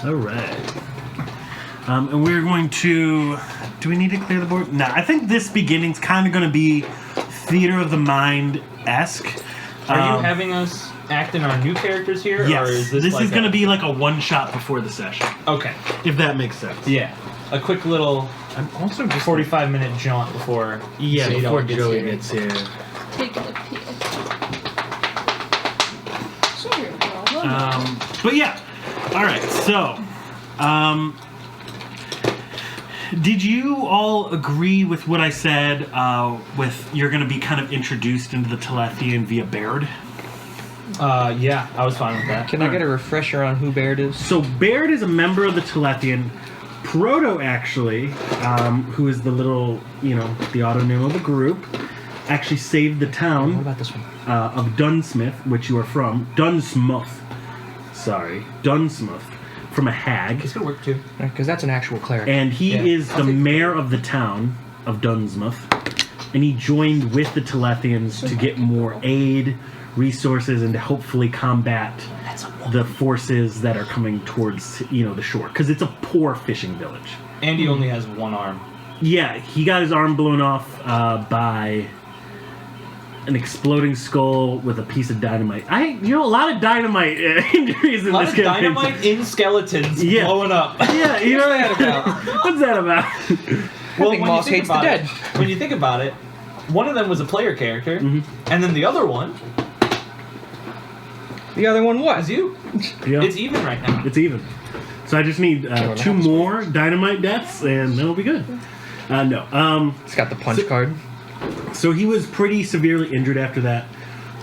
All right. And we're going to... Do we need to clear the board? No, I think this beginning's kind of going to be Theater of the Mind-esque. Are you having us act in our new characters here? Yes. Or is this is going to be like a one-shot before the session. Okay. If that makes sense. Yeah. A quick little I'm also just 45-minute jaunt before Joey gets here. Taking a peek. So here we go. But yeah. All right. So, did you all agree with what I said? With you're going to be kind of introduced into the Telethian via Baird. Yeah, I was fine with that. Can I get a refresher on who Baird is? So Baird is a member of the Telethian. Proto, actually, who is the little, the autonym of the group, actually saved the town What about this one? of Dunsmith, which you are from. Dunsmuth, from a hag. This could work too. Because that's an actual cleric. And he is the mayor of the town of Dunsmuth. And he joined with the Telethians to get more aid, resources, and to hopefully combat the forces that are coming towards, the shore. Because it's a poor fishing village. And he only has one arm. Yeah, he got his arm blown off by an exploding skull with a piece of dynamite. A lot of dynamite injuries in A lot this of campaign. dynamite in skeletons blowing up. Yeah, What's that about? What's that about? Well, think Moss hates the dead. When you think about it, one of them was a player character, and then the other one The other one is was. you. Yeah. It's even right now. It's even. So I just need what 2 happens. more dynamite deaths, and that'll be good. No. It's got the punch card. So he was pretty severely injured after that.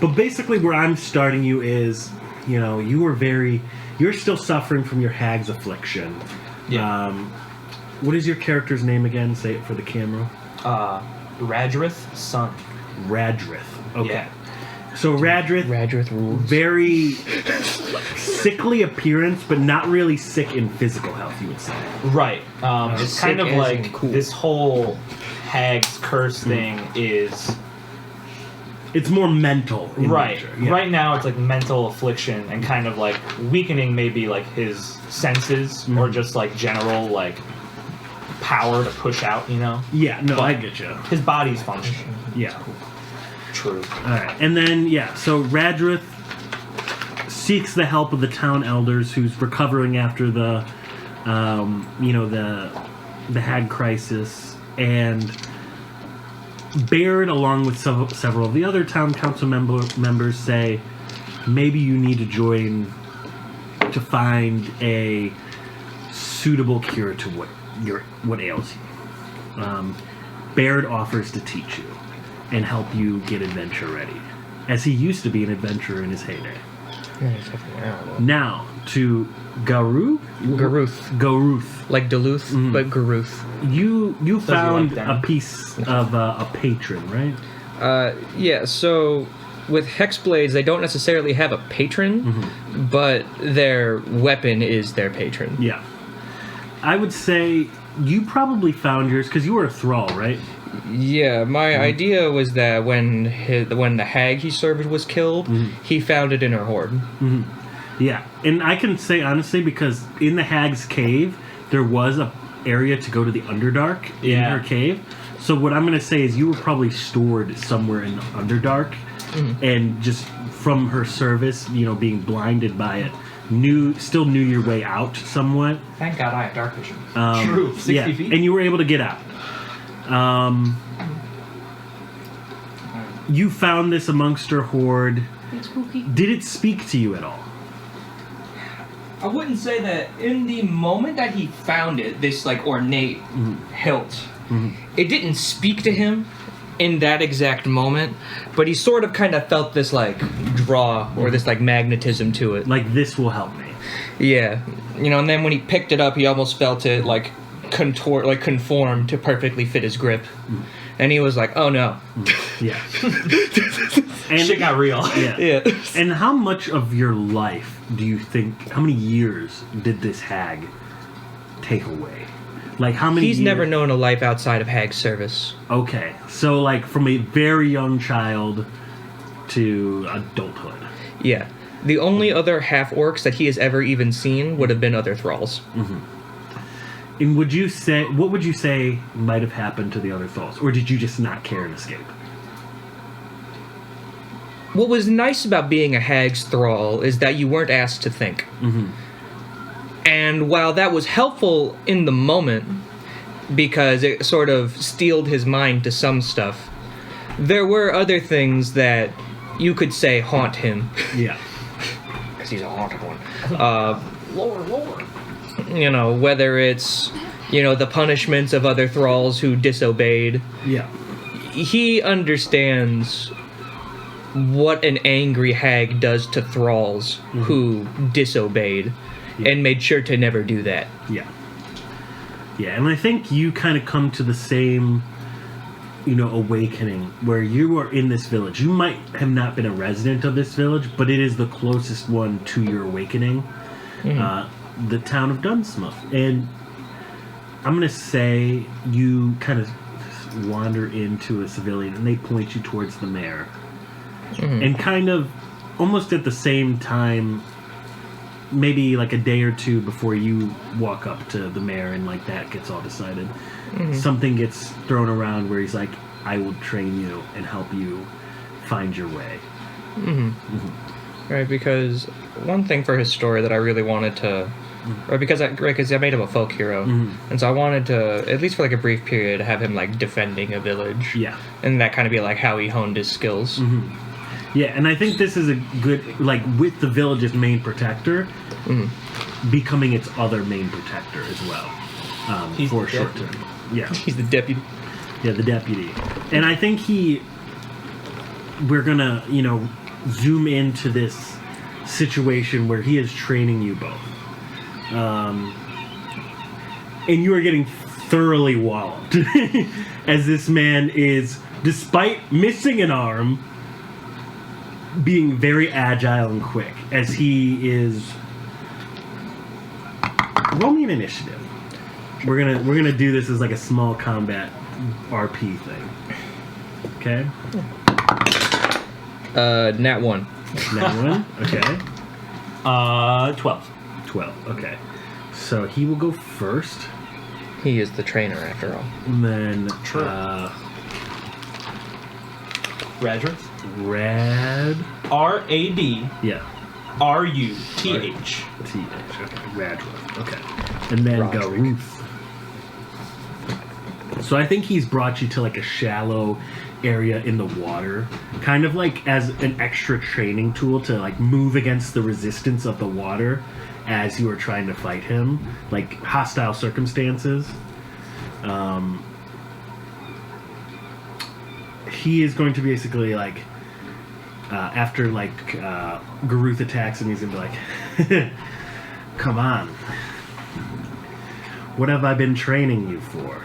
But basically where I'm starting you is, you're still suffering from your hag's affliction. Yeah. What is your character's name again? Say it for the camera. Radrith son. Radrith. Okay. Yeah. So Radrith rules. very sickly appearance, but not really sick in physical health, you would say. Right. It's kind sick of as like in cool. this whole hag's curse thing is It's more mental. In right. nature. Yeah. Right now, it's like mental affliction and kind of like weakening maybe like his senses or just like general like power to push out. Yeah. No, But I get you. his body's functioning. Yeah. True. All right, and then so Radrith seeks the help of the town elders, who's recovering after the hag crisis, and Baird, along with several of the other town council members, say maybe you need to join to find a suitable cure to what ails you. Baird offers to teach you and help you get adventure ready, as he used to be an adventurer in his heyday. Now, to Garuth? Like Duluth, but Garuth. You found like a them? piece of a patron, right? Yeah, so with Hexblades, they don't necessarily have a patron, but their weapon is their patron. Yeah. I would say you probably found yours, because you were a thrall, right? Yeah, my idea was that when the hag he served was killed, he found it in her hoard. Yeah, and I can say honestly, because in the hag's cave, there was a area to go to the Underdark in her cave. So what I'm going to say is you were probably stored somewhere in the Underdark, and just from her service, being blinded by it, still knew your way out somewhat. Thank God I have dark vision. True. 60 feet. And you were able to get out. You found this amongst her hoard. It's spooky. Did it speak to you at all? I wouldn't say that in the moment that he found it, this like ornate hilt, it didn't speak to him in that exact moment, but he sort of kind of felt this like draw or this like magnetism to it. Like, this will help me. Yeah, and then when he picked it up, he almost felt it like conform to perfectly fit his grip, and he was like, "Oh no." Yeah. And Shit got real. Yeah. Yeah. And how much of your life do you think? How many years did this hag take away? Like, how many? He's years? never known a life outside of hag service. Okay, so like from a very young child to adulthood. Yeah. The only other half-orcs that he has ever even seen would have been other thralls. And what would you say might have happened to the other thralls? Or did you just not care and escape? What was nice about being a hag's thrall is that you weren't asked to think. And while that was helpful in the moment, because it sort of steeled his mind to some stuff, there were other things that you could say haunt him. Yeah. Because he's a haunted one. Lord. You know, whether it's, the punishments of other thralls who disobeyed. Yeah. He understands what an angry hag does to thralls who disobeyed and made sure to never do that. Yeah. Yeah, and I think you kind of come to the same, awakening where you are in this village. You might have not been a resident of this village, but it is the closest one to your awakening. The town of Dunsmouth. And I'm going to say you kind of wander into a civilian and they point you towards the mayor. And kind of almost at the same time, maybe like a day or two before you walk up to the mayor and like that gets all decided, something gets thrown around where he's like, I will train you and help you find your way. Right, because one thing for his story that I really wanted to... because I made him a folk hero, and so I wanted to, at least for like a brief period, have him like defending a village. Yeah. And that kind of be like how he honed his skills. Yeah, and I think this is a good, like, with the village's main protector, becoming its other main protector as well. He's for a the short deputy. term. Yeah. He's the deputy. Yeah, the deputy. And I think we're gonna, zoom into this situation where he is training you both. And you are getting thoroughly walloped as this man is, despite missing an arm, being very agile and quick as he is. Roll me an initiative. We're gonna do this as like a small combat RP thing. Okay. Nat 1. Nat 1. Okay. 12. 12. Okay. So he will go first. He is the trainer after all. And then True. Radruth. Rad. R-A-D. Yeah. R-U-T-H. T-H. Okay. Radruth. Okay. And then Roderick. Garuth. So I think he's brought you to like a shallow area in the water, kind of like as an extra training tool to like move against the resistance of the water as you are trying to fight him, like hostile circumstances. He is going to basically like after like Garuth attacks him, he's gonna be like, come on, what have I been training you for?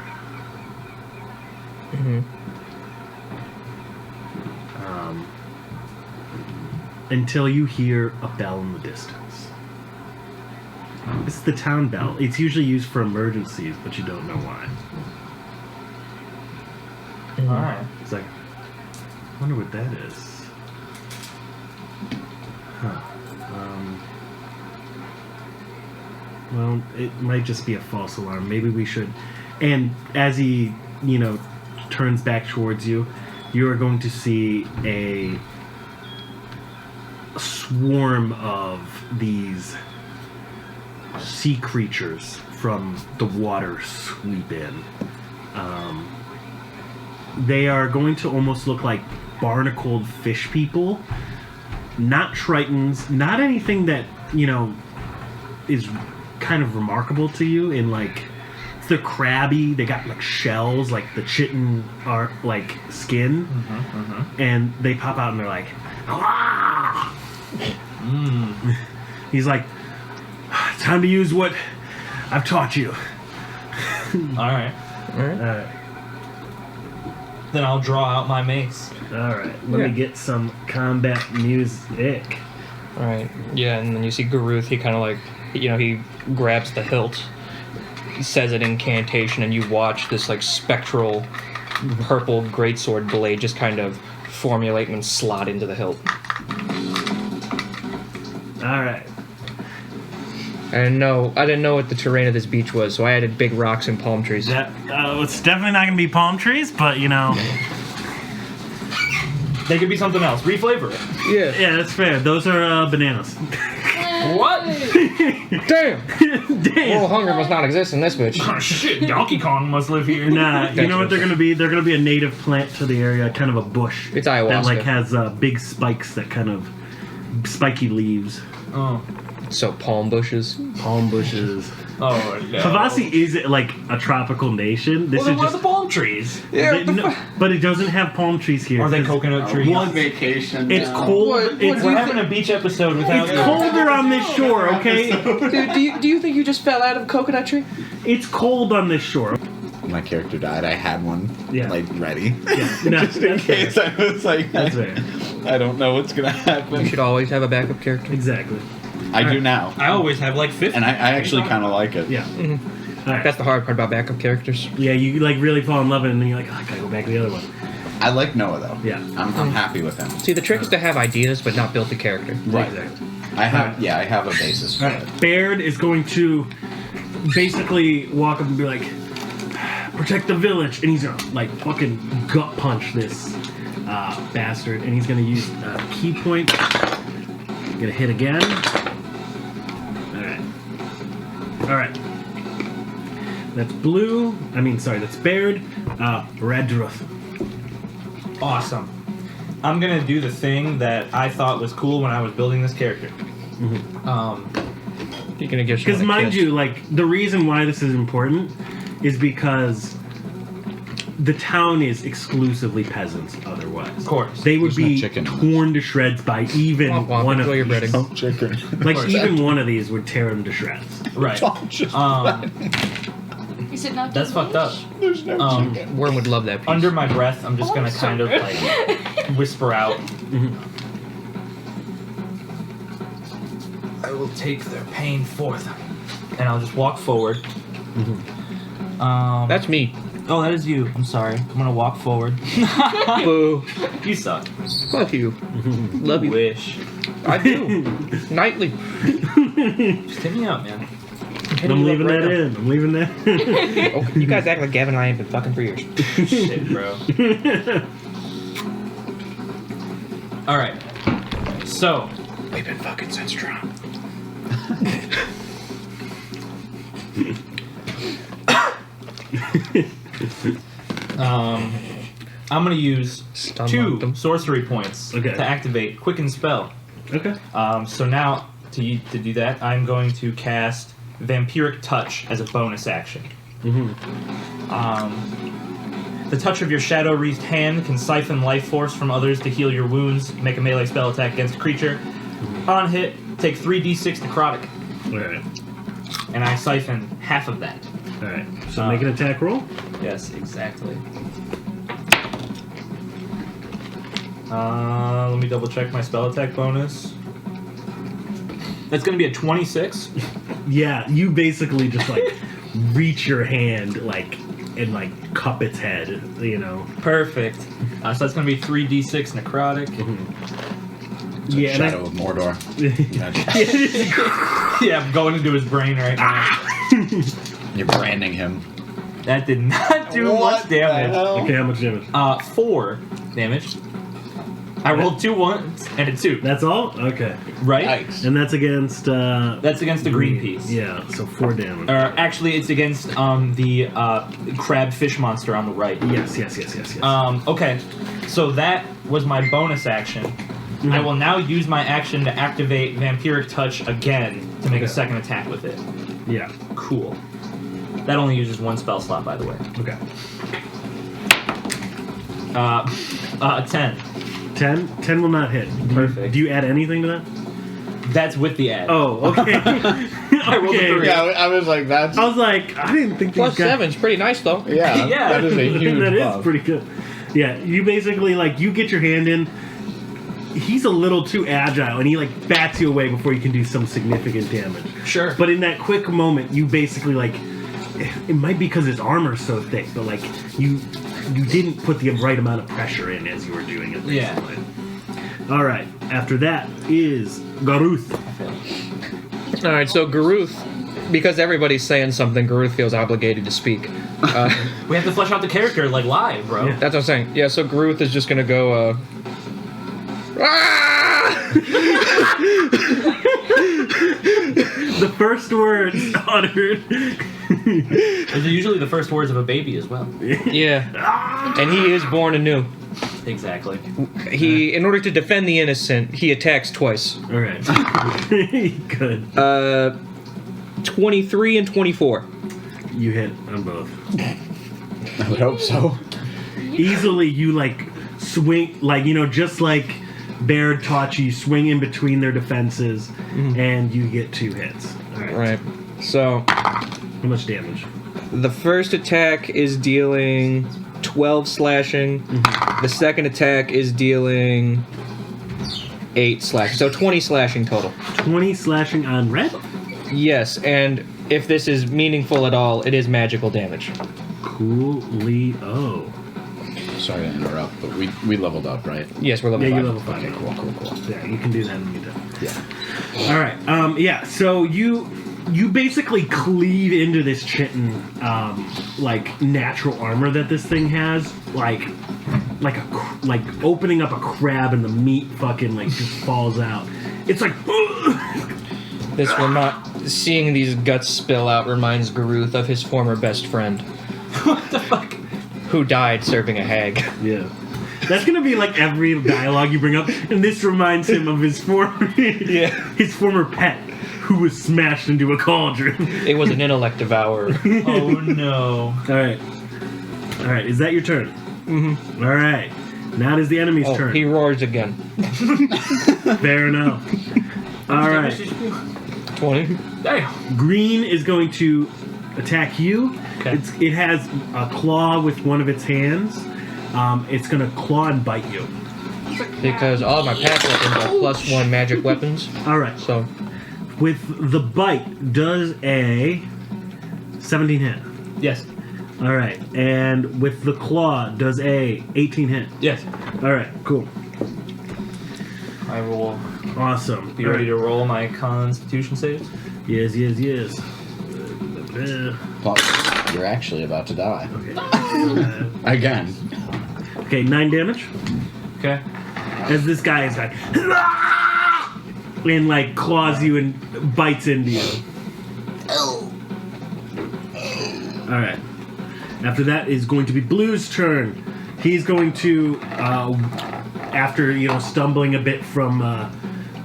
Until you hear a bell in the distance. It's the town bell. It's usually used for emergencies, but you don't know why. Alright. It's like, I wonder what that is. Huh. Well, it might just be a false alarm. Maybe we should... And as he, turns back towards you, you are going to see a swarm of these sea creatures from the water sweep in. They are going to almost look like barnacled fish people. Not tritons, not anything that, is kind of remarkable to you in like... They're crabby, they got like shells, like the chitin are like skin, and they pop out and they're like, ah! He's like, time to use what I've taught you. Alright. Alright. Then I'll draw out my mace. Alright, let me get some combat music. Alright, yeah, and then you see Garuth, he kind of like, he grabs the hilt, he says an incantation, and you watch this like spectral purple greatsword blade just kind of formulate and slot into the hilt. All right. I didn't know what the terrain of this beach was, so I added big rocks and palm trees. That it's definitely not going to be palm trees, but you know. They could be something else. Reflavor it. Yeah. Yeah, that's fair. Those are bananas. What? Damn. Moral Damn. hunger must not exist in this bitch. Oh, shit, Donkey Kong must live here. Nah, you know what they're going to be? They're going to be a native plant to the area, kind of a bush. It's ayahuasca. That like has big spikes that kind of spiky leaves. Oh. So palm bushes. Palm bushes. Oh, no. Havasi is like a tropical nation. This Well, then is what just. are the palm trees? But it doesn't have palm trees here. Are they 'cause coconut trees? On vacation. It's now. cold. What It's, We're having a beach episode without it's you. colder on this shore, okay? Dude, do you think you just fell out of a coconut tree? It's cold on this shore. My character died. I had one Yeah. like ready. Yeah, no, Just in that's fair. case I was like, That's fair. I don't know what's gonna You happen. should always have a backup character. Exactly. I do now, I always have like 50. and I actually kind of like it. Yeah. All right. That's the hard part about backup characters. Yeah, you like really fall in love with it, and then you're like, oh, I gotta go back to the other one. I like Noah though. Yeah. I'm happy with him. See, the trick is to have ideas but not build the character. Right. Exactly. I have a basis for All it. right. Baird is going to basically walk up and be like, protect the village, and he's gonna like fucking gut punch this bastard, and he's gonna use key point. Gonna hit again. All right. That's blue. That's Baird. Redruth. Awesome. I'm gonna do the thing that I thought was cool when I was building this character. You're gonna give Because someone a mind kiss. you, like the reason why this is important is because the town is exclusively peasants. Otherwise, Of course. they would There's no be chicken in torn to shreds by even Womp womp, one of enjoy your these. breading. Chicken. Like course. even one of these would tear them to shreds. Right. Just Is it not? That's fucked up. There's no chicken. Worm would love that piece. Under my breath, I'm just Oh, gonna it's so kind of good. like whisper out. I will take their pain for them, and I'll just walk forward. That's me. Oh, that is you. I'm sorry. I'm gonna walk forward. Boo. You suck. Fuck you. Love you. Wish. I do. Nightly. Just hit me up, man. I'm leaving that in. I'm leaving that. Oh, you guys act like Gavin and I ain't been fucking for years. Shit, bro. All right. So We've been fucking since Trump. I'm gonna use Stun two locked 'em. sorcery points Okay. to activate Quicken Spell. Okay. So now to do that, I'm going to cast Vampiric Touch as a bonus action. The touch of your shadow-wreathed hand can siphon life force from others to heal your wounds. Make a melee spell attack against a creature. On hit, take 3d6 necrotic, All right. and I siphon half of that. All right. So make an attack roll. Yes, exactly. Let me double check my spell attack bonus. That's going to be a 26. Yeah, you basically just like reach your hand like and like cup its head, you know. Perfect. So that's going to be 3d6 necrotic. Yeah, and Shadow of Mordor. Yeah, I'm going into his brain right now. You're branding him. That did not do much damage. Okay, how much damage? 4 damage. I rolled 2 ones and a 2. That's all? Okay. Right? Yikes. And that's against That's against the green piece. Yeah, so 4 damage. Actually, it's against the crab fish monster on the right. Yes. Okay, so that was my bonus action. I will now use my action to activate Vampiric Touch again to make a Okay. second attack with it. Yeah. Cool. That only uses 1 spell slot, by the way. Okay. 10. 10 will not hit. Perfect. Do you add anything to that? That's with the add. Oh, okay. I rolled a Okay. 3. Yeah, I was like, that's. I was like, I didn't think these Plus guys... 7's pretty nice though. Yeah, Yeah. that is a huge that buff. is pretty good. Yeah, you basically, like, you get your hand in. He's a little too agile, and he, like, bats you away before you can do some significant damage. Sure. But in that quick moment, you basically, like... It might be because his armor's so thick, but, like, you didn't put the right amount of pressure in as you were doing it, Yeah. basically. All right. After that is Garuth. All right, so Garuth, because everybody's saying something, Garuth feels obligated to speak. We have to flesh out the character like live, bro. Yeah. That's what I'm saying. Yeah, so Garuth is just gonna go. The first words uttered. Those are usually the first words of a baby as well. Yeah, and he is born anew. Exactly. He, in order to defend the innocent, he attacks twice. All right. Good. 23 and 24. You hit on both. I would hope so. Easily, you like swing, like just like Baird taught you, swing in between their defenses, and you get 2 hits. All right. Right. So How much damage? the first attack is dealing 12 slashing. The second attack is dealing 8 slashing. So 20 slashing total. 20 slashing on red. Yes, and if this is meaningful at all, it is magical damage. Coolio. Sorry to interrupt, but we leveled up, right? Yes, we're level Yeah, 5. you're level 5. Okay, cool. Yeah, you can do that when you're done. Yeah. All right. Yeah. So you basically cleave into this chitin, like natural armor that this thing has, like opening up a crab and the meat fucking like just falls out. It's like. Seeing these guts spill out reminds Garuth of his former best friend. What the fuck? Who died serving a hag. Yeah. That's gonna be like every dialogue you bring up, and this reminds him of his former his former pet, who was smashed into a cauldron. It was an intellect devourer. Oh no. All right. Is that your turn? Mm-hmm. All right. Now it is the enemy's turn. He roars again. Fair enough. All right. 20. Damn. Green is going to attack you. Okay. It has a claw with one of its hands. It's going to claw and bite you. Because all of my past weapons are +1 magic weapons. All right. So, With the bite, does a 17 hit. Yes. All right. And with the claw, does a 18 hit. Yes. All right. Cool. I will Awesome. be ready to roll my Constitution saves. Yes. Plus, you're actually about to die. Okay. Again. Okay, 9 damage. Okay. As this guy is like, and like claws you and bites into you. All right. After that is going to be Blue's turn. He's going to, after stumbling a bit from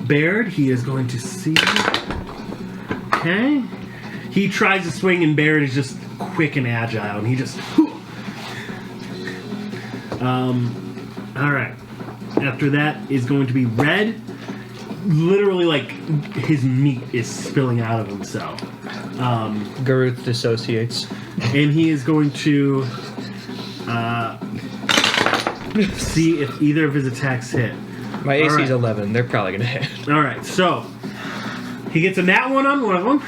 Baird, he is going to see. Okay. He tries to swing, and Baird is just quick and agile, and he just. All right. After that is going to be Red. Literally, like his meat is spilling out of himself. Garuth dissociates. And he is going to see if either of his attacks hit. My AC Alright. is 11. They're probably going to hit. All right, so he gets a nat 1 on one of them.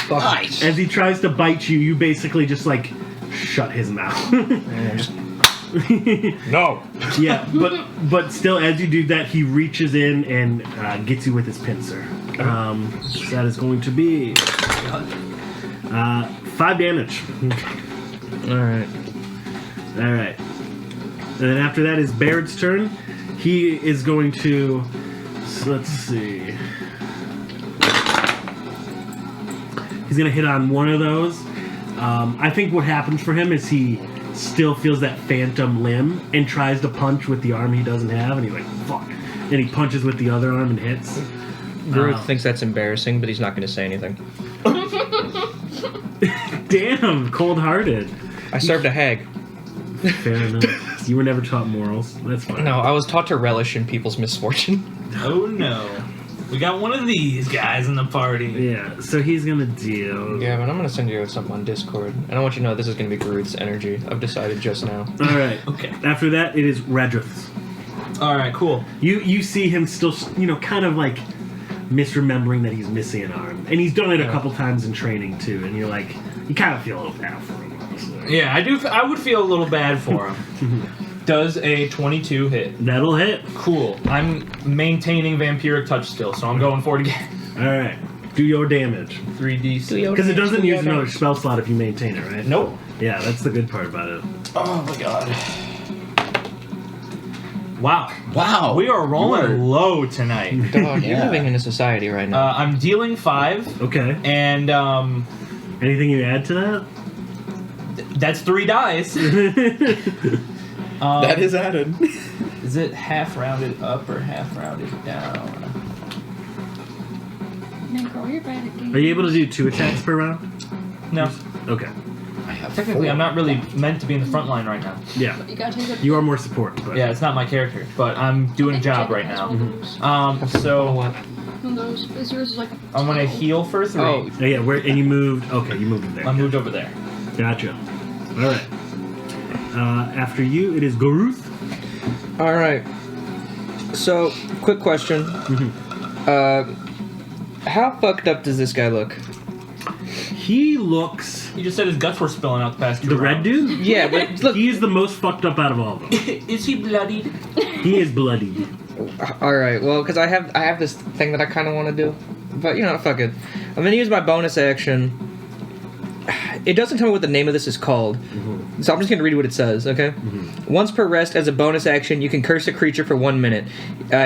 Nice. As he tries to bite you, you basically just like shut his mouth. No. Yeah, but still, as you do that, he reaches in and gets you with his pincer. So that is going to be 5 damage. Alright. All right. And then after that is Baird's turn. He is going to. So let's see. He's going to hit on one of those. I think what happens for him is he still feels that phantom limb and tries to punch with the arm he doesn't have, and he's like, fuck. And he punches with the other arm and hits. Garuth thinks that's embarrassing, but he's not going to say anything. Damn, cold-hearted. I served a hag. Fair enough. You were never taught morals. That's fine. No, I was taught to relish in people's misfortune. Oh no. We got one of these guys in the party. Yeah, so he's gonna deal. Yeah, but I'm going to send you something on Discord. And I want you to know this is going to be Garuth's energy. I've decided just now. All right. Okay. After that, it is Redrith's. Alright, cool. You see him still, kind of like misremembering that he's missing an arm, and he's done it a couple times in training too. And you're like, you kind of feel a little bad for him, honestly. Yeah, I would feel a little bad for him. Does a 22 hit? That'll hit. Cool. I'm maintaining vampiric touch still, so I'm going for it again. All right. Do your damage. 3d6. Because it doesn't use another spell slot if you maintain it, right? Nope. Yeah, that's the good part about it. Oh my god. Wow. Wow. We are rolling You low tonight. Dog, you're Yeah. living in a society right now. I'm dealing 5, Okay. and Anything you add to that? that's 3 dice. That is added. Is it half rounded up or half rounded down? Man, girl, you're bad at games. Are you able to do 2 attacks per round? No. Okay. I have Technically, 4. I'm not really meant to be in the front line right now. Yeah. You gotta take a. You are more support, but Yeah, it's not my character, but I'm doing a job right now. So What? One of those. Is yours like? I'm gonna heal for 3. Oh, Oh, yeah, where and you moved. Okay, you moved there. I moved over there. Gotcha. All right. After you, it is Garuth. all right. So, quick question. How fucked up does this guy look? He looks You just said his guts were spilling out the past 2 the red rounds. dude. Yeah, but look. He is the most fucked up out of all of them. Is he bloodied? He is bloodied. All right. Well, because I have this thing that I kind of want to do, but you know, fuck it. I'm gonna use my bonus action. It doesn't tell me what the name of this is called, so I'm just gonna read what it says. Okay. Once per rest, as a bonus action, you can curse a creature for 1 minute,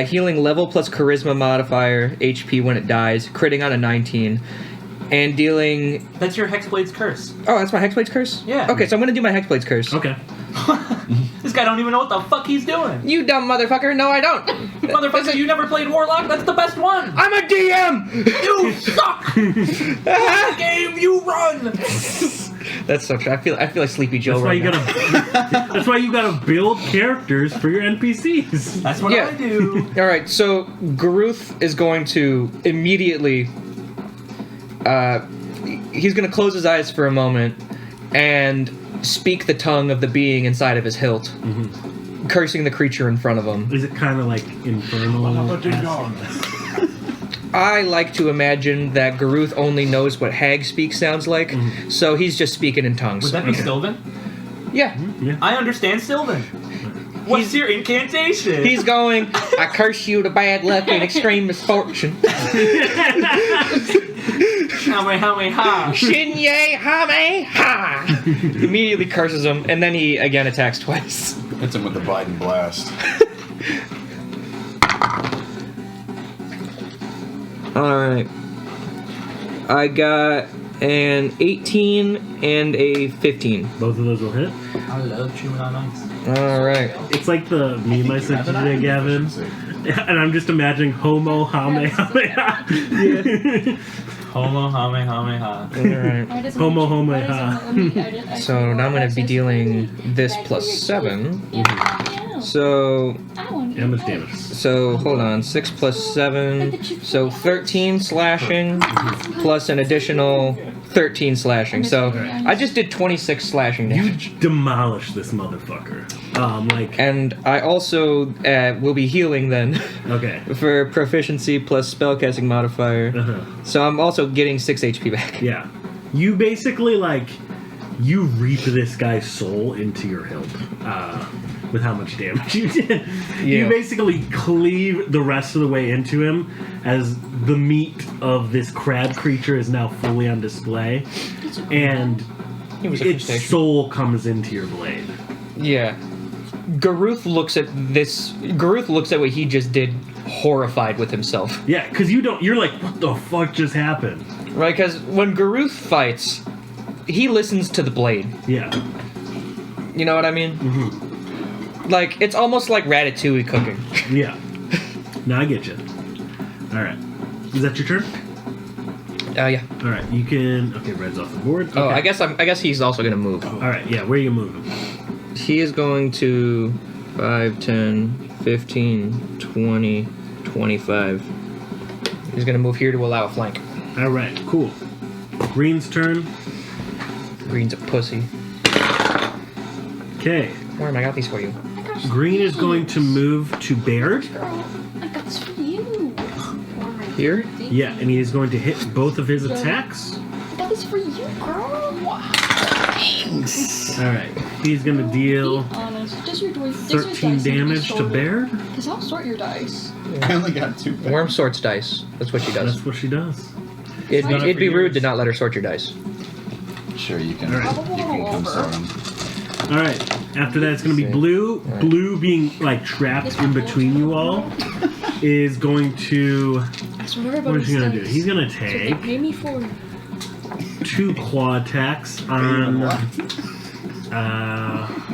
healing level plus charisma modifier HP when it dies, critting on a 19, and dealing. That's your Hexblade's curse. Oh, that's my Hexblade's curse. Yeah. Okay, so I'm gonna do my Hexblade's curse. Okay. This guy don't even know what the fuck he's doing. You dumb motherfucker! No, I don't. Motherfucker, you never played Warlock? That's the best one. I'm a DM. You suck. The game you run. That's so true. I feel like Sleepy Joe That's why right you now. gotta. That's why you gotta build characters for your NPCs. That's what Yeah. I do. All right, so Garuth is going to immediately. He's going to close his eyes for a moment and speak the tongue of the being inside of his hilt, cursing the creature in front of him. Is it kind of like infernal? I like to imagine that Garuth only knows what hag speak sounds like, so he's just speaking in tongues. Would that be Okay. Sylvan? Yeah. Yeah. I understand Sylvan. What's your incantation? He's going, I curse you to bad luck and extreme misfortune. Ha. Shinye Hame Ha! Immediately curses him, and then he again attacks twice. Hits him with the Biden blast. Alright. I got an 18 and a 15. Both of those will hit. I love chewing on ice. Alright. It's like the meme I sent you today, Gavin. And I'm just imagining Homo Hame Hame. Homo, hame, hame, ha. Alright. Why doesn't Homo it- homo why doesn't ha. it let me edit? I So can now I'm going to be access dealing food. this Back plus to your 7. Yeah, I know. So, I want to How much eat damage? ice. so hold on. 6 plus 7. So 13 slashing plus an additional 13 slashing. So I just did 26 slashing You damage. demolish this motherfucker. Like, And I also will be healing then okay. for proficiency plus spellcasting modifier. Uh-huh. So I'm also getting 6 HP back. Yeah. You basically, like, you reap this guy's soul into your hilt with how much damage you did. You Yeah. basically cleave the rest of the way into him as the meat of this crab creature is now fully on display. And He was a its crustacean. soul comes into your blade. Yeah. Garuth looks at this. Garuth looks at what he just did, horrified with himself. Yeah, because you're like, what the fuck just happened? Right? Because when Garuth fights, he listens to the blade. Yeah. You know what I mean? Mm-hmm. Like, it's almost like Ratatouille cooking. Yeah. No, I get you. Alright. Is that your turn? Yeah. Alright, you can... Okay, red's off the board. Oh, Okay. I guess he's also gonna move. Alright, yeah, where are you moving? He is going to 5, 10, 15, 20, 25. He's gonna move here to allow a flank. Alright, cool. Green's turn. Green's a pussy. Okay. Where am I got these for you? I got this Green for is you. going to move to Baird. Girl, I got this for you. Here? Yeah, and he is going to hit both of his attacks. I got this for you, girl. Alright. He's going to deal Be honest. Just your 13 damage to Baird. Because I'll sort your dice. I only got 2 back. Worm sorts dice. That's what she does. That's what she does. It'd be rude to not let her sort your dice. Sure, you can Alright. come sort them. All right. After that, it's going to be blue. Alright. Blue being like trapped in between you all is going to. That's what What everybody is he going to do? says. He's going to So they take pay me for it. 2 claw attacks on. What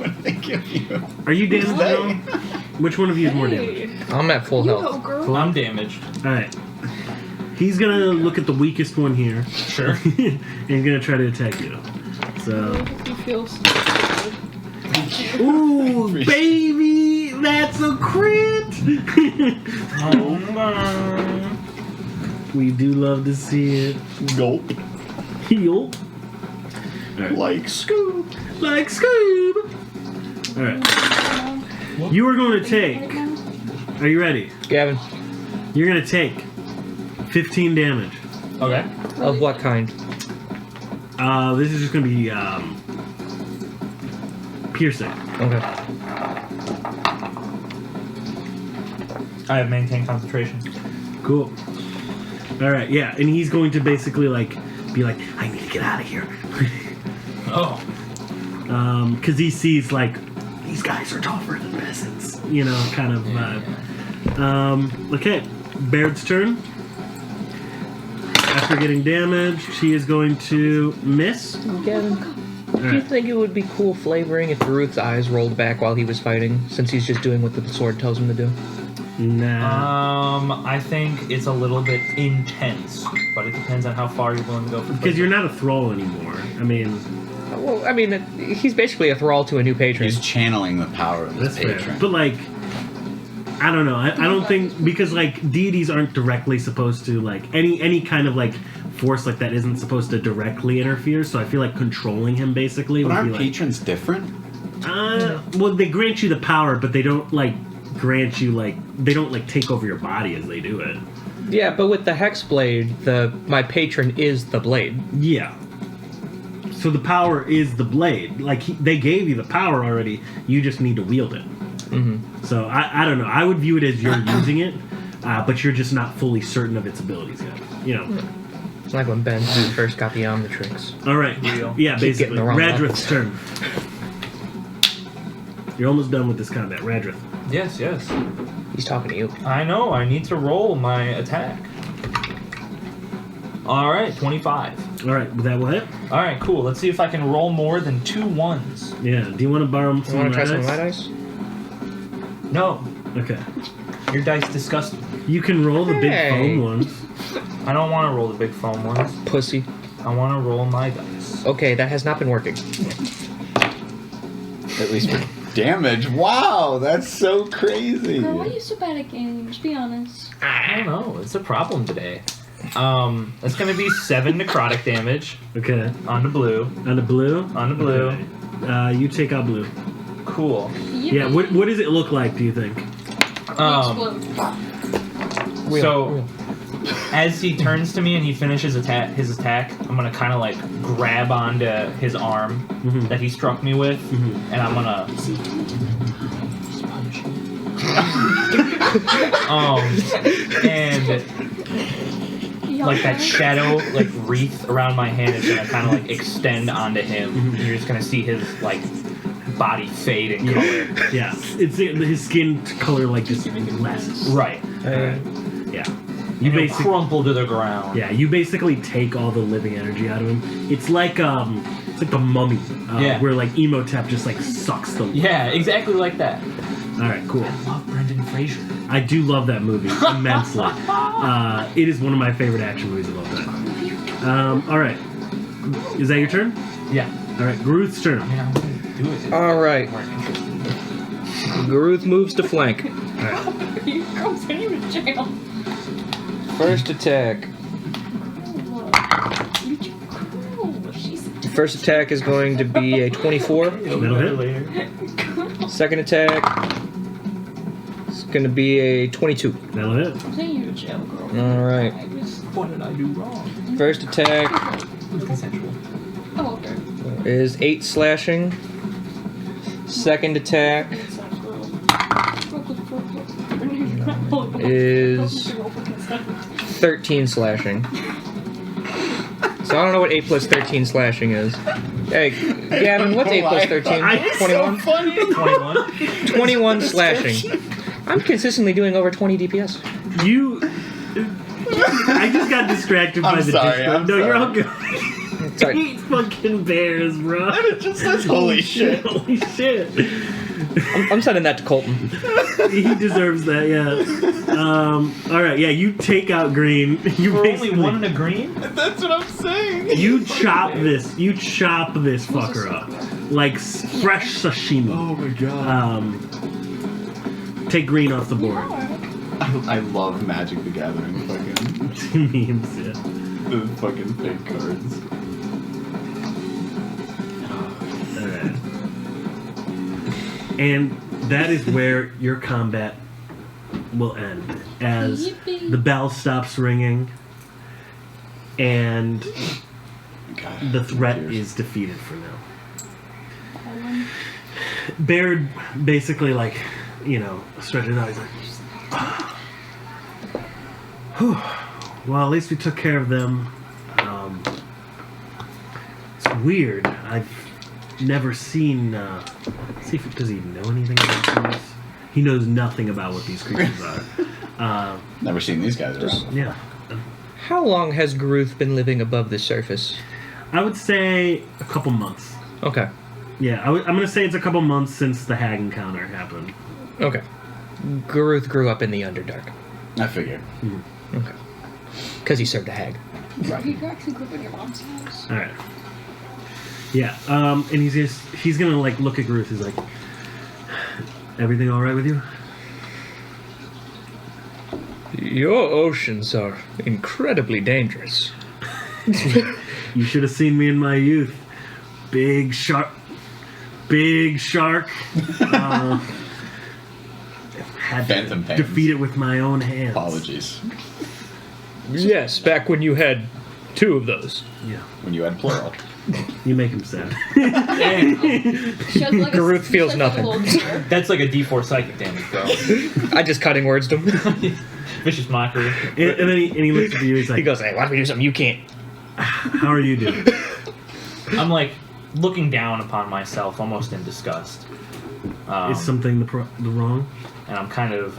did they give you? Are you damaged now? Which one of you is more damaged? I'm at full You health. go, girl. I'm damaged. All right. He's gonna look at the weakest one here, Sure. and he's gonna try to attack you. So, You feel so good. ooh, baby, that's a crit. We do love to see it. Gulp. Heal Like Scoob. like Scoob. All right. You are going to take. Are you ready? Gavin, You're gonna take 15 damage. Okay. of what kind? This is just gonna be piercing. Okay. I have maintained concentration. Cool. All right, yeah, and he's going to basically be like, I need to get out of here, Oh. because he sees like these guys are tougher than peasants, you know, kind of vibe. Okay, Baird's turn. After getting damaged, she is going to miss. Gavin, All do you right. think it would be cool flavoring if Ruth's eyes rolled back while he was fighting, since he's just doing what the sword tells him to do? Nah, I think it's a little bit intense, but it depends on how far you're willing to go for. because you're not a thrall anymore. I mean, Well, I mean, he's basically a thrall to a new patron. He's channeling the power of his that's fair. patron. But like, I don't know. I don't think, because like deities aren't directly supposed to like any kind of like force like that isn't supposed to directly interfere. So I feel like controlling him basically But would be aren't like, patrons different? well, they grant you the power, but they don't like grant you like they don't like take over your body as they do it. Yeah, but with the hex blade, my patron is the blade. Yeah. So the power is the blade. Like they gave you the power already. You just need to wield it. Mm-hmm. So I don't know. I would view it as you're using it, but you're just not fully certain of its abilities yet. You know. It's like when Ben first got the Omnitrix. All right. Real. Yeah, Keep basically. getting the wrong Radrith's turn. You're almost done with this combat, Radrith. Yes, yes. He's talking to you. I know. I need to roll my attack. All right, 25. All right, that will hit. All right, cool. Let's see if I can roll more than 2 1s. Yeah. Do you want to borrow You some want of to try my some of my dice? dice? No, Okay. your dice disgust me. You can roll the big Hey. foam ones. I don't want to roll the big foam ones. Pussy. I want to roll my dice. Okay, that has not been working. At least with damage. Wow, that's so crazy. Girl, why are you so bad at games? Be honest. I don't know. It's a problem today. That's gonna be 7 necrotic damage Okay. on the blue. On the blue. On the blue. Okay. You take out blue. Cool. Yeah. What does it look like? Do you think? Explode. So as he turns to me and he finishes his attack, I'm gonna kind of like grab onto his arm Mhm. that he struck me with, and I'm gonna and like that shadow like wreath around my hand is gonna kind of like extend onto him. And you're just gonna see his like body fade in color. Yeah. It's his skin color like just less. Right. Yeah. You And he'll basically. crumple to the ground. Yeah, you basically take all the living energy out of him. It's like the mummy, Yeah. where like Emotep just like sucks the. Yeah, exactly like that. All right, cool. I love Brendan Fraser. I do love that movie immensely. It is one of my favorite action movies of all time. All right, is that your turn? Yeah. All right, Groot's turn. Man, I'm gonna do it. All right. More interesting. Garuth moves to flank. You girls are in jail. First attack. First attack is going to be a 24. That'll hit. Later. Second attack is going to be a 22. That'll hit. I'm saying you're a jail girl. All right. What did I do wrong? First attack It was consensual. Oh, okay. is 8 slashing. Second attack is 13 slashing. so I don't know what 8 plus 13 slashing is. Hey, Gavin, what's 8 plus 13? 21? 21. 21 slashing. I'm consistently doing over 20 DPS. I just got distracted by the sorry, Discord. I'm No, you're sorry. all good. Sorry. 8 fucking bears, bro. It just says holy shit. Holy shit. I'm sending that to Colton. He deserves that, yeah. Alright, yeah, you take out green. You For only basically- one in a green? That's what I'm saying. You chop this fucker up. Like fresh sashimi. Oh my god. Take green off the board. I love Magic the Gathering fucking Memes, yeah. the fucking fake cards. Alright. And that is where your combat will end. As Yippee. the bell stops ringing and God, the threat cheers. is defeated for now. Baird basically, like, stretches out. He's like, whew. Well, at least we took care of them. It's weird. I've never seen. See if does he know anything about these? He knows nothing about what these creatures are. Never seen these guys around. Yeah, How long has Gruth been living above the surface? I would say a couple months. Okay. Yeah, I'm gonna say it's a couple months since the hag encounter happened. Okay. Gruth grew up in the Underdark. I figured. Okay. Because he served a hag. You actually grew up in your mom's house. All right. Yeah, and he's gonna like look at Ruth. He's like, "Everything all right with you?" Your oceans are incredibly dangerous. You should have seen me in my youth. Big shark. Had to Phantom Pains. defeat it with my own hands. Apologies. Yes, back when you had 2 of those. Yeah, When you had plural. you make him sad. Garut feels nothing. That's like a D4 psychic damage, bro. I just cutting words to him. Vicious mockery. and then he looks at you. He's He like, goes, hey, why don't we do something you can't? "How are you doing?" I'm like looking down upon myself, almost in disgust. Is something the wrong? And I'm kind of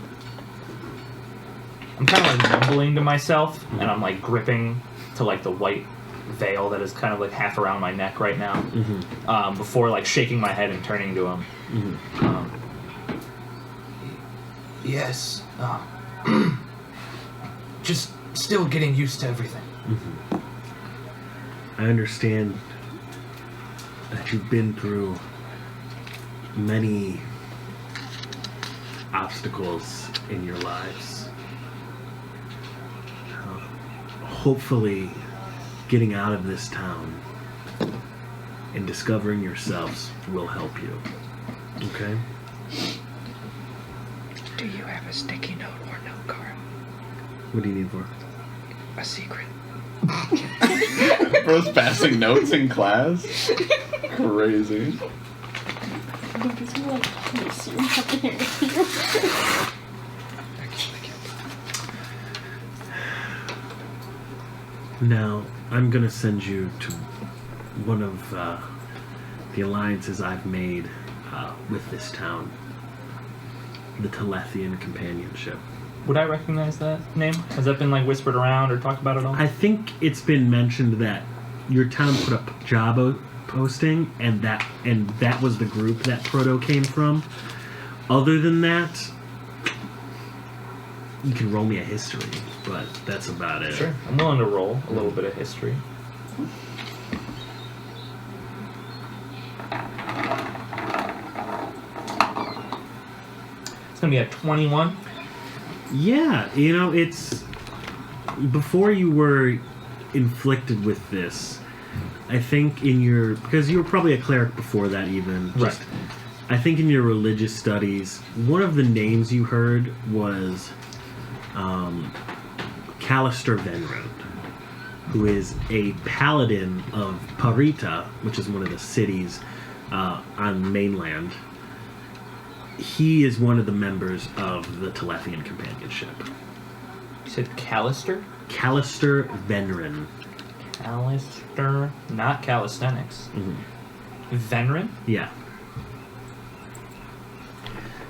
like mumbling to myself, and I'm like gripping to like the white veil that is kind of like half around my neck right now, before like shaking my head and turning to him. Yes. Just still getting used to everything. I understand that you've been through many obstacles in your lives. Hopefully, getting out of this town and discovering yourselves will help you. Okay? Do you have a sticky note or note card? What do you need for? A secret. Bro's passing notes in class? Crazy. Because you like miss you fucking hair. Now, I'm gonna send you to one of the alliances I've made with this town. The Telethian Companionship. Would I recognize that name? Has that been like whispered around or talked about at all? I think it's been mentioned that your town put up job posting, and that was the group that Proto came from. Other than that, you can roll me a history, but that's about it. Sure. I'm willing to roll a little bit of history. It's gonna be at 21. Yeah, it's before you were inflicted with this. I think because you were probably a cleric before that even. Right. I think in your religious studies, one of the names you heard was Callister Venrod, who is a paladin of Parita, which is one of the cities on mainland. He is one of the members of the Telethian Companionship. You said Callister? Callister Venrin. Alistair, not calisthenics. Venrin? Yeah.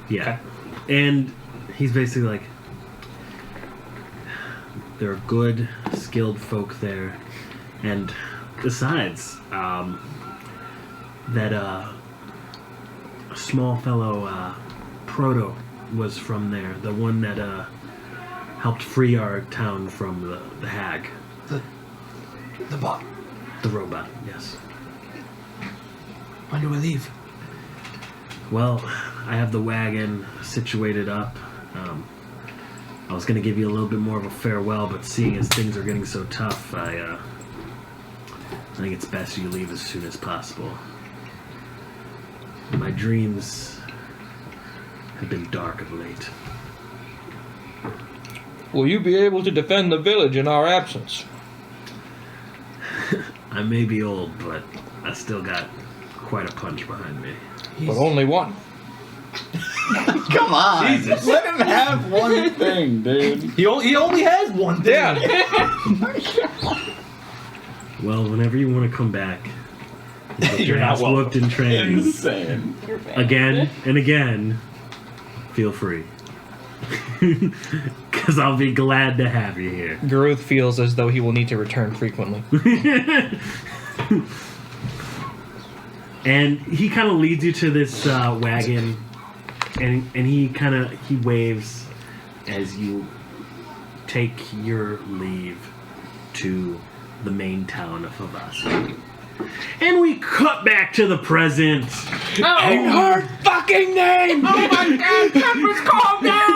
Yeah. Okay. And he's basically like, there are good, skilled folk there. And besides, that a small fellow, Proto, was from there. The one that helped free our town from the hag. The bot. The robot, yes. When do we leave? Well, I have the wagon situated up. I was going to give you a little bit more of a farewell, but seeing as things are getting so tough, I think it's best you leave as soon as possible. My dreams have been dark of late. Will you be able to defend the village in our absence? I may be old, but I still got quite a punch behind me. But only one. Come on. Jesus. Let him have one thing, dude. He only has one thing. Yeah. Well, whenever you want to come back, You're not welcome. whooped in training Insane. You're bad. again and again, feel free. Because I'll be glad to have you here. Garuth feels as though he will need to return frequently. And he kind of leads you to this wagon, and he waves as you take your leave to the main town of Havasi. And we cut back to the present. In her fucking name! Oh my God! Tempest, calm down!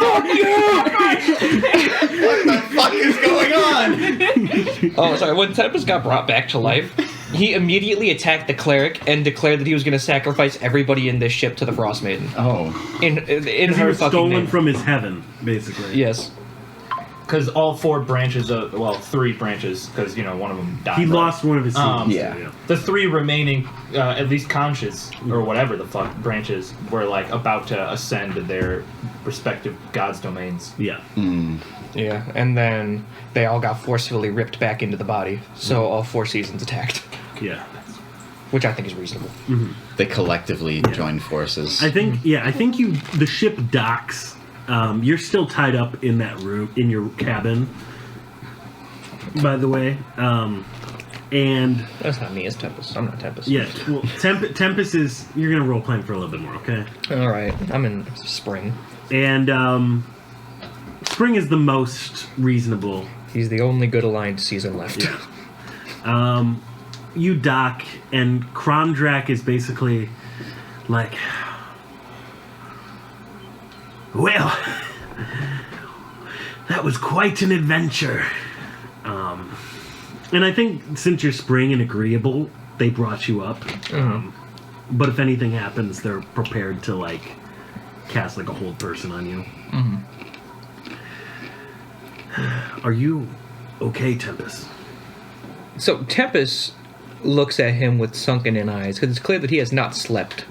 What the fuck is going on? Oh, sorry. When Tempest got brought back to life, he immediately attacked the cleric and declared that he was going to sacrifice everybody in this ship to the Frost Maiden. Oh. In He her was fucking stolen name. from his heaven, basically. Yes. Because all 4 branches of, well, 3 branches, because, one of them died. He right? lost one of his sons. Yeah. The 3 remaining, at least conscious, or whatever the fuck, branches, were, about to ascend to their respective gods' domains. Yeah. Yeah, and then they all got forcefully ripped back into the body, so all 4 seasons attacked. Yeah. Which I think is reasonable. They collectively joined forces. I think the ship docks. You're still tied up in that room, in your cabin, by the way. And That's not me, it's Tempest. I'm not Tempest. yeah, well, Tempest is, you're gonna role playing for a little bit more, okay? Alright, I'm in Spring. And Spring is the most reasonable. He's the only good aligned season left. Yeah. You dock, and Krondrak is basically like, well, that was quite an adventure. And I think since you're Spring and agreeable, they brought you up. But if anything happens, they're prepared to cast a hold person on you. Are you okay, Tempest? So Tempest looks at him with sunken in eyes, because it's clear that he has not slept.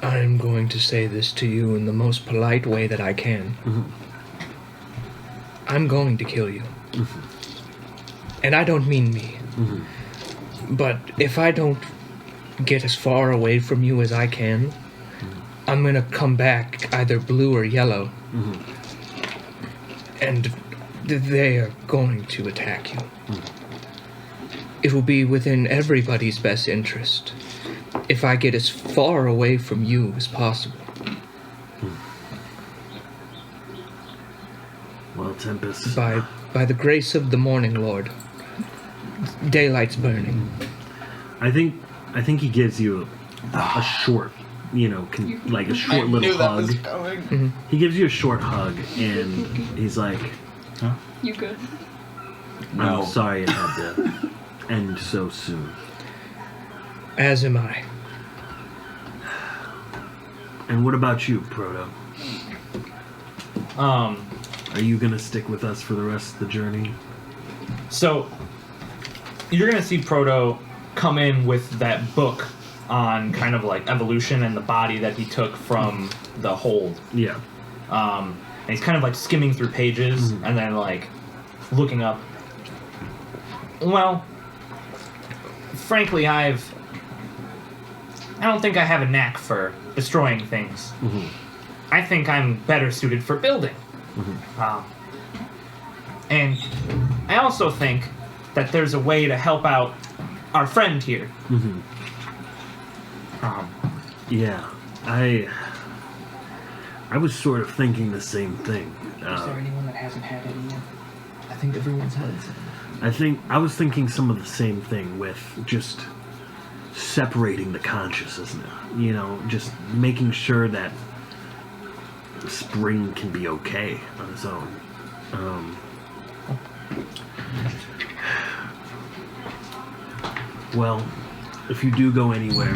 I'm going to say this to you in the most polite way that I can. I'm going to kill you. And I don't mean me. But if I don't get as far away from you as I can, I'm going to come back either blue or yellow. And they are going to attack you. It will be within everybody's best interest if I get as far away from you as possible. Well, Tempest. By the grace of the Morning Lord, daylight's burning. I think he gives you a short, a short little hug. He gives you a short hug, and he's like, You good? I'm sorry it had to end so soon. As am I. And what about you, Proto? Are you gonna stick with us for the rest of the journey? So, you're going to see Proto come in with that book on kind of evolution and the body that he took from the hold. Yeah. And he's kind of skimming through pages and then looking up. Well, frankly, I don't think I have a knack for destroying things. Mm-hmm. I think I'm better suited for building. Mm-hmm. And I also think that there's a way to help out our friend here. Mm-hmm. Yeah, I was sort of thinking the same thing. Is there anyone that hasn't had any yet? I think everyone's had it. I was thinking some of the same thing with just separating the conscious, isn't it? You know, just making sure that Spring can be okay on his own. Well, if you do go anywhere,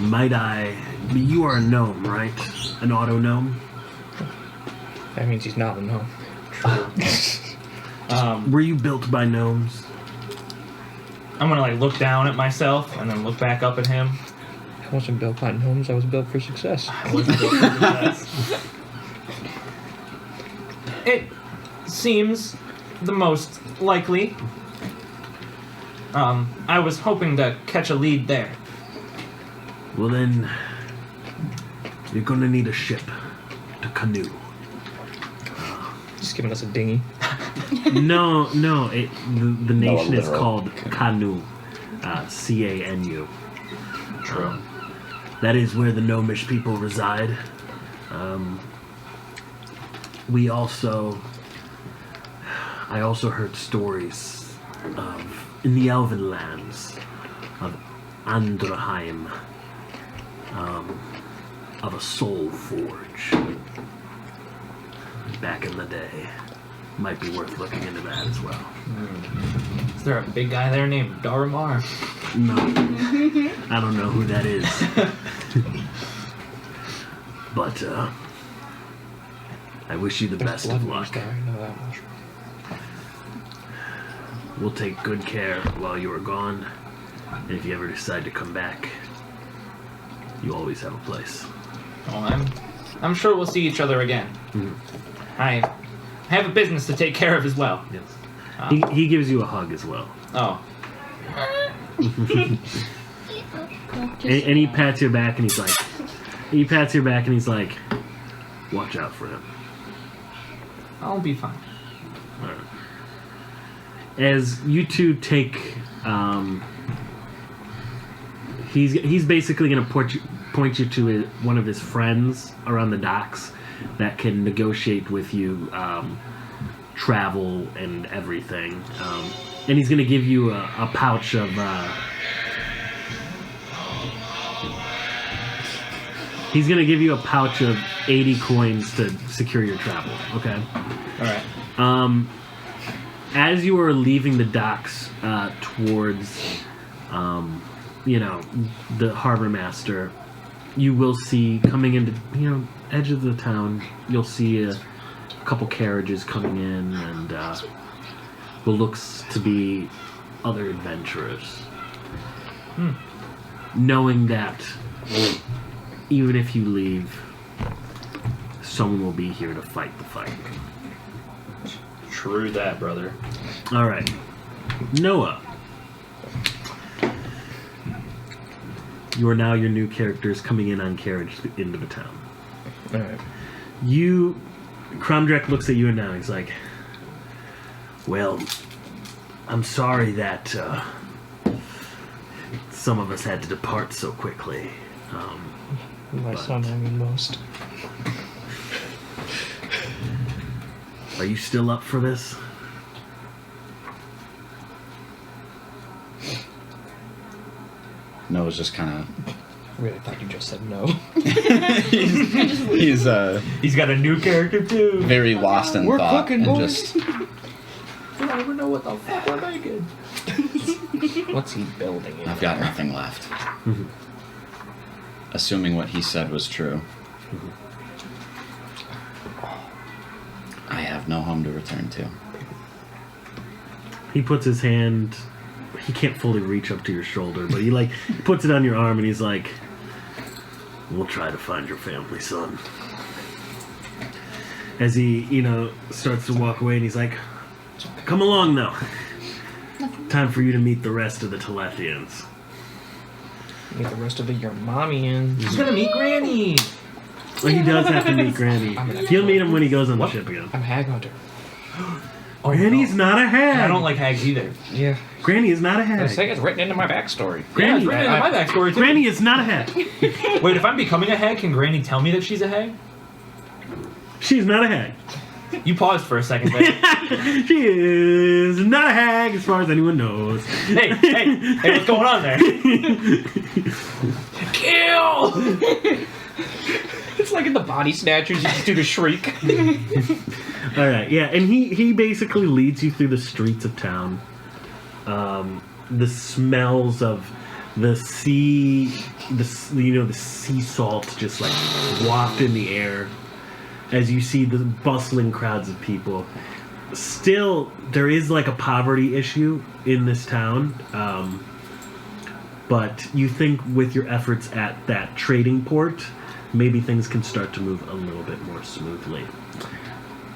might I... You are a gnome, right? An auto gnome? That means he's not a gnome. Were you built by gnomes? I'm gonna like look down at myself and then look back up at him. I wasn't built by gnomes, I was built for success. It seems the most likely. I was hoping to catch a lead there. Well then, you're gonna need a ship to canoe. Just giving us a dinghy. No, the nation is literal called Canu. C-A-N-U. True. That is where the gnomish people reside. I also heard stories in the Elven lands of Andraheim, of a soul forge back in the day. Might be worth looking into that as well. Is there a big guy there named Daramar? No, I don't know who that is. But I wish you the best of luck. There, I know that much. We'll take good care while you are gone. And if you ever decide to come back, you always have a place. Oh, I'm sure we'll see each other again. Mm-hmm. I have a business to take care of as well. Yes. He gives you a hug as well. Oh. And he pats your back and he's like, watch out for him. I'll be fine. All right. As you two take, he's basically going to point you to one of his friends around the docks that can negotiate with you travel and everything. And he's going to give you a pouch of... he's going to give you a pouch of 80 coins to secure your travel, okay? All right. As you are leaving the docks towards, the harbor master, you will see coming into, edge of the town, you'll see a couple carriages coming in and what looks to be other adventurers. Knowing that even if you leave, someone will be here to fight the fight. True that, brother. All right, Noah. You are now your new characters coming in on carriage into the town. All right. Cromdrek looks at you and now he's like, well, I'm sorry that some of us had to depart so quickly. My son, I mean most. Are you still up for this? Noah's just kind of. I really thought you just said no. He's He's got a new character too. very lost in We're thought cooking, and boys. just. I don't even know what the fuck we're making. What's he building? I've got nothing left. Assuming what he said was true. I have no home to return to. He puts his hand. He can't fully reach up to your shoulder, but he puts it on your arm and he's like, "We'll try to find your family, son." as he, starts to walk away, and he's like, "Come along, now. Time for you to meet the rest of the Telethians." Meet the rest of your mommy in. He's gonna meet Granny. Well, he does have to meet Granny. He'll meet him when he goes on the What? ship again. I'm Hag Hunter. Oh, Granny's not a hag. I don't like hags either. Yeah. Granny is not a I hag. say it's written into my backstory. Yeah, it's written into my backstory too. Granny is not a hag. Wait, if I'm becoming a hag, can Granny tell me that she's a hag? She's not a hag. You paused for a second there. She is not a hag as far as anyone knows. hey, what's going on there? Kill! It's like in the Body Snatchers, you just do the shriek. All right, yeah, and he basically leads you through the streets of town. The smells of the sea, the sea salt just like waft in the air as you see the bustling crowds of people. Still, there is like a poverty issue in this town, but you think with your efforts at that trading port, maybe things can start to move a little bit more smoothly.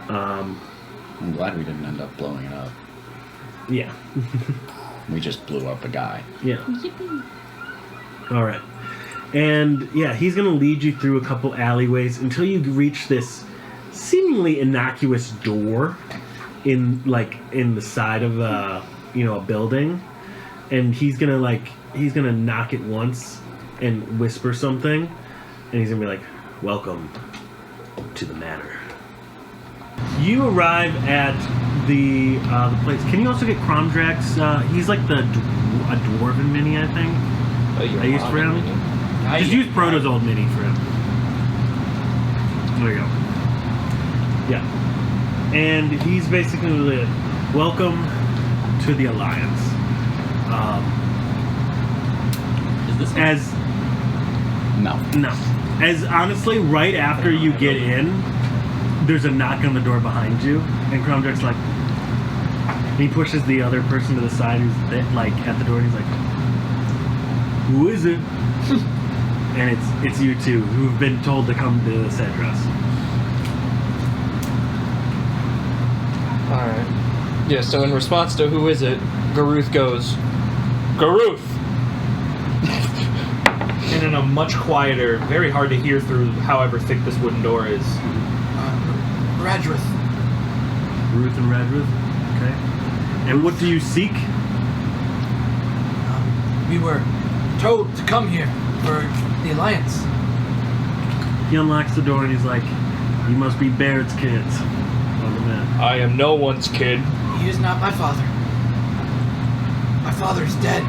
I'm glad we didn't end up blowing it up. Yeah. We just blew up a guy. Yeah. Yippee. All right. And yeah, he's going to lead you through a couple alleyways until you reach this seemingly innocuous door in the side of a building, and he's going to knock it once and whisper something, and he's going to be like, "Welcome to the manor." You arrive at the place. Can you also get Cromdrax? He's like a dwarven mini, I think. I used for him. Just use Proto's old mini for him. There you go. Yeah. And he's basically like, "Welcome to the Alliance." Is this As No. as honestly, right after you get in, there's a knock on the door behind you, and Cromdrax's like, he pushes the other person to the side who's at the door, and he's like, "Who is it?" And it's you two who've been told to come to this address. Alright. Yeah, so in response to who is it, Garuth goes, "Garuth!" And in a much quieter, very hard to hear through however thick this wooden door is. Radrith. Ruth and Radruth. Okay. And what do you seek? We were told to come here for the Alliance. He unlocks the door and he's like, "You must be Baird's kids." Welcome in. I am no one's kid. He is not my father. My father's dead.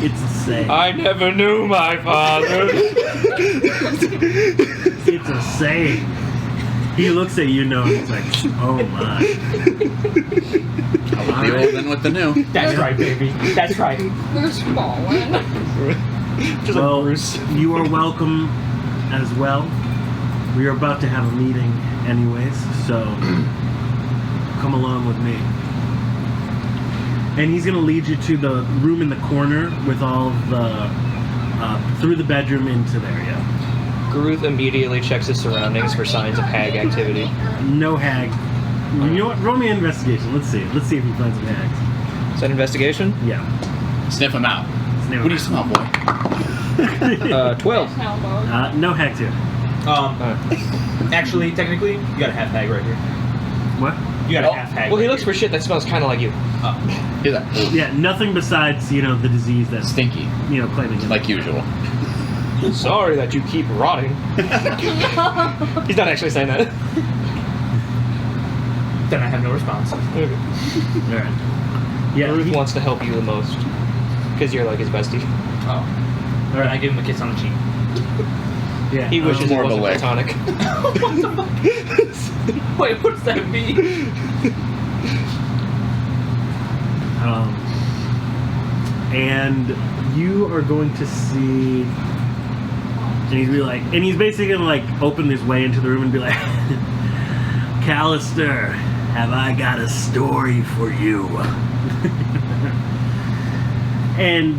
It's a say. I never knew my father. It's a say. He looks at you, and he's like, "Oh my." The old and with the new. That's right, baby. That's right. There's fallen. Just Well, like Bruce. you are welcome as well. We are about to have a meeting anyways, so come along with me. And he's going to lead you to the room in the corner with all of the, through the bedroom into there, yeah. Garuth immediately checks his surroundings for signs of hag activity. No hag. You know what? Roll me an investigation. Let's see. Let's see if he finds some hags. Is that investigation? Yeah. Sniff him out. Snap What do you smell, boy? 12. Hellbone. No hags here. Actually, technically, you got a half hag right here. What? You got Oh. a half hag. Well, he right looks for shit that smells kind of like you. Hear that? Yeah, nothing besides, the disease that's, Stinky, claiming him. like usual. Sorry that you keep rotting. He's not actually saying that. Then I have no response. All right. Yeah, Garuth wants to help you the most. Because you're like his bestie. Oh. all I right. give him a kiss on the cheek. Yeah. He wishes it more of a wasn't lick. platonic. Wait, what does that mean? And you are going to see, and he's basically gonna open his way into the room and be like, "Callister, have I got a story for you?" And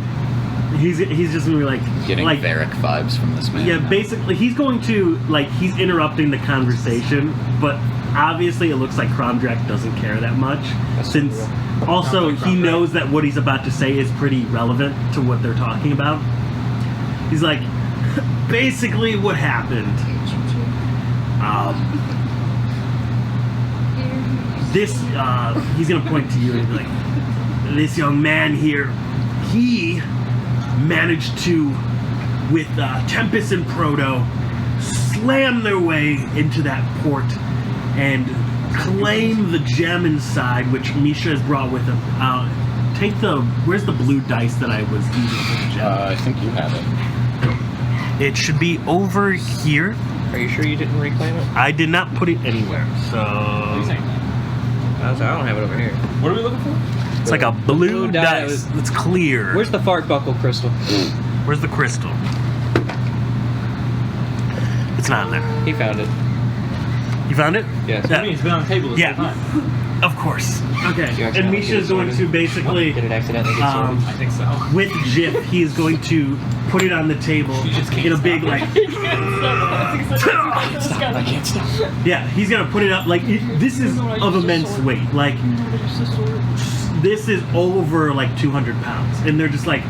he's just gonna be like, Getting Varric vibes from this man. yeah, basically he's going to he's interrupting the conversation, but obviously it looks like Kromdrack doesn't care that much, since also Not like he Kromdrack. knows that what he's about to say is pretty relevant to what they're talking about. He's like, basically what happened. This, he's gonna point to you and be like, this young man here, he managed to, with Tempest and Proto, slam their way into that port and claim the gem inside, which Misha has brought with him. Where's the blue dice that I was using for the gem? I think you have it. It should be over here. Are you sure you didn't reclaim it? I did not put it anywhere, so What are you saying? I don't have it over here. What are we looking for? it's like a blue blue die dice. It's clear. Where's the fart buckle crystal? Where's the crystal? It's not in there. He found it. You found it? Yes. I mean, it's been on the table this Yeah. whole time. Of course. Okay. You And accidentally Misha get is going sorted. to basically, Did it accidentally get sorted? I think so. with Jif, he is going to put it on the table You just can't in a stop big, it. like, I can't stop. yeah, he's going to put it up, like, this is of immense weight. Like, this is over, like, 200 pounds. And they're just like,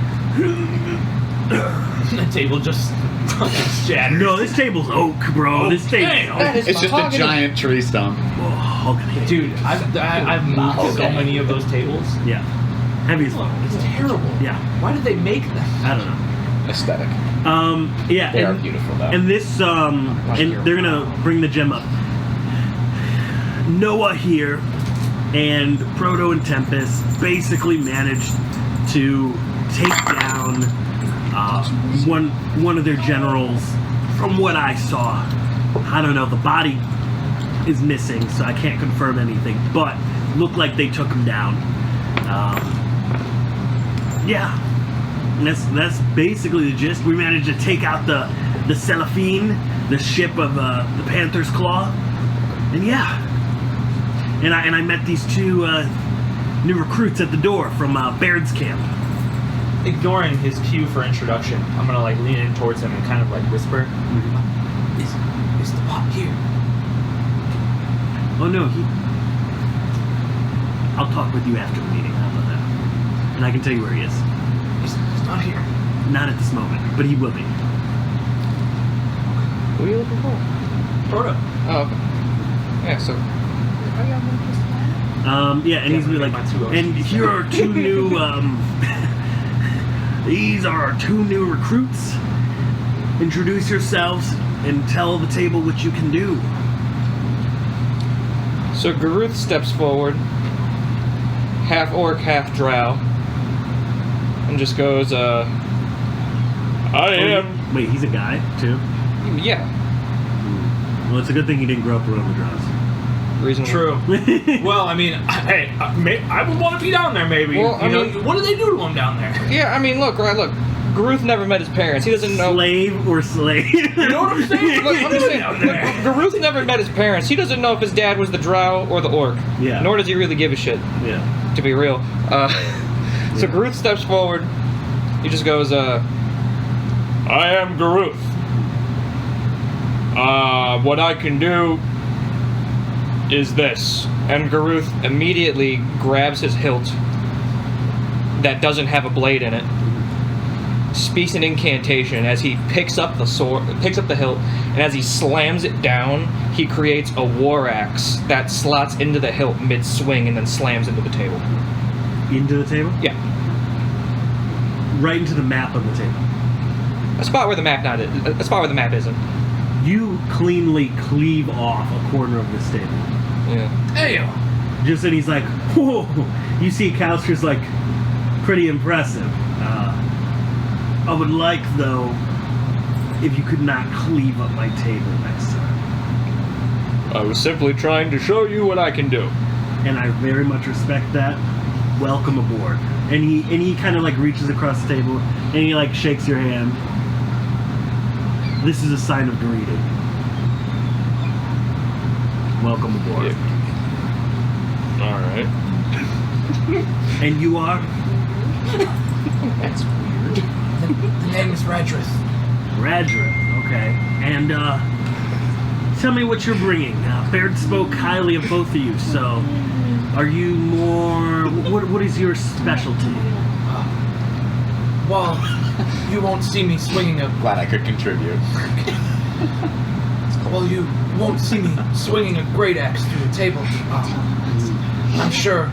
The table just fucking shattered. no, this table's oak, bro. This table's damn. oak. Is It's just a mahogany. giant tree stump. Mahogany. Dude, I've moved so many of those tables. Yeah. Heavy as fuck. It's terrible. Yeah. Why did they make them? I don't know. Aesthetic. Yeah. They are and- beautiful though. And this, and they're gonna bring the gem up. Noah here and Proto and Tempest basically managed to take down one of their generals. From what I saw, I don't know. The body is missing, so I can't confirm anything. But looked like they took him down. Yeah. And that's basically the gist. We managed to take out the Celaphine, the ship of the Panther's Claw, and yeah. And I met these two new recruits at the door from Baird's camp. Ignoring his cue for introduction, I'm gonna like lean in towards him and kind of like whisper, "Is the pot here?" Oh no, I'll talk with you after the meeting. How about that? And I can tell you where he is. He's not here. Not at this moment, but he will be. Who are you looking for? Proto. Oh, okay. Yeah, so Yeah, and Yeah, he's gonna be my like, two and OCs. here are two new, these are our two new recruits. Introduce yourselves and tell the table what you can do. So Garuth steps forward, half orc, half drow, and just goes, I am. Wait, he's a guy too. Yeah. Well, it's a good thing he didn't grow up around the drows. Reason. True. Well, I mean, hey, I would want to be down there. Maybe. Well, I you know, mean- what do they do to him down there? Yeah, I mean, look. Garuth never met his parents. He doesn't know. Slave or slave? You know what I'm saying? Look, I'm just saying, Down look, there. Garuth never met his parents. He doesn't know if his dad was the drow or the orc. Yeah. Nor does he really give a shit, Yeah. to be real. So Garuth steps forward. He just goes, I am Garuth. What I can do is this. And Garuth immediately grabs his hilt that doesn't have a blade in it, speaks an incantation as he picks up the sword, picks up the hilt, and as he slams it down, he creates a war axe that slots into the hilt mid-swing and then slams into the table. Into the table? Yeah, Right into the map of the table. a spot where the map isn't. You cleanly cleave off a corner of this table. Yeah. Hey, Just and he's like, whoa. You see Kalstra's like, pretty impressive. I would like, though, if you could not cleave up my table next time. I was simply trying to show you what I can do. And I very much respect that. Welcome aboard. And he kind of like reaches across the table and he like shakes your hand. This is a sign of greeting. Welcome aboard. All right. And you are? That's weird. the name is Radrith. Radra. Okay. And tell me what you're bringing. Baird spoke highly of both of you, so are you more... What is your specialty? Well, you won't see me swinging a... Glad I could contribute. Well, you won't see me swinging a great axe through a table. I'm sure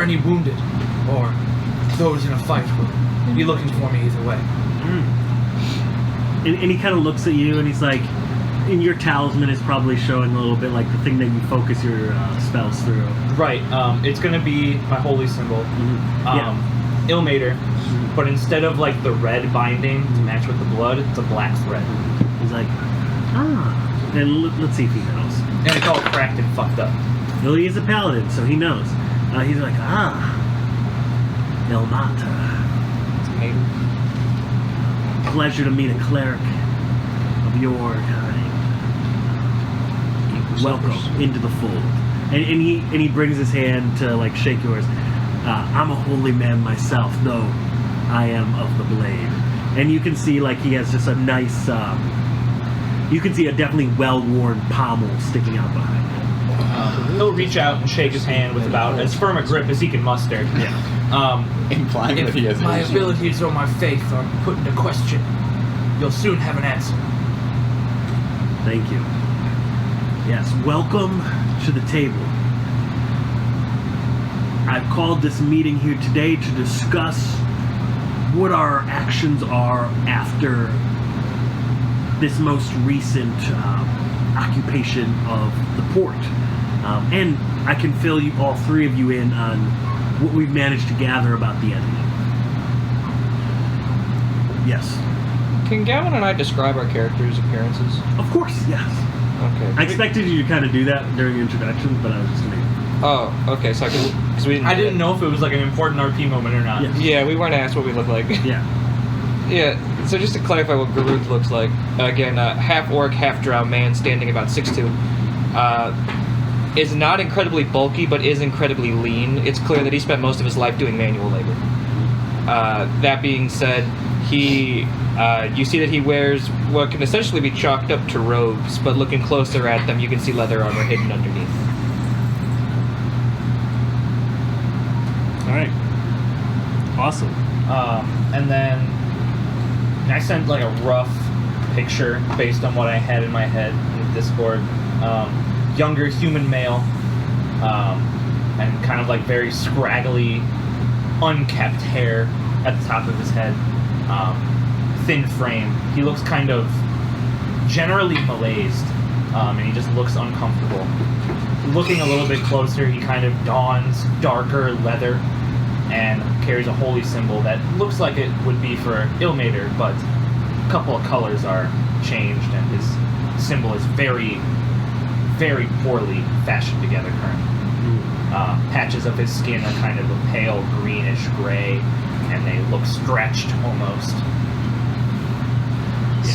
any wounded or those in a fight will be looking for me either way. And he kind of looks at you and he's like, and your talisman is probably showing a little bit like the thing that you focus your spells through. Right. It's gonna be my holy symbol, Ilmater, but instead of like the red binding to match with the blood, it's a black thread. He's like, and let's see if he knows. And it's all cracked and fucked up. Well, he is a paladin, so he knows. He's like, Ilmater. Pleasure to meet a cleric of your kind. Welcome into the fold. And he brings his hand to like shake yours. I'm a holy man myself, though I am of the blade. And you can see like he has just a nice, you can see a definitely well-worn pommel sticking out behind him. He'll reach out and shake his hand with about as firm a grip as he can muster. Yeah. Implying that he has My abilities or my faith are put into question, you'll soon have an answer. Thank you. Yes, welcome to the table. I've called this meeting here today to discuss what our actions are after this most recent occupation of the port. And I can fill you, all three of you, in on what we've managed to gather about the enemy. Yes. Can Gavin and I describe our characters' appearances? Of course, yes. Okay. I expected you to kind of do that during introductions, but I was just going to... Oh, okay. So because we I didn't know if it was like an important RP moment or not. Yeah. Yeah, we weren't asked what we look like. Yeah. Yeah. So just to clarify what Garuth looks like, again, half orc, half drow man, standing about 6'2". Is not incredibly bulky, but is incredibly lean. It's clear that he spent most of his life doing manual labor. That being said, you see that he wears what can essentially be chalked up to robes, but looking closer at them, you can see leather armor hidden underneath. All right. Awesome. And then I sent like a rough picture based on what I had in my head in the Discord. Younger human male, and kind of like very scraggly, unkept hair at the top of his head, thin frame. He looks kind of generally malaised, and he just looks uncomfortable. Looking a little bit closer, he kind of dons darker leather and carries a holy symbol that looks like it would be for Ilmater, but a couple of colors are changed, and his symbol is very, very poorly fashioned together currently. Patches of his skin are kind of a pale greenish gray, and they look stretched almost.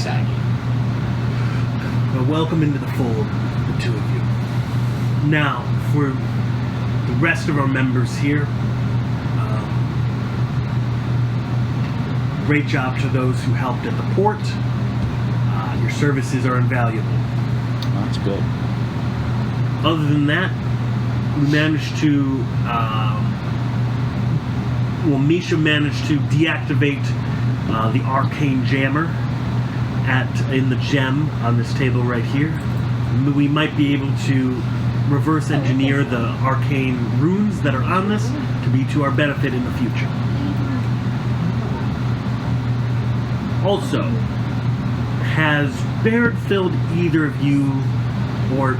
saggy. Well, welcome into the fold, the two of you. Now, for the rest of our members here, great job to those who helped at the port. Your services are invaluable. Oh, that's good. Other than that, we managed to, Misha managed to deactivate the arcane jammer in the gem on this table right here. We might be able to reverse engineer the arcane runes that are on this to be to our benefit in the future. Also, has Baird filled either of you, or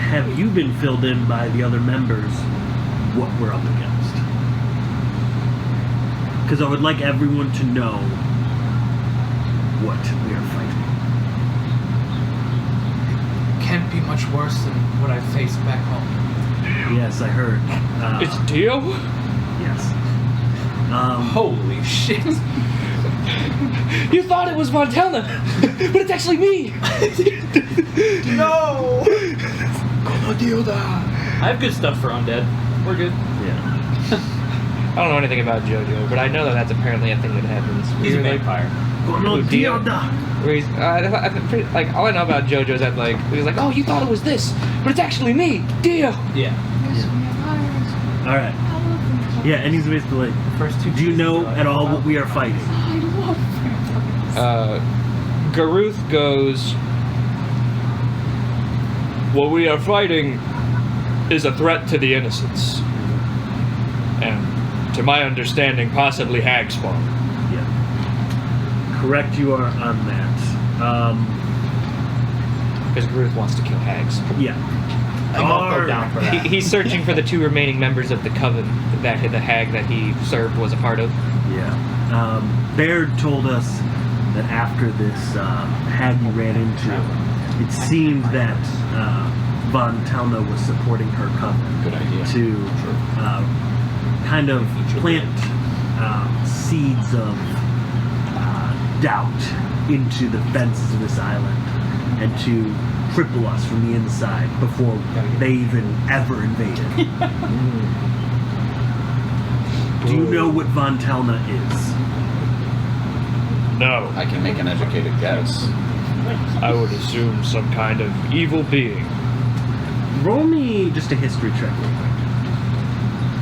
have you been filled in by the other members what we're up against? Because I would like everyone to know what we are fighting. Can't be much worse than what I faced back home. Yes, I heard. It's Dio? Yes. Holy shit. You thought it was Montana, but it's actually me! No! I have good stuff for undead. We're good. Yeah. I don't know anything about JoJo, but I know that that's apparently a thing that happens. He's a You're like, vampire. Where he's, like all I know about JoJo is that like he's like, oh, you thought it was this, but it's actually me, Dio. Yeah. All right. Yeah, and he's basically like, First two. do you know at all what we are fighting? I love vampires. Garuth goes, what we are fighting is a threat to the innocents. And, to my understanding, possibly Hagspawn. Yeah. Correct you are on that. Because Garuth wants to kill Hags. Yeah. I'll go down for that. He's searching for the 2 remaining members of the Coven that the hag that he served was a part of. Yeah. Baird told us that after this hag you ran into, it seemed that Von Telna was supporting her coven. Good idea. To kind of plant seeds of doubt into the fences of this island and to cripple us from the inside before they even ever invaded. Do you know what Von Telna is? No. I can make an educated guess. I would assume some kind of evil being. Roll me just a history check.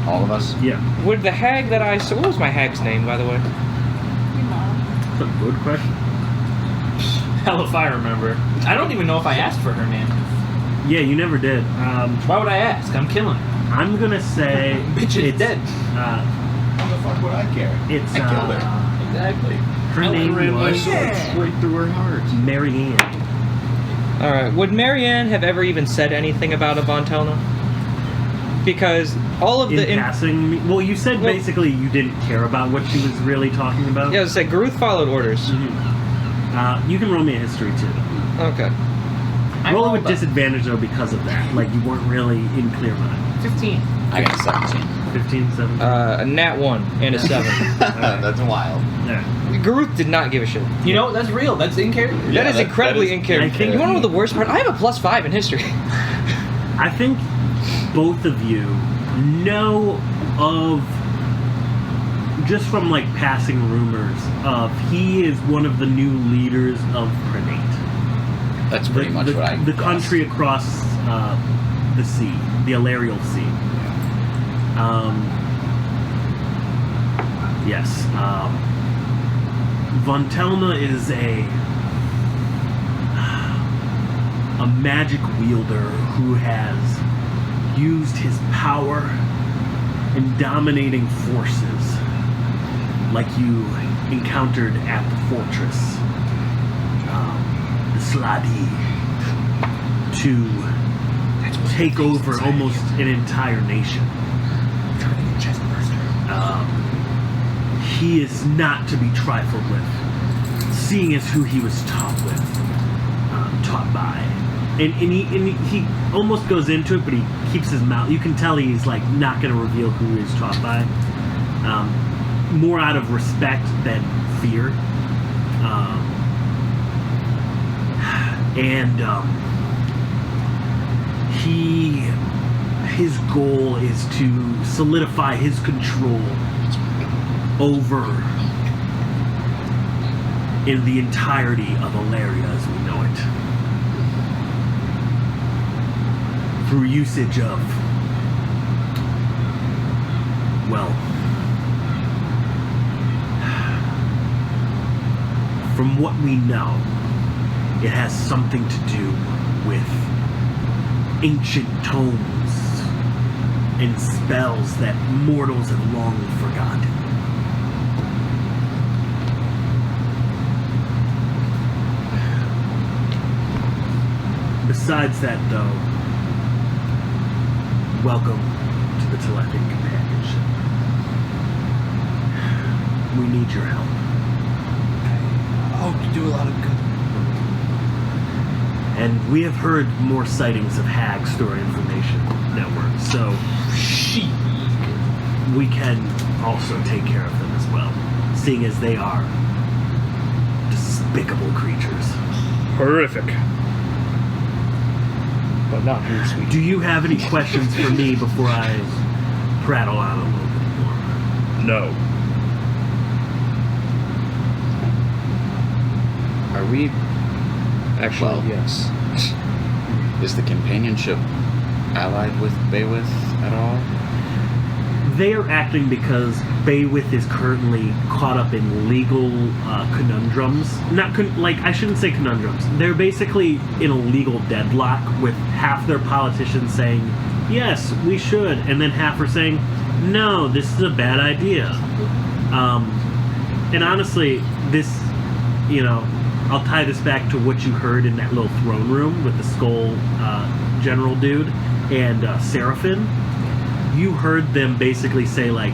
All of us? Yeah. Would the hag that I saw... What was my hag's name, by the way? That's a good question. Hell if I remember. I don't even know if I asked for her name. Yeah, you never did. Why would I ask? I'm killing her. I'm gonna say Bitch is dead. How the fuck would I care? It's I killed her. Exactly. her name ran my was sword straight through her heart. Marianne. Alright, would Marianne have ever even said anything about a Von Telna? Because all of In the... passing, well, you said Well- basically you didn't care about what she was really talking about. Yeah, I was like, Garuth followed orders. You can roll me a history too. Okay. Roll it with disadvantage though because of that. Like you weren't really in clear mind. 15. I got 17. 15, 17. A nat 1 and a 7. That's wild. Yeah. Garuth did not give a shit. You know, that's real. That's in character. That is incredibly in character. I think- You want to know the worst part? I have a +5 in history. I think both of you know of, just from like passing rumors of, he is one of the new leaders of Prenate. That's pretty much what I The guessed. country across the sea, the Alarial Sea. Yes. Von Telna is a magic wielder who has used his power in dominating forces like you encountered at the fortress, the Sladi, to take over almost an entire nation. He is not to be trifled with, seeing as who he was taught by. And he almost goes into it, but he keeps his mouth. You can tell he's like not going to reveal who he's taught by, more out of respect than fear. His goal is to solidify his control over in the entirety of Alaria as we know it, through usage of, well, from what we know, it has something to do with ancient tomes and spells that mortals have long forgotten. Besides that, though, welcome to the Telephic Companionship. We need your help. I hope you do a lot of good. And we have heard more sightings of Hag Story Information Network, so we can also take care of them as well, seeing as they are despicable creatures. Horrific. But not too sweet. Do you have any questions for me before I prattle on a little bit more? No. Are we? Actually, Well. yes. Is the companionship allied with Baywith at all? They are acting because Baywith is currently caught up in legal conundrums. I shouldn't say conundrums. They're basically in a legal deadlock with half their politicians saying, yes, we should, and then half are saying, no, this is a bad idea. And honestly, this, I'll tie this back to what you heard in that little throne room with the skull general dude and Seraphim. You heard them basically say, like,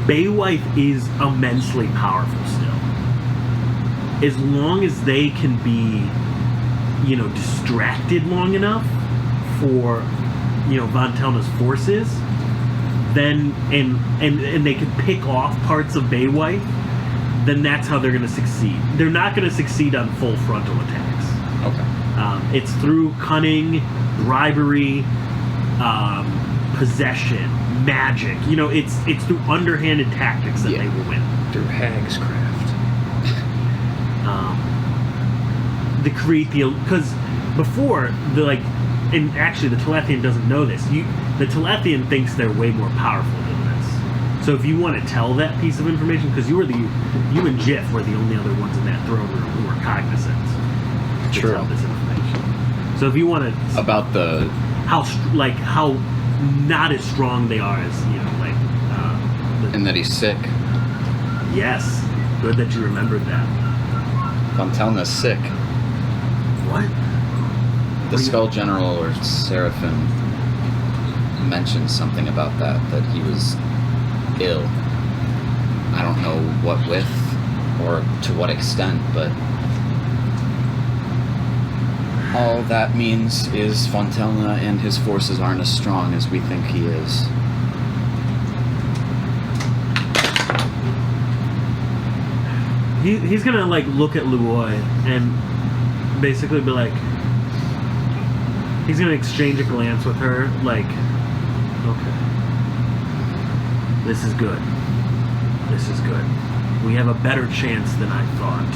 Baywife is immensely powerful still. As long as they can be, distracted long enough for, Von Telna's forces, then, and they can pick off parts of Baywife, then that's how they're going to succeed. They're not going to succeed on full frontal attacks. Okay. It's through cunning, bribery, possession, magic. It's through underhanded tactics that they will win. Through hag's craft. The because before and actually the Telethian doesn't know this. The Telethian thinks they're way more powerful than this. So if you want to tell that piece of information, because you and Jiff were the only other ones in that throne room who were cognizant to tell this information. So if you want to About the how not as strong they are as and that he's sick. yes, good that you remembered that. Von Telna's sick. What? The Skull General or Seraphim mentioned something about that he was ill. I don't know what with or to what extent, but all that means is Von Telna and his forces aren't as strong as we think he is. He's gonna look at Luoy and basically be like, he's gonna exchange a glance with her, like, okay, this is good. This is good. We have a better chance than I thought.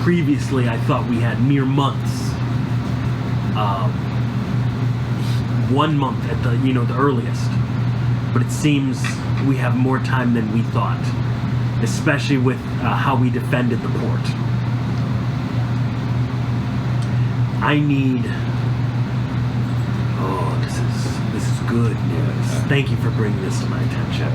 Previously, I thought we had mere months. 1 month at the earliest. But it seems we have more time than we thought, especially with how we defended the port. I need. Oh, this is good news. Thank you for bringing this to my attention.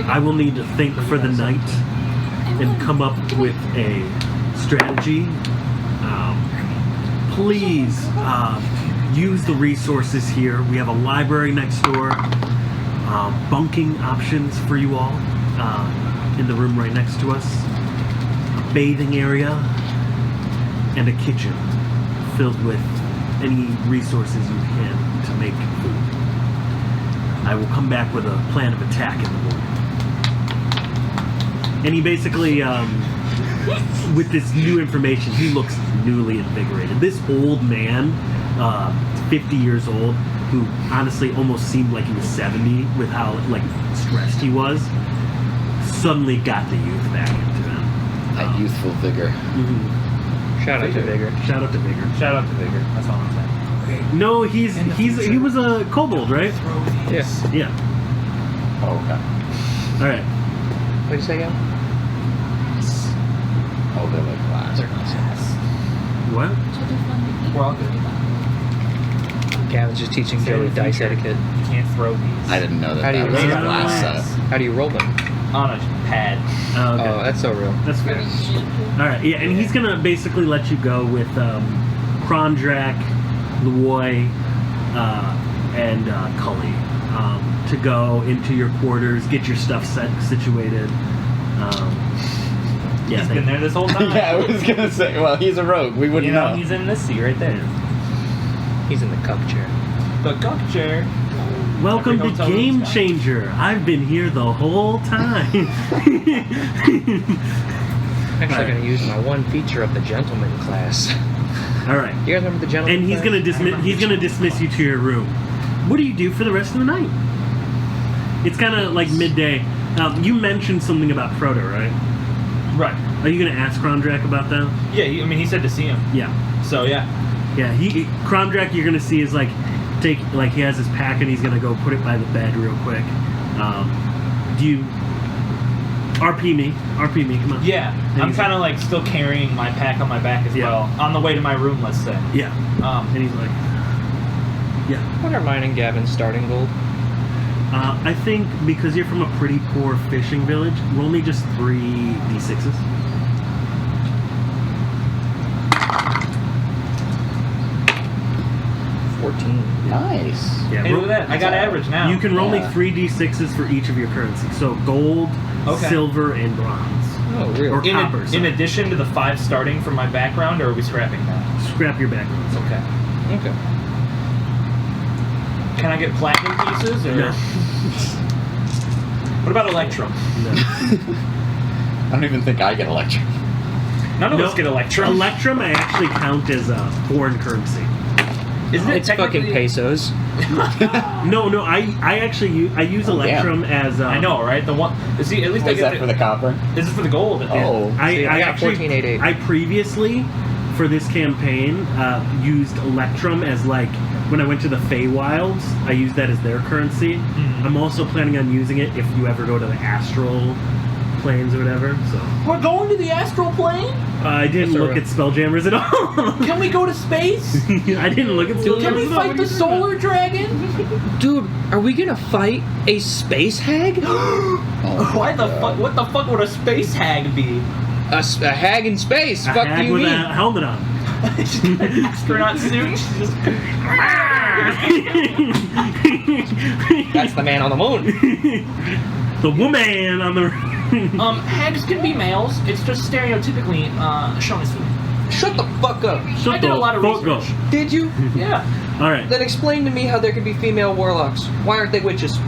I will need to think for the night and come up with a strategy. Please use the resources here. We have a library next door, bunking options for you all in the room right next to us, a bathing area, and a kitchen filled with any resources you can to make food. I will come back with a plan of attack in the morning. And he basically, with this new information, he looks newly invigorated. This old man, 50 years old, who honestly almost seemed like he was 70 with how stressed he was, suddenly got the youth back into him. That youthful vigor. Mm-hmm. Shout out to Vigor. Shout out to Vigor. Shout out to Vigor. That's all I'm saying. No, he was a kobold, right? Yes. Yeah. Oh, okay. All right. What did you say again? Oh, they're like glass. What? We're all good. Gavin's just teaching Joey dice etiquette. You can't throw these. I didn't know that How do that you was a roll glass glass? set. How do you roll them? On a pad. Oh, okay. Oh, that's so real. That's fair. All right, yeah, and he's gonna basically let you go with Krondrak, Luoy, and Cully to go into your quarters, get your stuff situated. Yeah, He's been there this whole time. Yeah, I was gonna say. Well, he's a rogue. We wouldn't know. He's in this seat right there. He's in the cuck chair. The cuck chair. Welcome Every to hotel Game room's got- Changer. I've been here the whole time. Actually, going to use my one feature of the gentleman class. All right, You guys remember the gentleman and he's class? gonna dismiss you to your room. What do you do for the rest of the night? It's kind of like midday. You mentioned something about Frodo, right? Right. Are you going to ask Krondrak about that? Yeah, he said to see him. Yeah. So, yeah. Yeah, Krondrak, you're going to see is like, he has his pack and he's going to go put it by the bed real quick. Do you... RP me, come on. Yeah, And I'm he's kind of like still carrying my pack on my back as Yeah. well. On the way to my room, let's say. Yeah. And he's like... Yeah. What are mine and Gavin's starting gold? I think because you're from a pretty poor fishing village, roll me just 3 d6s. 14. Nice. Yeah, Hey, look at that. I got average now. You can roll me Yeah. 3 d6s for each of your currencies. So gold, Okay. silver, and bronze. Oh, really? Or copper. in sorry. addition to the 5 starting from my background, or are we scrapping that? Scrap your backgrounds. Okay. Okay. Can I get platinum pieces? Or No. What about electrum? No. I don't even think I get electric. None of No. us get electrum. Electrum I actually count as a foreign currency. Isn't it It's fucking technically- pesos. No, I actually I use Electrum as I know, right? The one. See, at least I Is get that for the copper? This is for the gold. Oh. See, I got actually 1488. I previously for this campaign used Electrum as like when I went to the Feywilds, I used that as their currency. Mhm. I'm also planning on using it if you ever go to the astral planes or whatever. So We're going to the astral plane. I didn't Yes, sir. look at Spelljammers at all. Can we go to space? I didn't look at Spelljammers. Can we at all. fight What the are you talking solar dragon? Dude, are we gonna fight a space hag? Oh, Why the God. fuck? What the fuck would a space hag be? A hag in space? about? Fuck A do hag you with mean? a helmet on. Astronaut suit. She's just- That's the man on the moon. The woman on the. Hags can be males. It's just stereotypically shown as female. Shut the fuck up. Shut I did the a lot of fuck research. up. Did you? Yeah. All right. Then explain to me how there can be female warlocks. Why aren't they witches?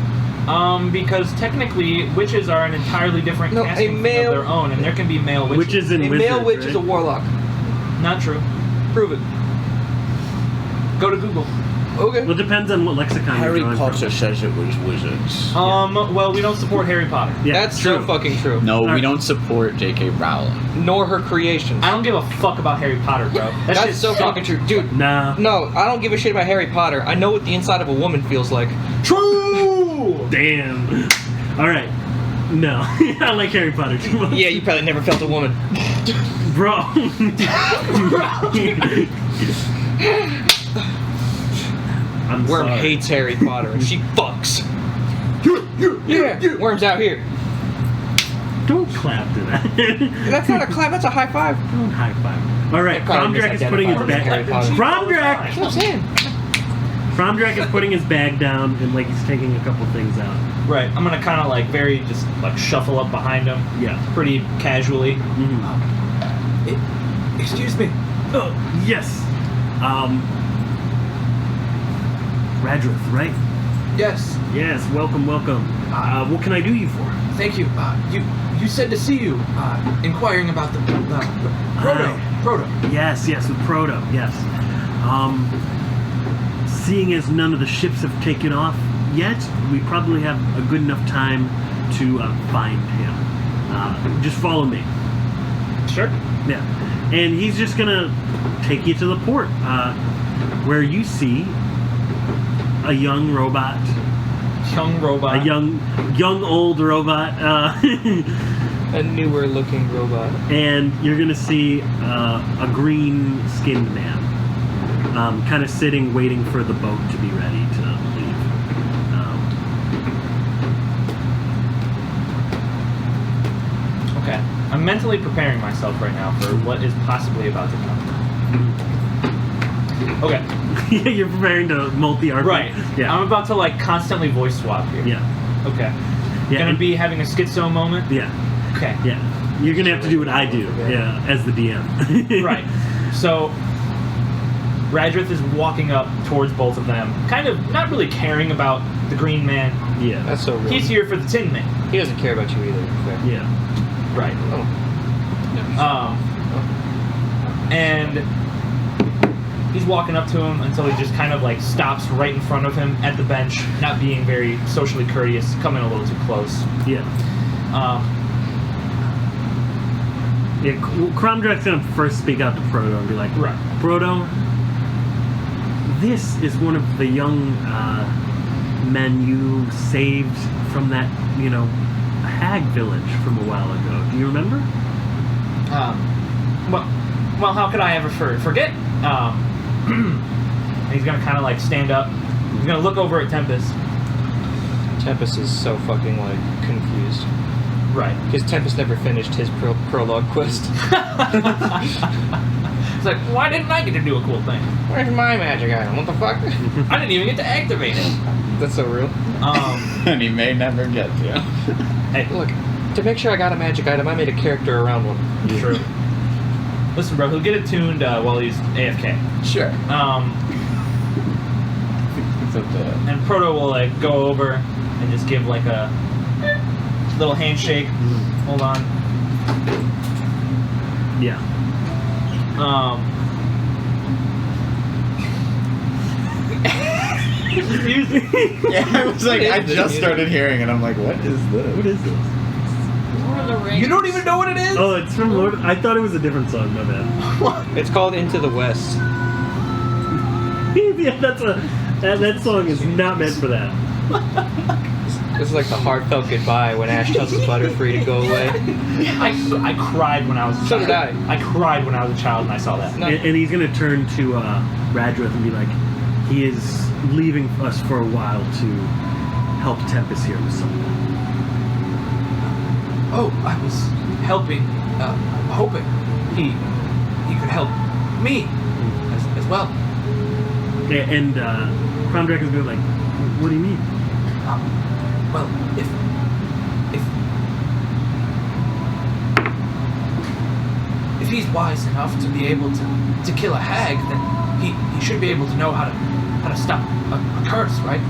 Because technically witches are an entirely different No, a casting male- of their own, and there can be male witches. Witches and A wizards. male witch right? is a warlock. Not true. Prove it. Go to Google. Okay. Well, it depends on what lexicon Harry you're drawing Potter says it was wizards. Well, we don't support Harry Potter. From. Yeah, That's so fucking true. No, we Alright. don't support J.K. Rowling. Nor her creations. I don't give a fuck about Harry Potter, bro. That's shit so sucks. fucking true. Dude, Nah. no, I don't give a shit about Harry Potter. I know what the inside of a woman feels like. True. Damn. All right. No, I like Harry Potter too much. Yeah, you probably never felt a woman. Bro. I'm Worm sorry. hates Harry Potter and she fucks. Yeah, Worm's out here. Don't clap to that. That's not a clap, that's a high five. Don't high five. All right. They probably Kromdrak is putting his misidentified Harry bag. Potter. Kromdrak. That's what I'm saying. Kromdrak is putting his bag down and like he's taking a couple things out. Right. I'm gonna kind of like very just like shuffle up behind him, Yeah. pretty casually. Mhm. Excuse me. Oh yes. Radrith, right? Yes. Yes. Welcome. What can I do you for? Thank you. You said to see you. Inquiring about the Proto. Yes, with Proto, yes. Seeing as none of the ships have taken off yet, we probably have a good enough time to find him. Just follow me. Sure. Yeah. And he's just gonna take you to the port, where you see a young robot, Young robot. a young old robot, A newer looking robot. and you're gonna see a green-skinned man, kind of sitting, waiting for the boat to be ready to leave. Okay. I'm mentally preparing myself right now for what is possibly about to come. Okay. Yeah, you're preparing to multi-RP. Right. Yeah. I'm about to like constantly voice swap here. Yeah. Okay. Yeah. Gonna and- be having a schizo moment. Yeah. Okay. Yeah. You're gonna have to do what I do. Yeah. As the DM. Right. So Radrith is walking up towards both of them, kind of not really caring about the green man. Yeah. That's so real. He's here for the Tin Man. He doesn't care about you either. Okay. Yeah. Right. Oh. And he's walking up to him until he just kind of like stops right in front of him at the bench, not being very socially courteous, coming a little too close. Yeah. Yeah, Cromdrak's gonna first speak out to Proto and be like, Right. Proto, this is one of the young men you saved from that, hag village from a while ago. Do you remember? Well, how could I ever forget? He's gonna kind of like stand up. He's gonna look over at Tempest. Tempest is so fucking like confused. Right. Because Tempest never finished his prologue quest. It's like, why didn't I get to do a cool thing? Where's my magic item? What the fuck? I didn't even get to activate it. That's so real. And he may never get to. Hey, Look, to make sure I got a magic item, I made a character around one. true. Listen, bro, he'll get it tuned while he's AFK. Sure. It's up to And Proto will like go over and just give like a little handshake. Hold on. Yeah. Yeah, I was like, I just started hearing it. I'm like, what is this? What is this? Lord of the Rings. You don't even know what it is? Oh, it's from Lord. I thought it was a different song. My bad. It's called Into the West. Yeah, that song is not meant for that. This is like the heartfelt goodbye when Ash tells his Butterfree to go away. I cried when I was a child. So did I. I cried when I was a child and I saw that. And he's gonna turn to Radrith and be like, he is leaving us for a while to help Tempest here with something. Oh, I was helping, hoping he could help me as well. And Cromdrak is gonna be like, what do you mean? Well, if he's wise enough to be able to kill a hag, then he should be able to know how to stop a curse, right?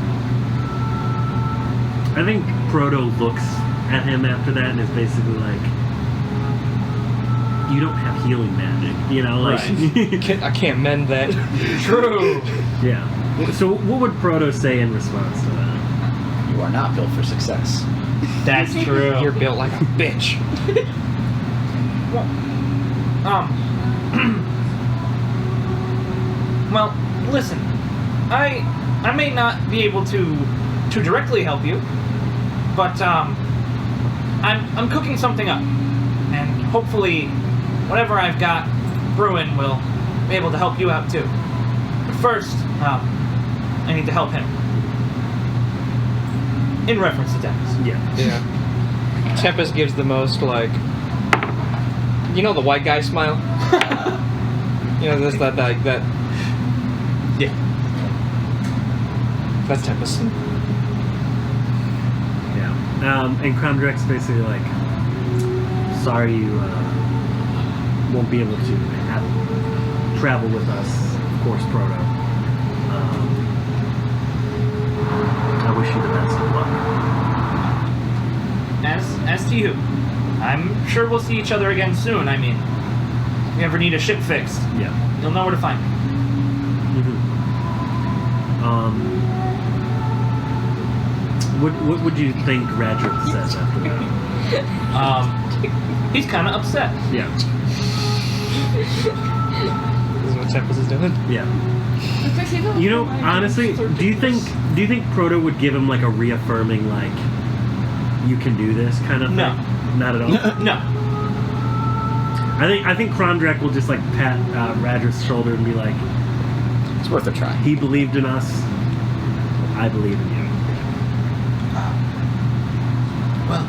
I think Proto looks at him after that and is basically like, you don't have healing magic, I can't mend that. True. Yeah. So what would Proto say in response to that? You are not built for success. That's true. You're built like a bitch. Well, listen. I may not be able to directly help you, but I'm cooking something up, and hopefully, whatever I've got brewing will be able to help you out too. But first, I need to help him. In reference to Tempest. Yeah. Yeah. Tempest gives the most like, the white guy smile. This that. Yeah. That's Tempest. Yeah. And Cromdrak's basically like, sorry you won't be able to travel with us, of course, Proto. I wish you the best of luck. As to you, I'm sure we'll see each other again soon. I mean, if you ever need a ship fixed, Yeah. you'll know where to find me. What would you think Radrith says after that? He's kind of upset. Yeah. This is what Tempest is doing. Yeah. Honestly, do you think Proto would give him like a reaffirming like, you can do this kind of thing? No. Not at all. No. I think Cromdrak will just like pat Radrith's shoulder and be like, It's worth a try. he believed in us. I believe in you. Well,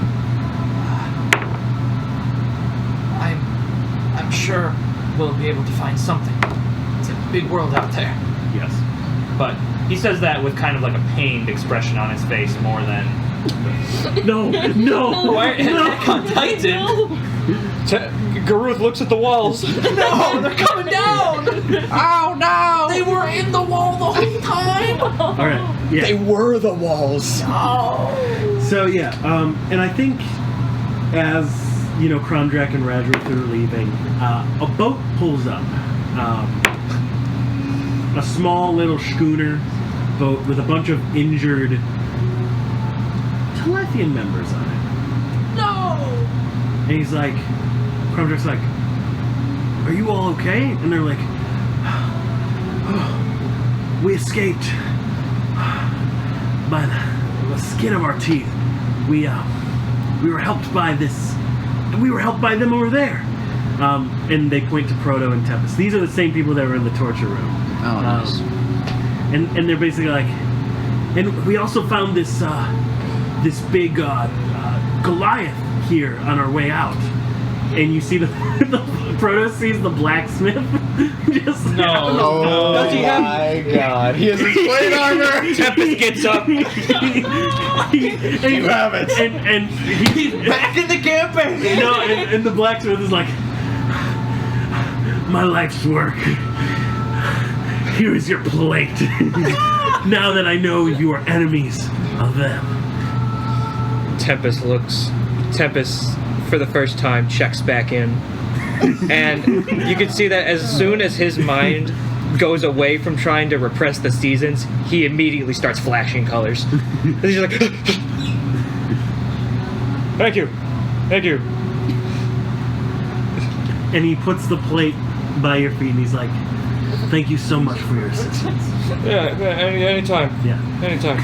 I'm sure we'll be able to find something. It's a big world out there. Yes. But he says that with kind of like a pained expression on his face more than... No. Why? Attack on Titan? Garuth looks at the walls. No, they're coming down! Oh no! They were in the wall the whole time! All right. Yeah. They were the walls. So yeah, and I think as Cromdrak and Radrith are leaving, a boat pulls up. a small little schooner boat with a bunch of injured Telethian members on it. No! And he's like, Crumdrake's like, are you all okay? And they're like, oh, we escaped by the skin of our teeth. We were helped by this. We were helped by them over there. And they point to Proto and Tempest. These are the same people that were in the torture room. Oh, nice. And they're basically like, and we also found this this big Goliath here on our way out. And you see the Proto sees the blacksmith just Oh Does he have- my god. He has his plate armor. Tempest gets up. You have it. and he's Back in the campaign! no, and the blacksmith is like, my life's work. Here is your plate. Now that I know you are enemies of them. Tempest, for the first time, checks back in. And you can see that as soon as his mind goes away from trying to repress the seasons, he immediately starts flashing colors. And he's like, Thank you. And he puts the plate by your feet and he's like, thank you so much for your assistance. Yeah, anytime. Yeah. Anytime.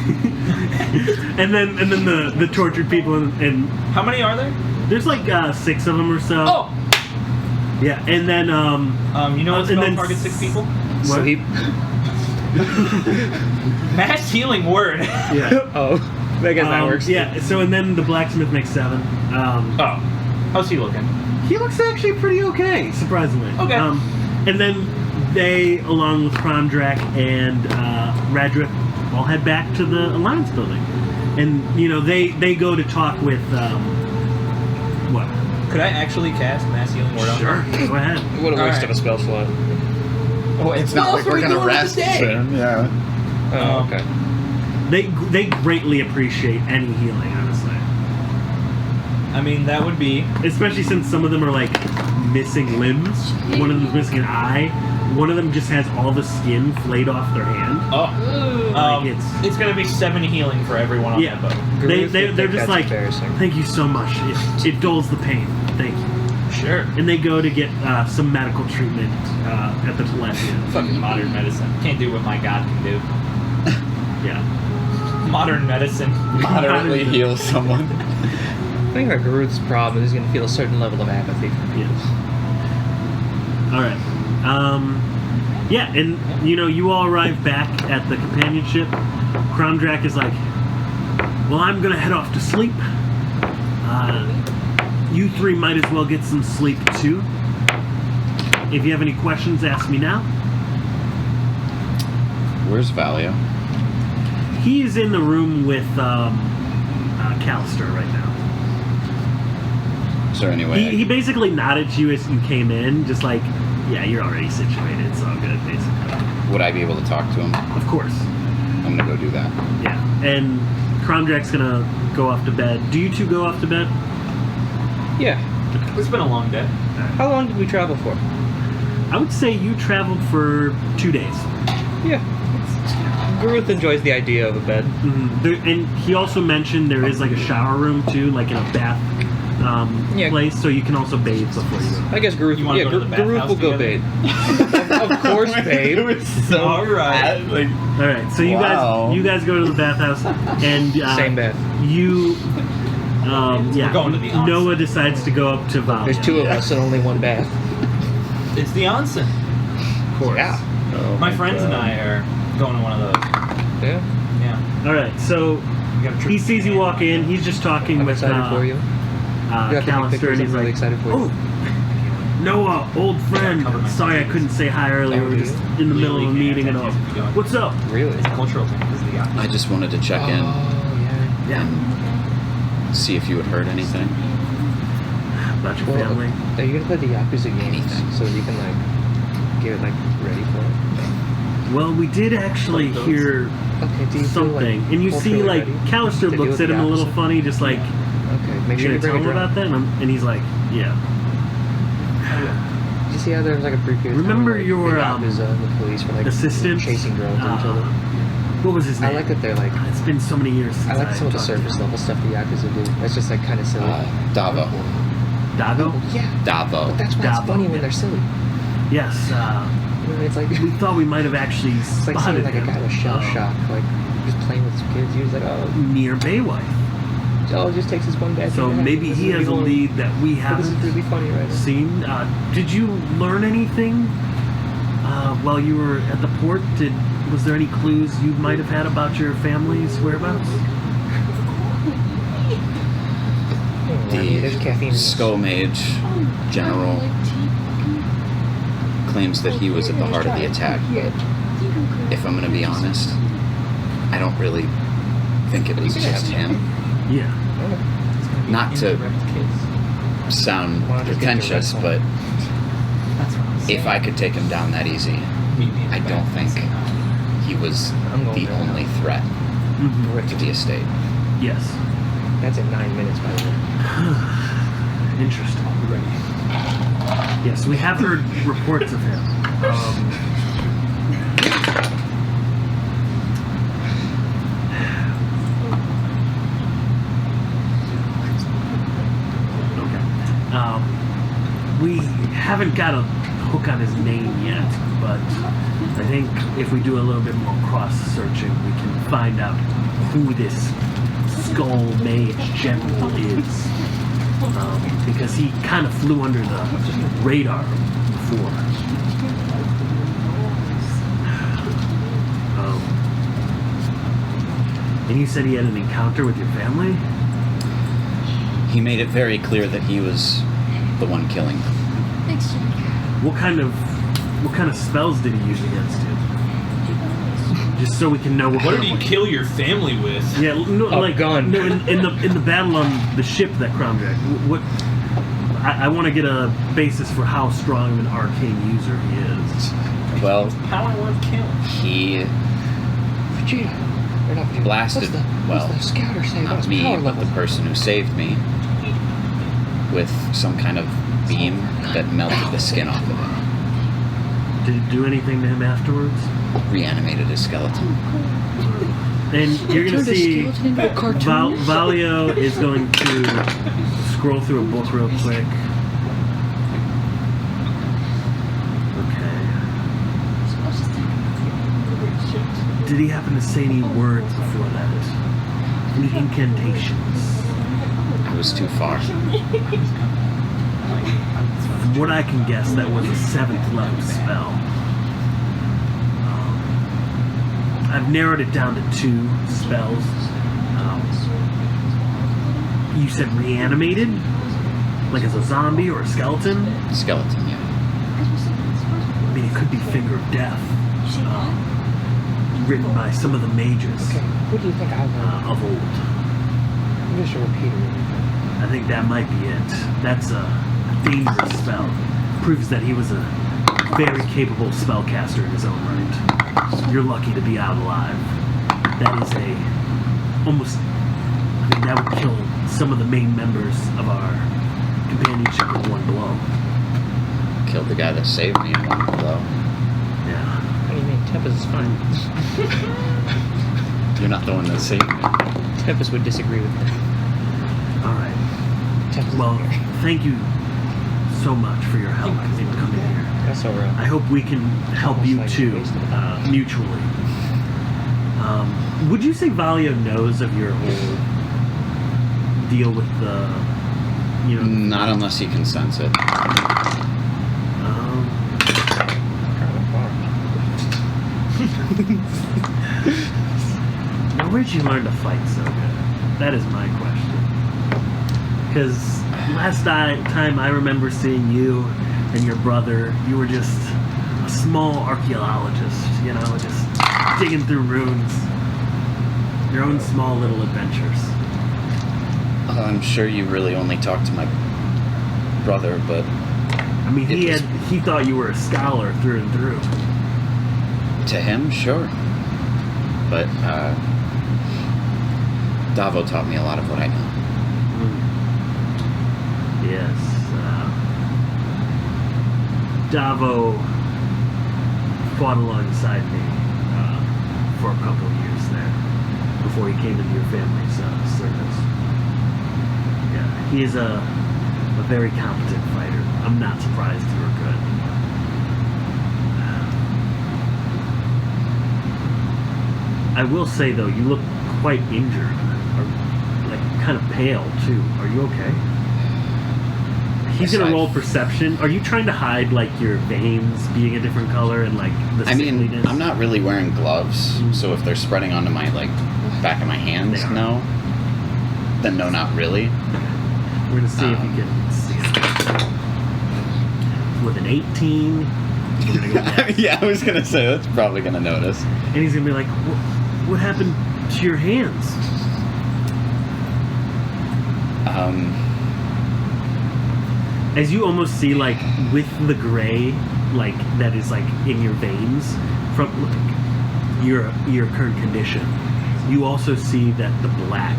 And then the tortured people and How many are there? there's like 6 of them or so. Oh! Yeah, and then You know what and spell then targets 6 people? what? Sleep. Mass healing word. Yeah. Oh, I guess that works. Yeah, so and then the blacksmith makes 7. Oh. How's he looking? He looks actually pretty okay, surprisingly. Okay. And then they, along with Cromdrack and Radric, all head back to the Alliance building. And, you know, they go to talk with, what? Could I actually cast Mass healing word on him? Sure, go ahead. What a waste Alright. of a spell slot. Oh, it's not like we're gonna rest him. Yeah. Oh, okay. They greatly appreciate any healing, honestly. I mean, that would be... Especially since some of them are, like, missing limbs. One of them's missing an eye. One of them just has all the skin flayed off their hand. Oh. Like, It's going to be 7 healing for everyone on Yeah. that boat. They're just like, embarrassing. thank you so much. It dulls the pain. Thank you. Sure. And they go to get some medical treatment at the Telethian. Fucking modern medicine. Can't do what my god can do. Yeah. Modern medicine. Moderately heal someone. I think like Ruth's problem is he's going to feel a certain level of apathy from people. Yes. All right. Yeah, and you know, you all arrive back at the companionship. Cromdrack is like, well, I'm gonna head off to sleep. You 3 might as well get some sleep too. If you have any questions, ask me now. Where's Valio? He's in the room with Callister right now. Is there any way? He basically nodded to you as you came in, just like, yeah, you're already situated. It's all good, basically. Would I be able to talk to him? Of course. I'm gonna go do that. Yeah. And Cromdrack's gonna go off to bed. Do you 2 go off to bed? Yeah. It's been a long day. How long did we travel for? I would say you traveled for 2 days. Yeah. Ruth enjoys the idea of a bed. And he also mentioned there is like a shower room too, like in a bath Yeah. place, so you can also bathe before you go. I guess Garuth, You wanna go to the Garuth will go bathhouse bathe. Of course, babe. It was so All right. bad, like, All right, so you Wow. guys go to the bathhouse, and Same bath. You, yeah, We're going to the onsen. Noah decides to go up to Val. There's 2 of us and only 1 bath. It's the onsen. Of course. Yeah. oh My friends God. and I are going to one of those. Yeah. Yeah. All right, so We got a trip he to sees you Japan. walk in. He's just talking I'm with excited for you. You have to take Callister, pictures. and I'm he's really like, excited for you. "Oh, Noah, old friend. cover my Sorry, I couldn't say hi earlier. Oh, We were just in the middle of a Legally meeting and can't all. tattoos if you don't. What's up? Really? It's a cultural thing because of the yacht. I just wanted to check in Oh, yeah. Yeah, see if you had heard anything. about your Well, family. are you gonna play the Yakuza games Anything. so you can like get it like ready for it? Well, we did actually Like those? hear Okay. Do you feel, something, like, and you see culturally like ready Callister to deal looks with at him a little Yakuza? funny, just like, Okay. Make "You're sure you gonna tell bring him a about drum. that?" And he's like, "Yeah." Just see how there was like a brief period of time Remember where, like, your, the Yakuza and the police were like assistant? chasing drones at each other. What was his name? I like that they're like. It's been so many years since I like some of the talked to surface him. level stuff the Yakuza do. That's just like kind of silly. Davo. Dago? Yeah. Davo. But that's why Davo, it's funny when yeah. they're silly. Yes. You know, it's like We thought we might have actually it's like spotted seeing like a him. guy with shell shock, like just playing with some kids. He was like, oh, Near Bayway. it just takes this one bad So thing to happen. maybe This he is has a really lead that we But this is haven't really funny right now. seen. Did you learn anything while you were at the port? Was there any clues you might have had about your family's whereabouts? There's caffeine. The Skull Mage General claims that he was at the heart of the attack. If I'm going to be honest, I don't really think it was just him. Yeah. Not to Indirect kids. sound Why not just get pretentious, direct but That's what I'm saying. if I could take him down that easy, Meet me in the I back don't and think say hi. he was I'm going the there now. only threat Mhm. to the estate. Yes. That's in 9 minutes, by the way. Interesting. Yes, we have heard reports of him. We haven't got a hook on his name yet, but I think if we do a little bit more cross-searching, we can find out who this Skull Mage General is. Because he kind of flew under the radar before. And you said he had an encounter with your family? He made it very clear that he was the one killing them. Thanks, Jim. What kind of spells did he use against you? Just so we can know what. What did he kill your family with? Yeah, no, A like gun. No, in the battle on the ship that Crown Jack. What? I want to get a basis for how strong of an arcane user he is. Well, How I want to kill him. he Vegeta. Or not Vegeta. blasted, What's the scouter say about not his me, power but level? the person who saved me, with some kind of beam that melted the skin off of him. Did it do anything to him afterwards? Reanimated his skeleton. And you're gonna Turned a see skeleton into a cartoon. Valio is going to scroll through a book real quick. Okay. Did he happen to say any words before that? Any incantations? It was too far. From what I can guess, that was a 7th level spell. I've narrowed it down to 2 spells. You said reanimated? Like as a zombie or a skeleton? Skeleton, yeah. I mean, it could be Finger of Death. Written by some of the mages Okay, who do you think I want? of old. I'm just a repeater. I think that might be it. That's a dangerous spell. Proves that he was a very capable spellcaster in his own right. You're lucky to be out alive. That is almost, I mean, that would kill some of the main members of our companionship with one blow. Killed the guy that saved me in one blow. Yeah. How do you mean? Tempest is fine. You're not the one that saved me. Tempest would disagree with that. All right. Tempest Well, is here. thank you so much for your help in coming here. That's all right. I hope we can help Almost you like too, wasted it. mutually. Would you say Valio knows of your whole deal with the, you know? Not unless he can sense it. Now, where'd you learn to fight so good? That is my question. Because last time I remember seeing you and your brother, you were just a small archaeologist, you know, just digging through ruins. Your own small little adventures. I'm sure you really only talked to my brother, but I mean, he thought you were a scholar through and through. to him, sure. But Davo taught me a lot of what I know. Yes. Davo fought alongside me for a couple of years there before he came into your family's service. Yeah, he is a very competent fighter. I'm not surprised you were good. I will say though, you look quite injured, or like kind of pale too. Are you okay? He's Yes, gonna I- roll perception. Are you trying to hide like your veins being a different color and like the I mean, sickliness? I'm not really wearing gloves, so if they're spreading onto my like back of my hands, They are. no. Then no, not really. We're gonna see if you can see it. With an 18, we're gonna go next. Yeah, I was gonna say that's probably gonna notice. And he's gonna be like, what happened to your hands? As you almost see, like, with the gray, like, that is, like, in your veins from like, your current condition, you also see that the black,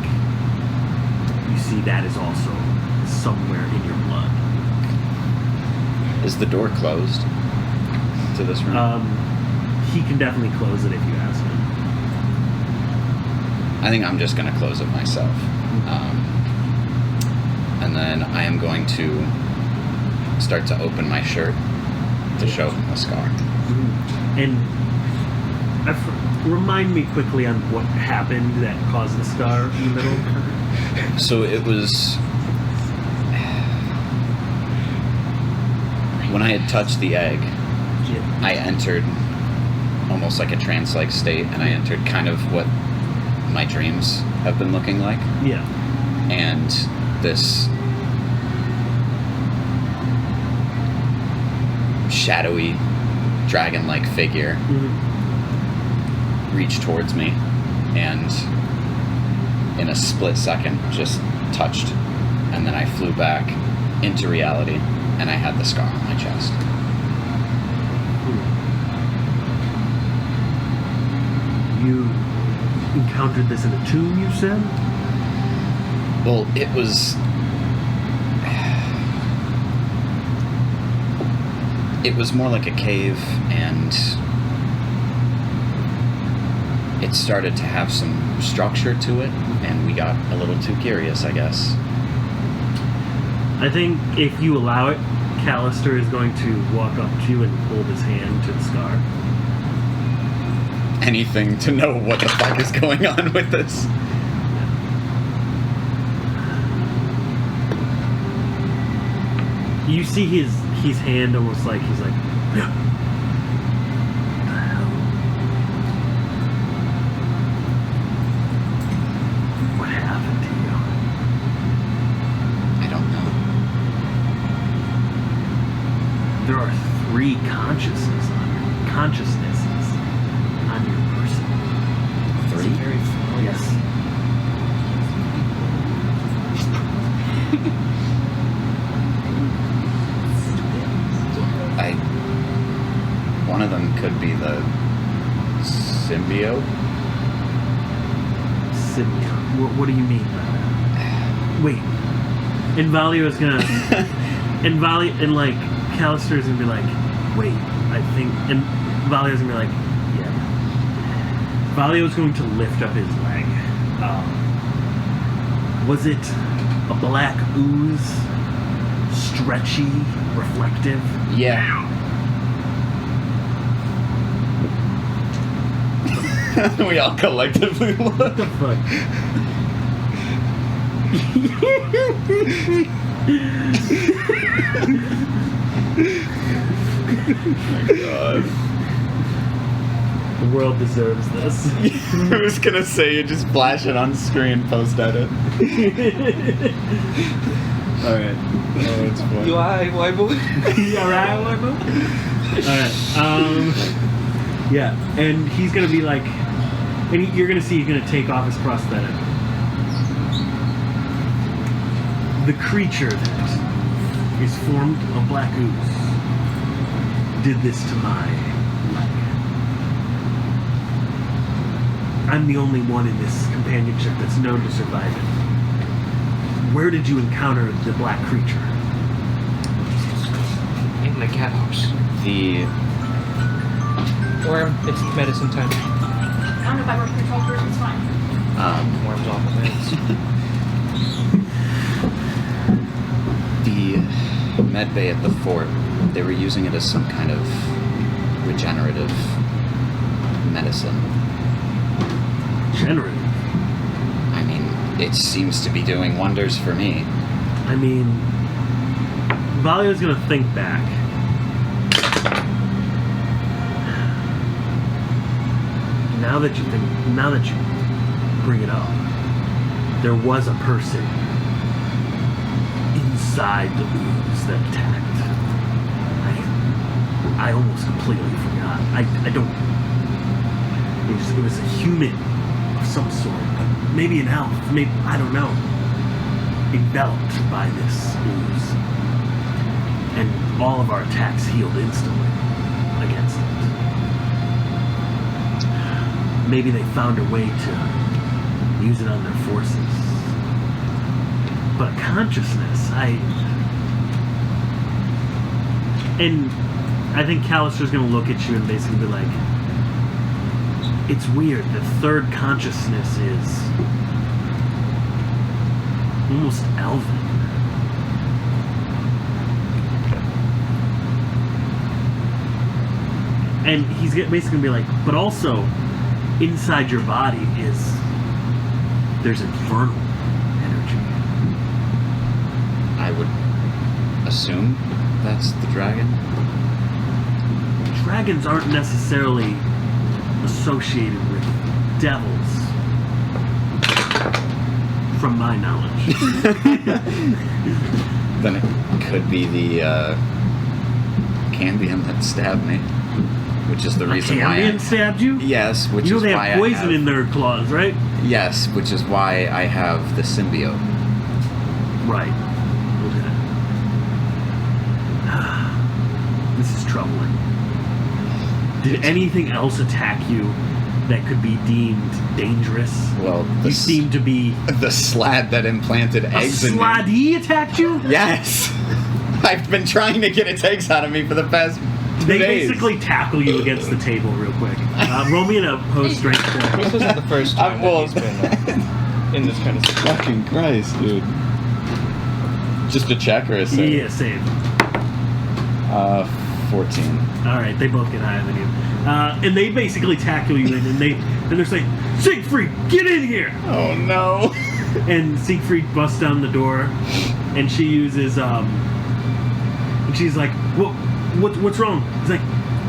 you see that is also somewhere in your blood. Is the door closed to this room? He can definitely close it if you ask him. I think I'm just gonna close it myself. And then I am going to start to open my shirt to show him the scar. And remind me quickly on what happened that caused the scar in the middle. So it was when I had touched the egg, Yeah. I entered almost like a trance-like state, and I entered kind of what my dreams have been looking like. Yeah. And this shadowy dragon-like figure reached towards me and in a split second just touched, and then I flew back into reality and I had the scar on my chest. You encountered this in a tomb, you said? Well, it was more like a cave, and it started to have some structure to it, and we got a little too curious, I guess. I think if you allow it, Callister is going to walk up to you and hold his hand to the scar. Anything to know what the fuck is going on with this. You see his hand almost like he's like, what the hell? What happened to you? I don't know. There are 3 consciousnesses on your person. 3? Yes. One of them could be the symbiote. Symbiote. What do you mean by that? Wait. And Valia is gonna and like Callister is gonna be like, wait, I think, and Valia is gonna be like, yeah. Valia is going to lift up his leg. Was it a black ooze, stretchy, reflective? Yeah. We all collectively look. What the fuck? God. The world deserves this. I was gonna say you just flash it on screen, post edit. Alright. Oh, it's fun. You alright, white boy? You alright, white boy? Alright, yeah, and he's gonna be like, and you're gonna see he's gonna take off his prosthetic. The creature that is formed of black ooze did this to my leg. I'm the only one in this companionship that's known to survive it. Where did you encounter the black creature? In in a cat house. Or it's medicine time. I don't know if I work control first, it's fine. Worms off of meds. The med bay at the fort, they were using it as some kind of regenerative medicine. Generative. I mean, it seems to be doing wonders for me. I mean, Valio's gonna think back. Now that you bring it up, there was a person inside the ooze that attacked. I almost completely forgot. I don't. It was a human of some sort, maybe an elf, maybe I don't know. Enveloped by this ooze, and all of our attacks healed instantly against it. Maybe they found a way to use it on their forces. But consciousness, and I think Callister's gonna look at you and basically be like, it's weird, the third consciousness is almost elven. And he's basically gonna be like, but also inside your body there's infernal energy. I would assume that's the dragon. Dragons aren't necessarily associated with devils, from my knowledge. Then it could be the Cambion that stabbed me, which is the reason why. Cambion stabbed you? Yes, which You know is they why have poison I have, in their claws, right? Yes, which is why I have the symbiote. Right. Okay. This is troubling. Did anything else attack you that could be deemed dangerous? Well, You seem to be... the slad that implanted A eggs in me. sladdy attacked you? Yes! I've been trying to get its eggs out of me for the past 2 They days. basically tackle you against the table real quick. Roll me an opposed strength check. This isn't the first time well, that he's been in this kind of situation. Fucking Christ, dude. Just a check or a save? Yeah, save. 14. All right, they both get higher than you, and they basically tackle you in, and they're saying, "Siegfried, get in here!" Oh no. And Siegfried busts down the door, and she uses and she's like, what's wrong?" He's like,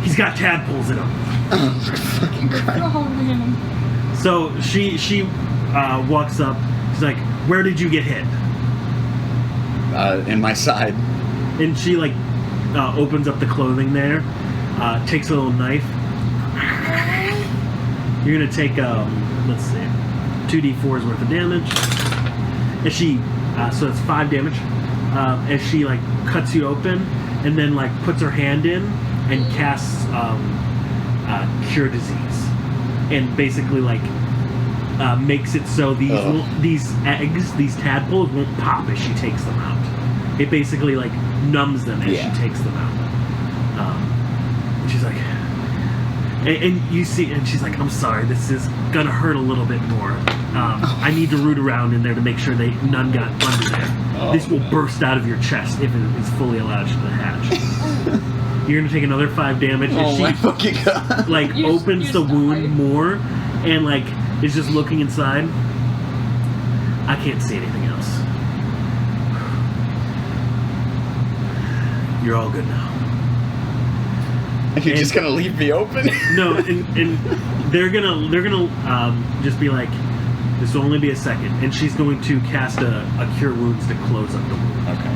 "He's got tadpoles in him." Fucking Christ. Oh, man. So she walks up. She's like, "Where did you get hit?" In my side. And she like opens up the clothing there, takes a little knife. You're gonna take let's see, 2d4's worth of damage. And she so it's 5 damage. As she like cuts you open and then like puts her hand in and casts cure disease, and basically like makes it so these eggs, these tadpoles won't pop as she takes them out. It basically like numbs them as she takes them out. And she's like, and you see, and she's like, "I'm sorry, this is gonna hurt a little bit more. I need to root around in there to make sure none got under there. This will burst out of your chest if it is fully allowed to hatch." You're gonna take another 5 damage. And Oh she my fucking god. like opens the wound more and like is just looking inside. I can't see anything else. You're all good now. You're just gonna leave me open? No, and they're gonna just be like, this will only be a second, and she's going to cast a cure wounds to close up the wound. Okay.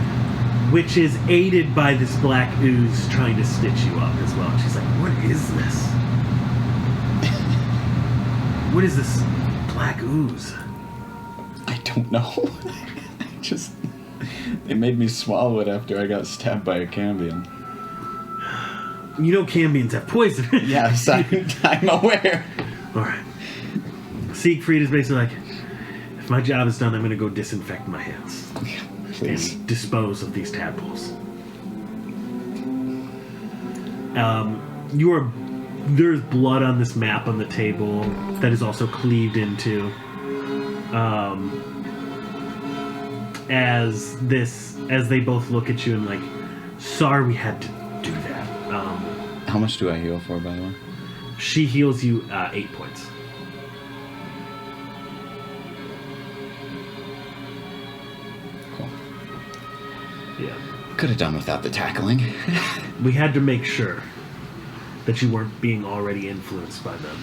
Which is aided by this black ooze trying to stitch you up as well. She's like, "What is this? What is this black ooze?" I don't know. Just... They made me swallow it after I got stabbed by a Cambion. You know Cambions have poison. Yes, I'm aware. Alright. Siegfried is basically like, if my job is done, I'm going to go disinfect my hands. Please. And dispose of these tadpoles. There's blood on this map on the table that is also cleaved into. As they both look at you and like, sorry we had to do that. How much do I heal for, by the way? She heals you 8 points. Cool. Yeah. Could have done without the tackling. We had to make sure that you weren't being already influenced by them.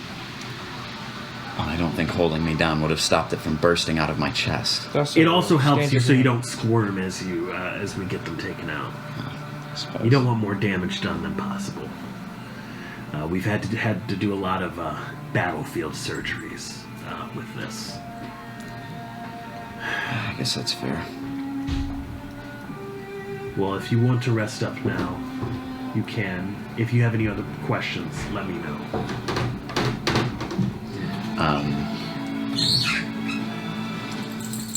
Well, I don't think holding me down would have stopped it from bursting out of my chest. It also helps you so you don't squirm as we get them taken out. I suppose. You don't want more damage done than possible. We've had to do a lot of battlefield surgeries with this. I guess that's fair. Well, if you want to rest up now, you can. If you have any other questions, let me know.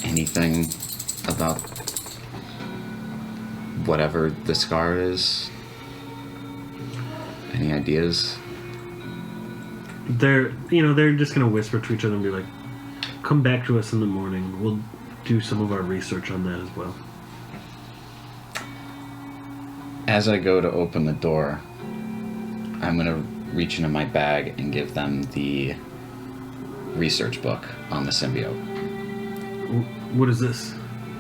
Anything about whatever the scar is? Any ideas? They're just gonna whisper to each other and be like, "Come back to us in the morning. We'll do some of our research on that as well." As I go to open the door, I'm gonna reach into my bag and give them the research book on the symbiote. What is this?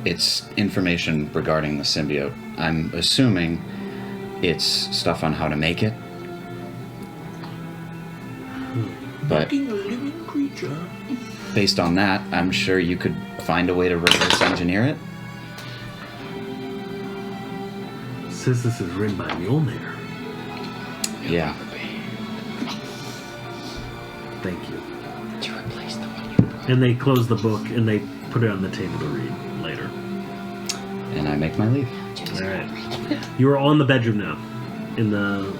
It's information regarding the symbiote. I'm assuming it's stuff on how to make it. But based on that, I'm sure you could find a way to reverse engineer it. It says this is written by Mjolnir. Yeah. Thank you. To replace the one you brought. And they close the book and they put it on the table to read later. And I make my leave. All right. You are all in the bedroom now, in the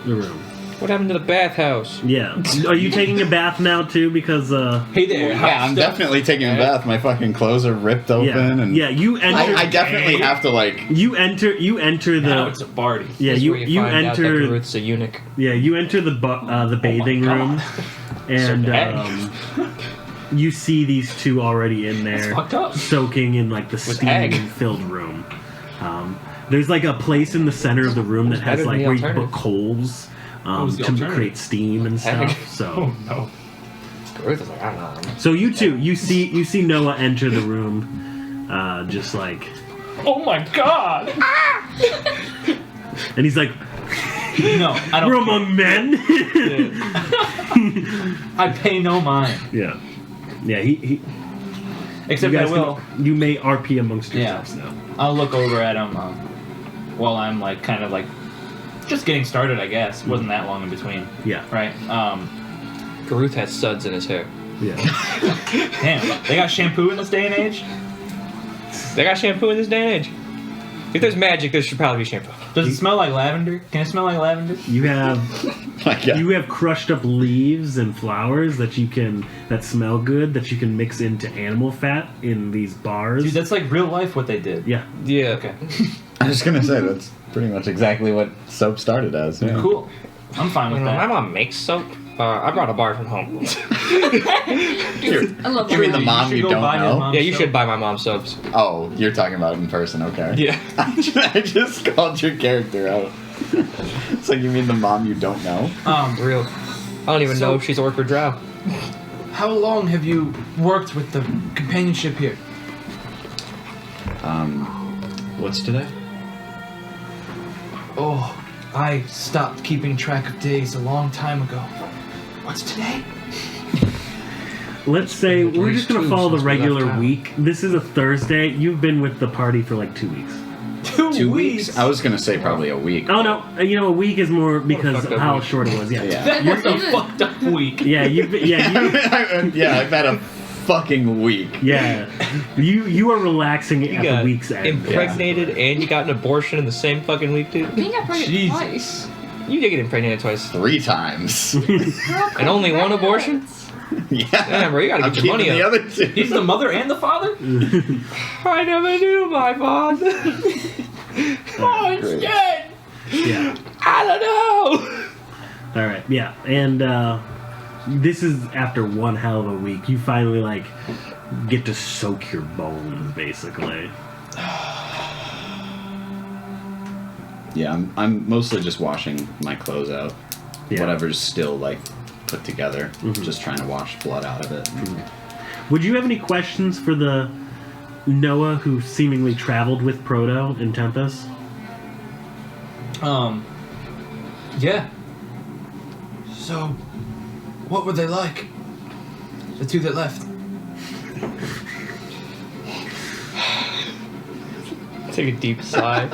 room. What happened to the bathhouse? Yeah. Are you taking a bath now too? Because Hey there. Yeah, I'm definitely taking a bath. My fucking clothes are ripped open, and you enter. I definitely have to like. You enter the. Now it's a party. Yeah, This is you where you find out that enter. Garut's a eunuch. Yeah, you enter the bathing room, and bad. you see these two already in there, fucked up. soaking in like the egg. steam-filled room. There's like a place in the center of the room that has better than like the where you alternative. put coals was the to alternative? create steam and Egg. stuff. So. Oh no. Garuth is like, I don't know. So you two, you see Noah enter the room, just like, Oh my god. and he's like, No, I don't. "We're care. among men." I pay no mind. Yeah, he Except you I guys will. you may RP amongst Yeah. yourselves now. I'll look over at him while I'm like kind of like just getting started. I guess wasn't that long in between, Yeah, right? Garuth has suds in his hair. yeah. Damn, they got shampoo in this day and age. They got shampoo in this day and age. If there's magic, there should probably be shampoo. Does it smell like lavender? Can it smell like lavender? You have My God. you have crushed up leaves and flowers that smell good that you can mix into animal fat in these bars. Dude, that's like real life what they did. Yeah, Yeah. Okay. I was gonna say that's pretty much exactly what soap started as. Yeah. Cool. I'm fine with My that. mom makes soap. I brought a bar from home. I love You mean the that. mom should you go don't buy his know? mom Yeah, you soap. should buy my mom soaps. Oh, you're talking about it in person, okay. Yeah. I just called your character out. So you mean the mom you don't know? Real. I don't even know if she's orc or drow. How long have you worked with the companionship here? What's today? Oh, I stopped keeping track of days a long time ago. What's today? let's say At we're least just gonna two follow the since we left regular town. week. This is a Thursday. You've been with the party for like 2 weeks. 2 weeks? I was gonna say probably a week. Oh no, a week is more because fucked of up how week. short it was. Yeah, Yeah. That was a You're- fucked up week. yeah. You've been, Yeah, I've had a fucking week. yeah. You are relaxing You at the got week's end. impregnated and you got an abortion in the same fucking week, dude. Being got pregnant Jesus. twice. You did get impregnated twice. 3 times. And only one abortion? Yeah. Damn, bro, you gotta I'm get your money keeping the up. other 2. He's the mother and the father. I never knew my father. Oh, it's dead. Yeah. I don't know. All right, yeah, and this is after one hell of a week. You finally like get to soak your bones, basically. Yeah, I'm mostly just washing my clothes out. Yeah. Whatever's still like put together, just trying to wash blood out of it. Would you have any questions for the Noah who seemingly traveled with Proto in Tempest? Yeah. So, what were they like? The two that left. Take a deep sigh.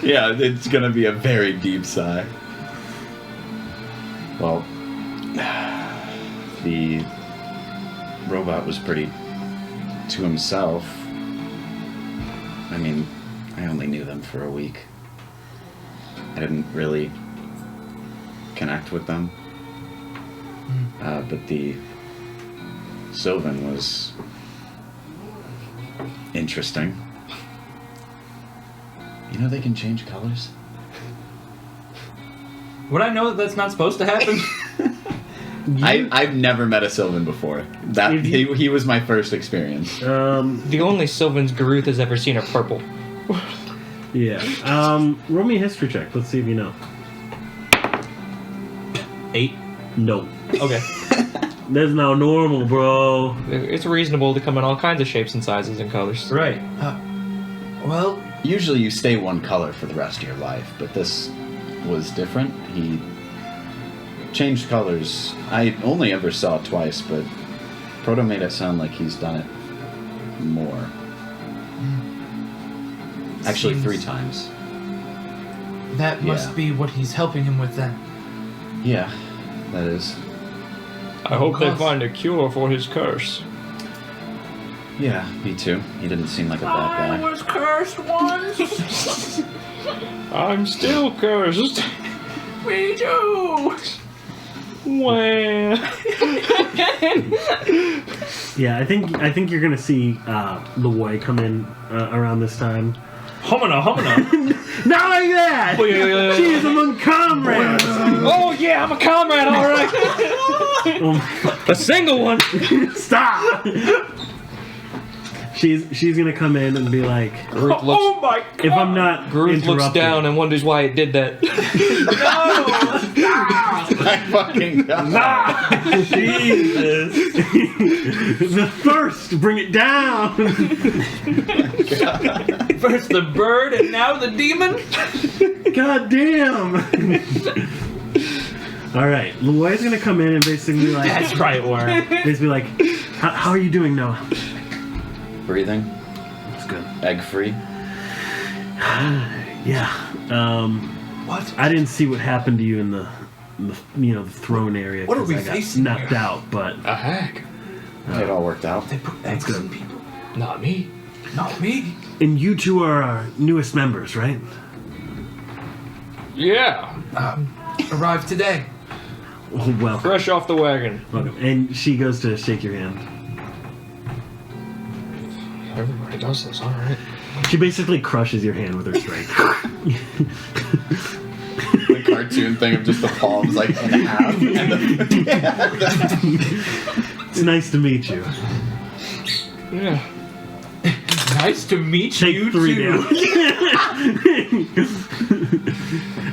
Yeah, it's gonna be a very deep sigh. Well, the robot was pretty to himself. I mean, I only knew them for a week. I didn't really connect with them. But the Sylvan was interesting. You know they can change colors? Would I know that that's not supposed to happen? I've never met a Sylvan before. That If you- he was my first experience. The only Sylvan's Garuth has ever seen are purple. Yeah. Roll me a history check. Let's see if you know. 8. No. Okay. That's not normal, bro. It's reasonable to come in all kinds of shapes and sizes and colors. Right. Well, Usually you stay one color for the rest of your life, but this was different. He changed colors. I only ever saw it twice, but Proto made it sound like he's done it more. Actually, Seems- 3 times. that must Yeah. be what he's helping him with then. Yeah, that is. I hope they Close. find a cure for his curse. Yeah, me too. He didn't seem like a bad guy. was cursed once. I'm still cursed. Me too. Wah. Yeah, I think you're gonna see Lewoy come in around this time. Homina. Not like that. She is among comrades. Oh yeah, I'm a comrade, all right. Oh, A single one. stop. She's gonna come in and be like, Garuth looks, Oh my god! if I'm not Garuth looks interrupted. down and wonders why it did that. I fucking God. Jesus. The thirst, bring it down. First the bird and now the demon? God damn. All right, Lewoy's gonna come in and basically like, That's right, Warren. basically like, how are you doing, Noah? Breathing, That's good. egg free. Yeah. What? I didn't see what happened to you in the the throne area. What are 'cause we I got facing knocked here? out, but A hag. It all worked out. They put eggs in people. Not me. Not me. and you two are our newest members, right? Yeah. Arrived today. Oh, welcome. Fresh off the wagon. Welcome. And she goes to shake your hand. Everybody does this, all right. She basically crushes your hand with her strength. The cartoon thing of just the palms like in half. And It's nice to meet you. Yeah. Nice to meet Take you 3 too. damage.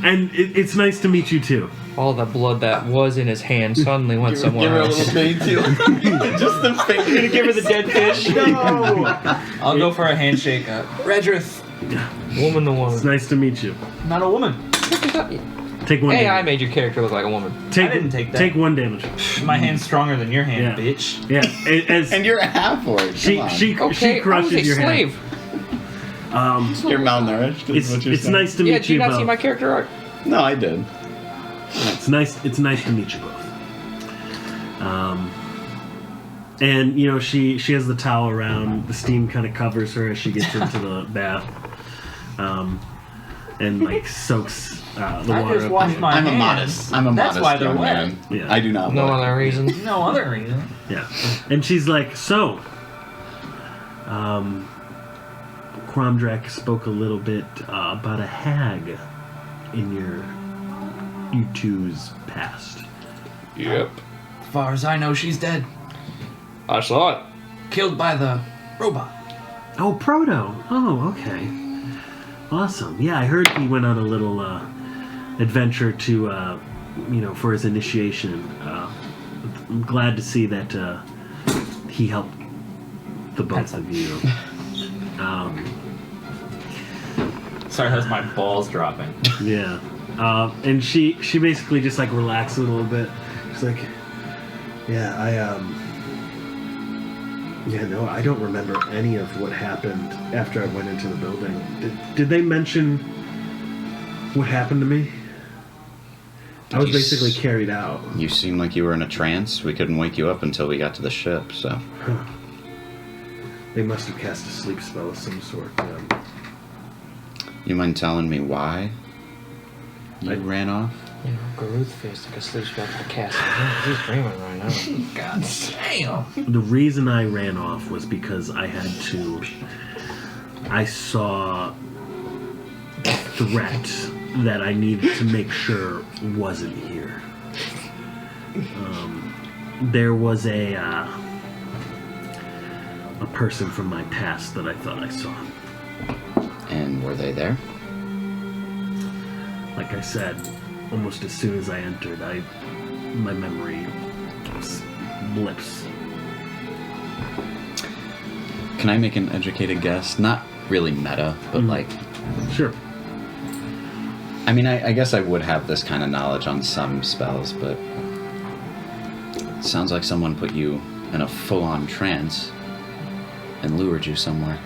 And it's nice to meet you too. All the blood that was in his hand suddenly went give somewhere her a else. little pain too. Just the finger. Give her the dead fish. I'll go for a handshake. Redrith. Woman to It's woman. nice to meet you. Not a woman. Take 1 Hey, I damage. made your character look like a woman. Take, I didn't take that. Take 1 damage. My hand's stronger than your hand, Yeah. bitch. Yeah. As And you're a half orc. she Okay, crushes I was a your slave. hand. You're malnourished. Is what you're It's saying. nice to Yeah, meet did you you not both. see my character art? No, I did. It's nice to meet you both. And you know she has the towel around. The steam kind of covers her as she gets into the bath, and like soaks the I water. just up washed in my I'm a hands. modest. I'm a That's modest why they're young wet. man. Yeah. I do not. No look. other reason. No other reason. Yeah, and she's like, so, Cromdrack spoke a little bit about a hag in you two's past? Yep. As far as I know, she's dead. I saw it. Killed by the robot. Oh, Proto. Oh, okay. Awesome. Yeah, I heard he went on a little adventure to, for his initiation. I'm glad to see that he helped the both of you. Sorry, that's my balls dropping. Yeah. And she basically just like relaxed a little bit. She's like, yeah, I don't remember any of what happened after I went into the building. Did they mention what happened to me? I was basically carried out. You seemed like you were in a trance. We couldn't wake you up until we got to the ship, so... Huh. They must have cast a sleep spell of some sort. You mind telling me why you ran off? You know, Garuth faced like a sleep spell to the castle. He's dreaming right now. God damn. The reason I ran off was because I saw a threat that I needed to make sure wasn't here. There was a person from my past that I thought I saw. And were they there? Like I said, almost as soon as I entered, my memory blips. Can I make an educated guess? Not really meta, but like... Sure. I mean, I guess I would have this kind of knowledge on some spells, but... It sounds like someone put you in a full-on trance and lured you somewhere.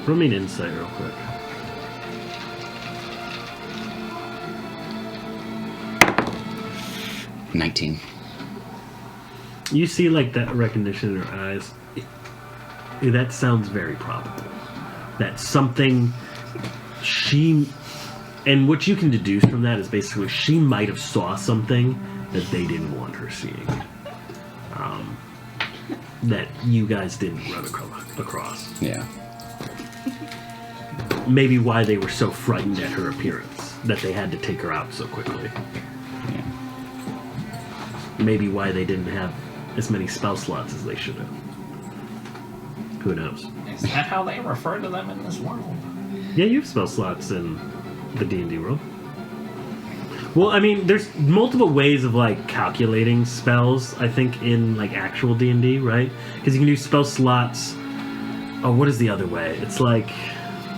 Roll me an insight real quick. $19. You see, like, that recognition in her eyes. That sounds very probable. That something she... And what you can deduce from that is basically she might have saw something that they didn't want her seeing. That you guys didn't run across. Yeah. Maybe why they were so frightened at her appearance. That they had to take her out so quickly. Yeah. Maybe why they didn't have as many spell slots as they should have. Who knows? Is that how they refer to them in this world? Yeah, you have spell slots in the D&D world. Well, I mean, there's multiple ways of, like, calculating spells, I think, in, like, actual D&D, right? Because you can do spell slots... Oh, what is the other way? It's like...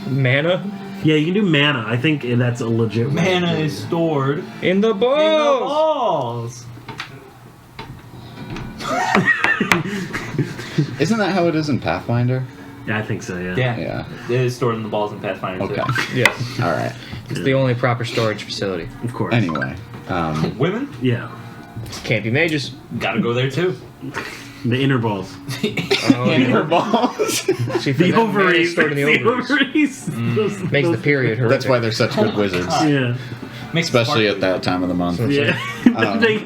Mana? Yeah, you can do mana. I think that's a legit way. Mana is stored In the balls! Isn't that how it is in Pathfinder? Yeah, I think so, yeah. Yeah. It is stored in the balls in Pathfinder Okay. too. Yes. All right. It's the only proper storage facility. Of course. Anyway. Women? Yeah. Can't be mages. Gotta go there too. The inner balls. Inner balls. See, The ovaries. stored in the ovaries. Those- Makes the those- period horrific. That's why they're such good wizards. Yeah. Makes Especially it at that time of the month. Yeah. they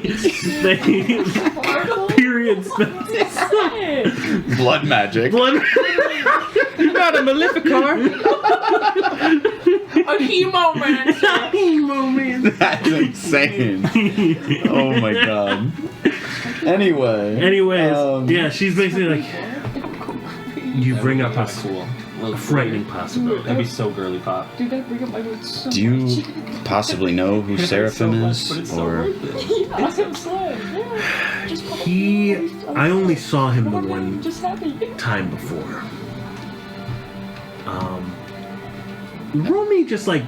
period spells. Blood magic. Blood. Not a Maleficar! A hemomancer. That's insane. Oh my god. Anyways, yeah, she's basically like, you bring up kind of cool. a frightening possibility. That'd be so girly pop. Dude, I bring up my boots so Do you much. possibly know who Seraphim But is? it's so Or worth it. That's what I'm saying. Yeah. Just I only saw him the one Just happy. time before. Roll me just like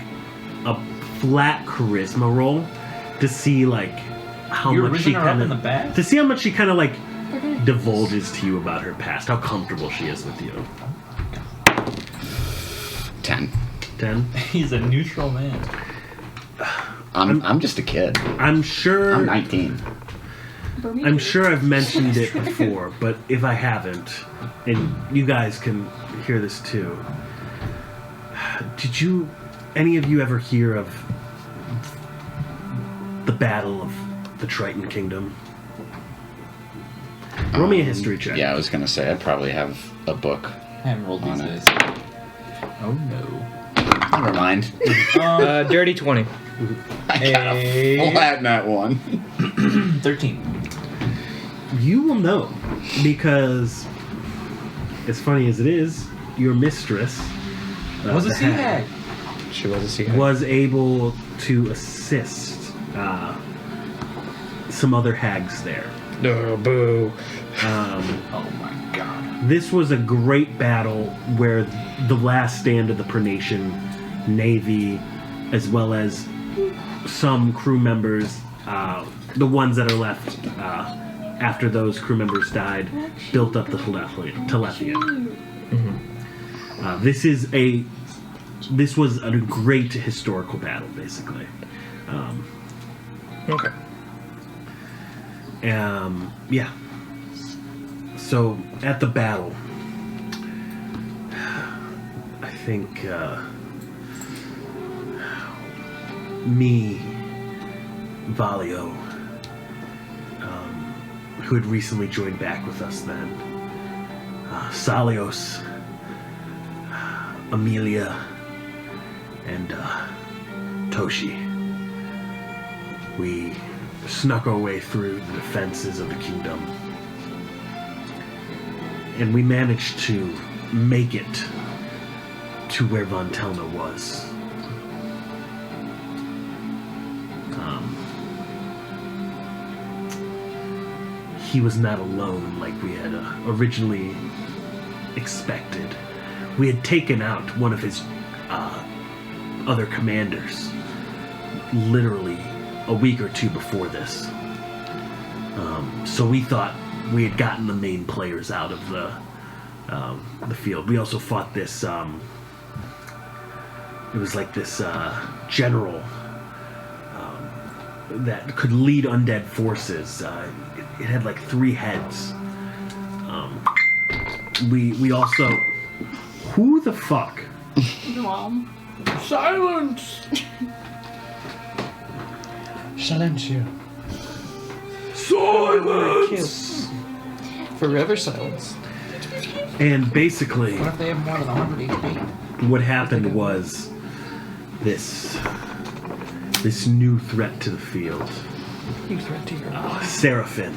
a flat charisma roll to see like how You're much she rizzing her up kind in the of back? to see how much she kind of like divulges to you about her past, how comfortable she is with you. 10. 10. He's a neutral man. I'm just a kid. I'm sure. I'm 19. I'm sure I've mentioned it before, but if I haven't, and you guys can hear this too, did any of you ever hear of the Battle of the Triton Kingdom? Roll me a history check. Yeah, I was gonna say I probably have a book. I haven't rolled these On it. days. Oh no. Never mind. Dirty 20. I got a flat nat 1. 13. You will know because, as funny as it is, your mistress Was a the sea hag. She was a sea hag. was able to assist some other hags there. Oh, boo. Oh my god. This was a great battle where the last stand of the Prenation Navy, as well as some crew members, the ones that are left after those crew members died, built up the Telethian. This was a great historical battle, basically. Okay. Yeah. So at the battle, I think me, Valio, who had recently joined back with us then, Salios, Amelia, and Toshi. We snuck our way through the defenses of the kingdom. And we managed to make it to where Von Telna was. He was not alone like we had originally expected. We had taken out one of his other commanders literally a week or two before this. So we thought we had gotten the main players out of the field. We also fought this. It was like this general that could lead undead forces. It had like 3 heads. We also. Who the fuck? Mom. Silence! Silencio. Silence! Forever silence. And basically, What if they have more than 100 HP? what happened was this new threat to the field. You threat to your Seraphin,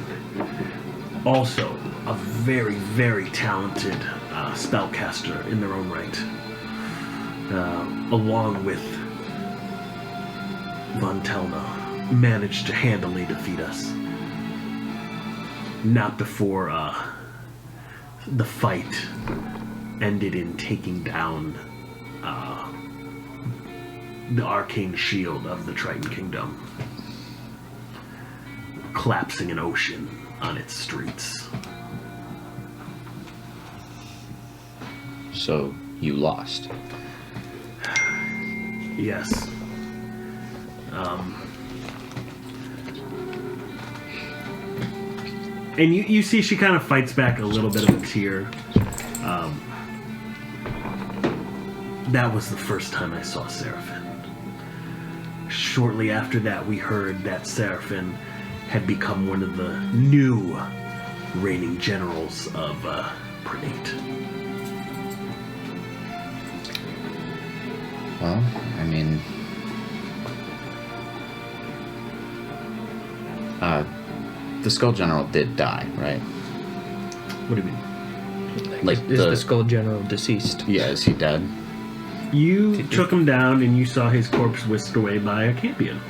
also a very, very talented spellcaster in their own right, along with Von Telna, managed to handily defeat us. Not before the fight ended in taking down the arcane shield of the Triton Kingdom, collapsing an ocean on its streets. So you lost. Yes. And you see she kind of fights back a little bit of a tear. That was the first time I saw Seraphin. Shortly after that, we heard that Seraphin had become one of the new reigning generals of Prenate. Well, I mean, the Skull General did die, right? What do you mean? Like Is the Skull General deceased? Yeah, is he dead? You took him down and you saw his corpse whisked away by a campion.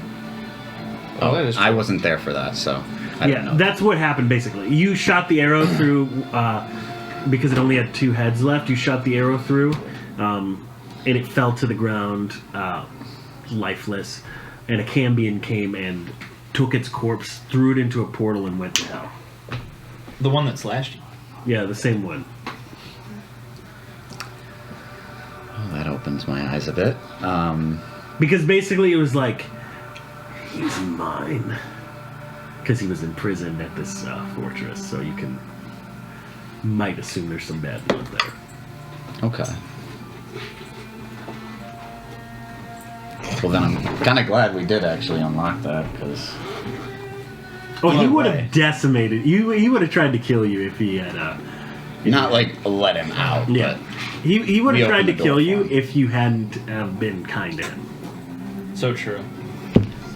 Oh, that is I wasn't there for that, so I don't know. That's what happened basically. You shot the arrow through because it only had 2 heads left. You shot the arrow through, and it fell to the ground, lifeless. And a cambion came and took its corpse, threw it into a portal, and went to hell. The one that slashed you. Yeah, the same one. Oh, that opens my eyes a bit. Because basically it was like, he's mine. Because he was imprisoned at this fortress, so you might assume there's some bad blood there. Okay. Well, then I'm kind of glad we did actually unlock that, because... Oh, he What would way? have decimated you. He would have tried to kill you if he had. Not like let him out, Yeah, He would We have tried opened to the kill door you for him. if you hadn't been kind to him. So true.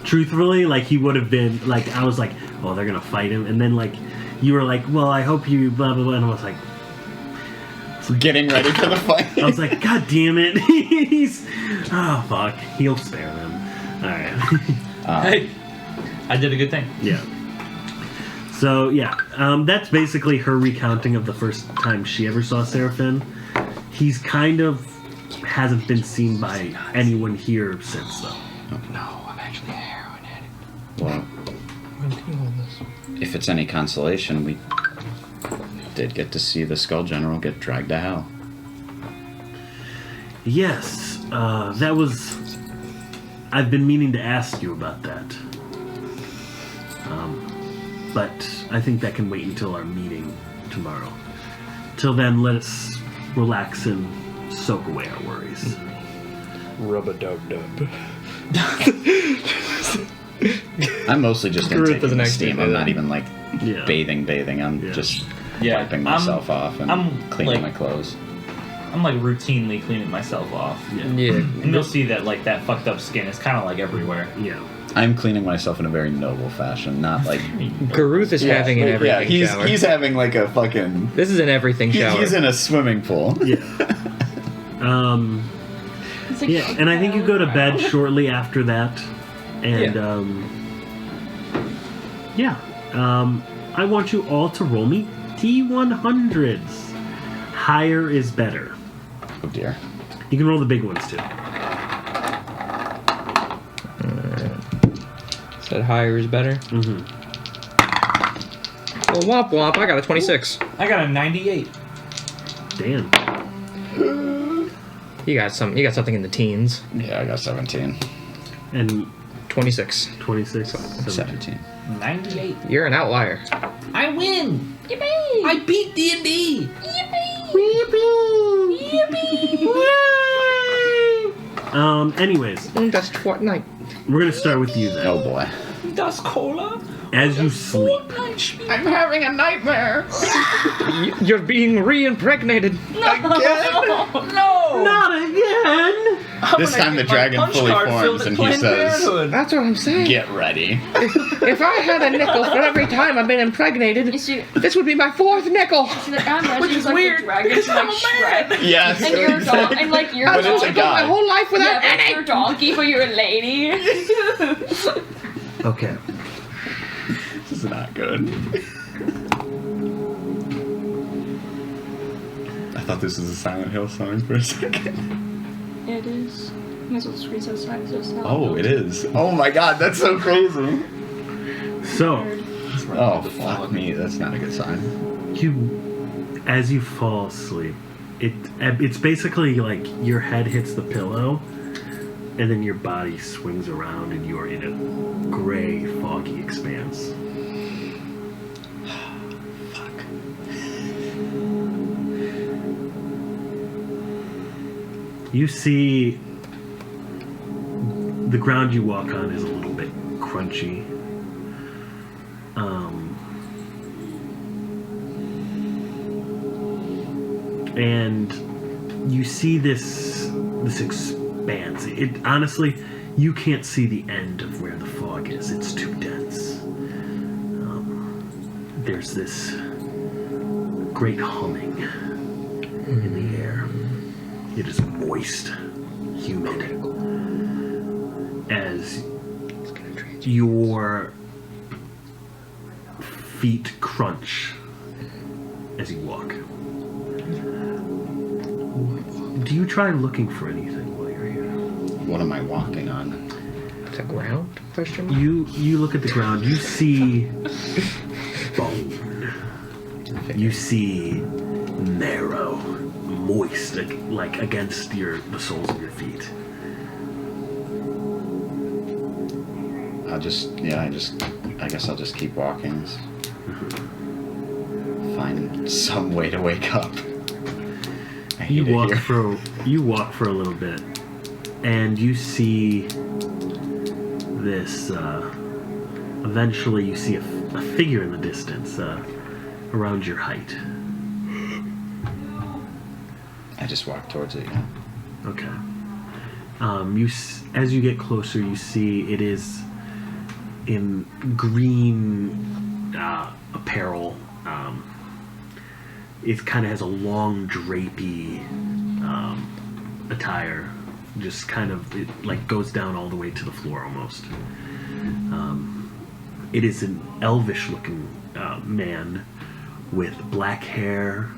Truthfully, like he would have been like I was like, oh, they're gonna fight him, and then like you were like, well, I hope you blah blah blah, and I was like, Getting ready for the fight. I was like, God damn it, he's oh fuck, he'll spare them. All right, Hey, I did a good thing. yeah. So yeah, that's basically her recounting of the first time she ever saw Seraphim. He's kind of hasn't been seen by anyone here since though. No, I'm actually a heroin addict. Well, if it's any consolation, we did get to see the Skull General get dragged to hell. Yes, that was. I've been meaning to ask you about that. But I think that can wait until our meeting tomorrow. Till then, let us relax and soak away our worries. Rub-a-dub-dub. I'm mostly just Groot intaking doesn't the actually steam. do I'm that. not even like Yeah. bathing. I'm Yeah. just Yeah, wiping myself off and I'm, cleaning like- my clothes. I'm like routinely cleaning myself off. Yeah. Yeah. And you'll see that like that fucked up skin is kind of like everywhere. Yeah. I'm cleaning myself in a very noble fashion, not like Garuth is having an everything shower. he's having like a fucking. This is an everything shower. He's in a swimming pool. Yeah. It's like, Yeah, and I think you go to bed shortly after that. And, I want you all to roll me D100s. Higher is better. Oh dear. You can roll the big ones too. Said higher is better. Mm-hmm. Well, womp womp. I got a 26. I got a 98. Damn. You got something in the teens. Yeah, I got 17. And 26. 26. 17. 98. You're an outlier. I win. Yippee! I beat D&D. Anyways, That's Fortnite. we're gonna start with you then. Oh boy. Das Cola. As you sleep, I'm having a nightmare. You're being re-impregnated. Again? No. not again. This time the dragon fully forms and he says, That's what I'm saying. "Get ready." If I had a nickel for every time I've been impregnated, You see, this would be my fourth nickel. the I'm Which is like weird, the dragons because I'm like a Shrek. Yes. And you're a dog, and like you're I But a it's dog. a lived my god. whole life without Yeah, but any. you're a donkey, but you're a lady. Okay. This is not good. I thought this was a Silent Hill song for a second. It is. Might as well scream so silent. Oh, it is. Oh my god, that's so crazy. So Oh, fuck me. That's not a good sign. as you fall asleep, it's basically like your head hits the pillow, and then your body swings around, and you're in a gray, foggy expanse. You see the ground you walk on is a little bit crunchy. And you see this expanse. It honestly, you can't see the end of where the fog is. It's too dense. There's this great humming in the air. It is moist, humid, as your feet crunch as you walk. Do you try looking for anything while you're here? What am I walking on? The ground? Question mark? You look at the ground. You see bone. You see marrow, moist, like against the soles of your feet. I guess I'll just keep walking. Find some way to wake up. I hate You it walk here. you walk for a little bit, and you see this. Eventually, you see a figure in the distance, around your height. just walk towards it. Yeah. Okay. As you get closer, you see it is in green apparel. It kind of has a long drapey attire. Just kind of, it like goes down all the way to the floor almost. It is an elvish-looking man with black hair,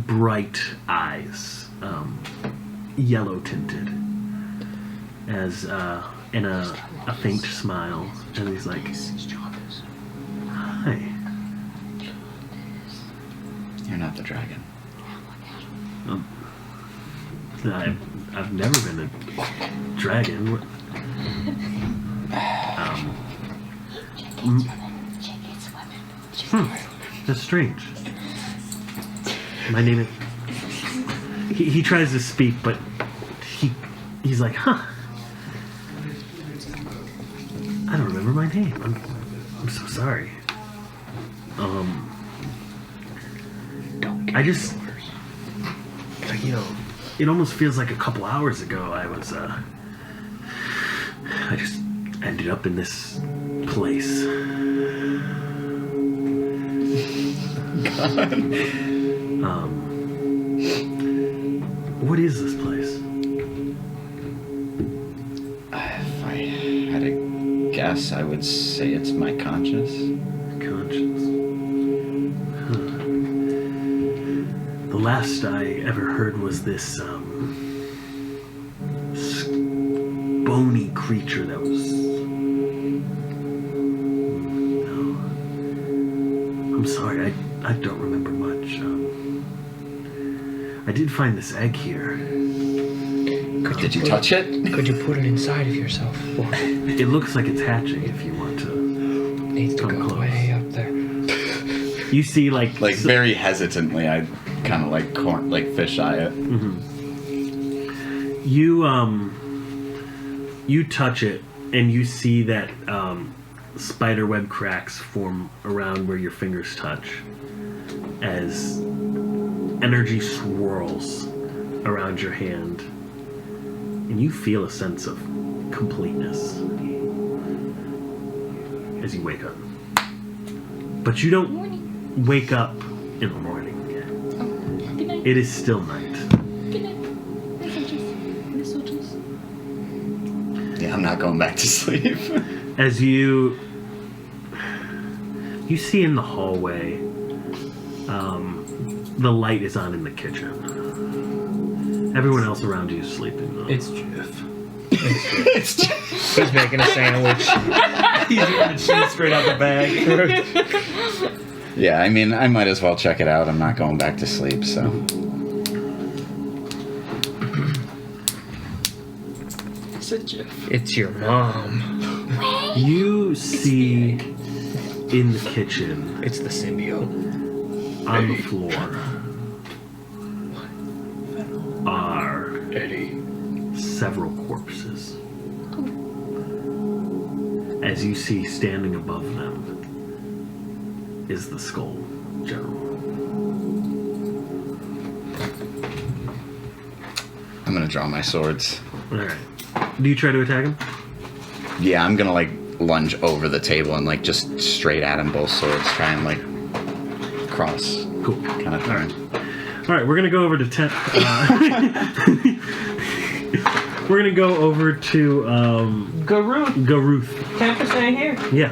bright eyes, yellow tinted, and a faint smile, and he's like, "Hi." You're not the dragon. I've never been a dragon. That's strange. My name is. He tries to speak, but he's like, huh. I don't remember my name. I'm so sorry. I just, it almost feels like a couple hours ago I just ended up in this place. God. What is this place? If I had to guess, I would say it's my conscience. Conscience. Huh. The last I ever heard was this bony creature that was. No. I'm sorry, I don't remember much. I did find this egg here. Did you touch it? Could you put it inside of yourself? It looks like it's hatching if you want to. Needs to come go close. way up there. You see, like Very hesitantly, I kind of like fish eye it. You touch it, and you see that spider web cracks form around where your fingers touch, as energy swirls around your hand, and you feel a sense of completeness as you wake up. But you don't wake up in the morning. Good night. It is still night. Good night. Miss Soldiers. Yeah, I'm not going back to sleep. As you see in the hallway, the light is on in the kitchen. Everyone else around you is sleeping though. It's Jeff. He's making a sandwich. He's eating the cheese straight out the bag. Yeah, I mean, I might as well check it out. I'm not going back to sleep, so. It's a Jeff. It's your mom. You see in the kitchen It's the symbiote. on the floor are several corpses. As you see standing above them is the skull general. I'm gonna draw my swords. Alright. Do you try to attack him? Yeah, I'm gonna like lunge over the table and like just straight at him, both swords, try and like cross Cool. kind of thing. Alright, we're gonna go over to we're gonna go over to Garuth. Garuth. Tempest ain't here. Yeah.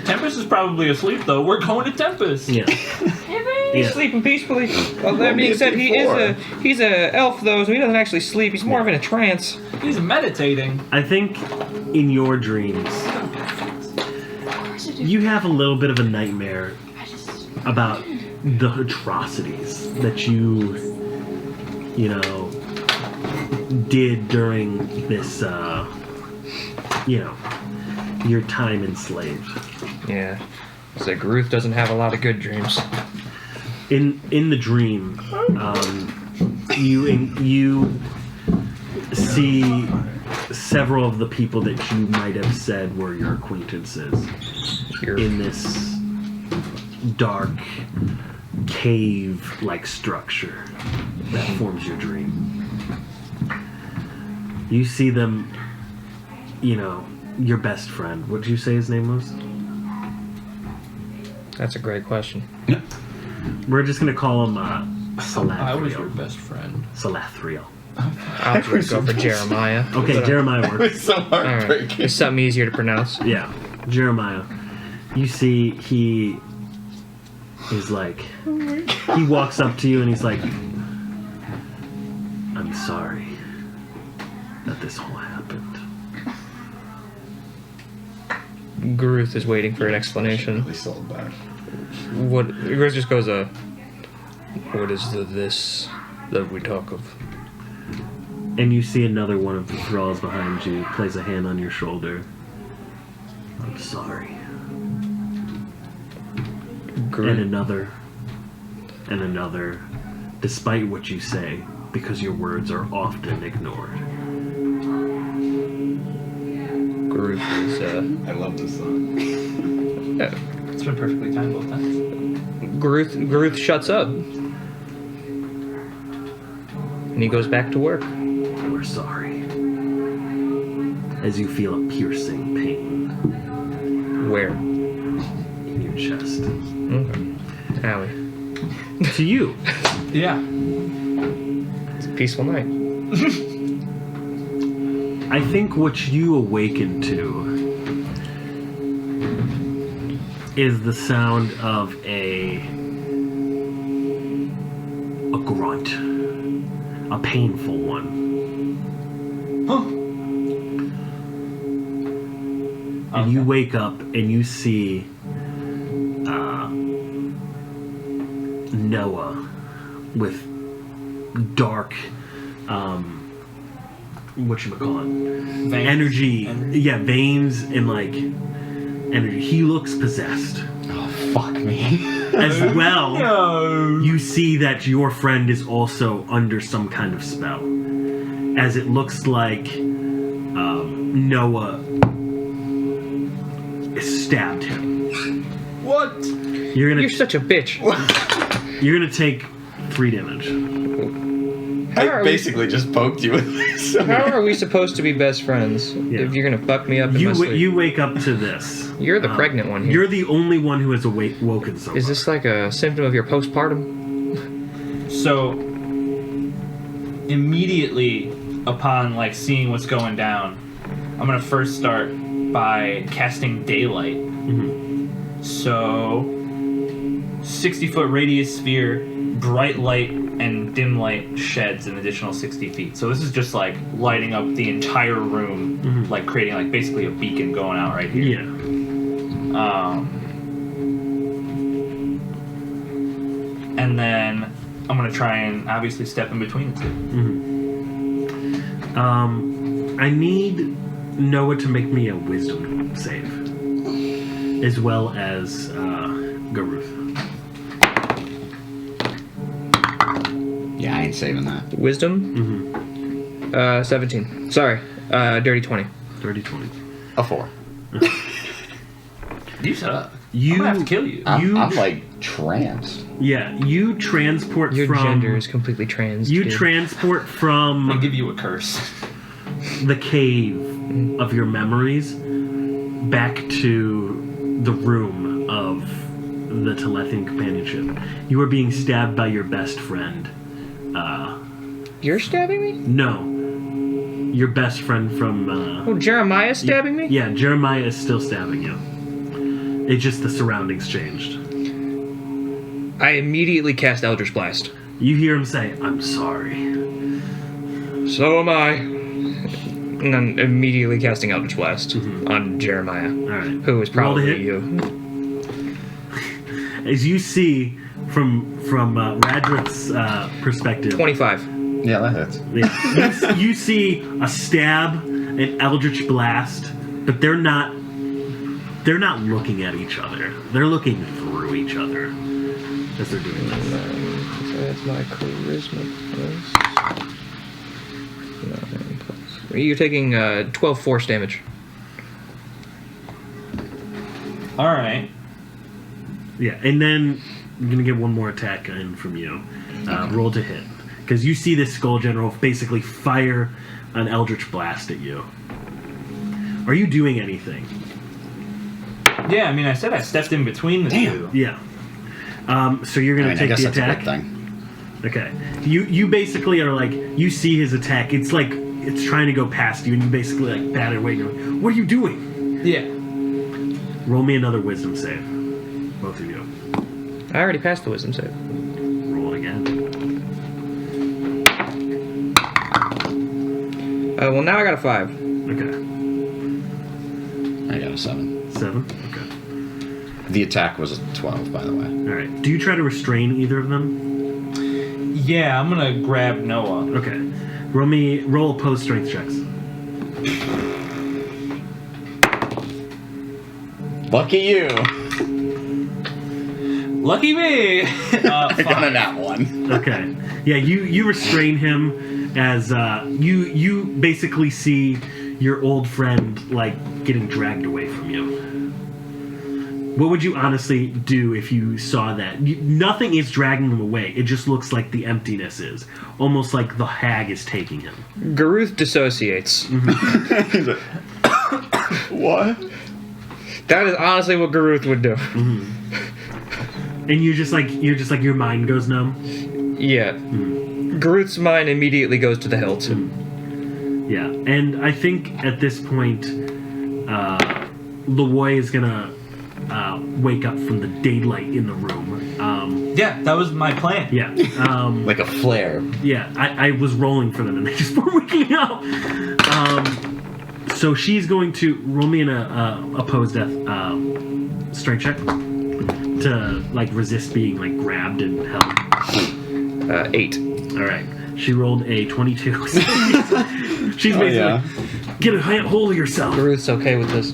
Tempest is probably asleep though. We're going to Tempest. Yeah. He's Yeah. sleeping peacefully. Well, that being said, he's a elf though, so he doesn't actually sleep. He's more of in a trance. He's meditating. I think in your dreams you have a little bit of a nightmare about the atrocities that you did during this your time enslaved. Yeah. So Garuth doesn't have a lot of good dreams. In the dream, you see several of the people that you might have said were your acquaintances in this dark, cave-like structure that forms your dream. You see them, you know, your best friend. What did you say his name was? That's a great question. We're just gonna call him I was your Salathriel. best friend. Salathriel. I'll just go for Jeremiah. Okay, Jeremiah works. It's so All right. heartbreaking. It's something easier to pronounce. Yeah, Jeremiah. You see, he is like, he walks up to you and he's like, I'm sorry that this all happened. Gruth is waiting for an explanation. Really sold back. What? Gruth just goes, what is this that we talk of? And you see another one of the thralls behind you place a hand on your shoulder. I'm sorry. And Gruth. another. And another. Despite what you say, because your words are often ignored. Gruth is, I love this song. yeah. It's been perfectly timed both times. Gruth shuts up. And he goes back to work. We're sorry. As you feel a piercing pain Where? in your chest. Okay. Owie. To you. Yeah. It's a peaceful night. I think what you awaken to is the sound of a grunt. A painful one. And you wake up and you see Noah with dark whatchamacallit? Energy. Yeah, veins and like energy. He looks possessed. Oh, fuck me. As well, you see that your friend is also under some kind of spell. As it looks like Noah stabbed him. What? You're You're such a bitch. gonna take 3 damage. How I are basically just poked you with this. How are we supposed to be best friends Yeah. if you're gonna fuck me up in my sleep? You wake up to this. You're the pregnant one here. You're the only one who has woken so Is far. this like a symptom of your postpartum? So immediately upon like seeing what's going down, I'm gonna first start by casting daylight. So 60-foot radius sphere, bright light and dim light sheds an additional 60 feet. So this is just like lighting up the entire room, like creating like basically a beacon going out right here. Yeah. And then I'm gonna try and obviously step in between the two. I need Noah to make me a wisdom save. As well as Garuth. Yeah, I ain't saving that. Wisdom? 17. Sorry. Dirty 20. 30-20. A 4. You shut up. You I'm gonna have to kill you. I'm like tranced. Yeah, you transport Your from gender is completely trans. you dude. transport I'm gonna from give you a curse. the cave of your memories back to the room of the Telethian companionship. You are being stabbed by your best friend. You're stabbing me? No. Your best friend from Oh, Jeremiah's stabbing me? yeah, Jeremiah is still stabbing you. It's just the surroundings changed. I immediately cast Eldritch Blast. You hear him say, I'm sorry. So am I. And I'm immediately casting Eldritch Blast on Jeremiah, Alright. who is Roll to probably hit. you. As you see from Radrith's perspective, 25. Yeah, that hits. yeah, you see a stab, an eldritch blast, but they're not looking at each other. They're looking through each other as they're doing this. That's my charisma plus. You're taking 12 force damage. All right. Yeah, and then I'm gonna get one more attack in from you. Roll to hit, because you see this Skull General basically fire an Eldritch Blast at you. Are you doing anything? Yeah, I mean, I said I stepped in between the two. Yeah. So you're gonna take the attack. That's a good thing. Okay. You basically are like, you see his attack. It's like it's trying to go past you, and you basically like bat it away. You're like, what are you doing? Yeah. Roll me another wisdom save, both of you. I already passed the wisdom save. Roll it again. Well, now I got a 5. Okay. I got a 7. 7. Okay. The attack was a 12, by the way. All right. Do you try to restrain either of them? Yeah, I'm gonna grab Noah. Okay. Roll opposed strength checks. Lucky you. Lucky me. I got a nat 1. Okay. Yeah, you restrain him as you basically see your old friend like getting dragged away from you. What would you honestly do if you saw that? Nothing is dragging him away. It just looks like the emptiness is. Almost like the hag is taking him. Garuth dissociates. He's like, what? That is honestly what Garuth would do. And you're just like your mind goes numb. Yeah. Garuth's mind immediately goes to the hilt. Yeah. And I think at this point, Leroy is gonna wake up from the daylight in the room. Yeah, that was my plan. Yeah. Like a flare. Yeah, I was rolling for them and they just weren't waking up. So she's going to roll me an opposed death strength check to like resist being like grabbed and held. 8. All right. She rolled a 22. She's basically get a hold of yourself. Garuth's okay with this.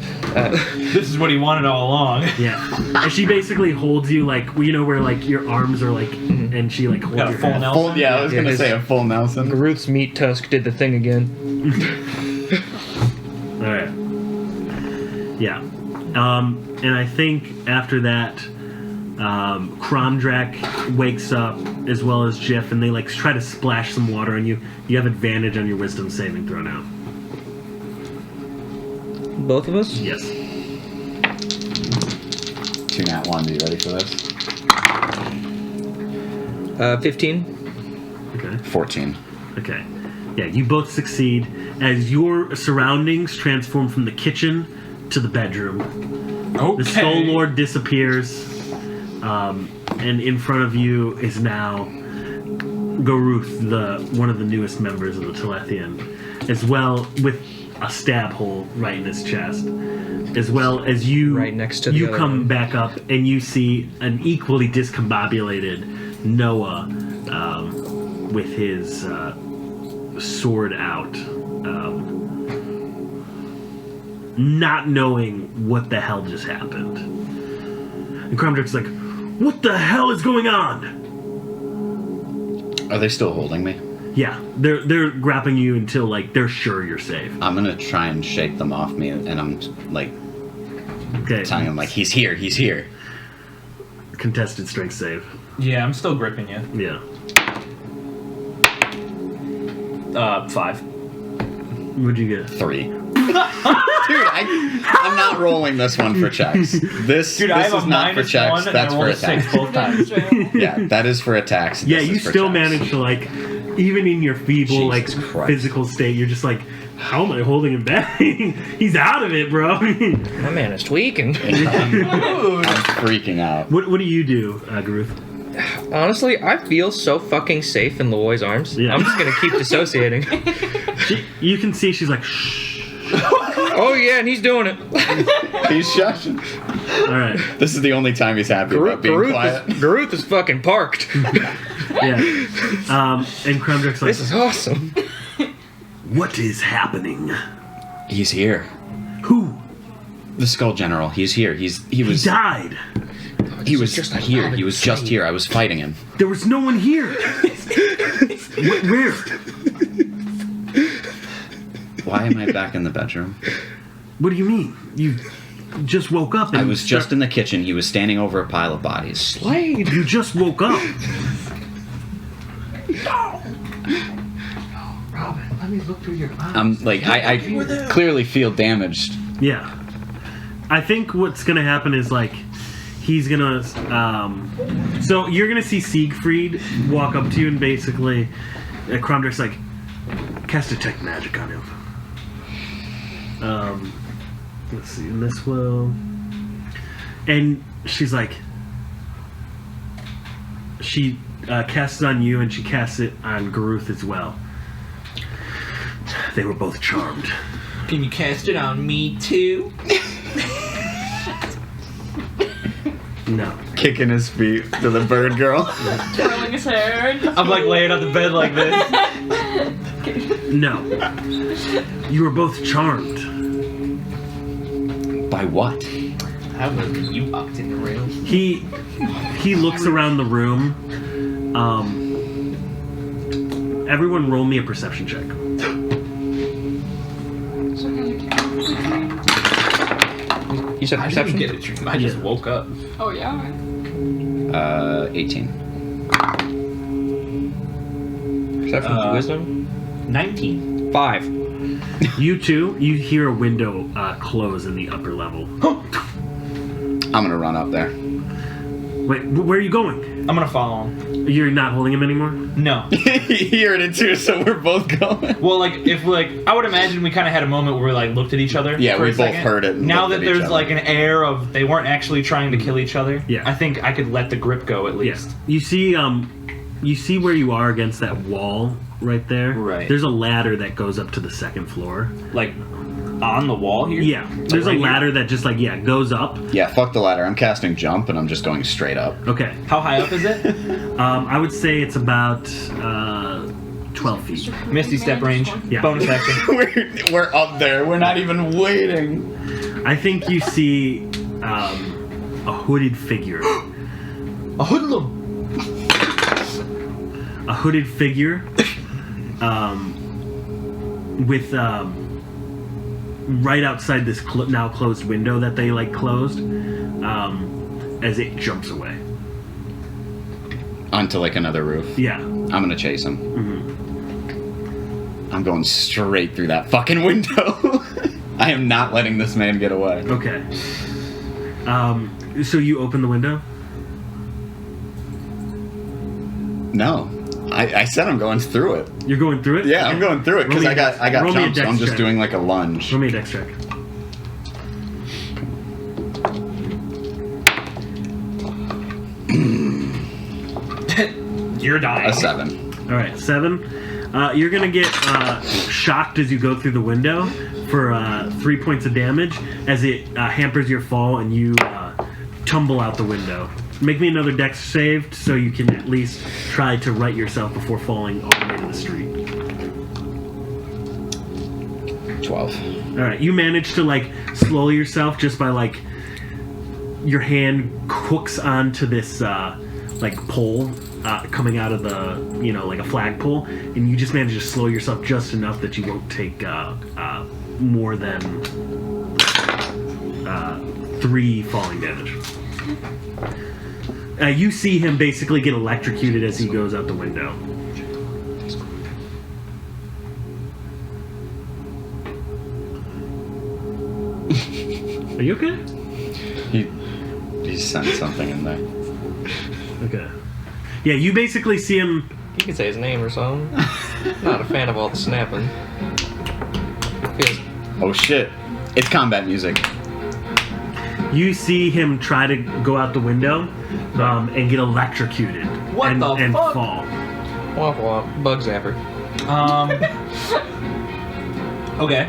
This is what he wanted all along. Yeah. And she basically holds you like, you know, where like your arms are like, and she like holds Got a your full head. Nelson. Yeah, I was Yeah, gonna his- say a full Nelson. Garuth's meat tusk did the thing again. All right. Yeah. And I think after that, Kromdrak wakes up as well as Jiff, and they like try to splash some water on you. You have advantage on your wisdom saving throw now. Both of us? Yes. 2 nat 1. Are you ready for this? 15. Okay. 14. Okay. Yeah, you both succeed as your surroundings transform from the kitchen to the bedroom. Okay. The Skull Lord disappears, and in front of you is now Garuth, one of the newest members of the Telethian, as well with a stab hole right in his chest, as well as you. Right next to the you other come one. back up and you see an equally discombobulated Noah with his sword out. Not knowing what the hell just happened. And Kromdrak's like, what the hell is going on? Are they still holding me? Yeah, they're grappling you until like they're sure you're safe. I'm gonna try and shake them off me, and I'm like Okay. telling them like, he's here, he's here. Contested strength save. Yeah, I'm still gripping you. Yeah. 5. What'd you get? 3. Dude, I'm not rolling this one for checks. This Dude, I this have is a not for -1 checks. and That's I for rolled a 6 attacks. both times. Yeah, that is for attacks. Yeah, this you is for still checks. manage to like, even in your feeble Jesus like Christ. physical state, you're just like, how am I holding him back? He's out of it, bro. My man is tweaking. I'm freaking out. What do you do, Garuth? Honestly, I feel so fucking safe in Leroy's arms. Yeah. I'm just gonna keep dissociating. You can see she's like, shh. Oh yeah, and he's doing it. He's shushing. All right. This is the only time he's happy about being quiet. Garuth is fucking parked. Yeah. And Kromdrak's like, This is awesome. what is happening? He's here. Who? The Skull General. He's here. He He was died. he was just like here. Robin He was just here. I was fighting him. There was no one here. Where? Why am I back in the bedroom? What do you mean? just woke up. And I was just in the kitchen. He was standing over a pile of bodies. Slade. You just woke up. Robin, let me look through your eyes. I clearly feel damaged. Yeah. I think what's gonna happen is like he's gonna. So you're gonna see Siegfried walk up to you and basically, Cromdrick's like, cast detect magic on him. Let's see, and this will. And she's like, she casts it on you, and she casts it on Garuth as well. They were both charmed. Can you cast it on me too? No. Kicking his feet to the bird girl. Twirling his hair. I'm like laying on the bed like this. No. You were both charmed. By what? That was you upped in the rails. He looks around the room. Everyone roll me a perception check. You said I perception? didn't get a dream. I just woke up. Oh yeah. 18. Perception, wisdom? 19. 5. You two, you hear a window close in the upper level. I'm gonna run up there. Wait, where are you going? I'm gonna follow him. You're not holding him anymore? No. He heard it too, so we're both going. Well, like, if, like, I would imagine we kind of had a moment where we, like, looked at each other. Yeah, for we a both second. heard it and Now looked that at each there's, other. like, an air of they weren't actually trying to kill each other, Yeah. I think I could let the grip go at least. Yeah. You see where you are against that wall right there? Right. There's a ladder that goes up to the second floor. Like, on the wall here? Yeah. There's right a here? ladder that just, like, goes up. Yeah, fuck the ladder. I'm casting jump, and I'm just going straight up. Okay. How high up is it? I would say it's about 12 feet. Misty step range. Yeah. Bonus action. we're up there. We're not even waiting. I think you see a hooded figure. A hoodlum. A hooded figure with right outside this now closed window that they like closed as it jumps away. Onto like another roof. Yeah. I'm gonna chase him. Mm-hmm. I'm going straight through that fucking window. I am not letting this man get away. Okay. So you open the window? No. I said I'm going through it. You're going through it? Yeah, Okay. I'm going through it because Roll me I a got roll me a jump, so dex I'm just check. doing like a lunge. Roll me a dex check. You're dying. A 7. All right, 7. You're gonna get shocked as you go through the window for 3 points of damage as it hampers your fall and you tumble out the window. Make me another dex save so you can at least try to right yourself before falling all the way to the street. 12. All right, you manage to like slow yourself just by like your hand hooks onto this like pole coming out of the like a flagpole, and you just manage to slow yourself just enough that you won't take more than 3 falling damage. You see him basically get electrocuted as he goes out the window. Are you okay? He sent something in there. Okay. Yeah, you basically see him. You could say his name or something. Not a fan of all the snapping. Feels Oh shit. It's combat music. You see him try to go out the window and get electrocuted What and, the and fuck? fall. womp womp. Bug zapper. Okay.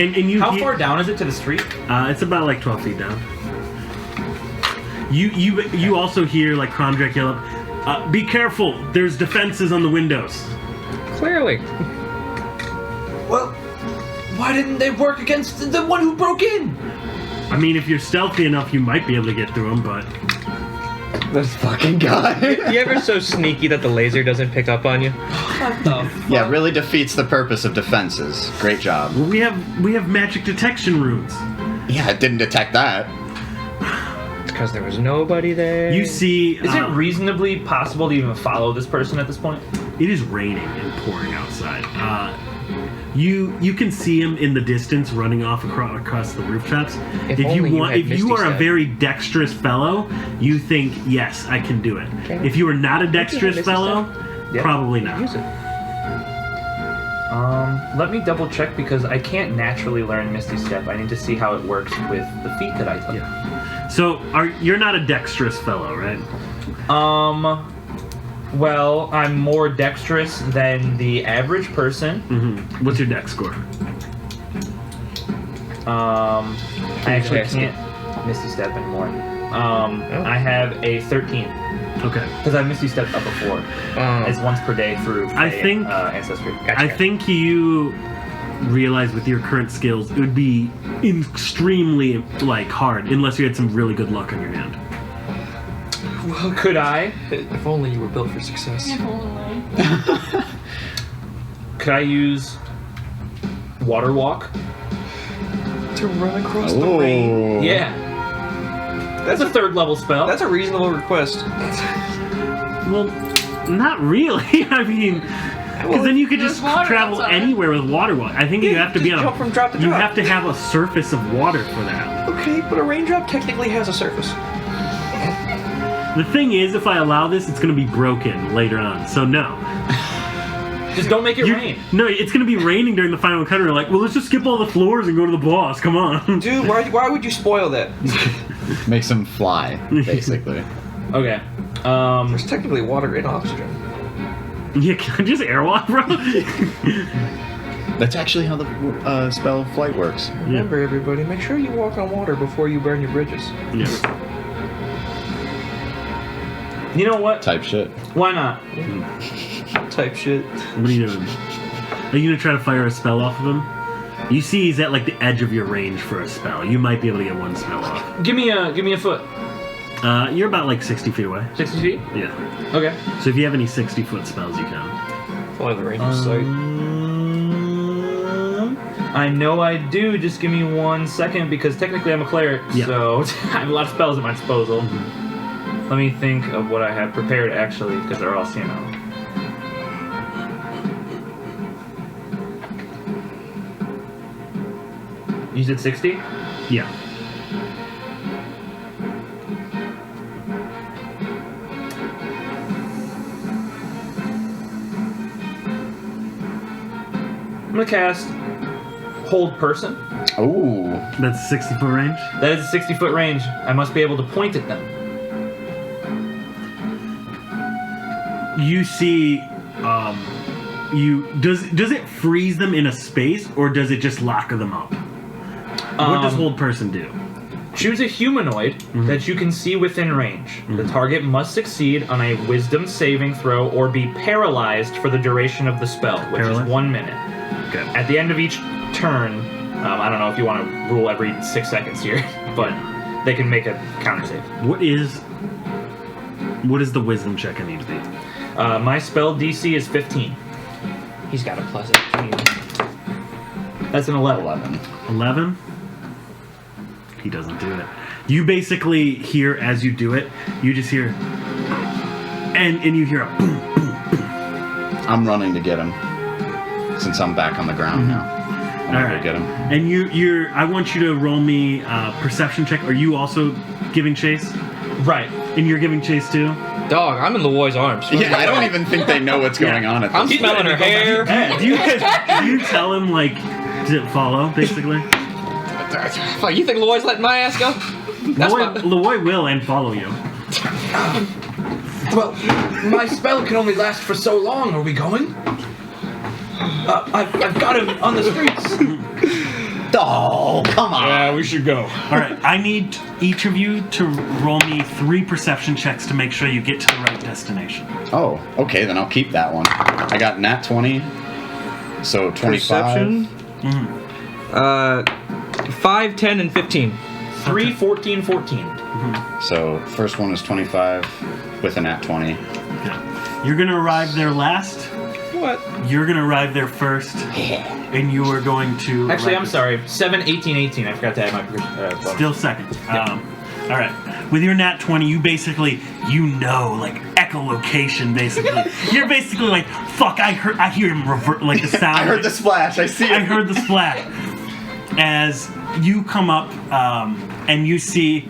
And you How far down is it to the street? It's about like 12 feet down. You also hear like Kromdrack yell up, "Be careful! There's defenses on the windows." Clearly. Well, why didn't they work against the one who broke in? I mean, if you're stealthy enough, you might be able to get through them, but This fucking guy. You ever so sneaky that the laser doesn't pick up on you? What the fuck? Yeah, really defeats the purpose of defenses. Great job. we have magic detection runes. Yeah, it didn't detect that. Because there was nobody there. You see, Is it reasonably possible to even follow this person at this point? it is raining and pouring outside. You can see him in the distance running off across the rooftops. If If you only you want, had if you Misty are a Step. very dexterous fellow, you think, yes, I can do it. Okay. If you are not a dexterous Misty fellow, Yeah. probably not. Use it. Let me double check because I can't naturally learn Misty Step. I need to see how it works with the feat that I took. Yeah. So you're not a dexterous fellow, right? Well, I'm more dexterous than the average person. Mm-hmm. What's your dex score? I actually Misty can't Misty Step anymore. I have a 13 Okay. because I've Misty Stepped up before. It's once per day through I think- Ancestry. I think you realize with your current skills, it would be extremely hard unless you had some really good luck on your hand. Well, could I? If only you were built for success. If only. Could I use Water Walk? To run across the rain. Yeah. That's a third level spell. That's a reasonable request. Well, not really. I mean, because then you could There's just water travel outside. anywhere with water. I think you have to be just on jump from drop to You drop. have to have a surface of water for that. Okay, but a raindrop technically has a surface. The thing is, if I allow this, it's going to be broken later on. So no. Just don't make it rain. No, it's going to be raining during the final encounter. Like, well, let's just skip all the floors and go to the boss. Come on. Dude, why would you spoil that? Makes him fly, basically. Okay. There's technically water in oxygen. Yeah, can I just airwalk, bro? That's actually how the spell flight works. Remember, everybody, make sure you walk on water before you burn your bridges. Yeah. You know what? Type shit. Why not? Type shit. What are you doing? Are you going to try to fire a spell off of him? You see he's at the edge of your range for a spell. You might be able to get one spell off. Give me a foot. You're about 60 feet away. 60 feet? Yeah. Okay. So if you have any 60-foot spells, you can. Follow the range of sight. I know I do. Just give me 1 second because technically I'm a cleric, Yeah. so I have a lot of spells at my disposal. Let me think of what I have prepared actually, because they're all CNO. You said 60? Yeah. I'm gonna cast Hold Person. Ooh. That's 60-foot range? That is a 60-foot range. I must be able to point at them. You see, does it freeze them in a space, or does it just lock them up? What does Hold Person do? Choose a humanoid that you can see within range. The target must succeed on a Wisdom saving throw or be paralyzed for the duration of the spell, which Paralyzed? is 1 minute. Okay. At the end of each turn, I don't know if you want to rule every 6 seconds here, but they can make a counter save. What is the wisdom check I need to be? My spell DC is 15. He's got a plus 18. That's an 11. 11? He doesn't do it. You basically hear, as you do it, you just hear, and you hear a boom, boom, boom. I'm running to get him. Since I'm back on the ground now. I'm All gonna right. go get him. And you're. I want you to roll me a perception check. Are you also giving chase? Right. And you're giving chase too? Dog, I'm in Leroy's arms. Yeah, I don't even think they know what's going on at I'm this point. smelling her hair. Do you tell him to follow, basically? Fuck, you think Leroy's letting my ass go? That's Leroy will and follow you. Well, my spell can only last for so long. Are we going? I've got him on the streets. Oh, come on. we should go. All right, I need each of you to roll me 3 perception checks to make sure you get to the right destination. Oh, okay, then I'll keep that one. I got nat 20, so 25. Perception? 5, 10, and 15. 3, 14, 14. So first one is 25 with a nat 20. Okay. You're gonna arrive there last. What? You're gonna arrive there first, and you are going to. Actually, I'm arrive- sorry. 7, 18, 18. I forgot to add my bonus. Still second. All right. With your nat 20, you basically, like echolocation. Basically, you're basically like, fuck. I hear him revert, like the sound. I heard the splash. I see it. I heard the splash. As you come up, and you see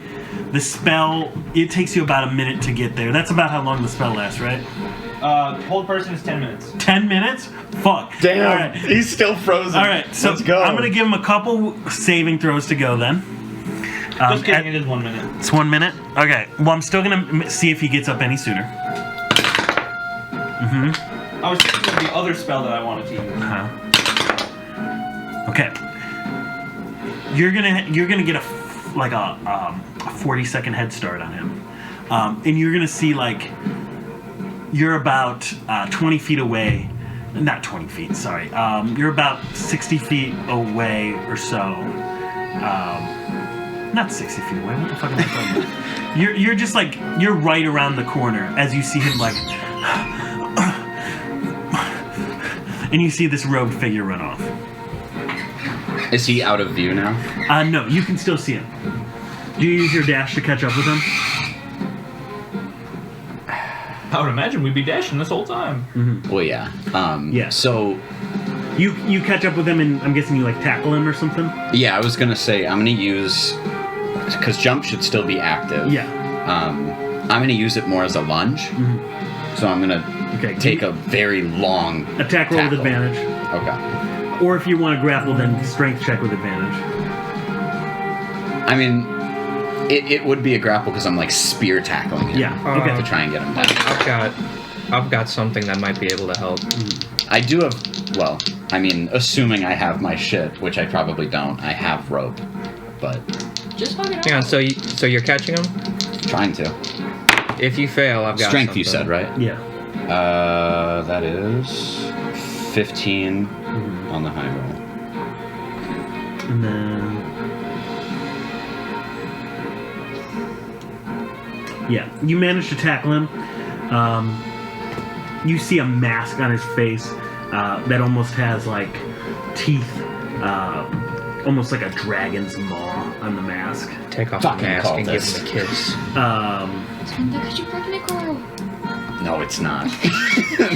the spell. It takes you about a minute to get there. That's about how long the spell lasts, right? Hold person is 10 minutes. 10 minutes? Fuck. Damn, All right. he's still frozen. All right, so let's go. I'm gonna give him a couple saving throws to go then. Just kidding, it is 1 minute. It's 1 minute. Okay. Well, I'm still gonna see if he gets up any sooner. I was thinking of the other spell that I wanted to use. Okay. You're gonna get a 40-second head start on him, and you're gonna see like you're about 20 feet away. Not 20 feet. Sorry. You're about 60 feet away or so. Not 60 feet away. What the fuck am I talking about? You're just like you're right around the corner as you see him like, and you see this robed figure run off. Is he out of view now? No, you can still see him. Do you use your dash to catch up with him? I would imagine we'd be dashing this whole time. Well, yeah. Yeah. So, You catch up with him, and I'm guessing you like tackle him or something. yeah, I was gonna say I'm gonna use because jump should still be active. Yeah. I'm gonna use it more as a lunge. So I'm gonna Okay. take a very long Attack roll with tackle. advantage, Okay. or if you want to grapple, then strength check with advantage. I mean, it would be a grapple because I'm like spear tackling him. Yeah. Okay. To try and get him down. I've got something that might be able to help. I do have. Well, I mean, assuming I have my shit, which I probably don't. I have rope, but Just hug it Hang on, out. so you're catching him? trying to. If you fail, I've got Strength, you something. said, right? Yeah. That is 15 on the high roll. And then. Yeah, you manage to tackle him. You see a mask on his face that almost has like teeth, almost like a dragon's maw on the mask. Take off the Fucking mask and give cultist. him a kiss. No, it's not.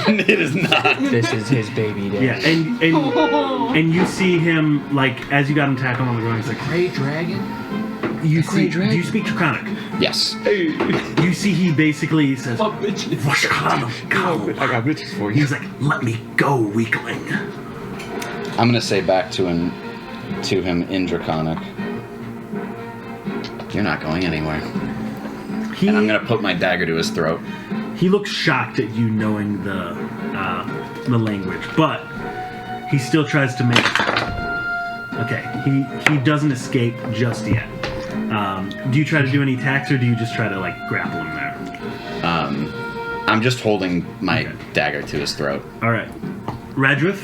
It is not. This is his baby day. Yeah, and you see him like as you got him tackled on the ground. He's like, Gray dragon? you see? Do you speak Draconic? Yes. You see, he basically says, Fuck bitches. I got bitches for you. He's like, let me go, weakling. I'm gonna say back to him in Draconic. You're not going anywhere. He, And I'm gonna put my dagger to his throat. he looks shocked at you knowing the language, but he still tries to make. Okay, he doesn't escape just yet. Do you try to do any attacks, or do you just try to like grapple him there? I'm just holding my dagger to his throat. All right, Redriff,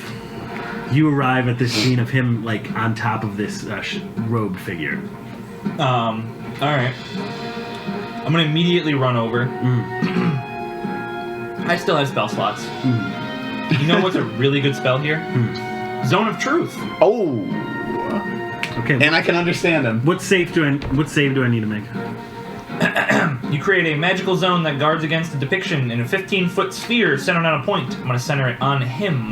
you arrive at this scene of him like on top of this robed figure. All right. I'm gonna immediately run over. I still have spell slots. You know what's a really good spell here? Zone of Truth. Oh! Okay, And I can understand him. what save do I need to make? You create a magical zone that guards against a depiction in a 15-foot sphere centered on a point. I'm gonna center it on him.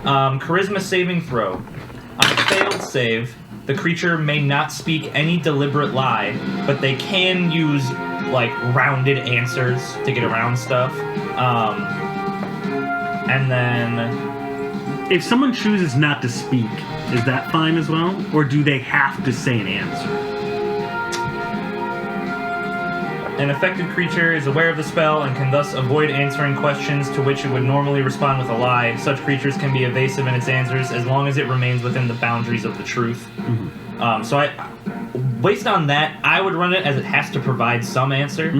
Charisma saving throw. On a failed save, the creature may not speak any deliberate lie, but they can use like rounded answers to get around stuff. And then If someone chooses not to speak, is that fine as well, or do they have to say an answer? an affected creature is aware of the spell and can thus avoid answering questions to which it would normally respond with a lie. Such creatures can be evasive in its answers as long as it remains within the boundaries of the truth. So I, based on that, I would run it as it has to provide some answer,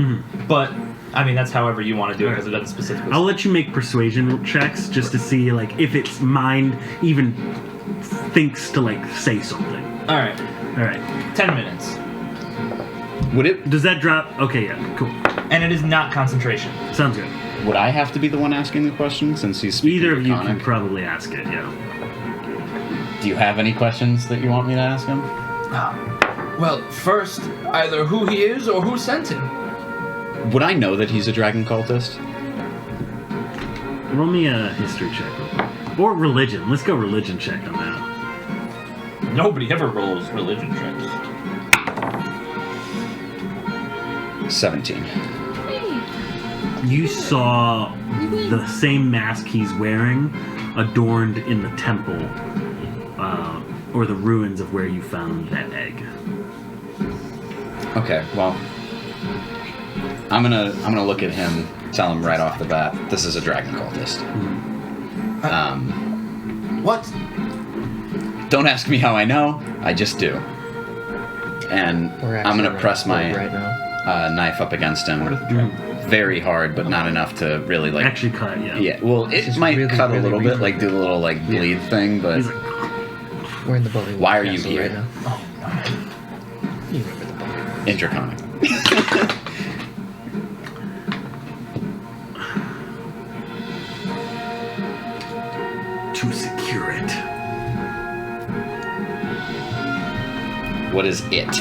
but I mean that's however you want to do it because it doesn't specifically. I'll let you make persuasion checks just to see like if its mind even thinks to like say something. All right, All right. 10 minutes. Would it? Does that drop? Okay, yeah, cool. And it is not concentration. Sounds good. Would I have to be the one asking the question since he's speaking Either of you can Draconic? probably ask it, yeah. Do you have any questions that you want me to ask him? Well, first, either who he is or who sent him. Would I know that he's a dragon cultist? Roll me a history check. real quick. Or religion. Let's go religion check on that. Nobody ever rolls religion checks. 17. You saw the same mask he's wearing adorned in the temple, or the ruins of where you found that egg. Okay, well, I'm gonna look at him, tell him right off the bat, this is a dragon cultist. What? Don't ask me how I know, I just do. And I'm gonna press my right now. knife up against him very hard, but not enough to really like. Actually cut, yeah. Yeah, well, it is might really, cut a really little bit, weird. like do the little like bleed thing, but He's like, We're in the Bullywug Why are you Castle here? right now. Oh, you remember the Bullywug. in Draconic. to secure it. What is it?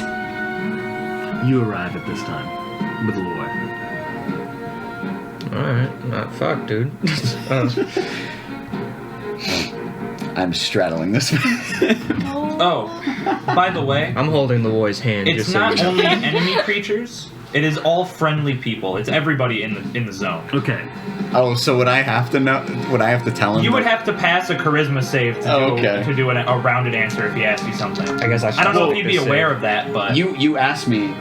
You arrive at this time with Loy. Alright, not fuck, dude. I'm straddling this. Oh, by the way, I'm holding the boy's hand. it's just so not you know. only enemy creatures. It is all friendly people. It's everybody in the zone. Okay. Oh, so would I have to know? Would I have to tell him? You would that- have to pass a charisma save to do a rounded answer if he asked you something. I guess I should. I don't know roll if you'd be this aware save. of that, but You asked me.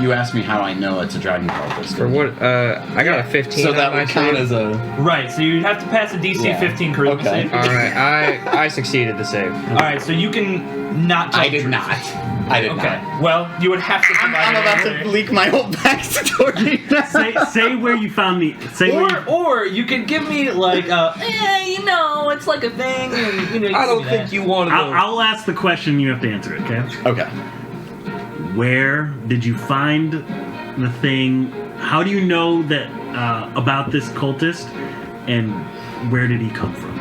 You asked me how I know it's a dragon cultist. For what? I got a 15. So that on my would count save. as a. right. So you'd have to pass a DC Yeah. 15 charisma Okay. save. Alright, I succeeded the save. All right. So you can not. Tell I the did truth. not. I did Okay. not. Well, you would have to. I'm provide an about to answer. leak my whole backstory. Say where you found the. Say where you. Or you could give me like you know, it's like a thing. And, you know, I don't think you want to know. I'll ask the question. You have to answer it. Okay. Okay. Where did you find the thing? How do you know that about this cultist? And where did he come from?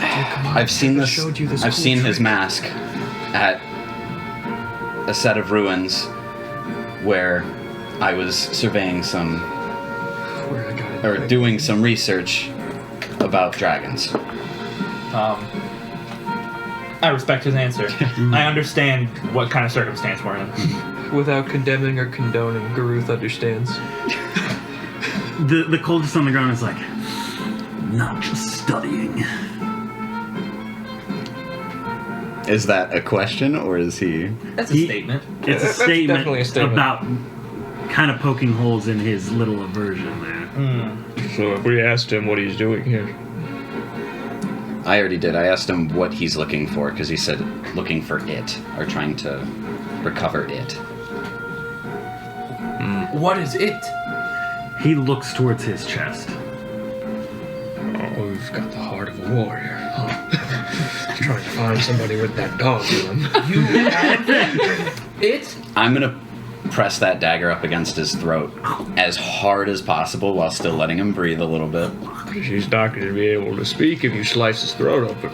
I've seen this. showed you this I've cool seen his trick. mask at a set of ruins where I was surveying some Where I got it. or doing some research about dragons. I respect his answer. I understand what kind of circumstance we're in. Without condemning or condoning, Garuth understands. The cultist on the ground is like, not just studying. Is that a question or is he? That's a He- statement. It's a That's statement, definitely a statement. about kind of poking holes in his little aversion there. So if we asked him what he's doing here. I already did. I asked him what he's looking for because he said looking for it or trying to recover it. What is it? He looks towards his chest. Oh, we've got the heart of a warrior. Huh? Trying to find somebody with that dog in him. You have it? I'm gonna press that dagger up against his throat as hard as possible while still letting him breathe a little bit. He's not going to be able to speak if you slice his throat open.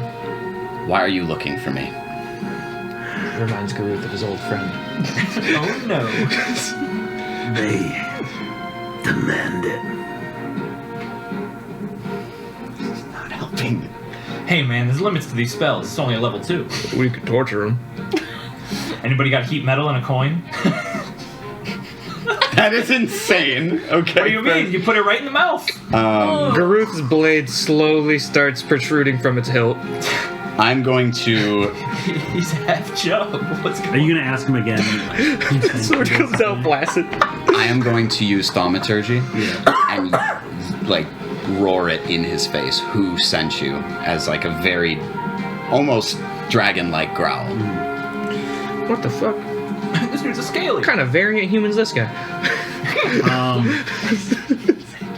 Why are you looking for me? Reminds Garuth of his old friend. Oh no. They demand it. Not helping. Hey man, there's limits to these spells. It's only a level 2. We could torture him. Anybody got heat metal and a coin? That is insane. Okay. What do you mean? You put it right in the mouth. Garuth's blade slowly starts protruding from its hilt. I'm going to. He's half jump. What's Are going you gonna ask him again? Sword comes out blasted. I am going to use thaumaturgy Yeah. and like roar it in his face. Who sent you? As like a very, almost dragon-like growl. What the fuck? This dude's a scaly. What kind of variant human's this guy?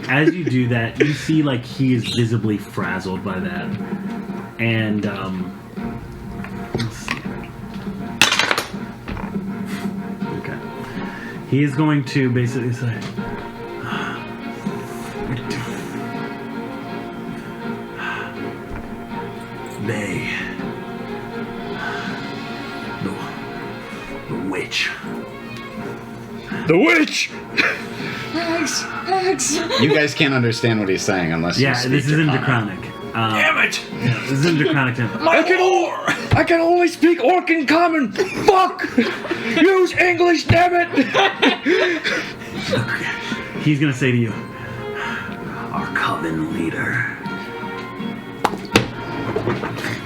As you do that, you see like he is visibly frazzled by that, and Let's see. Okay. He is going to basically say, they, the witch. The witch! X. You guys can't understand what he's saying unless you Yeah, speak this is in Draconic. Draconic. Damn it! Yeah, this is in Draconic. I can only speak Orc in common. Fuck! Use English, damn it! He's gonna say to you, our coven leader.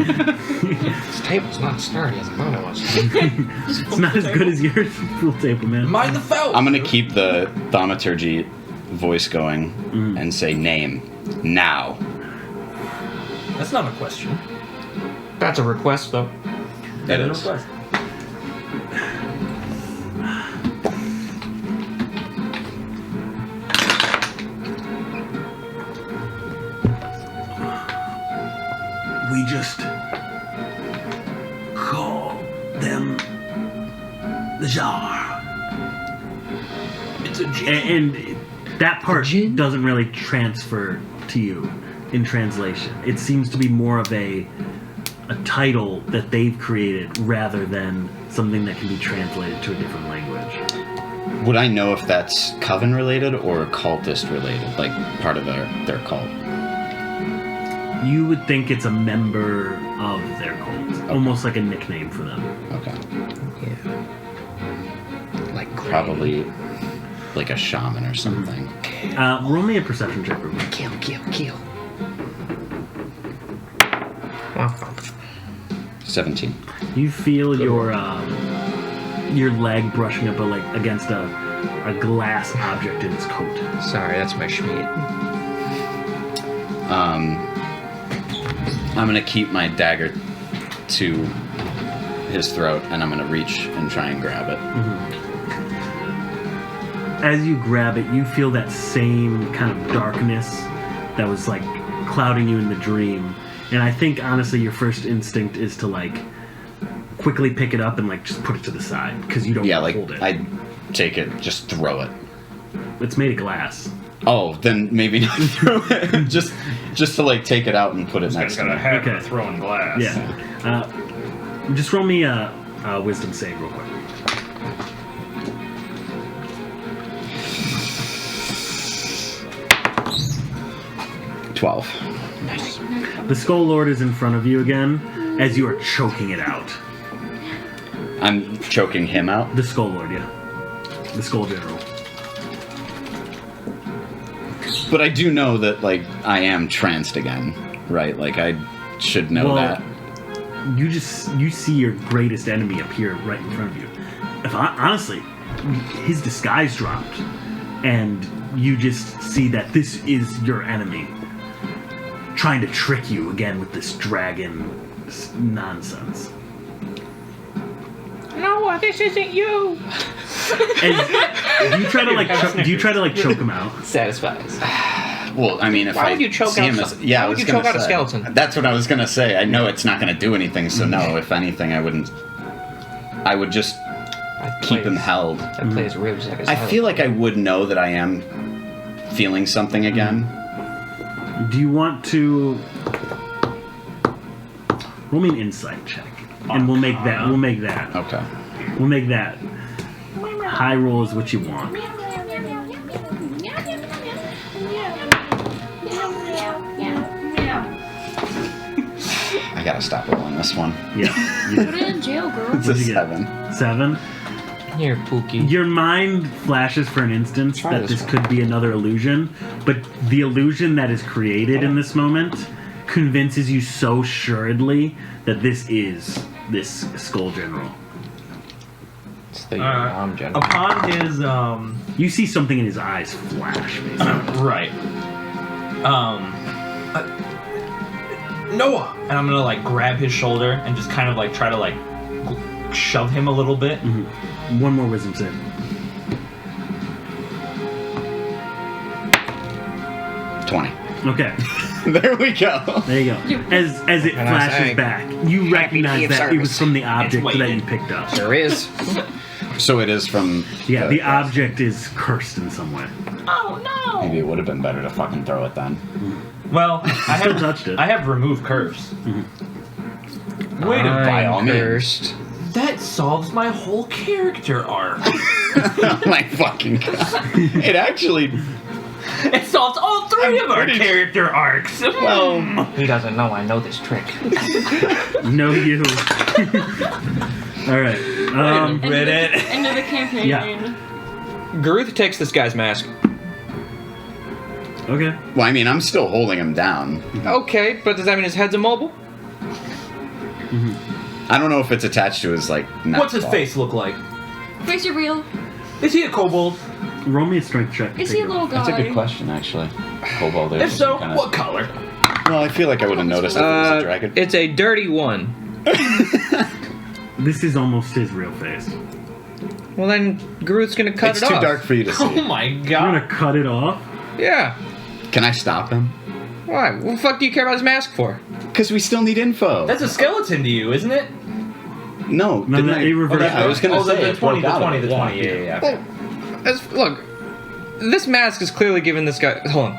This table's not sturdy as I thought it was. It's not as good as yours, pool table, man. Mind the felt. I'm gonna keep the thaumaturgy voice going and say name now. That's not a question. That's a request, though. That That's is. a request. We just call them the Jar. It's a G. And that part Jinn? doesn't really transfer to you in translation. It seems to be more of a title that they've created rather than something that can be translated to a different language. Would I know if that's coven related or cultist related, like part of their cult? You would think it's a member of their cult, almost like a nickname for them. Okay. Yeah. Like Probably like a shaman or something. Roll me a perception check, Ruben. Kill. Wow. 17. You feel your leg brushing up against a glass object in his coat. Sorry, that's my schmeat. I'm gonna keep my dagger to his throat and I'm gonna reach and try and grab it. As you grab it, you feel that same kind of darkness that was like clouding you in the dream. And I think honestly your first instinct is to like quickly pick it up and like just put it to the side because you don't Yeah, want like to hold it. I take it, just throw it. It's made of glass. Oh, then maybe not throw it. just to like take it out and put it next to me. habit Okay. of throwing glass. Yeah. Just roll me a wisdom save real quick. – 12. The Skull Lord is in front of you again as you are choking it out. I'm choking him out. The Skull Lord, yeah. The Skull General. But I do know that like I am tranced again, right? Like I should know that. You see your greatest enemy appear right in front of you. Honestly, his disguise dropped, and you just see that this is your enemy, trying to trick you again with this dragon nonsense. No, this isn't you. And do you try to like choke him out? Satisfies. Well, I mean, if Why I would you choke see out him some- as yeah, why I would was you gonna choke out a say. skeleton? That's what I was gonna say. I know it's not gonna do anything, so no. If anything, I wouldn't. I would just keep him held. I play his ribs like I feel like I would know that I am feeling something again. Do you want to roll me an insight check, and we'll make that. Okay. We'll make that. High roll is what you want. I gotta stop rolling this one. Yeah. Put it in jail, girl. It's a What'd you get? 7. 7. Here, Pookie. Your mind flashes for an instant Try that this this one. could be another illusion, but the illusion that is created in this moment convinces you so assuredly that this is this Skull General. It's the mom general. Upon his You see something in his eyes flash, basically. right. Noah! And I'm gonna like grab his shoulder and just kind of like try to like shove him a little bit. One more wisdom save. $20. Okay. There we go. There you go. As it And I flashes sang, back, you recognize Eve that it was service. from the object that waiting. you picked up. There is. So it is from. Yeah, the object is cursed in some way. Oh no! Maybe it would have been better to fucking throw it then. Well, I Still have touched it. I have remove curse. Wait a minute. By all means. Cursed. That solves my whole character arc. Oh my fucking god. It actually. It solves all three of our pretty- character arcs. Well. He doesn't know I know this trick. No, you. All right. End of the campaign. Yeah. Garuth takes this guy's mask. Okay. Well, I mean, I'm still holding him down. Okay, but does that mean his head's immobile? I don't know if it's attached to his, like, neck What's his ball. face look like? Face reveal. Is he a kobold? Roll me a strength check. to Is he a figure little out. guy? That's a good question, actually. Kobold. If so, what color? Well, I feel like I would have noticed if it was a dragon. It's a dirty one. This is almost his real face. Well, then Garuth's gonna cut It's it too off. dark for you to see. Oh my You're god. gonna cut it off? Yeah. Can I stop him? Why? What the fuck do you care about his mask for? Because we still need info. That's a skeleton to you, isn't it? No, No, didn't no, I? it reversed. Yeah, I was gonna say the it 20, worked the out 20, of the it, 20. Yeah. Well, look, this mask is clearly giving this guy. Hold on.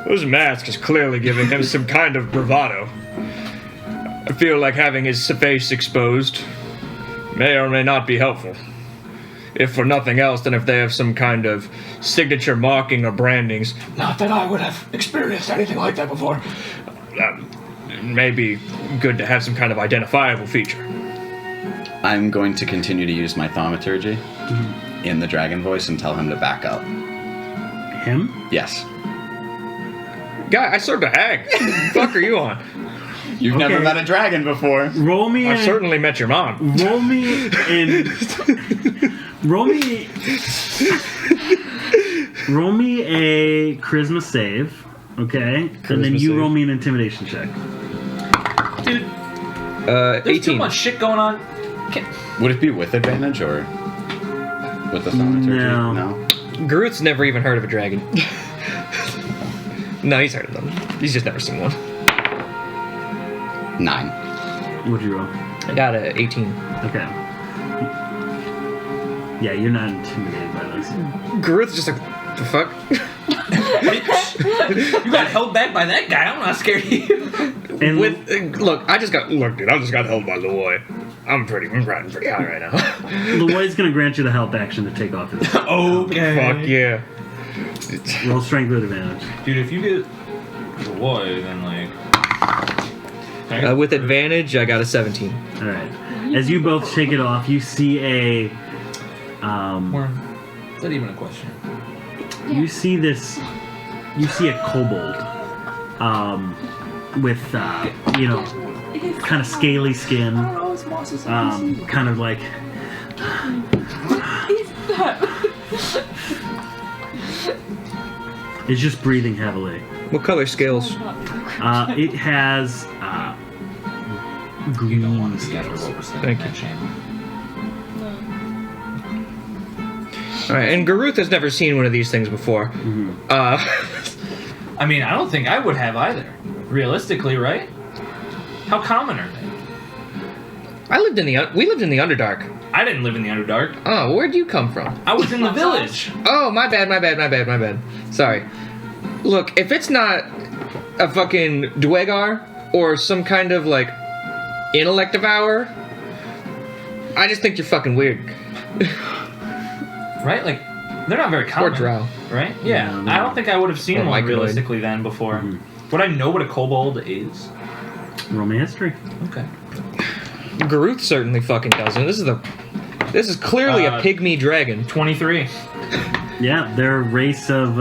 This mask is clearly giving him some kind of bravado. I feel like having his face exposed may or may not be helpful. If for nothing else, then if they have some kind of signature marking or brandings. Not that I would have experienced anything like that before. It may be good to have some kind of identifiable feature. I'm going to continue to use my thaumaturgy in the dragon voice and tell him to back up. Him? Yes. Guy, I served a hag. What the fuck are you on? You've never Okay. met a dragon before. Roll me. I certainly met your mom. Roll me in. Roll me. Roll me a charisma save, okay? And then Charisma you save. roll me an intimidation check. Dude, there's 18. too much shit going on. Would it be with advantage or with the thaumaturgy? No. Garuth's never even heard of a dragon. No, he's heard of them. He's just never seen one. 9. What'd you roll? I got a 18. Okay. Yeah, you're not intimidated by this. Garuth's just like, the fuck? You got held back by that guy. I'm not scared of you. And Look, dude, I just got held by Leroy. I'm riding pretty high right now. Leroy's gonna grant you the help action to take off his. Okay. Fuck yeah. Roll strength with advantage. Dude, if you get the boy, then like. With advantage, I got a 17. All right. As you both take it off, you see a. Is that even a question? You see this. You see a kobold. With kind of scaly skin. Kind of like. It's just breathing heavily. What color scales? It has You don't green want to see after scales. what we're saying. Thank That you. shame. Alright, and Garuth has never seen one of these things before. I mean, I don't think I would have either. Realistically, right? How common are they? We lived in the Underdark. I didn't live in the Underdark. Oh, where'd you come from? I was in the village. Oh, my bad. Sorry. Look, if it's not a fucking Dwegar or some kind of, like, intellect devour, I just think you're fucking weird. Right? Like, they're not very Or common. drow. Right? Yeah. No. I don't think I would have seen Or one mycoid. realistically then before. Would I know what a kobold is? Roll me history. Okay. Garuth certainly fucking doesn't. This is clearly a pygmy dragon. 23. Yeah, they're a race of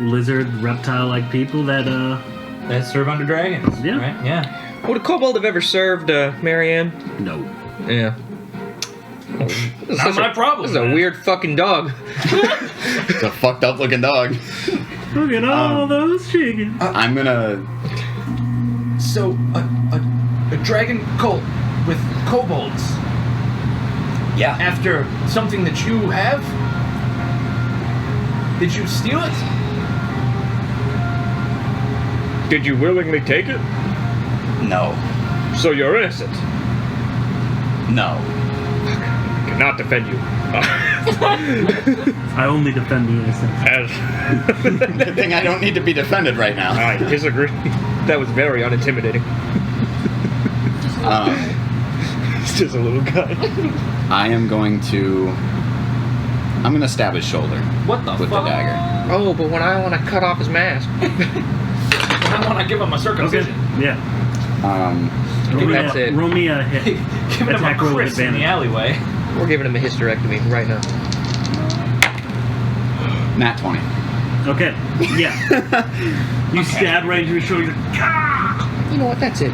lizard, reptile-like people that That serve under dragons. Yeah. Right? Yeah. Would a kobold have ever served Marianne? no. Yeah. Not my problem. This is a man. weird fucking dog. It's a fucked up looking dog. Look at all those chickens. I'm gonna. So, a dragon cult with kobolds. Yeah. After something that you have? Did you steal it? Did you willingly take it? No. So you're innocent. No. I cannot defend you. I only defend the innocent. Good thing I don't need to be defended right now. I disagree. That was very unintimidating. It's just a little guy. I'm going to stab his shoulder What the with fuck? the dagger. Oh, but when I want to cut off his mask. I want to give him a Okay. circumcision. Yeah. That's it. Roll me a hit. Giving him a Attack roll with Chris in the advantage. alleyway. We're giving him a hysterectomy right now. Nat 20. Okay. Yeah. You stab right into his shoulder. You know what? That's it.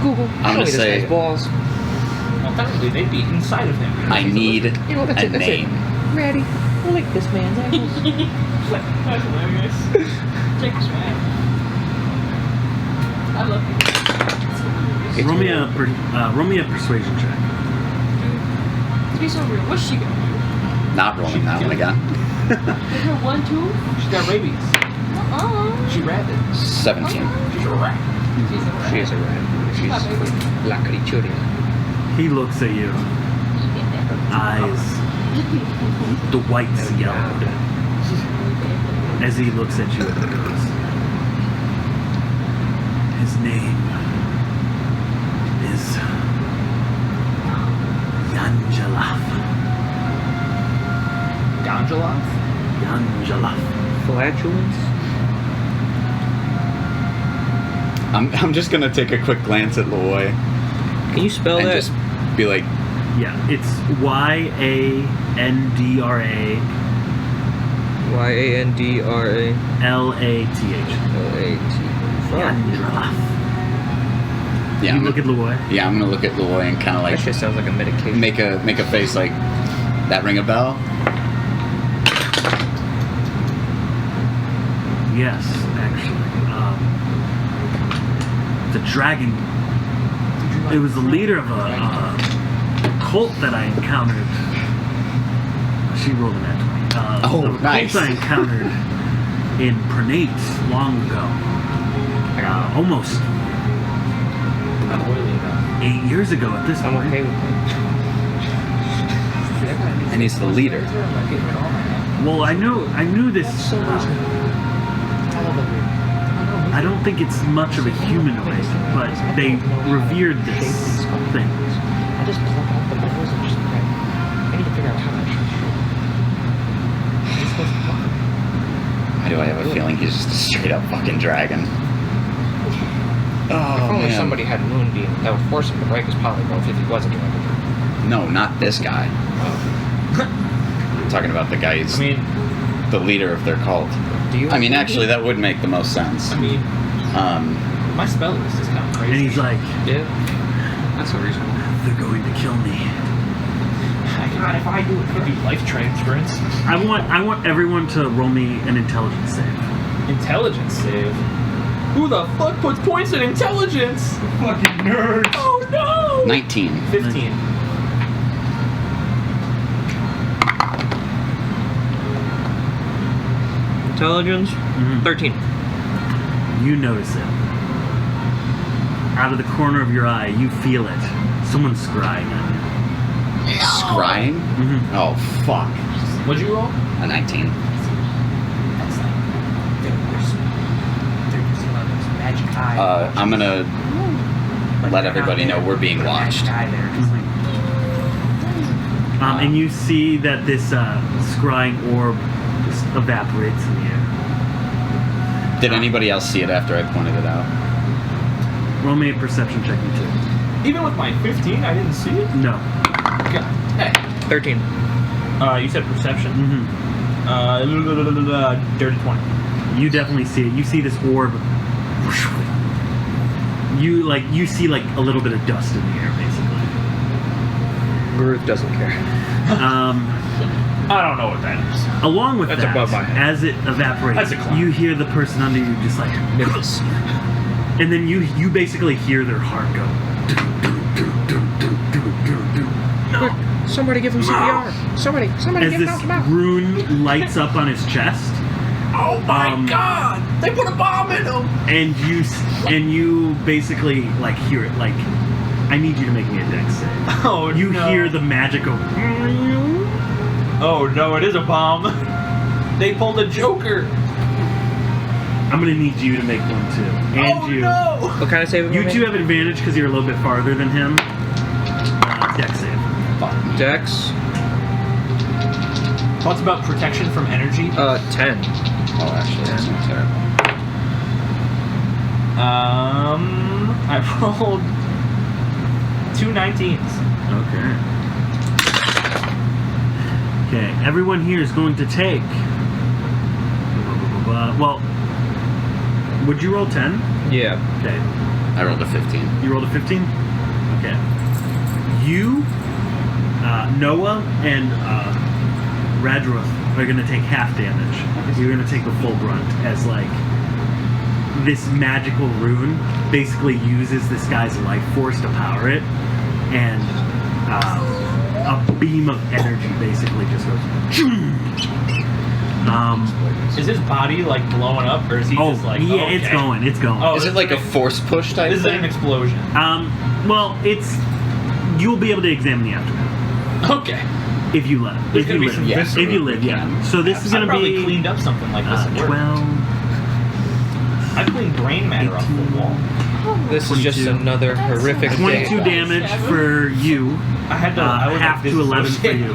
Google. I'm Show gonna me this say- guy's balls. Well, technically, they'd be inside of him. I need You know, that's a it. That's name. it. Ready? Lick this man's ankles. That's hilarious. Jake's man. I love you. Roll me a persuasion check. To be so real, what's she gonna do? Not rolling that one again. Is her 1, 2? She's got rabies. She rabid. 17. She's a rat. She's a She is a rat. She's Hi, baby. la criatura. He looks at you. Eyes. The whites yellowed. As he looks at you and goes, his name is Yanjalaf. Ganjalov? Yanjalaf. Flatulence? I'm just gonna take a quick glance at Loy Can you spell and that? just be like, Yeah, it's Yandra Yandra Lath. L-A-T. Yanjalaf. yeah, You look at Loy. yeah, I'm gonna look at Loy and kind of That like shit sounds like a medication. make a face like that. Ring a bell? Yes, actually. The dragon. It was the leader of a cult that I encountered. She rolled an at 20. Oh, of a nice. Cult I encountered in Pranate long ago. Almost Not oily enough. 8 years ago at this I'm point. okay with that. And he's the leader. Well, I knew this. I don't think it's much of a humanoid, but they revered this thing. I just pluck off the balls and just grab. I need to figure out how much. Why do I have a feeling he's just a straight up fucking dragon? If Oh only man. somebody had Moonbeam, that would force him to break his polygraph if he wasn't doing it. No, not this guy. I'm talking about the guy who's I mean, the leader of their cult. Do you? I mean, actually, that would make the most sense. I mean, Um, my spell list is kind of And crazy. he's like, Yeah. That's unreasonable. they're going to kill me. God, if I do it, could be life transference. I want everyone to roll me an intelligence save. Intelligence save. Who the fuck puts points in intelligence? Fucking nerds. Oh no! 19. 15. Intelligence? 13. You notice it. Out of the corner of your eye, you feel it. Someone's scrying at you. Scrying? Mm-hmm. Oh, fuck. What'd you roll? A 19. That's like, they're using one of those magic eyes. I'm gonna let everybody know we're being watched. And you see that this scrying orb just evaporates in the air. Did anybody else see it after I pointed it out? Roll me a perception check, you two. Even with my 15, I didn't see it. No. God. Hey. 13. You said perception. Mm-hmm. Dirty 20. You definitely see it. You see this orb. You see like a little bit of dust in the air, basically. Groot doesn't care. I don't know what that is. Along with That's that, above my head. as it evaporates, That's a clown. you hear the person under you just like, Nicholas. and then you basically hear their heart go. Quick, somebody give him CPR. Somebody As give him this out. rune lights up on his chest, Oh my Um, god! They put a bomb in him! and you basically like hear it. Like, I need you to make me a dex save. Oh You no. hear the magic go. Oh no, it is a bomb. They pulled a Joker. I'm gonna need you to make one too. And Oh you. no! What kind of save? You two have advantage because you're a little bit farther than him. Dex save. Dex. What's about protection from energy? 10. Oh, actually, that's not terrible. I rolled 2 19s. Okay. Okay. Everyone here is going to take. Well, would you roll 10? Yeah. Okay. I rolled a 15. You rolled a 15? Okay. You, Noah, and Radroth are going to take half damage. You're going to take the full brunt as, like, this magical rune basically uses this guy's life force to power it, and a beam of energy basically just goes. Is his body like blowing up, or is he just like? yeah, oh, okay. it's going. It's going. Oh, Is it like a force push type This is like thing? an explosion. Well, it's. You'll be able to examine the aftermath Okay. if you live. There's If gonna you be some live, visceral. if you live, yeah. So this is I've gonna probably be cleaned up something like this at work. 12. I cleaned brain matter off the wall. This is just 22. another horrific 22 day. damage for you. I had to. I was half like, to this 11 is for you.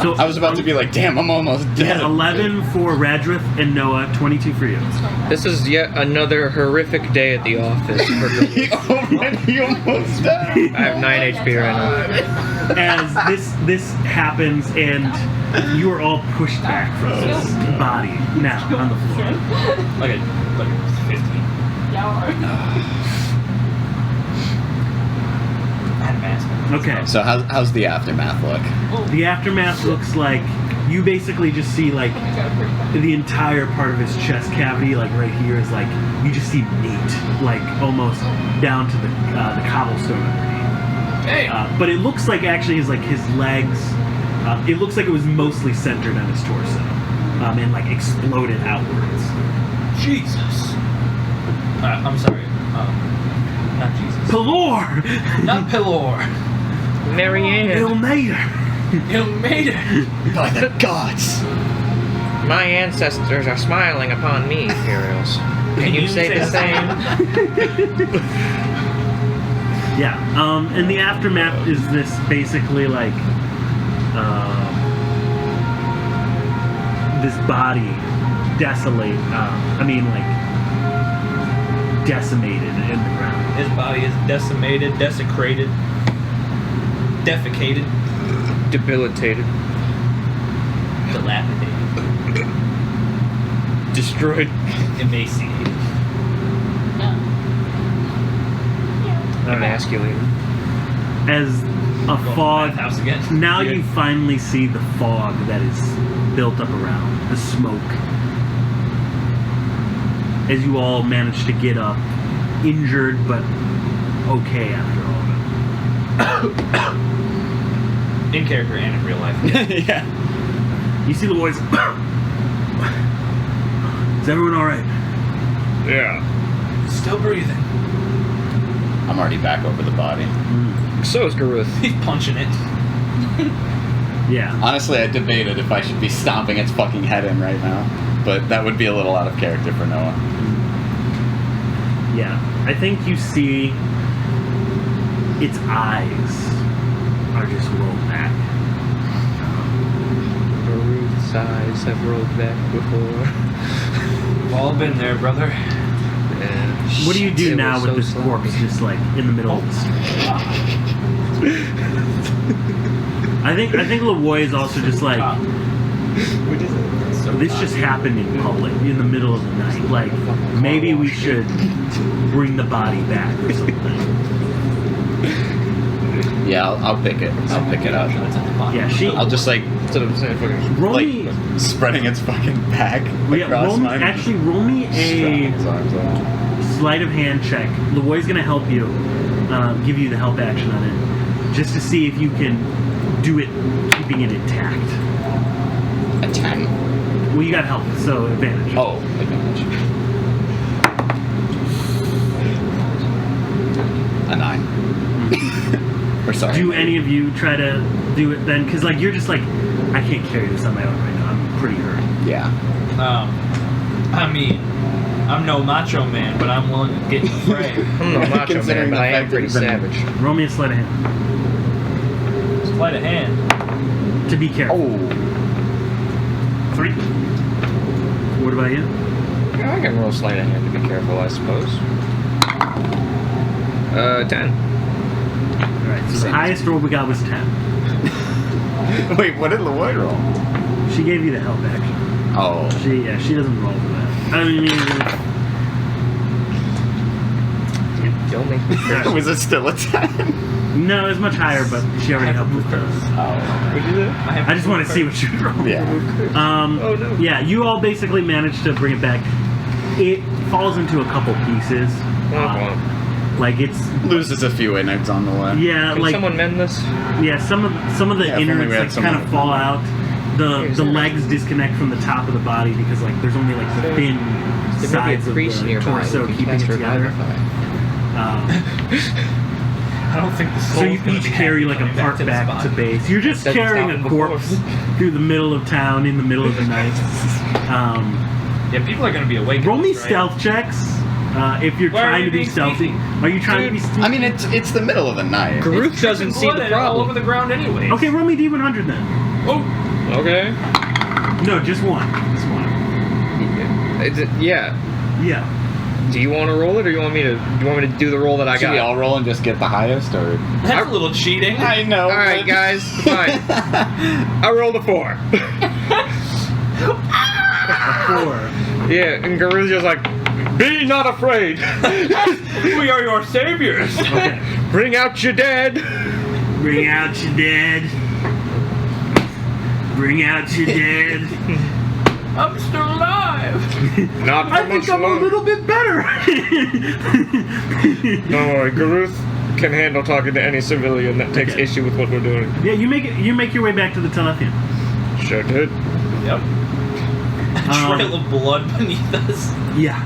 So I was about to be like, damn, I'm almost dead. 11 for Radrith and Noah. 22 for you. This is yet another horrific day at the office. He already almost died. I have 9 HP right now. As this happens, and you are all pushed back from this body now on the floor. like a 15. I had a mask. Okay. So how's the aftermath look? The aftermath looks like you basically just see like the entire part of his chest cavity, like right here, is like you just see meat, like almost down to the cobblestone underneath. Hey. But it looks like actually his legs. It looks like it was mostly centered on his torso, and like exploded outwards. Jesus. I'm sorry. Not Jesus. Pelor, Not Pilor. Marianne, Ilmater. You made it. By the gods! my ancestors are smiling upon me, Imperials. Can you say the same? Yeah. And the aftermath is this basically like this body desolate. Decimated in the ground. His body is decimated, desecrated, defecated, Debilitated. dilapidated, Destroyed. emaciated. Emasculated. As a Go to the fog. bathhouse again. Now Yeah. you finally see the fog that is built up around the smoke. As you all manage to get up, injured but okay after all of it. In character and in real life. Yeah. You see the boys. Is everyone all right? Yeah. Still breathing. I'm already back over the body. So is Garuth. He's punching it. Yeah. Honestly, I debated if I should be stomping its fucking head in right now, but that would be a little out of character for Noah. Yeah. I think you see its eyes are just rolled back. Garuth's eyes have rolled back before. We've all been there, brother. What do you do It now was with so this slow. corpse just like in the middle of the street? I think Lavoy is also just like this just happened in public in the middle of the night. Like maybe we should bring the body back or something. Yeah, I'll pick it. I'll pick it up. Yeah, she I'll just like roll like me. spreading its fucking back Yeah, across roll me, mine. actually roll me Strapping a its arms out. sleight of hand check. Lavoy's gonna help you, give you the help action on it, just to see if you can do it keeping it intact. A 10. Well, you got help, so advantage. Oh, advantage. A 9. Or sorry. Do any of you try to do it then? Because like you're just like, I can't carry this on my own right now. I'm pretty hurt. Yeah. I mean, I'm no macho man, but I'm willing to get in the fray. I'm no macho man, Considering but the I am fact pretty that you've been- savage. Roll me a sleight of hand Sleight of hand. to be careful. Oh. 3. What about you? Yeah, I can roll sleight of hand to be careful, I suppose. 10. All right. So the highest roll we got was 10. Wait, what did Leroy roll? She gave you the help action. Oh. She doesn't roll for that. I mean, Don't make me curse. Was it still a 10? no, it's much higher, but she already helped with the. Oh. What'd you do? I just want to see what you roll. Yeah. Oh, no. Yeah, you all basically managed to bring it back. It falls into a couple pieces. Like it's Loses a few innards on the way. yeah, Can like someone mend this? yeah, some of the Yeah, if only we innards had like someone kind of with fall them. out. The legs disconnect from the top of the body because like there's only like the thin sides of priest the nearby torso who can keeping it cast together. Revivify. I don't think the So you each carry like a part back to base. You're just Doesn't carrying stop a him corpse through the middle of town in the middle of the night. Yeah, people are gonna be awake. Roll me right? stealth checks if you're Why are trying you to be being stealthy. sneaky? Are you trying to be Dude, sneaky? I mean, it's the middle of the night. Garuth doesn't see the Blood all over problem. the ground anyway. Okay, roll me D100 then. Oh, Okay. No, just one. Just one. Yeah. Yeah. Do you want to roll it, or do you want me to do the roll that I Should got? we all roll and just get the highest, or? that's a little cheating. I know. All right, but- guys. Fine. I rolled a 4. A 4. Yeah, and Garuth's just like, be not afraid. We are your saviors. Okay. Bring out your dead. Bring out your dead. Bring out your dead. I'm still alive. Not for I much think I'm a longer. little bit better. Don't worry, Garuth can handle talking to any civilian that takes Okay. issue with what we're doing. Yeah, you make your way back to the Telethian. Sure did. Yep. A trail of blood beneath us. Yeah.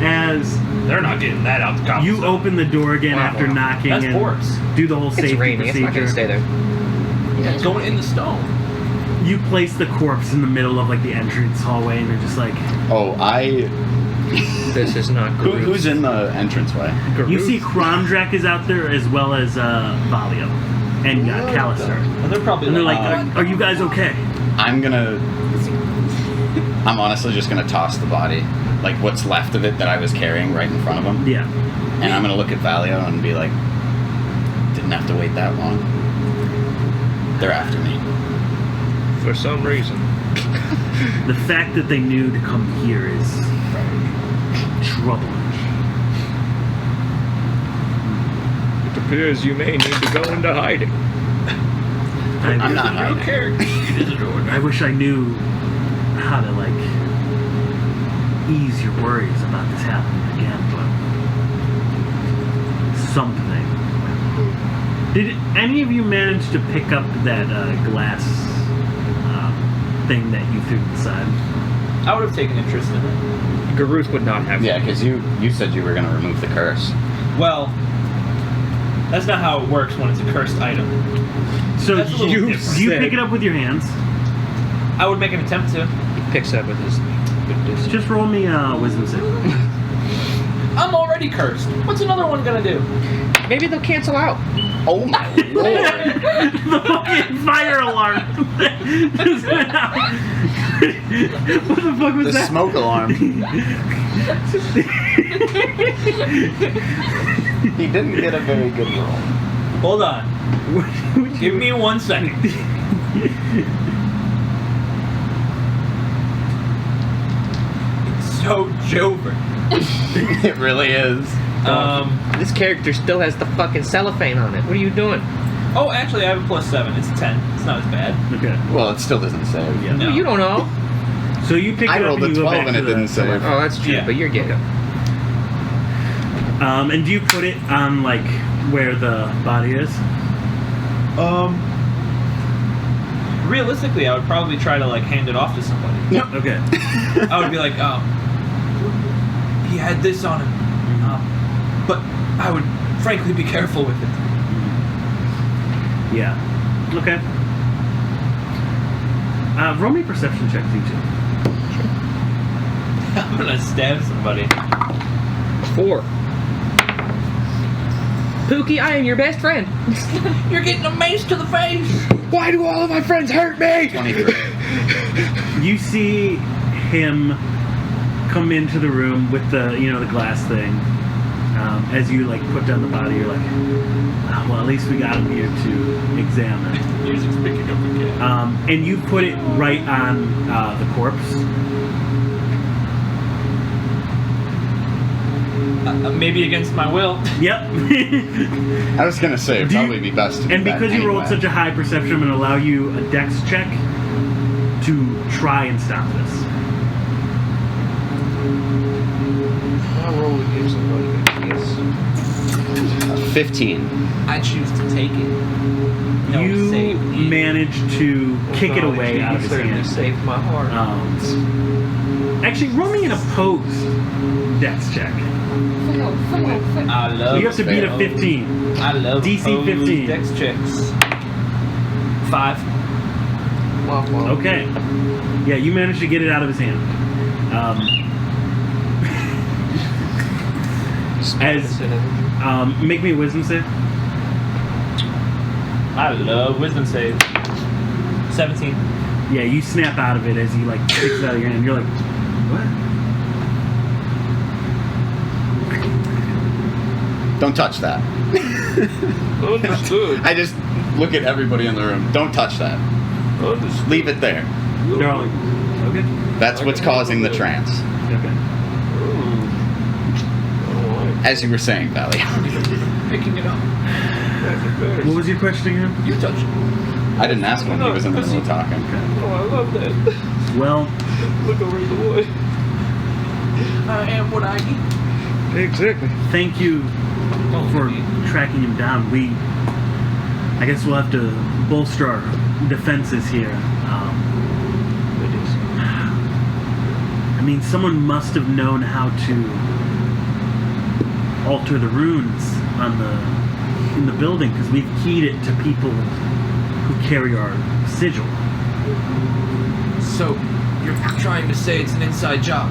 As They're not getting that out the cobblestone. you open the door again after knocking That's and corpse. do the whole It's safety raining. It's not procedure. gonna stay there. Yeah, it's going in the stone. You place the corpse in the middle of like the entrance hallway, and they're just like, Oh, This is not Garuth. who's in the entranceway? you see Kromdrak is out there as well as Valio and Callister. And they're probably And they're like, like, are you guys okay? I'm honestly just gonna toss the body, like what's left of it that I was carrying, right in front of him. Yeah. And I'm gonna look at Valio and be like, didn't have to wait that long. They're after me. For some reason. The fact that they knew to come here is troubling. It appears you may need to go into hiding. I'm not your hiding. character. I wish I knew how to like ease your worries about this happening again, but something. Did any of you manage to pick up that glass thing that you threw to the side? I would have taken interest in it. Garuth would not have. Yeah, because you said you were gonna remove the curse. Well, that's not how it works when it's a cursed item. So That's a little you different. you pick it up with your hands. I would make an attempt to. He picks up with his. Just roll me wisdom save. I'm already cursed. What's another one gonna do? Maybe they'll cancel out. Oh my lord! The fucking fire alarm. Just went out. What the fuck was The that? smoke alarm. He didn't get a very good roll. Hold on. Give me 1 second. It's so Jover. It really is. This character still has the fucking cellophane on it. What are you doing? Oh, actually, I have a +7. It's a 10. It's not as bad. Okay. Well, it still doesn't save. Yeah. No. You don't know. So you pick I it up rolled and a you go 12 back and to it the didn't save. Oh, that's true. Yeah. But you're getting. And do you put it on like where the body is? realistically, I would probably try to like hand it off to somebody. Okay. I would be like, he had this on him, but I would frankly be careful with it. Yeah. Okay. Roll me perception checks, you two. I'm gonna stab somebody. 4. Pookie, I am your best friend. You're getting a mace to the face. Why do all of my friends hurt me? 23. You see him come into the room with the the glass thing. As you like put down the body, you're like, well, at least we got him here to examine. Music's picking up again. And you put it right on the corpse. Maybe against my will. Yep. I was gonna say it'd Do you- probably be best to do And that because you rolled anyway. such a high perception, I'm going to allow you a dex check to try and stop this. I'll roll with you somebody. 15. I choose to take it. No, you save me. manage to kick it away out of his certainly hand. saved my heart. Actually, roll me an opposed dex check. Fail. I love. You have to beat a fail. 15. I love DC opposed 15. Dex checks. 5. Womp womp. Okay. Yeah, you managed to get it out of his hand. As make me a wisdom save. I love wisdom save. 17. Yeah, you snap out of it as he like kicks it out of your hand. You're like, what? Don't touch that. Understood. I just look at everybody in the room. Don't touch that. Understood. Leave it there. They're all like, okay, That's what's causing the trance. okay. As you were saying, Valley. Picking it up. What was your question again? You touch it. I didn't ask him. He was in the middle of talking. Oh, I love that. Well, Look over the wood. I am what I eat. Exactly. thank you for tracking him down. I guess we'll have to bolster our defenses here. I mean, someone must have known how to alter the runes in the building, because we've keyed it to people who carry our sigil. So, you're trying to say it's an inside job?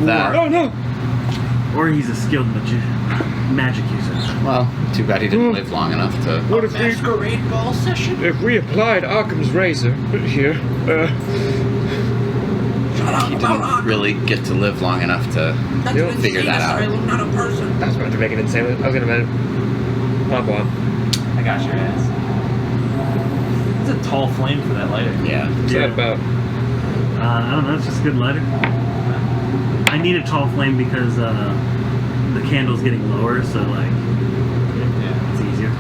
That. Oh no! Or he's a skilled magic user. Well, too bad he didn't live long enough to. What if we Masquerade ball session? applied Occam's razor here? Shut up He about didn't Occam. really get to live long enough to That's You'll an figure insane that out. asylum, not a person. That's about to make it insane. I was gonna mention. Womp womp. I got your ass. It's a tall flame for that lighter. Yeah. What's that about? I don't know, it's just a good lighter. I need a tall flame because the candle's getting lower, so like Yeah. it's easier.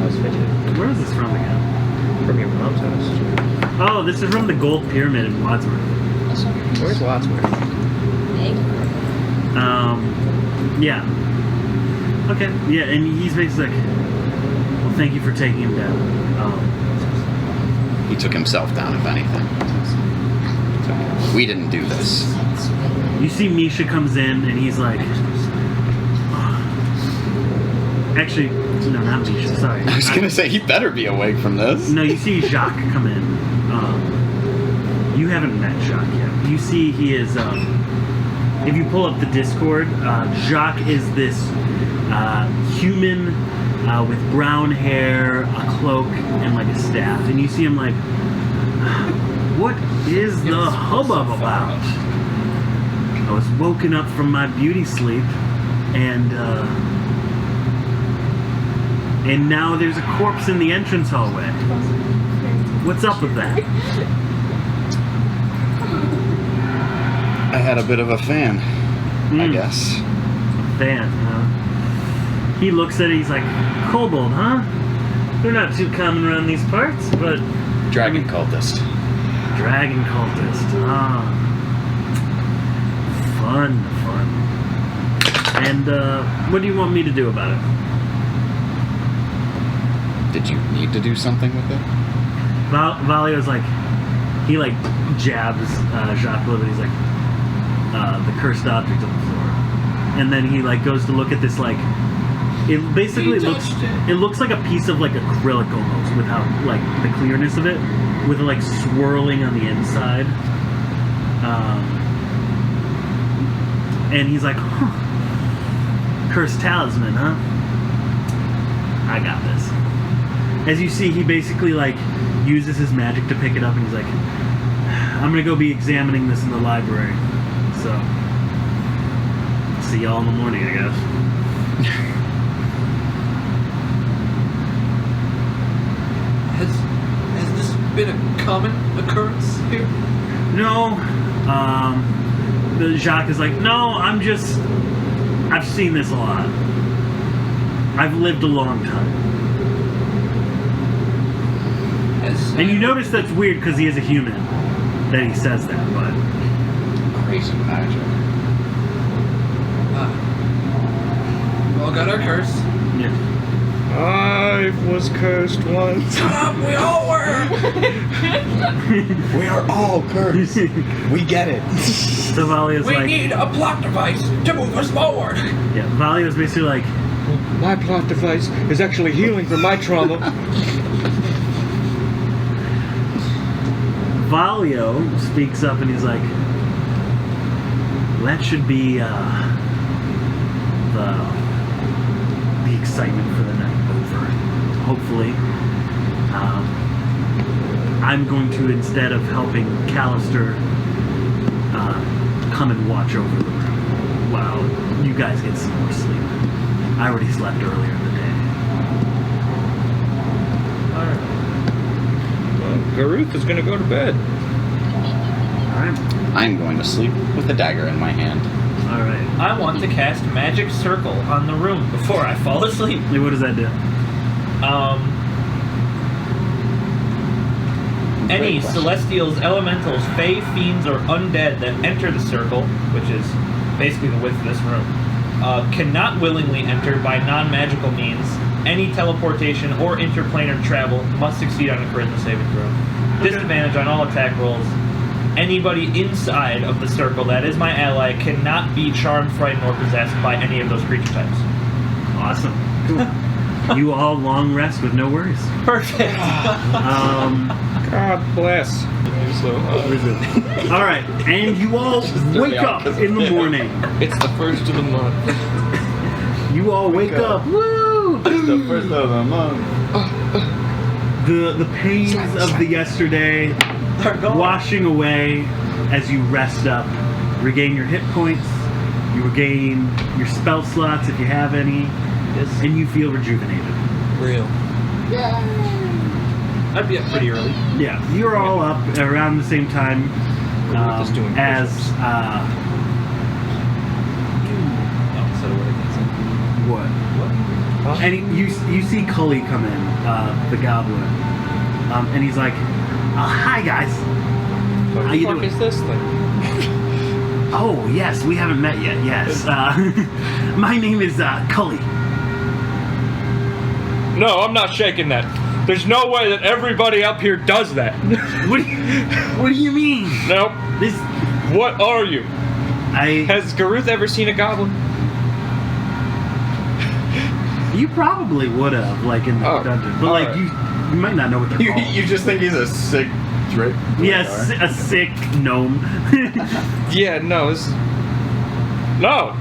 I was fidgeting. Where is this from again? From your mom's house. Oh, this is from the Gold Pyramid in Wadsworth. Where's Wadsworth? Yeah. Okay. Yeah, and he's basically like, well, thank you for taking him down. He took himself down, if anything. We didn't do this. You see Misha comes in and he's like, actually, no, not Misha, sorry. I was gonna say he better be awake from this. No, you see Jacques come in. You haven't met Jacques yet. You see he is, if you pull up the Discord, Jacques is this human with brown hair, a cloak, and like a staff. And you see him like, what is the hubbub about? I was woken up from my beauty sleep, and now there's a corpse in the entrance hallway. What's up with that? I had a bit of a fan, I Hmm. guess. Fan, huh? He looks at it, he's like, kobold, huh? They're not too common around these parts, but Dragon cultist. dragon cultist. Ah. Fun. And what do you want me to do about it? Did you need to do something with it? Valio's like, he like jabs Jacques a little bit. He's like, the cursed object on the floor, and then he like goes to look at this like, it basically it looks like a piece of like acrylic almost, with how like the clearness of it, with like swirling on the inside. And he's like, huh, cursed talisman, huh? I got this. As you see, he basically like uses his magic to pick it up, and he's like, I'm gonna go be examining this in the library. So, see y'all in the morning, I guess. Has this been a common occurrence here? No, Jacques is like, no, I've seen this a lot. I've lived a long time. And you notice that's weird because he is a human that he says that, but... Crazy magic. We all got our curse. Yeah. I was cursed once. Shut up, we all were! We are all cursed. We get it. So Valio's We like... need a plot device to move us forward! Yeah, Valio's basically like... My plot device is actually healing from my trauma. Valio speaks up and he's like, that should be the excitement for the night over. Hopefully. I'm going to, instead of helping Callister, come and watch over the room while you guys get some more sleep. I already slept earlier in the day. Garuth is gonna go to bed. Alright. I'm going to sleep with a dagger in my hand. Alright. I want to cast Magic Circle on the room before I fall asleep. Hey, what does that do? Any Great question. celestials, elementals, fae, fiends, or undead that enter the circle, which is basically the width of this room, cannot willingly enter by non-magical means. Any teleportation or interplanar travel must succeed on a charisma saving throw. Disadvantage on all attack rolls. Anybody inside of the circle that is my ally cannot be charmed, frightened, or possessed by any of those creature types. Awesome. Cool. You all long rest with no worries. Perfect. God bless. All right, and you all wake up in the morning. It's the first of the month. You all wake up. Woo! It's the first of the month. The pains of the yesterday washing away as you rest up. Regain your hit points. You regain your spell slots if you have any, and you feel rejuvenated. Real. I'd be up pretty early. Yeah, you're all up around the same time Just doing as what? Huh? And you see Cully come in, the goblin, and he's like, "Hi guys, What how the you fuck doing?" is this thing? Oh yes, we haven't met yet. Yes, my name is Cully. No, I'm not shaking that. There's no way that everybody up here does that. What do you mean? Nope. This What are you? I Has Garuth ever seen a goblin? you probably would have like in the Oh, dungeon, but like alright. you might not know what they're called. You just think he's a sick Drake? Yes, a sick gnome. Yeah, no. No.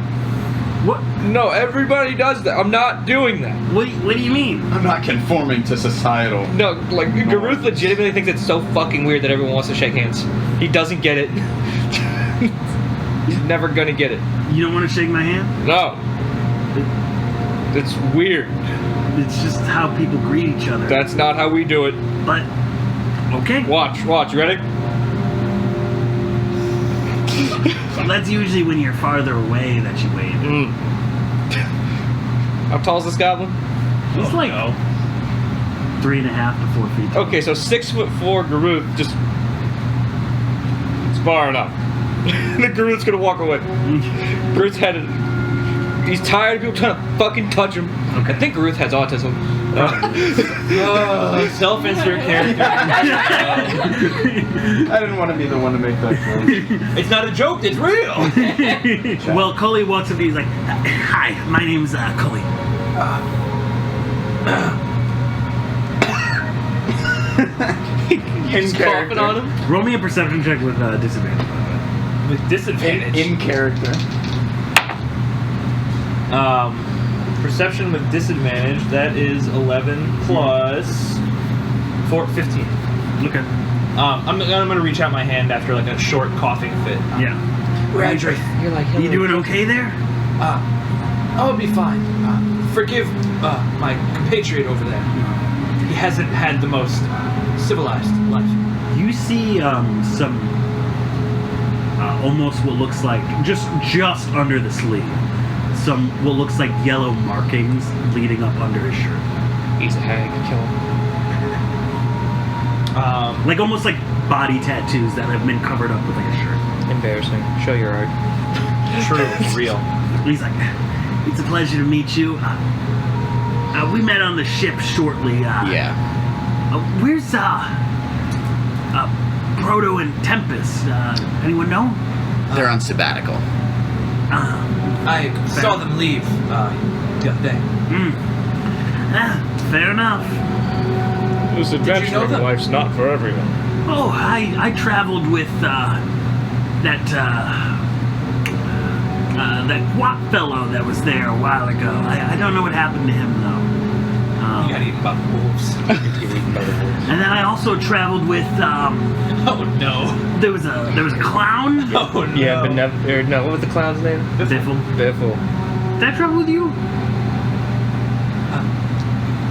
What? No, everybody does that. I'm not doing that. What do you mean? I'm not conforming to societal. No, like, Garuth legitimately thinks it's so fucking weird that everyone wants to shake hands. He doesn't get it. He's never gonna get it. You don't want to shake my hand? No. It's weird. It's just how people greet each other. That's not how we do it. But okay. Watch. You ready? So that's usually when you're farther away that you wave. How tall is this goblin? He's like 3.5 to 4 feet. Okay, so 6'4" Garuth just. It's far enough. The Garuth's gonna walk away. Garuth's headed. He's tired of people trying to fucking touch him. Okay. I think Garuth has autism. Self-insert character. I didn't want to be the one to make that joke. It's not a joke. It's real. Well, Cully walks up to you. He's like, "Hi, my name's Cully." He's coughing on him. Roll me a perception check with disadvantage. With disadvantage. In character. Perception with disadvantage. That is 11 plus 15. Okay. I'm gonna reach out my hand after like a short coughing fit. Yeah. Roger. You're like, You doing okay there? I'll be fine. Forgive my compatriot over there. He hasn't had the most civilized life. You see some almost what looks like just under the sleeve, some what looks like yellow markings leading up under his shirt. He's a hag. Kill him. Like almost like body tattoos that have been covered up with like a shirt. Embarrassing. Show your art. True. Real. He's like, "It's a pleasure to meet you. We met on the ship shortly. Yeah. Where's Proto and Tempest? Anyone know? They're on sabbatical. I saw them leave the other day. Fair enough. This you know adventuring them? life's not for everyone. Oh, I traveled with that Guap fellow that was there a while ago. I don't know what happened to him though. He got eaten by the wolves. And then I also traveled with Oh no. there was a clown. Oh no. Yeah, but no, what was the clown's name? Biffle. Biffle. Did I travel with you?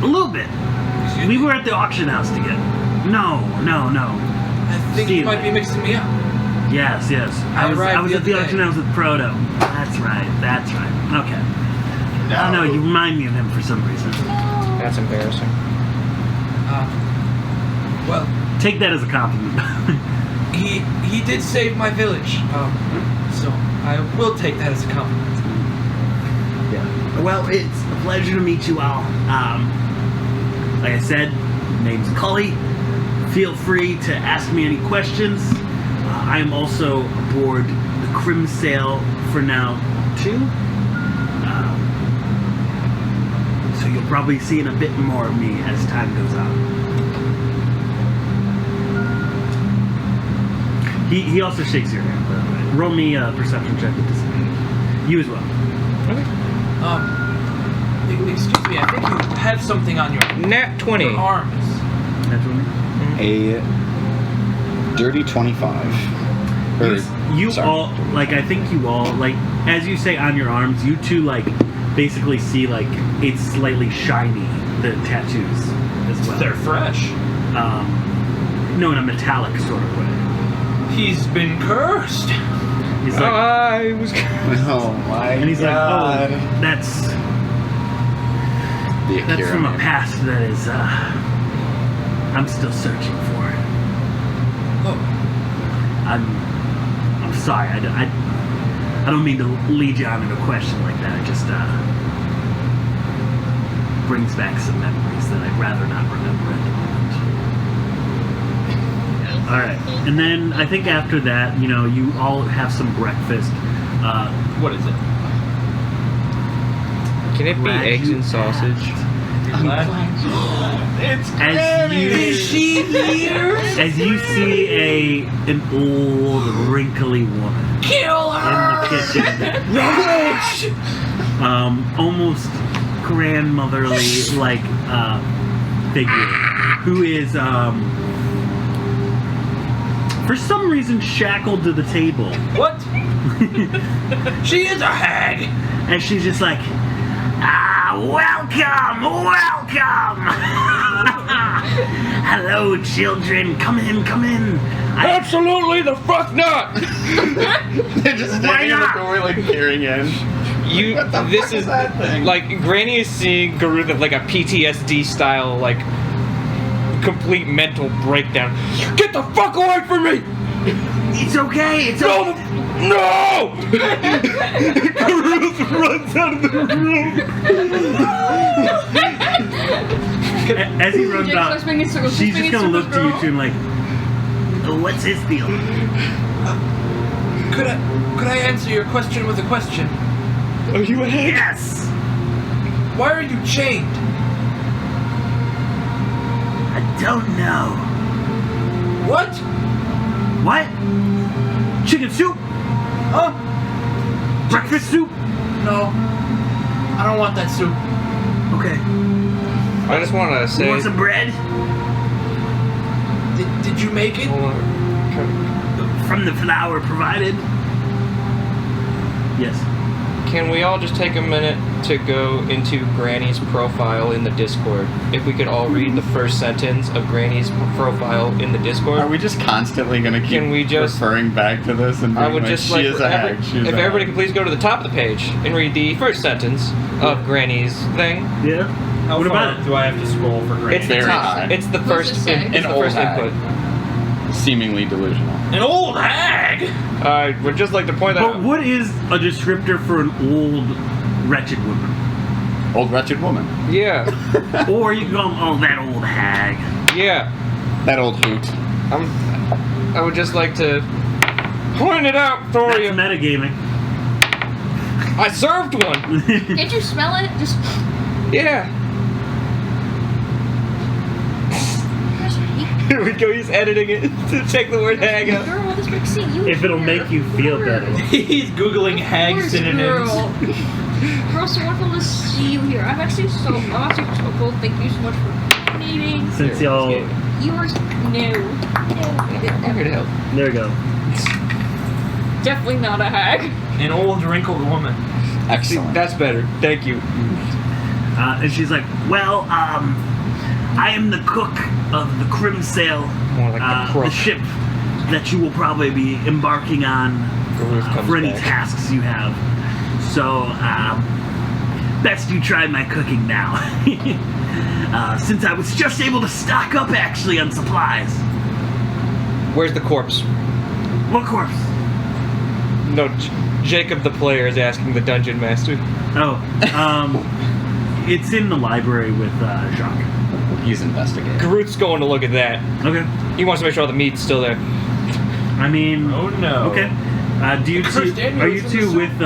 A little bit. We were at the auction house together. No. I think you might be mixing me up. Yes. I was arrived the at the other auction day. house with Proto. That's right. Okay. I don't know, you remind me of him for some reason. That's embarrassing. Well, Take that as a compliment. he did save my village. So I will take that as a compliment. Yeah. Well, it's a pleasure to meet you all. Like I said, name's Cully. Feel free to ask me any questions. I am also aboard the Crim Sail for now, too. So you'll probably see a bit more of me as time goes on. He also shakes your hand, by the way. Roll me a perception check with disadvantage. You as well. Excuse me, I think you have something on your Nat 20. arms. That's what A dirty 25. you Sorry. all, like, I think you all, like, as you say on your arms, you two, like, basically see, like, it's slightly shiny, the tattoos as well. They're fresh. No, in a metallic sort of way. He's been cursed. He's like, I was. Oh my and he's god. like, oh, that's The from Akira a man. past that is, I'm still searching for. Oh, I'm sorry, I don't mean to lead you on into a question like that. It just brings back some memories that I'd rather not remember at the moment. All right, and then I think after that, you know, you all have some breakfast. What is it? Can it be Glad eggs you and sausage? As you, as you see an old, wrinkly woman kill in the kitchen, almost grandmotherly like figure, who is for some reason shackled to the table, What? She is a hag. and she's just like, welcome. Hello, children. Come in. Absolutely the fuck not! They're just standing in the doorway, like peering in. You. What the This fuck is is that thing? like Granny is seeing Garuda like a PTSD style like complete mental breakdown. Get the fuck away from me! It's okay. It's okay. No! Garuda runs out of the room. As he runs Jake out, starts making circles. she's He's just gonna making look to you circles, two and like, oh, what's his deal? Could I answer your question with a question? Are you a hag? Yes. Why are you chained? I don't know. What? What? Chicken soup? Huh? Breakfast soup? No. I don't want that soup. Okay. I just want to You say. want some bread? Did you make it? Hold on. From the flour provided? Yes. Can we all just take a minute to go into Granny's profile in the Discord? If we could all read the first sentence of Granny's profile in the Discord. Are we just constantly going to keep Can we just- referring back to this and being I would like, just she like is a hag, she is if a everybody hag. could please go to the top of the page and read the first sentence of Granny's thing. Yeah. How What far about it? do I have to scroll for Granny? It's the Very top. high. It's the What's first. it say? It's An the old first hag. input. Seemingly delusional. An old hag! I would just like to point that But out. what is a descriptor for an old, wretched woman? Old wretched woman. Yeah, Or you can go, oh, that old hag. yeah. That old hoot. I would just like to point it out for That's you. metagaming. I served one. Can't you smell it? Just. Yeah. Here we go. He's editing it to check the word hag out. Girl, this big C. You If it'll here. make you feel Girl. better. He's googling hag Where's synonyms. Girl? Girl, so wonderful to see you here. I'm actually so cool. Thank you so much for donating. Since y'all, You are no. I'm here to help. there we go. Definitely not a hag. An old wrinkled woman. Excellent. That's better. Thank you. And she's like, well, I am the cook of the Crimsail, More like the crook. the ship that you will probably be embarking on Gareth comes for any back. tasks you have. So, best you try my cooking now. Since I was just able to stock up actually on supplies. Where's the corpse? What corpse? No, Jacob the player is asking the dungeon master. Oh, it's in the library with Jacques. He's investigating. Groot's going to look at that. Okay. He wants to make sure all the meat's still there. I mean, Oh no. okay. Do you Chris two, Daniels are you in the two suit. with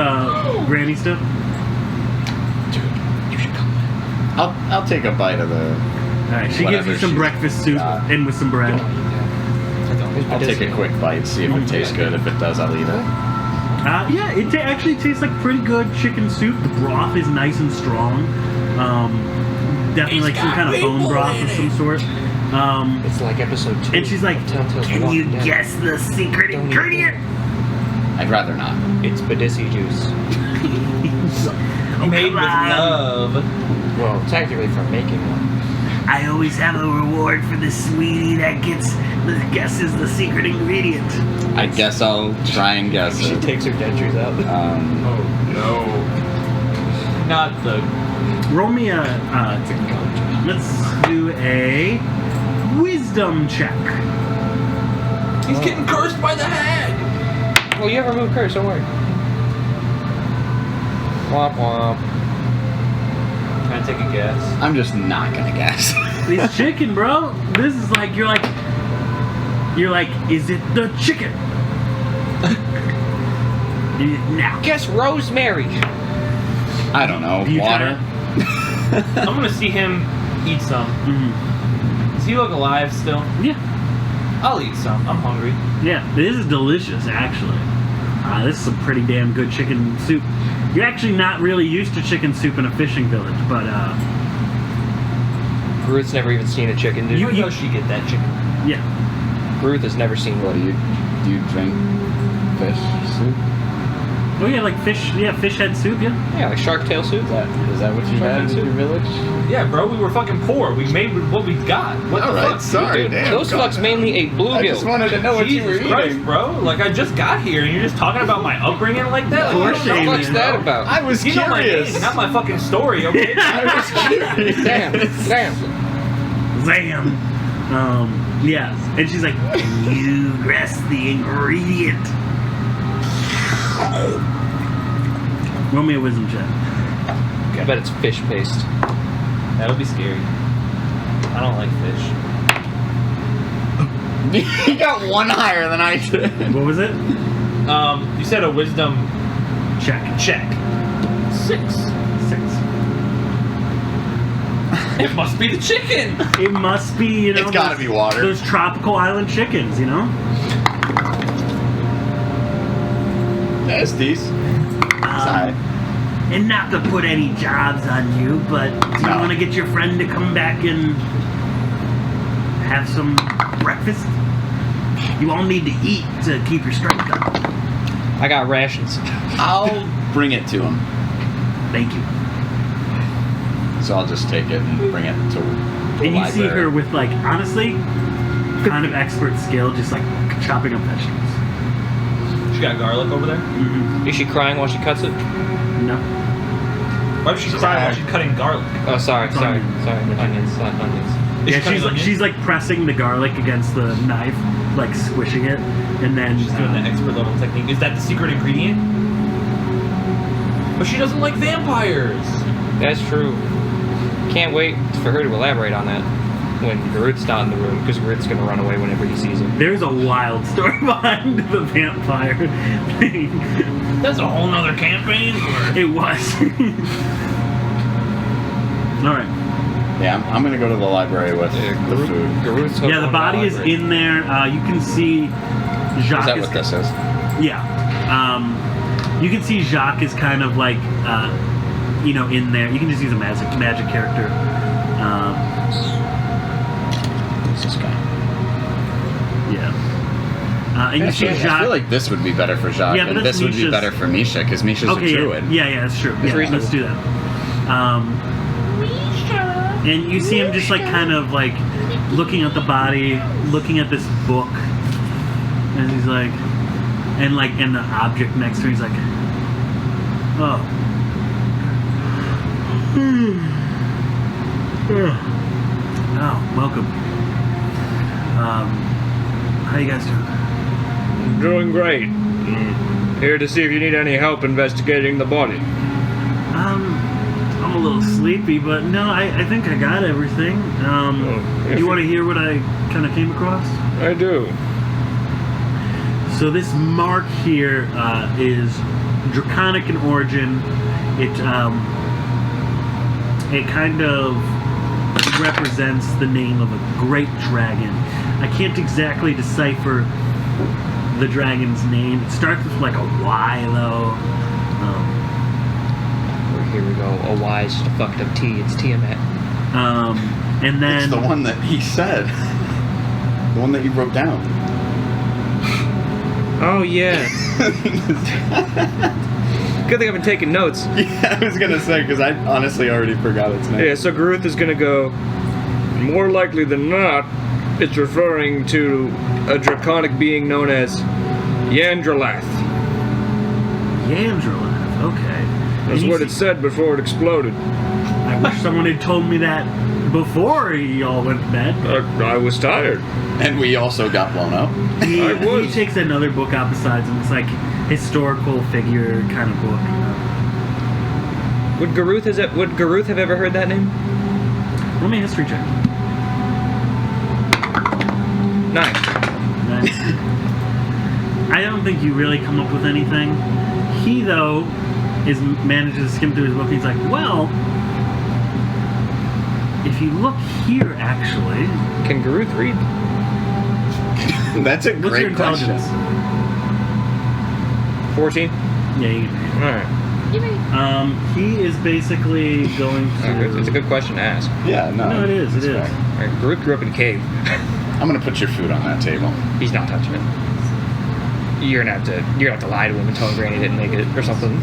Granny still? I'll take a bite of the. All right. She gives Whatever you some she's breakfast soup got. and with some bread. I'll take a quick bite, see if it tastes good. If it does, I'll eat it. Yeah, it actually tastes like pretty good chicken soup. The broth is nice and strong. Definitely It's like some got kind of bone people broth in of some it. sort. It's like episode 2. And she's like, of Telltale's can Walking you Dead. guess the secret Don't eat ingredient? I'd rather not. It's Badissi juice. Oh, Made come with on. love. Well, technically from making one. I always have a reward for the sweetie that guesses the secret ingredient. I guess I'll try and guess She it. takes her dentures out. Oh no. Not the. Roll me a. Let's do a wisdom check. He's getting cursed by the hag. Well, you have removed curse, don't worry. Womp womp. Can I take a guess? I'm just not gonna guess. It's chicken, bro. This is like you're like, is it the chicken? Now, Guess rosemary. I don't know. Do you try Water. I'm gonna see him eat some. Does he look alive still? yeah, I'll eat some. I'm hungry. yeah. This is delicious, actually. This is some pretty damn good chicken soup. You're actually not really used to chicken soup in a fishing village, but Ruth's never even seen a chicken, dude. Where does she get that chicken? yeah. Ruth has never seen What one. do you drink? Fish soup? Oh yeah, like fish. Yeah, fish head soup. Yeah. Yeah, like shark tail soup. Is that what you had in your village? Yeah, bro, we were fucking poor. We made with what we got. What All the right, fuck? sorry. Dude, Damn, those God. fucks mainly ate I just bluegill. wanted to know what you were Jesus Christ, eating. bro. Like, I just got here and you're just talking about my upbringing like that? Of Like, course you don't you know did. What's that about? I was You know my curious. name, not my fucking story, okay? I was curious. Damn. Zam. Yeah. And she's like, can you guess the ingredient? Roll me a wisdom check. I bet it's fish paste. That'll be scary. I don't like fish. You got one higher than I did. What was it? You said a wisdom Check. 6. 6. It must be the chicken. It must be, you know. It's gotta be water. Those tropical island chickens, you know. Estes. Sorry. And not to put any jobs on you, but do you No. want to get your friend to come back and have some breakfast? You all need to eat to keep your strength up. I got rations. I'll bring it to him. Thank you. So I'll just take it and bring it to the And you see library. her with, like, honestly, kind of expert skill, just like chopping up vegetables. She got garlic over there. Mm-hmm. Is she crying while she cuts it? No. Why was she crying while she's cutting garlic? Oh, sorry. It's onions. Onions, not onions. Is Yeah, she cutting onions? she's like pressing the garlic against the knife, like squishing it, and then She's doing the expert level technique. Is that the secret ingredient? But she doesn't like vampires. That's true. Can't wait for her to elaborate on that when Garut's not in the room, because Garut's gonna run away whenever he sees him. There's a wild story behind the vampire thing. That's a whole nother campaign. It was. All right. Yeah, I'm gonna go to the library with the food. Garut's Yeah, the body is in there. You can see Jacques. Is that what this is? Yeah. You can see Jacques is kind of like, you know, in there. You can just use a magic character. Who's this guy? Yeah. And you see Actually, Jacques. I feel like this would be better for Jacques, Yeah, but and that's this would be Misha's- better for Misha, because Misha's a druid. Yeah, that's true. Yeah, let's do that. And you see him just like kind of like looking at the body, looking at this book, and he's like, and the object next to him, he's like, oh. Oh, welcome. How you guys doing? Doing great. Here to see if you need any help investigating the body. I'm a little sleepy, but no, I think I got everything. if You want to hear what I kind of came across? I do. So this mark here is draconic in origin. It kind of represents the name of a great dragon. I can't exactly decipher the dragon's name. It starts with like a Y though. Here we go. A Y is just a fucked up T. It's Tiamat. And then It's the one that he said. The one that you wrote down. Oh yeah. Good thing I've been taking notes. Yeah, I was gonna say, because I honestly already forgot its name. Yeah, so Garuth is gonna go. More likely than not, it's referring to a draconic being known as Yandralath. Yandralath, okay. That's And you what see- it said before it exploded. I wish someone had told me that before y'all went to bed. I was tired. And we also got blown up. He I was. takes another book out besides him. It's like historical figure kind of book. Would Garuth have ever heard that name? Roll me a history check. 9. Nice. I don't think you really come up with anything. He though manages to skim through his book. He's like, well, if you look here, actually, Can Garuth read? That's a what's your great question. intelligence? 14. Yeah. You, Alright. he is basically going to. It's a good question to ask. Yeah, no. No, it is. It it's is. fine. Alright, Garuth grew up in a cave. I'm gonna put your food on that table. He's not touching it. You're gonna have to lie to him and tell him Granny didn't make it or something.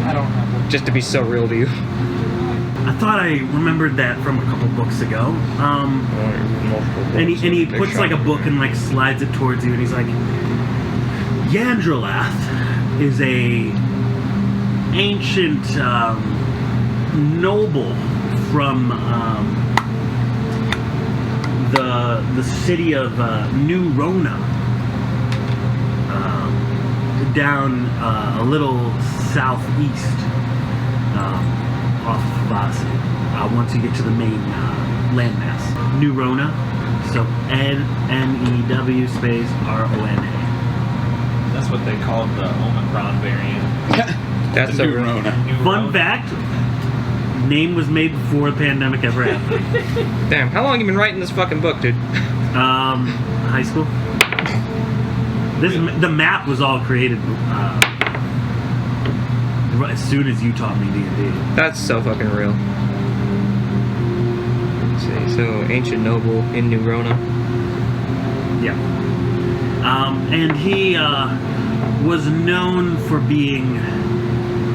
I don't know. Just to be so real to you. I thought I remembered that from a couple books ago. And he puts like a book and like slides it towards you, and he's like, Yandralath is a ancient noble from the city of New Rona, down a little southeast off of Vasi. Once you get to the main landmass. New Rona. So N-E-W space R-O-N-A. That's what they called the Omicron variant. That's so New real. Rona. Fun fact, name was made before the pandemic ever happened. Damn, how long you been writing this fucking book, dude? High school. The map was all created as soon as you taught me D&D. That's so fucking real. Let's see, so Ancient Noble in New Rona. Yeah. And he was known for being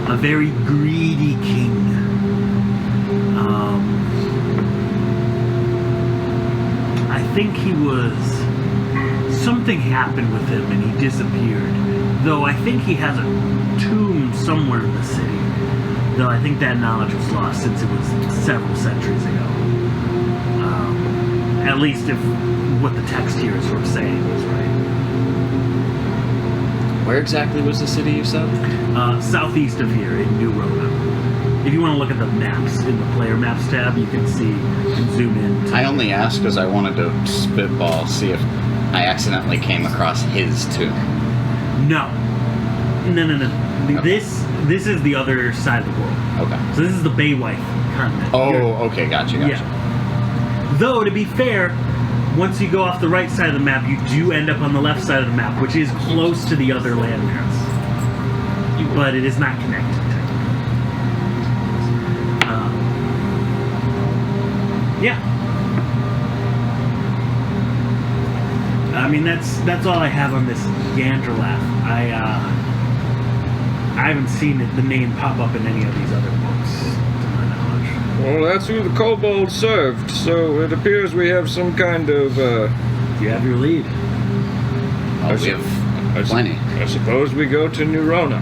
a very greedy king. I think he was... Something happened with him and he disappeared. Though I think he has a tomb somewhere in the city. Though I think that knowledge was lost since it was several centuries ago. At least if what the text here is sort of saying is right. Where exactly was the city you said? Southeast of here in New Rona. If you want to look at the maps in the player maps tab, you can see, you can zoom in. I only asked because I wanted to spitball, see if I accidentally came across his tomb. No. Okay. This is the other side of the world. Okay. So this is the Baywife continent. Oh, okay, gotcha. Yeah. Though, to be fair, once you go off the right side of the map, you do end up on the left side of the map, which is close to the other landmass. But it is not connected. Yeah. I mean, that's all I have on this Gandralath. I haven't seen the name pop up in any of these other books, to my knowledge. Well, that's who the kobold served, so it appears we have some kind of, You have your lead. Oh, we have plenty. I suppose we go to New Rona.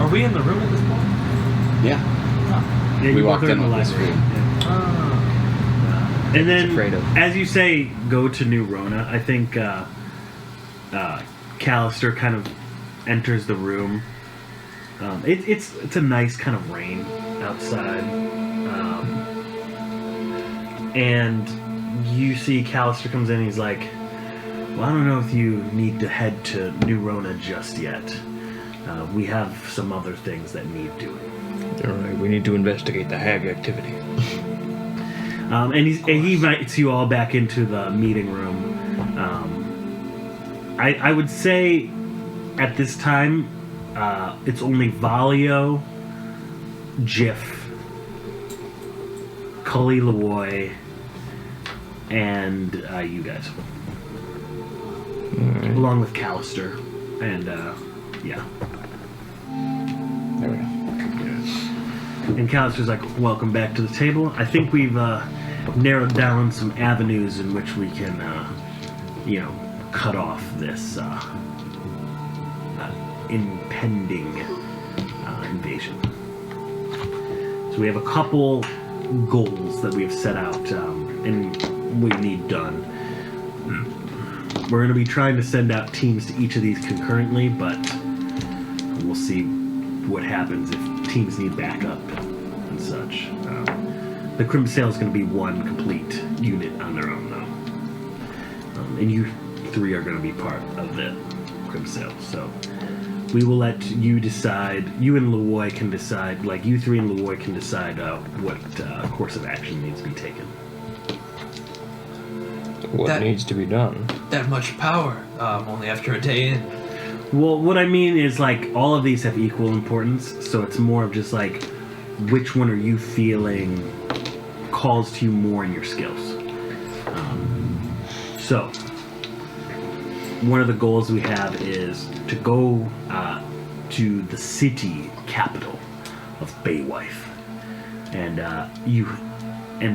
Are we in the room at this point? Yeah. Yeah, We you walked both are in the with this library. food. And then, afraid of. as you say, go to New Rona. I think Callister kind of enters the room. It's a nice kind of rain outside, and you see Callister comes in. And he's like, "Well, I don't know if you need to head to New Rona just yet. We have some other things that need doing." Alright, we need to investigate the hag activity. And he invites you all back into the meeting room. I would say at this time, it's only Valio, Jiff, Cully Lewoy, and you guys. Along with Callister. And, yeah. There we go. And Callister's like, welcome back to the table. I think we've narrowed down some avenues in which we can, cut off this impending invasion. So we have a couple goals that we have set out and we need done. We're going to be trying to send out teams to each of these concurrently, but we'll see what happens if teams need backup and such. The Crim Sail is going to be one complete unit on their own, though. And you three are going to be part of the Crim Sail. So we will let you decide. You and Lewoy can decide, you three and Lewoy can decide what course of action needs to be taken. What needs to be done? That much power, only after a day in. Well, what I mean is, all of these have equal importance, so it's more of just, which one are you feeling calls to you more in your skills. So, one of the goals we have is to go to the city capital of Baywife, and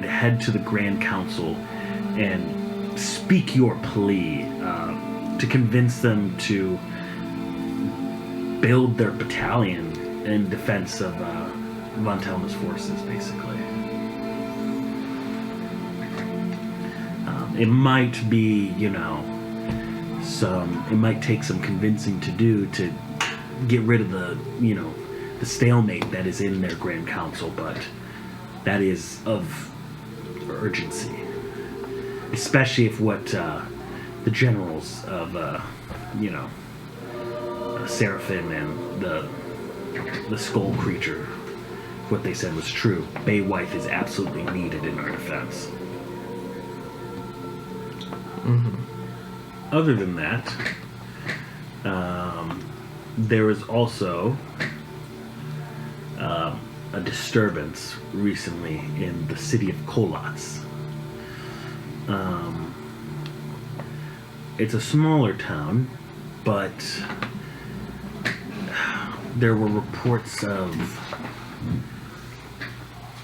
head to the Grand Council and speak your plea to convince them to build their battalion in defense of Von Telma's forces, basically. It might be, it might take some convincing to do to get rid of the stalemate that is in their Grand Council, but that is of urgency. Especially if what the generals of, Seraphim and the skull creature, what they said was true. Baywife is absolutely needed in our defense. Other than that, there was also a disturbance recently in the city of Kolats. It's a smaller town, but there were reports of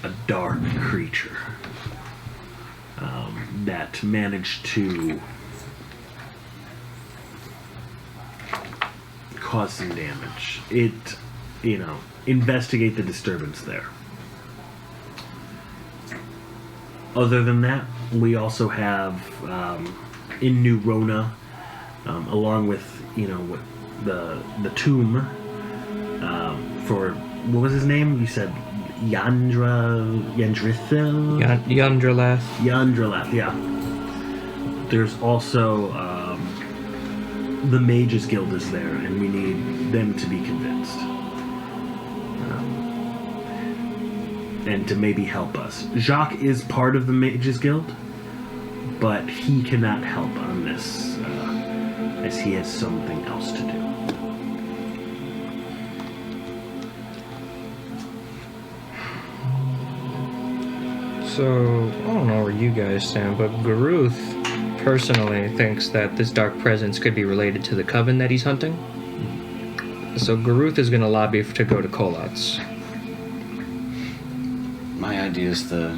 a dark creature that managed to cause some damage. Investigate the disturbance there. Other than that, we also have in New Rona, along with the tomb for what was his name? You said Yandralath. Yandralath, yeah. There's also the Mages Guild is there, and we need them to be convinced. And to maybe help us. Jacques is part of the Mages Guild, but he cannot help on this, as he has something else to do. So, I don't know where you guys stand, but Garuth personally thinks that this dark presence could be related to the coven that he's hunting. So Garuth is going to lobby to go to Kolats. My idea is the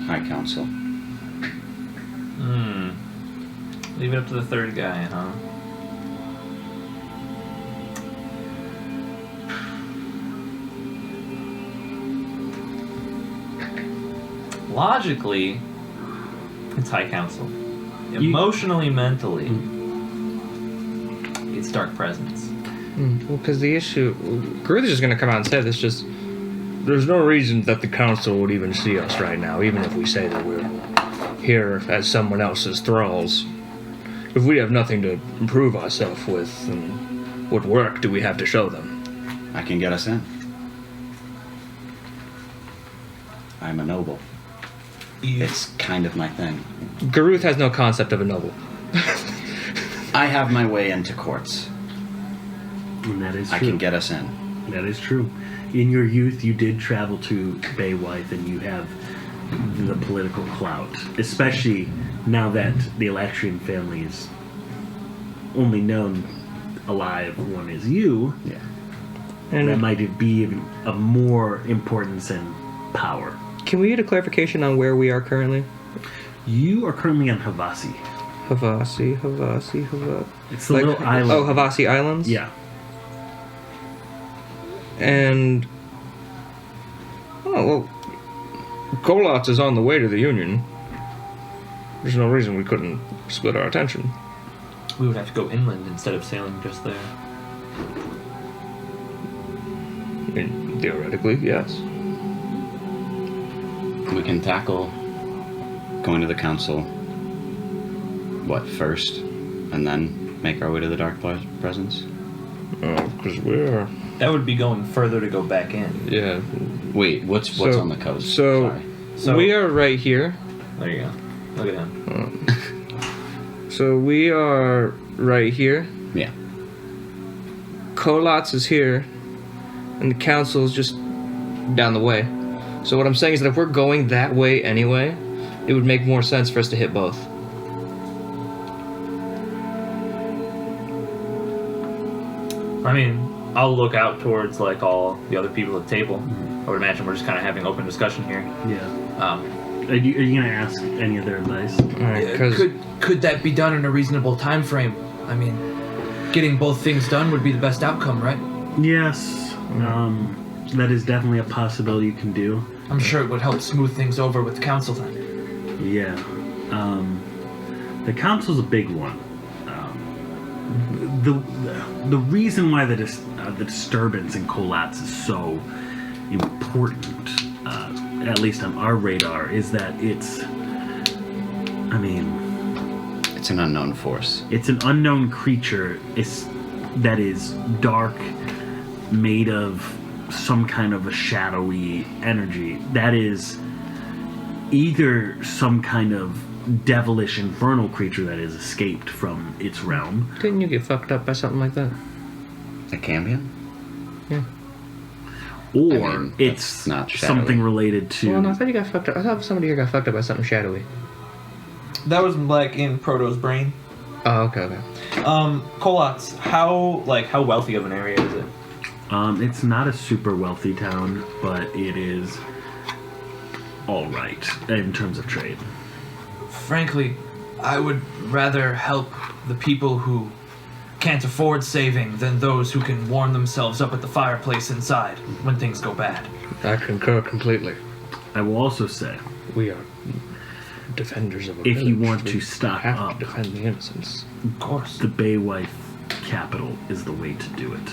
High Council. Leave it up to the third guy, huh? Logically, it's High Council. Emotionally, mentally, it's Dark Presence. Well, because the issue... Garuth is just going to come out and say this, just... There's no reason that the council would even see us right now, even if we say that we're here as someone else's thralls. If we have nothing to prove ourselves with, then what work do we have to show them? I can get us in. I'm a noble. It's kind of my thing. Garuth has no concept of a noble. I have my way into courts. And that is true. I can get us in. That is true. In your youth, you did travel to Baywife, and you have the political clout. Especially now that the Alarian family is only known alive one is you. Yeah. And that might be even of more importance and power. Can we get a clarification on where we are currently? You are currently on Havasi. Havasi. It's the little island. Oh, Havasi Islands? Yeah. And... Oh, well... Kolats is on the way to the Union. There's no reason we couldn't split our attention. We would have to go inland instead of sailing just there. I mean, theoretically, yes. We can tackle going to the council, first? And then make our way to the Dark Presence? Oh, because we're... That would be going further to go back in. Yeah. Wait, what's on the coast? So we are right here. There you go. Look at him. So we are right here. Yeah. Kolats is here, and the council is just down the way. So what I'm saying is that if we're going that way anyway, it would make more sense for us to hit both. I mean, I'll look out towards all the other people at the table. I would imagine we're just kind of having open discussion here. Yeah. Are you going to ask any of their advice? Could that be done in a reasonable time frame? I mean, getting both things done would be the best outcome, right? Yes. That is definitely a possibility you can do. I'm sure it would help smooth things over with the council then. Yeah. The council's a big one. The reason why the disturbance in Kolats is so important, at least on our radar, is that it's It's an unknown force. it's an unknown creature that is dark, made of some kind of a shadowy energy. That is either some kind of devilish infernal creature that has escaped from its realm. Didn't you get fucked up by something like that? A Cambion? Or that's it's not shadowy. something related to... Well, no, I thought you got fucked up. I thought somebody here got fucked up by something shadowy. That was like in Proto's brain. Oh, okay. Kolats, how wealthy of an area is it? It's not a super wealthy town, but it is all right in terms of trade. Frankly, I would rather help the people who can't afford saving than those who can warm themselves up at the fireplace inside when things go bad. I concur completely. I will also say, We are defenders of a if you village. want to We stock have up, to defend the innocents. Of course. the Baywife capital is the way to do it.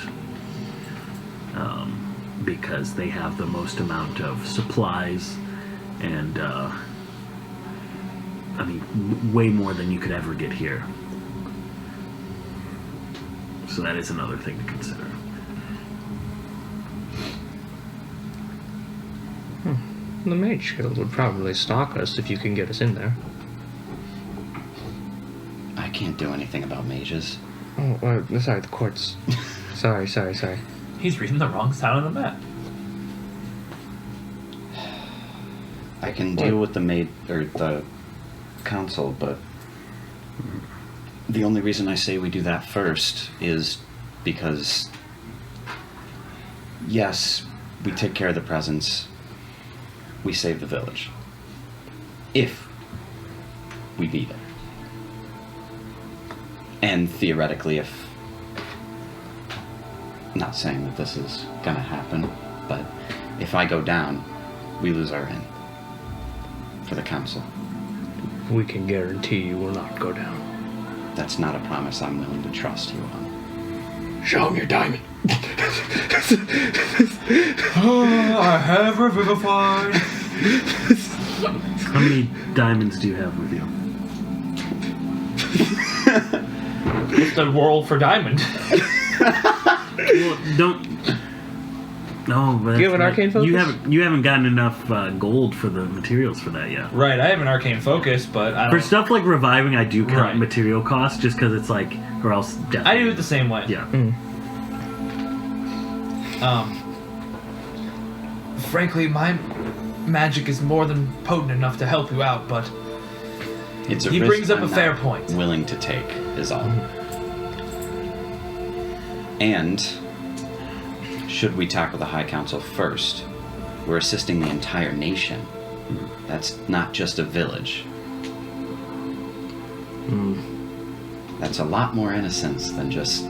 Because they have the most amount of supplies and, way more than you could ever get here. So that is another thing to consider. The Mage Guild would probably stalk us if you can get us in there. I can't do anything about mages. Oh, sorry, the courts. sorry. He's reading the wrong side of the map. I can deal with the council, but the only reason I say we do that first is because, yes, we take care of the presence, we save the village. If we beat it. And theoretically, if... Not saying that this is gonna happen, but if I go down, we lose our in. For the council. We can guarantee you will not go down. That's not a promise I'm willing to trust you on. Show him your diamond. I have revivified. How many diamonds do you have with you? It's the roll for diamond. Well, don't... No, but Do you have an that's arcane right. focus? You haven't gotten enough gold for the materials for that yet. Right, I have an arcane focus, but I For don't. stuff like reviving, I do count Right. material costs just because it's like, or else definitely. I do it the same way. Yeah. Frankly, my magic is more than potent enough to help you out, but It's a he risk brings up I'm a fair not point. willing to take, is all. And should we tackle the High Council first, we're assisting the entire nation. That's not just a village. That's a lot more innocence than just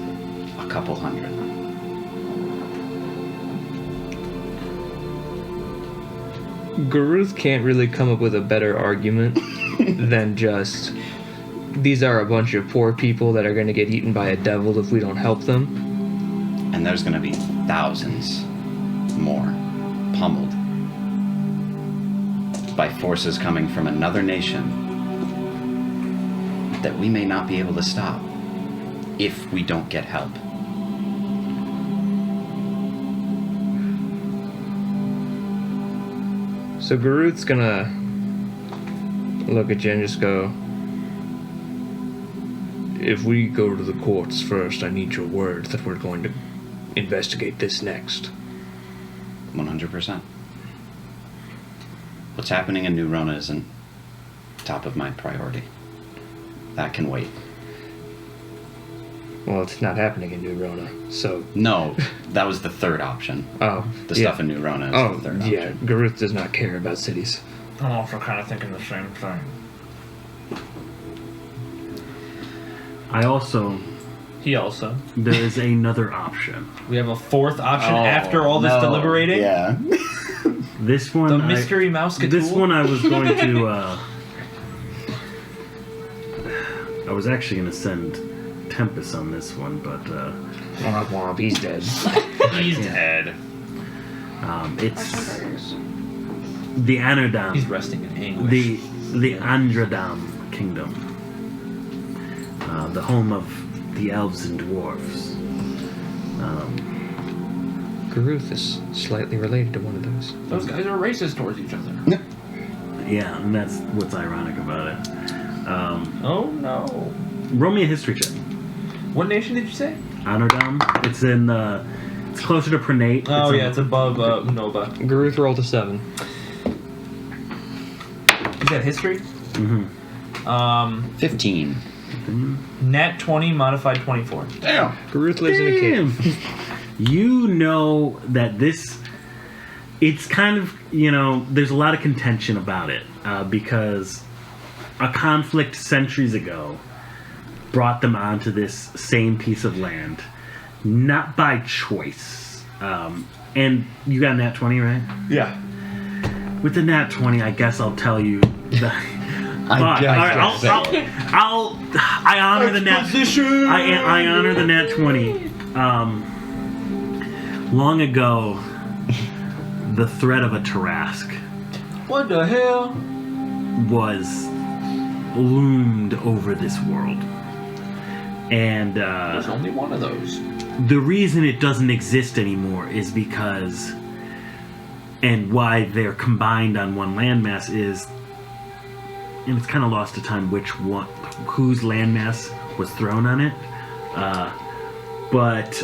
a couple hundred. Garuth can't really come up with a better argument than just these are a bunch of poor people that are going to get eaten by a devil if we don't help them. And there's gonna be thousands more pummeled by forces coming from another nation that we may not be able to stop if we don't get help. So Garuth's gonna look at you and just go, if we go to the courts first, I need your word that we're going to investigate this next. 100%. What's happening in New Rona isn't top of my priority. That can wait. Well, it's not happening in New Rona, so... No, that was the third option. Oh, The yeah. stuff in New Rona is Oh, the third yeah, option. Garuth does not care about cities. I'm also kind of thinking the same thing. I also... He also. There is another option. We have a fourth option after all this deliberating. Yeah. This one... The mystery mouse This one I was going to... I was actually going to send Tempest on this one, but... Womp womp, he's dead. He's dead. It's... the Anardam. He's resting in anguish. The Andradam Kingdom. The home of the elves and dwarves. Garuth is slightly related to one of those. Those guys are racist towards each other. Yeah, and that's what's ironic about it. Oh no. Roll me a history check. What nation did you say? Anardam. It's in. It's closer to Pranate. Oh yeah, it's above Unova. Garuth rolled a 7. Is that history? Mm-hmm. 15. Nat 20 modified 24. Damn. Garuth lives in a cave. You know that this. It's kind of, there's a lot of contention about it because a conflict centuries ago brought them onto this same piece of land, not by choice. And you got a nat 20, right? Yeah. With the nat 20, I guess I'll tell you the. I honor the nat. I honor the nat 20. Long ago, the threat of a Tarask What the hell? was loomed over this world, and There's only one of those. the reason it doesn't exist anymore is because, and why they're combined on one landmass is, and it's kind of lost to time whose landmass was thrown on it, but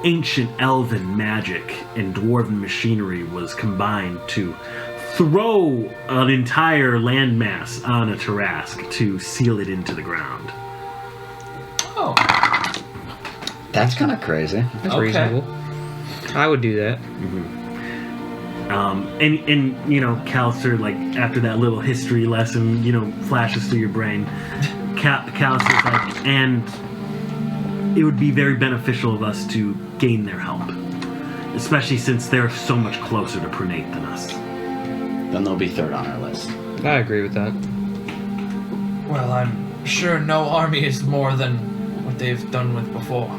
ancient elven magic and dwarven machinery was combined to throw an entire landmass on a Tarask to seal it into the ground. Oh. That's kind of crazy. That's Okay. reasonable. I would do that. And Callister, like, after that little history lesson, flashes through your brain, Callister's like, and it would be very beneficial of us to gain their help, especially since they're so much closer to Pranate than us. Then they'll be third on our list. I agree with that. Well, I'm sure no army is more than what they've done with before.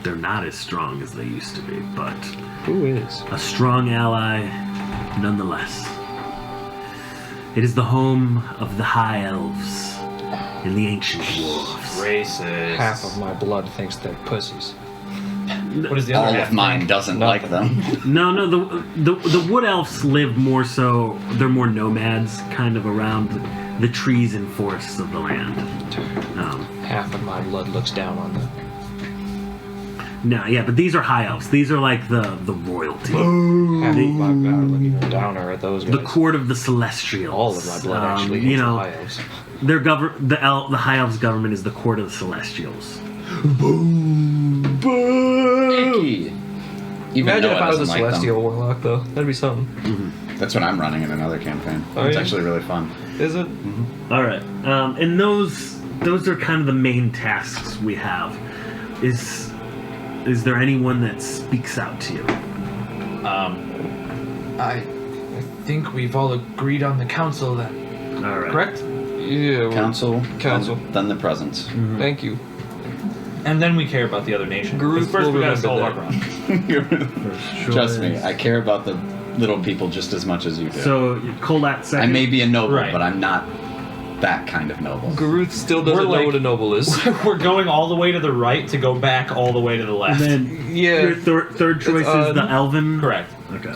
They're not as strong as they used to be, but Who is? a strong ally nonetheless. It is the home of the High Elves and the Ancient Dwarves. Racist. Half of my blood thinks they're pussies. What is the other All half? of mine doesn't like them. No, the Wood Elves live more so, they're more nomads, kind of around the trees and forests of the land. Half of my blood looks down on them. No, yeah, but these are High Elves. These are like the royalty. Half of my blood looking downer at those guys. The court of the Celestials. All of my blood actually hates the high elves. The High Elves government is the court of the Celestials. Icky. Even Imagine Noah if I was a doesn't like them. celestial warlock, though. That'd be something. That's what I'm running in another campaign. Oh, It's yeah? actually really fun. Is it? All right, and those are kind of the main tasks we have. Is there anyone that speaks out to you? I think we've all agreed on the council then. All right. Correct? Yeah. Council. Council. Then the presence. Thank you. And then we care about the other nation. Garuth 'Cause first will we gotta solve remember our that. problem. Trust me, I care about the little people just as much as you do. So Kolat I second. may be a noble, Right. but I'm not that kind of noble. Garuth still doesn't We're know like- what a noble is. We're going all the way to the right to go back all the way to the And left. then Yeah. your third choice is the Elven. Correct. Okay.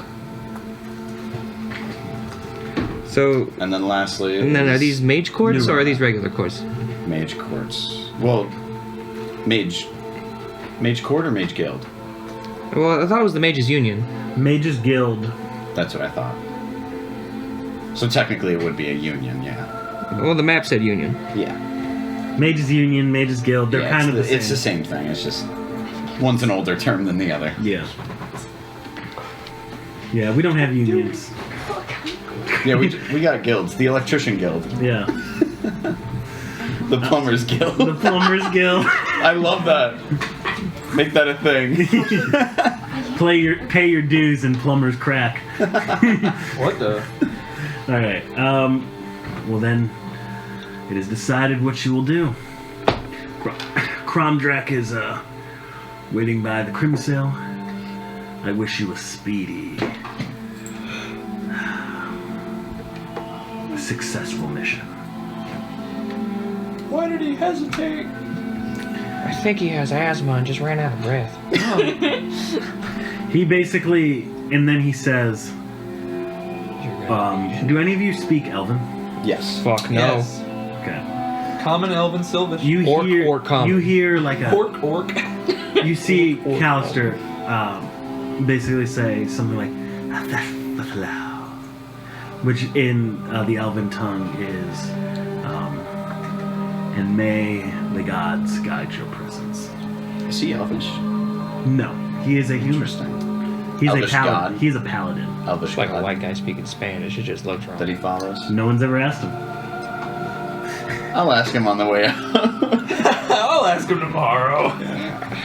So, And then lastly, and then are is these mage courts New or are Rana. these regular courts? mage courts? Well, mage court or mage guild? Well, I thought it was the Mages Union. Mages Guild. That's what I thought. So technically, it would be a union, yeah. Well, the map said Union. Yeah. Mages Union, Mages Guild. They're Yeah, kind of the same. It's the same thing. It's just one's an older term than the other. Yeah. Yeah, we don't have unions. Yeah, we got guilds. The electrician guild, Yeah. the plumbers The guild. Plumbers Guild. I love that. Make that a thing. Pay your dues and plumbers crack. What the? All right. Well then, it is decided what you will do. Cromdrak is waiting by the Crimsail. I wish you a speedy, successful mission. Why did he hesitate? I think he has asthma and just ran out of breath. He basically, and then he says, do any of you speak Elven? Yes. Fuck no. Yes. Okay. Common, Elven, Sylvish. You Orc hear, or common? you hear like a, Orc. you see Callister basically say something like, which in the Elven tongue is, and may the gods guide your presence. Is he elvish? No, he is a human. Interesting. He's Elvish a paladin. god. He's a paladin. Elvish It's like a god white guy speaking Spanish. It just looks wrong. that he follows. No one's ever asked him. I'll ask him on the way out. I'll ask him tomorrow.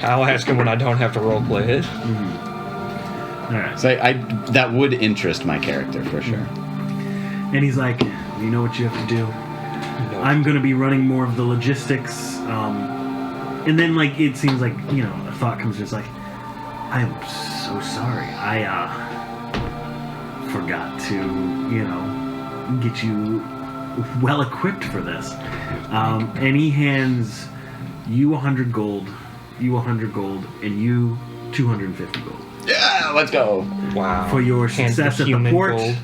I'll ask him when I don't have to roleplay it. All right. So that would interest my character for sure. And he's like, you know what you have to do? I'm going to be running more of the logistics. And then, like, it seems like, you know, a thought comes just like, I'm so sorry. I forgot to, you know, get you well equipped for this. And he hands you 100 gold, you 100 gold, and you 250 gold. Yeah, let's go. Wow. For your Hands success of at the human port, gold.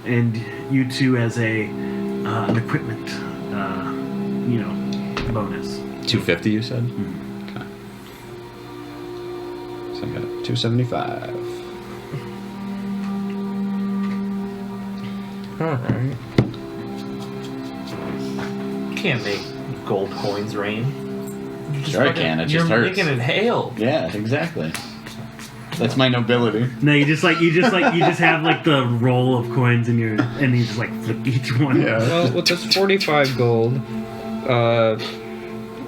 and you two as a an equipment, you know, bonus. 250, you said? Okay. So I got 275. Alright. Can't make gold coins rain. Sure I can, it just You're hurts. making it hail. Yeah, exactly. That's my nobility. No, you just have like the roll of coins in your, and you just like flip each one. Yeah. Well, with this 45 gold,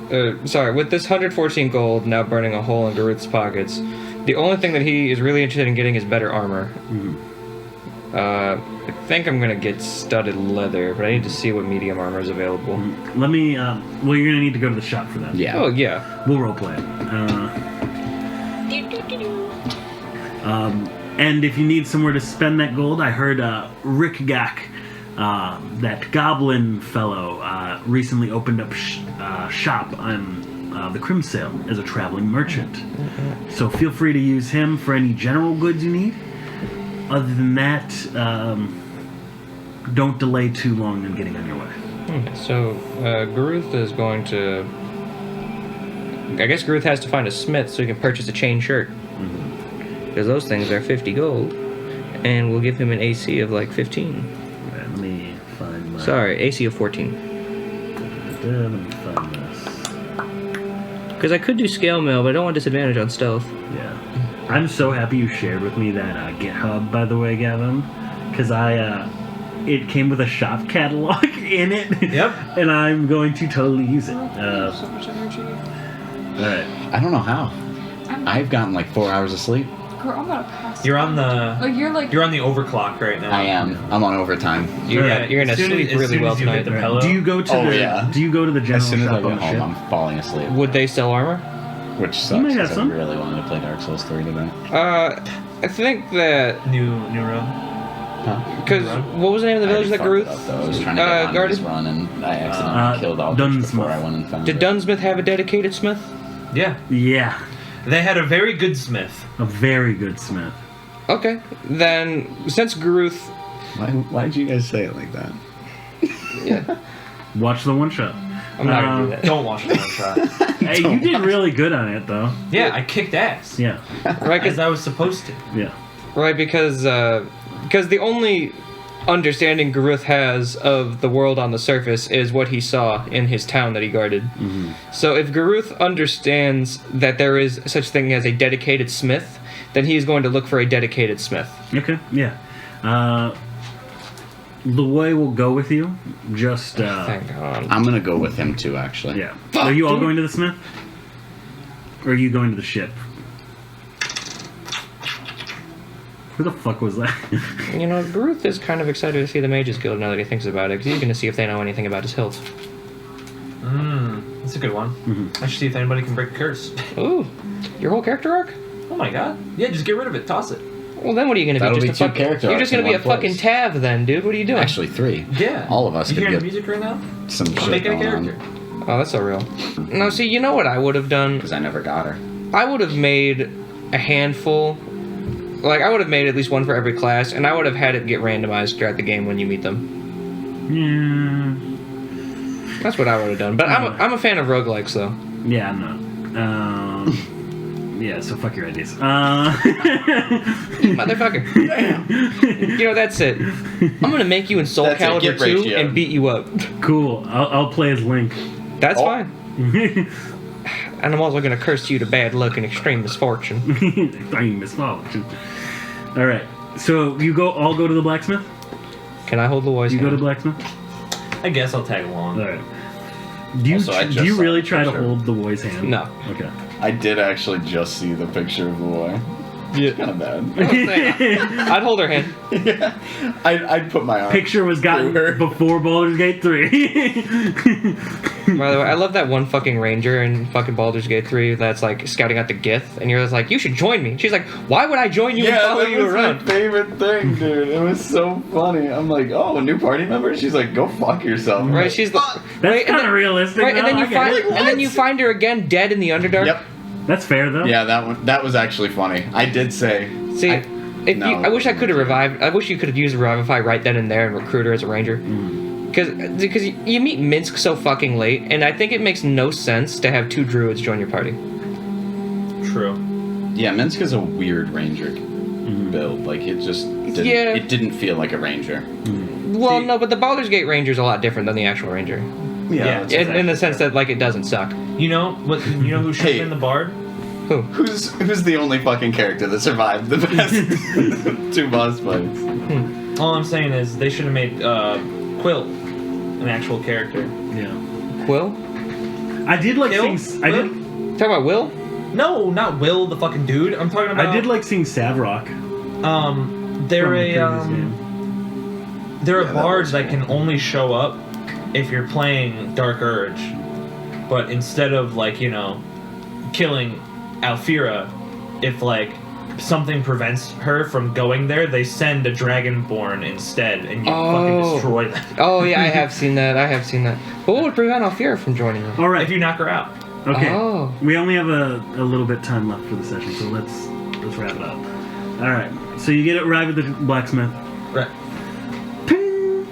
with this 114 gold now burning a hole in Garith's pockets, the only thing that he is really interested in getting is better armor. I think I'm gonna get studded leather, but I need to see what medium armor is available. Let me. Well, you're gonna need to go to the shop for that. Yeah. Oh yeah. We'll roleplay it. And if you need somewhere to spend that gold, I heard Rick Gak, that goblin fellow, recently opened up shop on the Crimsale as a traveling merchant. So feel free to use him for any general goods you need. Other than that, don't delay too long in getting on your way. So Garuth is going to. I guess Garuth has to find a smith so he can purchase a chain shirt. Because those things are 50 gold, and we'll give him an AC of like 15. Alright, let me find my. Sorry, AC of 14. Let me find this. Because I could do scale mail, but I don't want disadvantage on stealth. Yeah. I'm so happy you shared with me that GitHub, by the way, Gavin. Because it came with a shop catalog in it. Yep. And I'm going to totally use it. So much energy. Alright. I don't know how. I'm, I've gotten like 4 hours of sleep. girl, I'm gonna pass. You're on the. Oh, you're like. You're on the overclock right now. I am. I'm on overtime. You're Alright. gonna As soon as- sleep as really soon well as you hit tonight. the pillow. Do you go to Oh, the yeah. Do you go to the general As soon as shop I on get the home, ship? I'm falling asleep. Would they sell armor? Which sucks. might have 'cause some. I really wanted to play Dark Souls 3 today. I think that New run. because what was the name of the village that I already Garuth fucked it up, though. I was trying to get on guarded? this run and I accidentally killed Aldrich Dunsmith. before I went and found Did it. Dunsmith have a dedicated smith? Yeah. Yeah. They had a very good smith. A very good smith. Okay, then since Garuth, Why did you guys say it like that? Watch the one shot. I'm not gonna do that. Don't watch the one shot. Hey, you did really good on it, though. Yeah, I kicked ass. Yeah. Right, As I was supposed to. Yeah. right, because the only understanding Garuth has of the world on the surface is what he saw in his town that he guarded. So if Garuth understands that there is such thing as a dedicated smith, then he is going to look for a dedicated smith. Okay. Yeah. Loy will go with you. Just. Thank God. I'm gonna go with him too, actually. Yeah. Are you all going to the smith? Or are you going to the ship? Who the fuck was that? You know, Garuth is kind of excited to see the Mages Guild now that he thinks about it, because he's going to see if they know anything about his hilt. That's a good one. I should see if anybody can break a curse. Ooh, your whole character arc? Oh my god. Yeah, just get rid of it. Toss it. Well, then what are you gonna That'll be? be Just a two fucking, character you're just arcs gonna be in a one fucking place. Tav then, dude. What are you doing? Actually, 3. Yeah. All of us You could hearing get the music right now? some I'm shit making a going character. Oh, that's so real. No, see, you know what I would have done? because I never got her. I would have made a handful. Like, I would have made at least one for every class, and I would have had it get randomized throughout the game when you meet them. Yeah. That's what I would have done. But I'm a fan of roguelikes, though. Yeah, I'm not. Yeah, so fuck your ideas. Motherfucker. You know, that's it. I'm gonna make you in Soul That's it, Calibur get 2 ratio. and beat you up. Cool. I'll play as Link. That's Oh. fine. And I'm also gonna curse you to bad luck and extreme misfortune. Extreme misfortune. All right. So you all go to the blacksmith. Can I hold the voice? You go to hand? blacksmith. I guess I'll tag along. All right. Do you Also, I just do you saw really the try to picture. hold the boy's hand? No. Okay. I did actually just see the picture of the boy. Yeah. Kind of bad. I'd hold her hand. Yeah. I'd put my arm. Picture was gotten through her. before Baldur's Gate 3. By the way, I love that one fucking ranger in fucking Baldur's Gate 3 that's like scouting out the Gith, and you're just like, you should join me. She's like, why would I join you and Yeah, follow that you was around? my favorite thing, dude. It was so funny. I'm like, oh, a new party member? She's like, go fuck yourself. Right? She's like, That's right, and kind of then- realistic. right, and though. then you I get find, it. and then you find her again dead in the Underdark. Yep. That's fair though. Yeah, that was actually funny. I did say. See, I wish I could have no. revived. I wish you could have used Revivify right then and there and recruit her as a ranger. Because you meet Minsk so fucking late, and I think it makes no sense to have 2 druids join your party. True. Yeah, Minsk is a weird ranger build. Like it just didn't, Yeah. it didn't feel like a ranger. Well, no, but the Baldur's Gate ranger is a lot different than the actual ranger. Yeah, that's In the sense that like it doesn't suck. You know what? You know who should have Hey. been the bard? Who? Who's the only fucking character that survived the best 2 boss fights? All I'm saying is they should have made Quill an actual character. Yeah. Will? I did like Will? seeing. I did. Talk about Will? No, not Will, the fucking dude. I'm talking about. I did like seeing Savrock. They're from the a previous game. they're Yeah, a that bard was that can only show up if you're playing Dark Urge, but instead of like killing Alfira, if like something prevents her from going there, they send a Dragonborn instead, and you fucking destroy them. Oh yeah, I have seen that. But what would prevent Alfira from joining them? All right. If you knock her out. Okay. Oh. We only have a little bit time left for the session, so let's wrap it up. All right. So you arrive at the blacksmith. Right. Ting,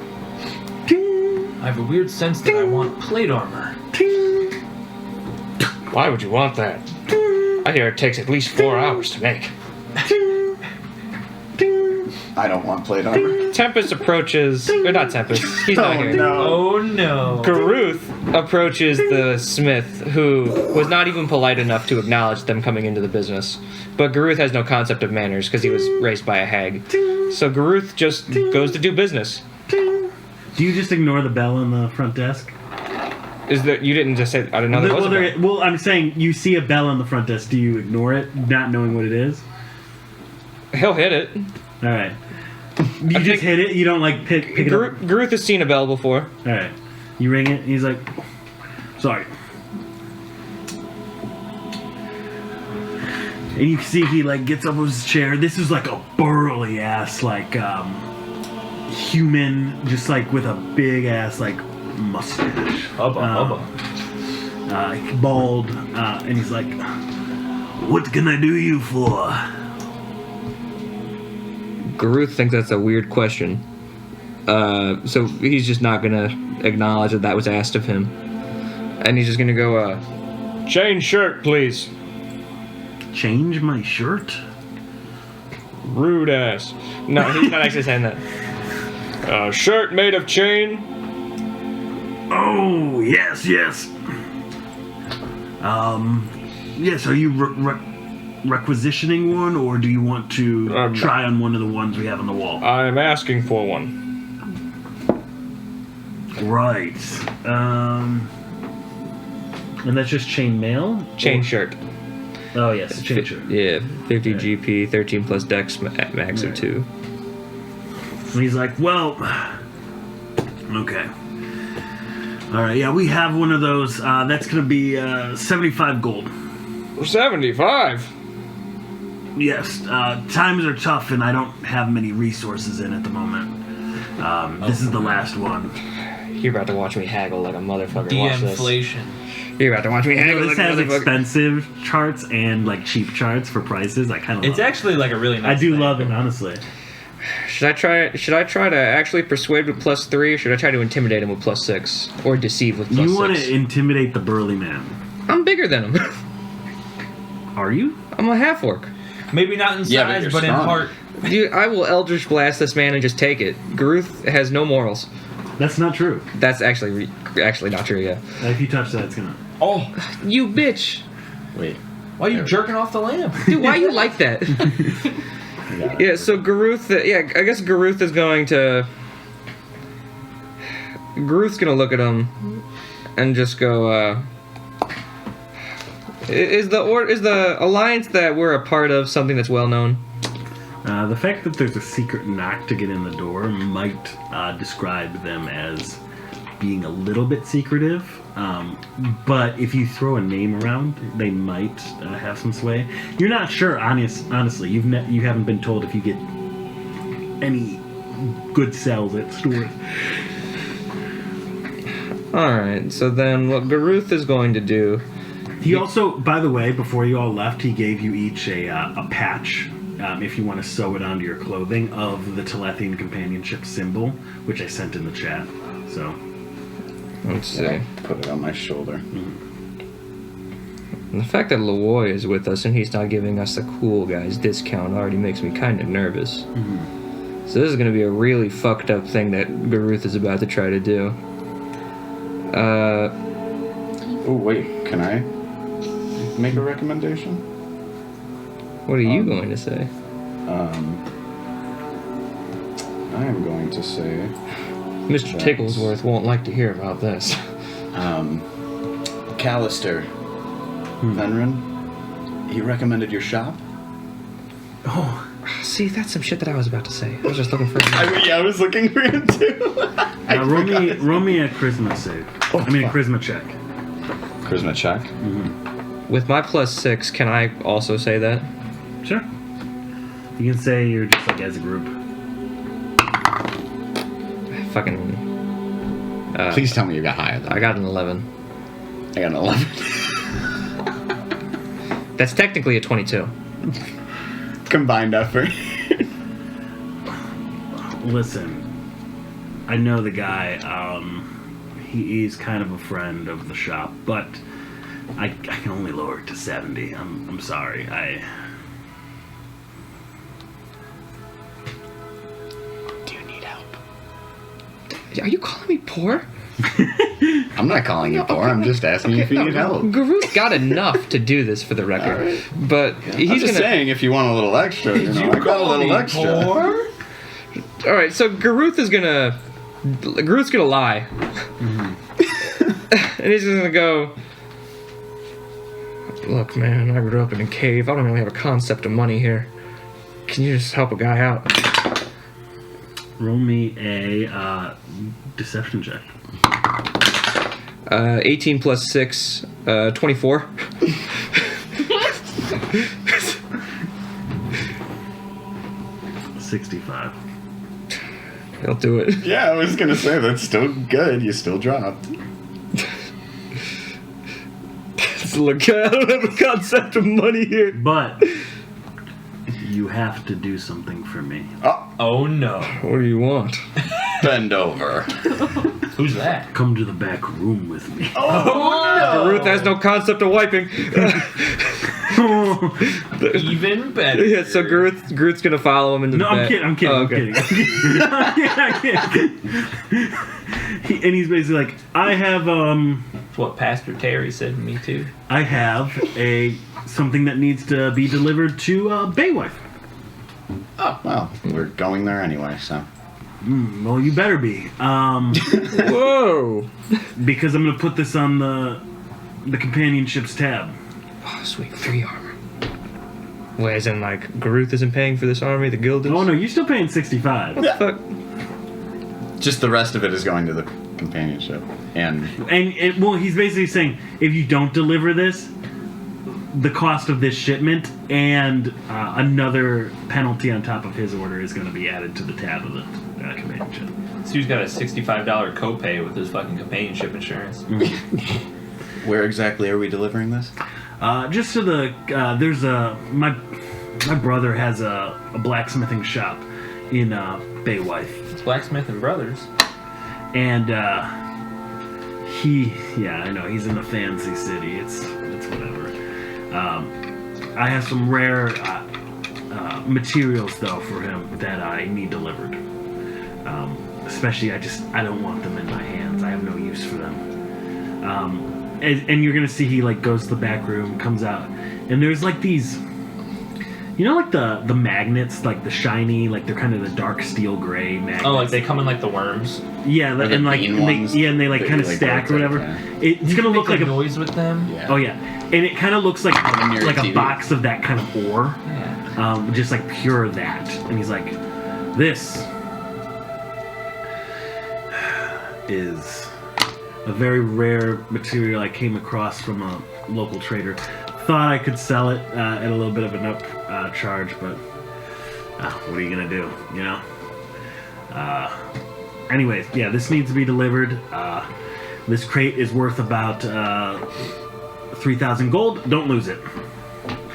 ting, I have a weird sense that I want plate armor. ting, Why would you want that? I hear it takes at least 4 hours to make. ting, ting. I don't want plate armor. Tempest approaches, or not Tempest, he's not here. Oh no. Garuth approaches the smith, who was not even polite enough to acknowledge them coming into the business. But Garuth has no concept of manners because he was raised by a hag. So Garuth just goes to do business. Do you just ignore the bell on the front desk? Is that you didn't just say? I didn't know there was a bell. Well, I'm saying you see a bell on the front desk. Do you ignore it, not knowing what it is? He'll hit it. All right. You just hit it. You don't like pick it up. Garuth has seen a bell before. All right. You ring it. And he's like, "Sorry." And you see he like gets up of his chair. This is like a burly ass like human, just like with a big ass like mustache. Hubba. Bald, and he's like, "What can I do you for?" Garuth thinks that's a weird question. So he's just not gonna acknowledge that was asked of him. And he's just gonna go, chain shirt, please. Change my shirt? Rude ass. No, he's not actually saying that. Shirt made of chain. Oh, yes. Yes, are you requisitioning one, or do you want to try on one of the ones we have on the wall? I'm asking for one. Right. And that's just chain mail? Chain shirt. Oh, yes, chain shirt. Yeah, 50 Right. GP, 13 plus dex, max of 2. And he's like, well, okay. All right, yeah, we have one of those. That's going to be 75 gold. 75? Yes, times are tough and I don't have many resources in at the moment. This is the last one. You're about to watch me haggle like a motherfucker. Watch this. De-inflation. You're about to watch me You know, haggle this like a has motherfucker. expensive charts and like cheap charts for prices. I kind of It's love actually like a really it. nice I do thing. love it, honestly. Should I try to actually persuade with +3, or should I try to intimidate him with +6? Or deceive with +6? You want to intimidate the burly man. I'm bigger than him. Are you? I'm a half-orc. Maybe not in size, Yeah, but you're but in strong. heart. Dude, I will Eldritch Blast this man and just take it. Garuth has no morals. That's not true. That's actually not true, yeah. If you touch that, it's gonna... Oh, You bitch! Wait. why are you jerking off the lamb? Dude, why you like that? Yeah, so Garuth, I guess Garuth is going to... Garuth's gonna look at him and just go, Is the alliance that we're a part of something that's well known? The fact that there's a secret knock to get in the door might describe them as being a little bit secretive. But if you throw a name around, they might have some sway. You're not sure, honestly. You haven't been told if you get any good sales at stores. Alright, so then what Garuth is going to do... He also, by the way, before you all left, he gave you each a patch, if you want to sew it onto your clothing, of the Telethian companionship symbol, which I sent in the chat. So, Let's see. Put it on my shoulder. And the fact that Leroy is with us and he's not giving us the cool guys discount already makes me kind of nervous. So this is going to be a really fucked up thing that Garuth is about to try to do. Oh wait, can I make a recommendation? What are you going to say? I am going to say, Mr. Tigglesworth won't like to hear about this. Callister, Fenrin, he recommended your shop. oh, See, that's some shit that I was about to say. I was just looking for... I was looking for him too. roll me a charisma save. I mean a charisma check. Charisma check. With my +6, can I also say that? Sure. You can say you're just like as a group. Fucking... Please tell me you got higher than I got an 11. I got an 11. That's technically a 22. Combined effort. Listen, I know the guy. He's kind of a friend of the shop, but I can only lower it to 70. I'm sorry. Do you need help? Are you calling me poor? I'm not calling you poor. I'm just asking if you need help. Garuth got enough to do this for the record, Alright. but I'm he's just gonna. saying if you want a little extra, you know, I got a little extra. All right, so Garuth's gonna lie, and he's just gonna go. Look, man, I grew up in a cave. I don't really have a concept of money here. Can you just help a guy out? Roll me a deception check. 18 plus 6, 24. 65. He'll do it. Yeah, I was gonna say that's still good. You still dropped. Look, I don't have a concept of money here. But you have to do something for me. Oh no. What do you want? Bend over. Who's that? Come to the back room with me. Garuth has no concept of wiping. Even better. Yeah, so Garuth's gonna follow him into No, the I'm back. kidding. I'm kidding. Oh, I'm okay. kidding. I'm kidding. And he's basically like, I have That's what Pastor Terry said to me too. I have something that needs to be delivered to Baywife. Oh, well, we're going there anyway, so. Well, you better be. Whoa! Because I'm gonna put this on the companionships tab. Oh, sweet, 3 armor. Wait, as in like Garuth isn't paying for this army, the guild is? Oh no, you're still paying 65. What the fuck? Just the rest of it is going to the companionship. And And well, he's basically saying if you don't deliver this, the cost of this shipment and another penalty on top of his order is going to be added to the tab of the companionship. So he's got a $65 copay with his fucking companionship insurance. Where exactly are we delivering this? Just to the there's my brother has a blacksmithing shop in Baywife, It's Blacksmith and Brothers. and I know he's in the fancy city. It's whatever. I have some rare materials though for him that I need delivered. Especially I don't want them in my hands. I have no use for them. And you're gonna see he like goes to the back room, comes out, and there's like these, you know, like the magnets, like the shiny, like they're kind of the dark steel gray magnets. Oh, like they come in like the worms. Yeah, Or the and like bean and ones they like that kind of you, like, stack or rotate, whatever. yeah. It's gonna look like a noise with them. Yeah. oh yeah, and it kind of looks like them near like the a TV. box of that kind of ore, Yeah. just like pure that. And he's like, this is a very rare material I came across from a local trader. Thought I could sell it at a little bit of an up charge, but what are you gonna do, you know? Anyways, yeah, this needs to be delivered. This crate is worth about 3,000 gold. Don't lose it.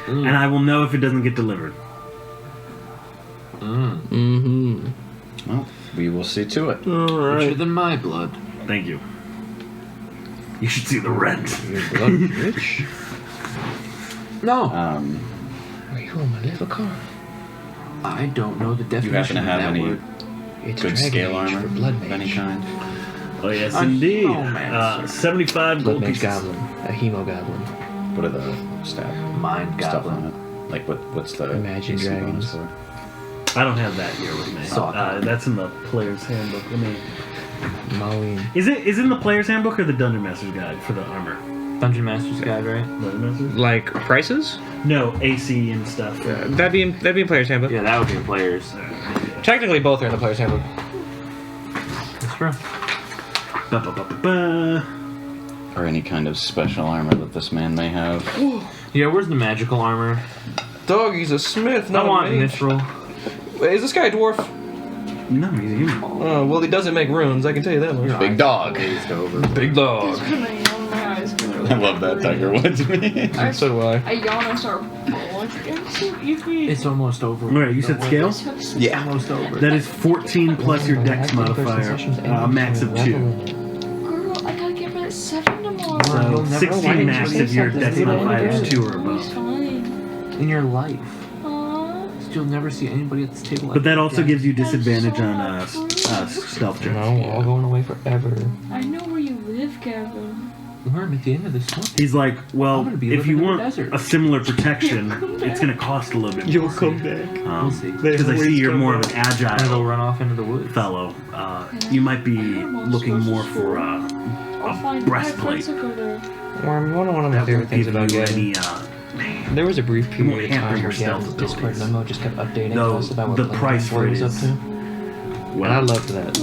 And I will know if it doesn't get delivered. Mm-hmm. Well, we will see to it. Richer than my blood. Thank you. You should see the rent. Your blood rich. No, Wait, who am I? Little car. I don't know the Do you definition happen to have of that any word. It's good Dragon scale Mage armor for Blood of any Mage. kind? Oh yes, I indeed. know, man, 75 Blood gold Mage pieces. Goblin. A Hemo Goblin. What are the stat Mind stuff on goblin. it? Like what's the Imagine AC bonus dragons. for? I don't have that here with me. Saw. That's in the player's handbook. Let me. Mowing. Is it in the player's handbook or the Dungeon Master's guide for the armor? Dungeon Master's Guide, right? Dungeon Master's? Like prices? No, AC and stuff. That'd be in player's handbook. Yeah, that would be players. Technically, both are in the player's handbook. That's true. Ba-ba-ba-ba-ba. Or any kind of special armor that this man may have. Yeah, where's the magical armor? Dog, he's a smith. I want mithril. Wait, is this guy a dwarf? No, he's a human. Oh, well, he doesn't make runes. I can tell you that much. Big dog. Big dog. It's gonna yawn, my eyes get really I love that Tiger Woods me. So do I. I yawn and start falling. It's so icky. It's almost over. Alright, you said scale? It's Yeah. Almost over. That is 14 plus your dex modifier, max of 2. Girl, I gotta get my 7 tomorrow. So You'll never 16 win. max if your dex modifier is 2 or It's above. fine. In your life, Aw. you'll never see anybody at this table. But that also again. gives you disadvantage on stealth checks. No, we're all going away forever. I know where you live, Gavin. We're at the end of this one. He's like, well, I'm gonna be if living you in the want desert. a similar protection, it's going to cost a little bit more. back. We'll see. Because I see you're more of an And they'll agile run off into the woods. fellow. You might be looking more for I'll find breastplate. my friends that go there. One of my that favorite won't things give about you Gavin. any. There was a brief It won't period of hamper time your where Gavin's stealth Discord abilities. memo just kept updating Though us about what the Lincoln price Boy was up is to. And I Well, loved that.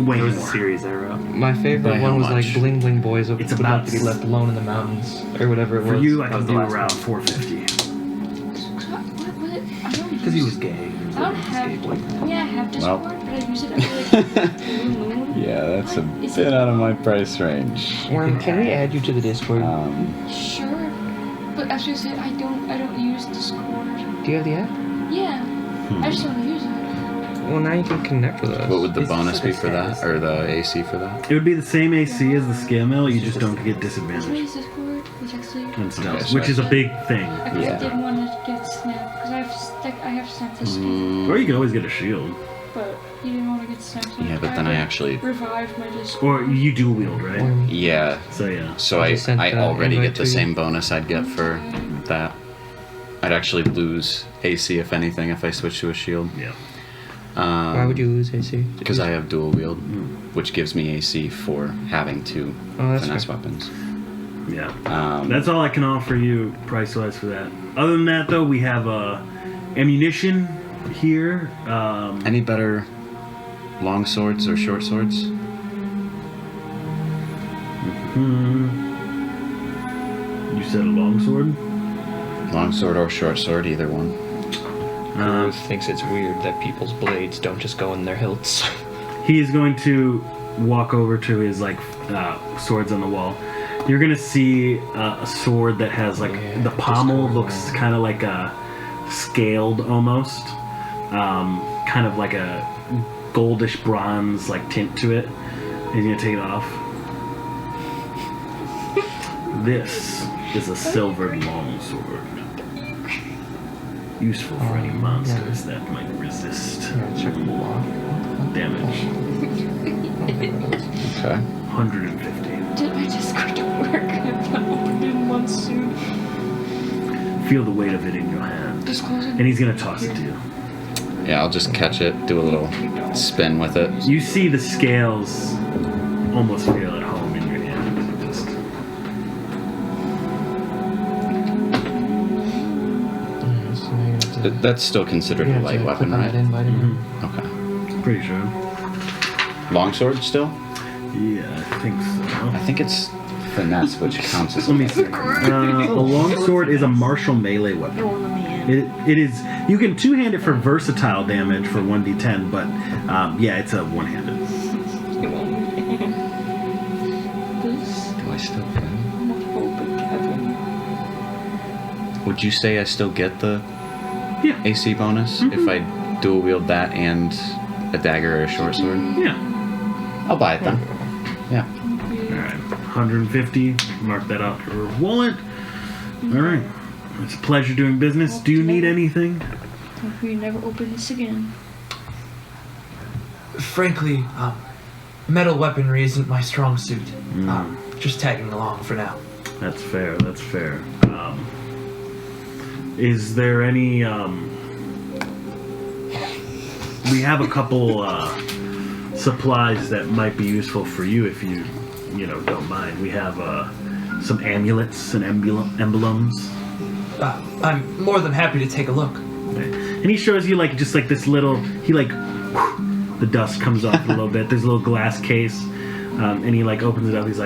way There was a more. series I wrote. My favorite By one how was like much? Bling Bling Boys It's would about not to be left alone in the mountains or whatever it For was. you, I That can was the do last around one. 450. What? I don't Because he use- was gay. He was I don't like, have. skateboarding. I mean, I have Well. Discord, but I use it every like blue moon. Yeah, that's a Is bit it- out of my price range. Worm, can we add you to the Discord? Sure, but as you said, I don't use Discord. Do you have the app? Yeah, I just don't use it. Well, now you can connect with us. What would the It's- bonus be it's for that, fantasy. or the AC for that? It would be the same AC as the scale mill, you just don't get That's why disadvantage it's Discord. It's actually. and stealth, Okay, so which is a big thing. I really Yeah. didn't want to get snapped because I have snap this Mm, Or you could always get a shield. but you didn't want to get snapped. So yeah, but then I actually, revived my Discord. Or you dual wield, right? Worm, yeah. So yeah. So I I just sent, already invite get the to you. same bonus I'd get for that. I'd actually lose AC if anything if I switch to a shield. Yeah. Why would you lose AC? Because I have dual wield, which gives me AC for having to Oh, that's finesse fair. weapons. Yeah. Um, That's all I can offer you price wise for that. Other than that, though, we have ammunition here. any better long swords or short swords? You said a longsword? Long sword or short sword, either one. Who thinks it's weird that people's blades don't just go in their hilts? He is going to walk over to his swords on the wall. You're gonna see a sword that has the pommel looks kind of like a scaled almost, kind of like a goldish bronze tint to it. He's gonna take it off. This is a silvered longsword, useful for any monsters that might resist damage. Okay. Did 150. I just go to work? I've not opened it in months soon. Feel the weight of it in your hand. Just close it. And he's gonna toss it to you. Yeah, I'll just catch it, do a little spin with it. You see the scales almost feel at home in your hand. Just That's still considered a light weapon, right? Okay. pretty sure. Longsword still? Yeah, I think so. I think it's finesse, which counts as a Let me see. A longsword is a martial melee weapon. Oh, let me in. It is. You can two-hand it for versatile damage for 1d10, but yeah, it's a one-handed. This. Do I still get it? I'm a phobic, Kevin. Would you say I still get the Yeah. AC bonus if I dual wield that and a dagger or a short sword? Yeah. I'll buy it then. Yeah. All right. 150. Mark that out for your wallet. All right. It's a pleasure doing business. Do you need anything? Hope we never open this again. Frankly, metal weaponry isn't my strong suit. Just tagging along for now. That's fair. That's fair. Is there any? We have a couple supplies that might be useful for you if you don't mind. We have some amulets and emblems. I'm more than happy to take a look. And he shows you just this little. The dust comes off a little bit. There's a little glass case, and he opens it up. He's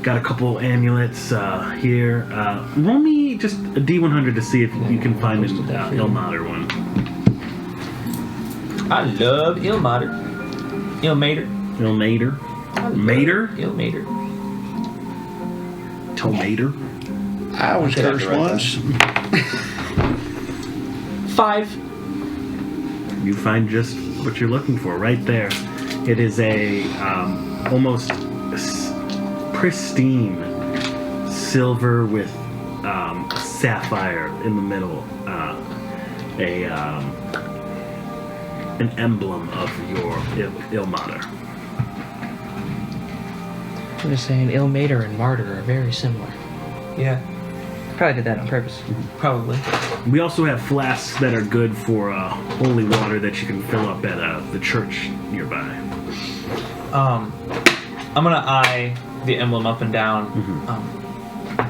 got a couple amulets here. Roll me just a D100 to see if you can find an Ilmater one. I love Ilmater. Ilmater. Ilmater. Mater. Ilmater. Tomater. I was cursed once. 5. You find just what you're looking for right there. It is a almost pristine silver with sapphire in the middle. An emblem of your Ilmater. I'm just saying, Ilmater and Martyr are very similar. Yeah, Probably did that on purpose. probably. We also have flasks that are good for holy water that you can fill up at the church nearby. I'm gonna eye the emblem up and down.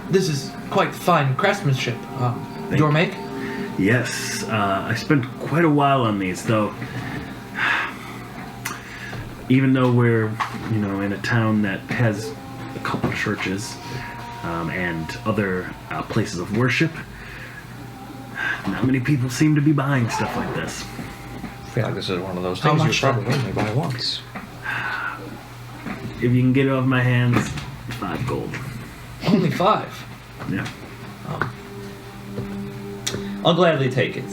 This is quite fine craftsmanship. Your make? Yes, I spent quite a while on these, though. Even though we're, in a town that has a couple churches and other places of worship, not many people seem to be buying stuff like this. I feel like this is one of those How things you much? probably only buy once. If you can get it off my hands, 5 gold. Only 5. Yeah. I'll gladly take it.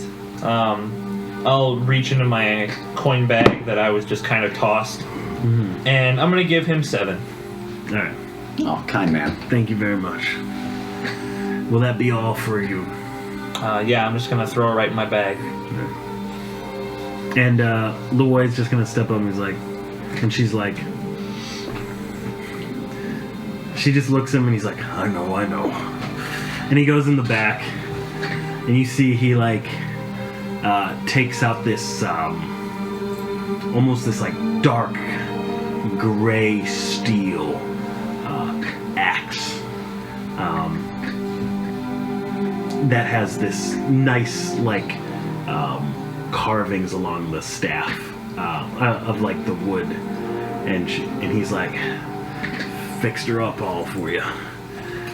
I'll reach into my coin bag that I was just kind of tossed, and I'm gonna give him 7. All right. Oh, kind man. Thank you very much. Will that be all for you? Yeah, I'm just gonna throw it right in my bag. And Leroy's just gonna step up and and she's she just looks at him and he's like, I know. And he goes in the back and you see he takes out this almost this dark gray steel axe that has this nice carvings along the staff of the wood, and he's fixed her up all for you.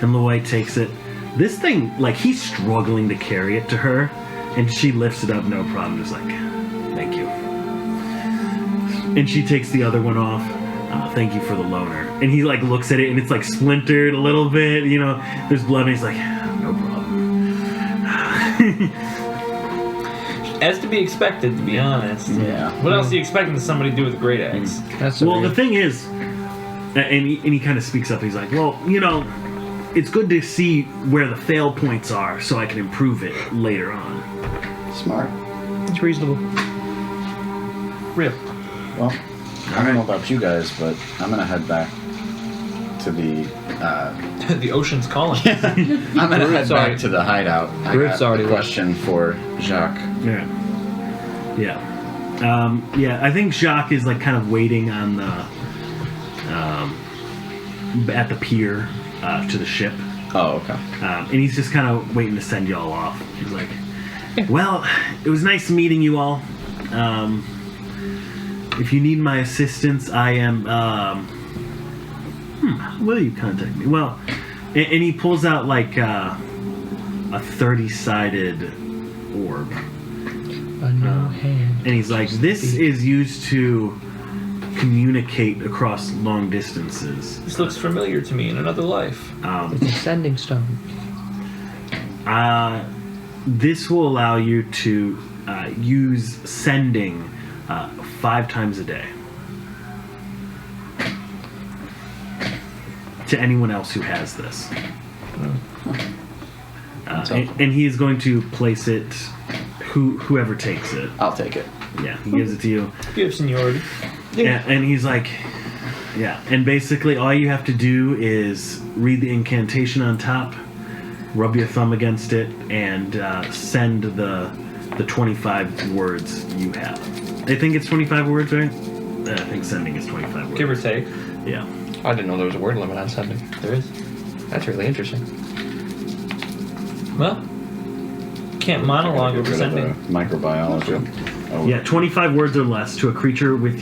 And Lloyd takes it, This thing, like, he's struggling to carry it to her, and she lifts it up, no problem, just like, thank you. And she takes the other one off. Thank you for the loaner. And he, like, looks at it, and it's, like, splintered a little bit, you know. There's blood, and he's like, no problem. As to be expected, to be honest. Yeah. What else are you expecting somebody to do with a great axe? That's Well, the thing is, and he kind of speaks up, he's like, well, you know, it's good to see where the fail points are so I can improve it later on. Smart. It's reasonable. Real. Well, I don't know about you guys, but I'm gonna head back to the. The ocean's calling. I'm gonna head back to the hideout. I Griff's got already a question for Jacques. Yeah. Yeah, I think Jacques is, like, kind of waiting on the, at the pier to the ship. Oh, okay. And he's just kind of waiting to send y'all off. He's like, well, it was nice meeting you all. If you need my assistance, I am, will you contact me? Well, and he pulls out, like, a 30-sided orb. A no hand. And he's like, this is used to communicate across long distances. This looks familiar to me in another life. It's a sending stone. This will allow you to use sending 5 times a day to anyone else who has this. And he is going to place it, whoever takes it. I'll take it. Yeah, he gives it to you. You have seniority. Yeah, and he's like, yeah, and basically all you have to do is read the incantation on top, rub your thumb against it, and send the 25 words you have. I think it's 25 words, right? I think sending is 25 words. Give or take. Yeah. I didn't know there was a word limit on sending. There is. That's really interesting. Well, can't monologue Get over rid of sending. microbiology. Oh, Yeah, 25 words or less to a creature with,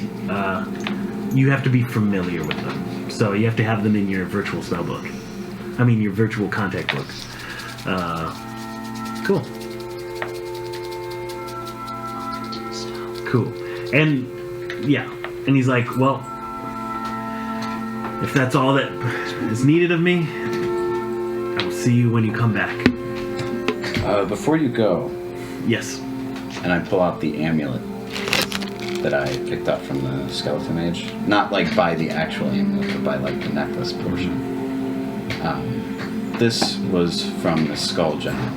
you have to be familiar with them. So you have to have them in your virtual spell book. I mean, your virtual contact book. Cool. Cool. And, yeah. And he's like, well, if that's all that is needed of me, I will see you when you come back. Before you go, Yes. and I pull out the amulet that I picked up from the skeleton mage. Not like by the actual amulet, but by like the necklace portion. This was from the Skull General.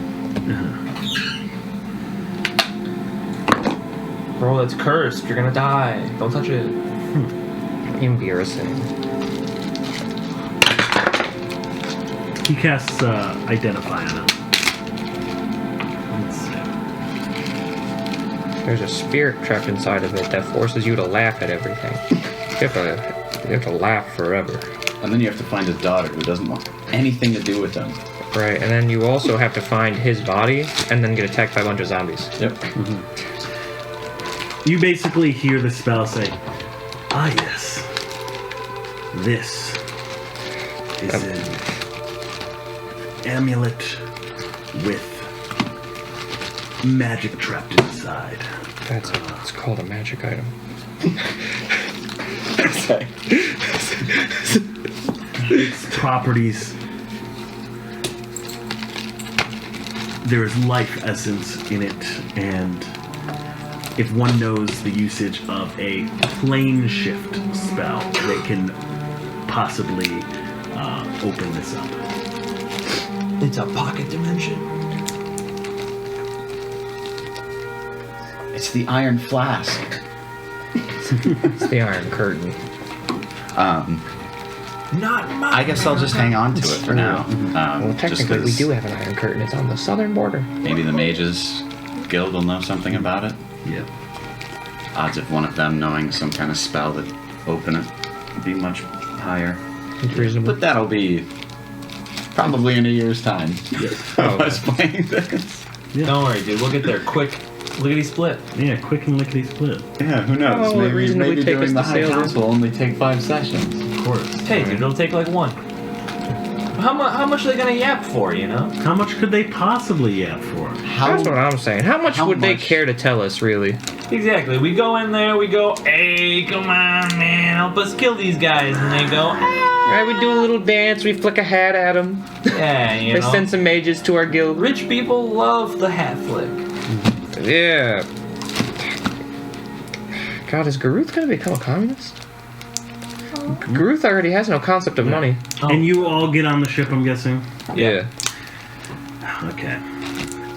Bro, it's cursed. You're gonna die. Don't touch it. Embarrassing. He casts Identify on it. Let's see. There's a spirit trapped inside of it that forces you to laugh at everything. You have to laugh forever. And then you have to find his daughter who doesn't want anything to do with them. Right, and then you also have to find his body and then get attacked by a bunch of zombies. Yep. You basically hear the spell say, ah, yes. This is an amulet with magic trapped inside. It's called a magic item. Okay. Its properties. There is life essence in it, and if one knows the usage of a plane shift spell, they can possibly open this up. It's a pocket dimension. It's the Iron Flask. It's the Iron Curtain. Not my. I guess I'll just hang on to it for now. Well, just technically, we 'cause do have an Iron Curtain. It's on the southern border. Maybe the Mages Guild will know something about it. Yeah. Odds of one of them knowing some kind of spell that open it would be much higher. It's reasonable. But that'll be probably in a year's time. Of us playing this. Don't worry, dude. We'll get there quick. Lickety split. Yeah, quick and lickety split. Yeah, who knows? Oh, it reasonably maybe take us doing the to High sail Council will only take 5 sessions. Of course. Hey, dude, it'll take like one. How much are they gonna yap for? You know? How much could they possibly yap for? That's what I'm saying. How much would they care to tell us, really? Exactly. We go in there. We go, hey, come on, man, help us kill these guys, and they go, ah. Right, we do a little dance. We flick a hat at them. Yeah, you They know. send some mages to our guild. Rich people love the hat flick. Yeah. God, is Garuth gonna become a communist? Garuth already has no concept of money. Oh. And you all get on the ship, I'm guessing? Yeah. Okay.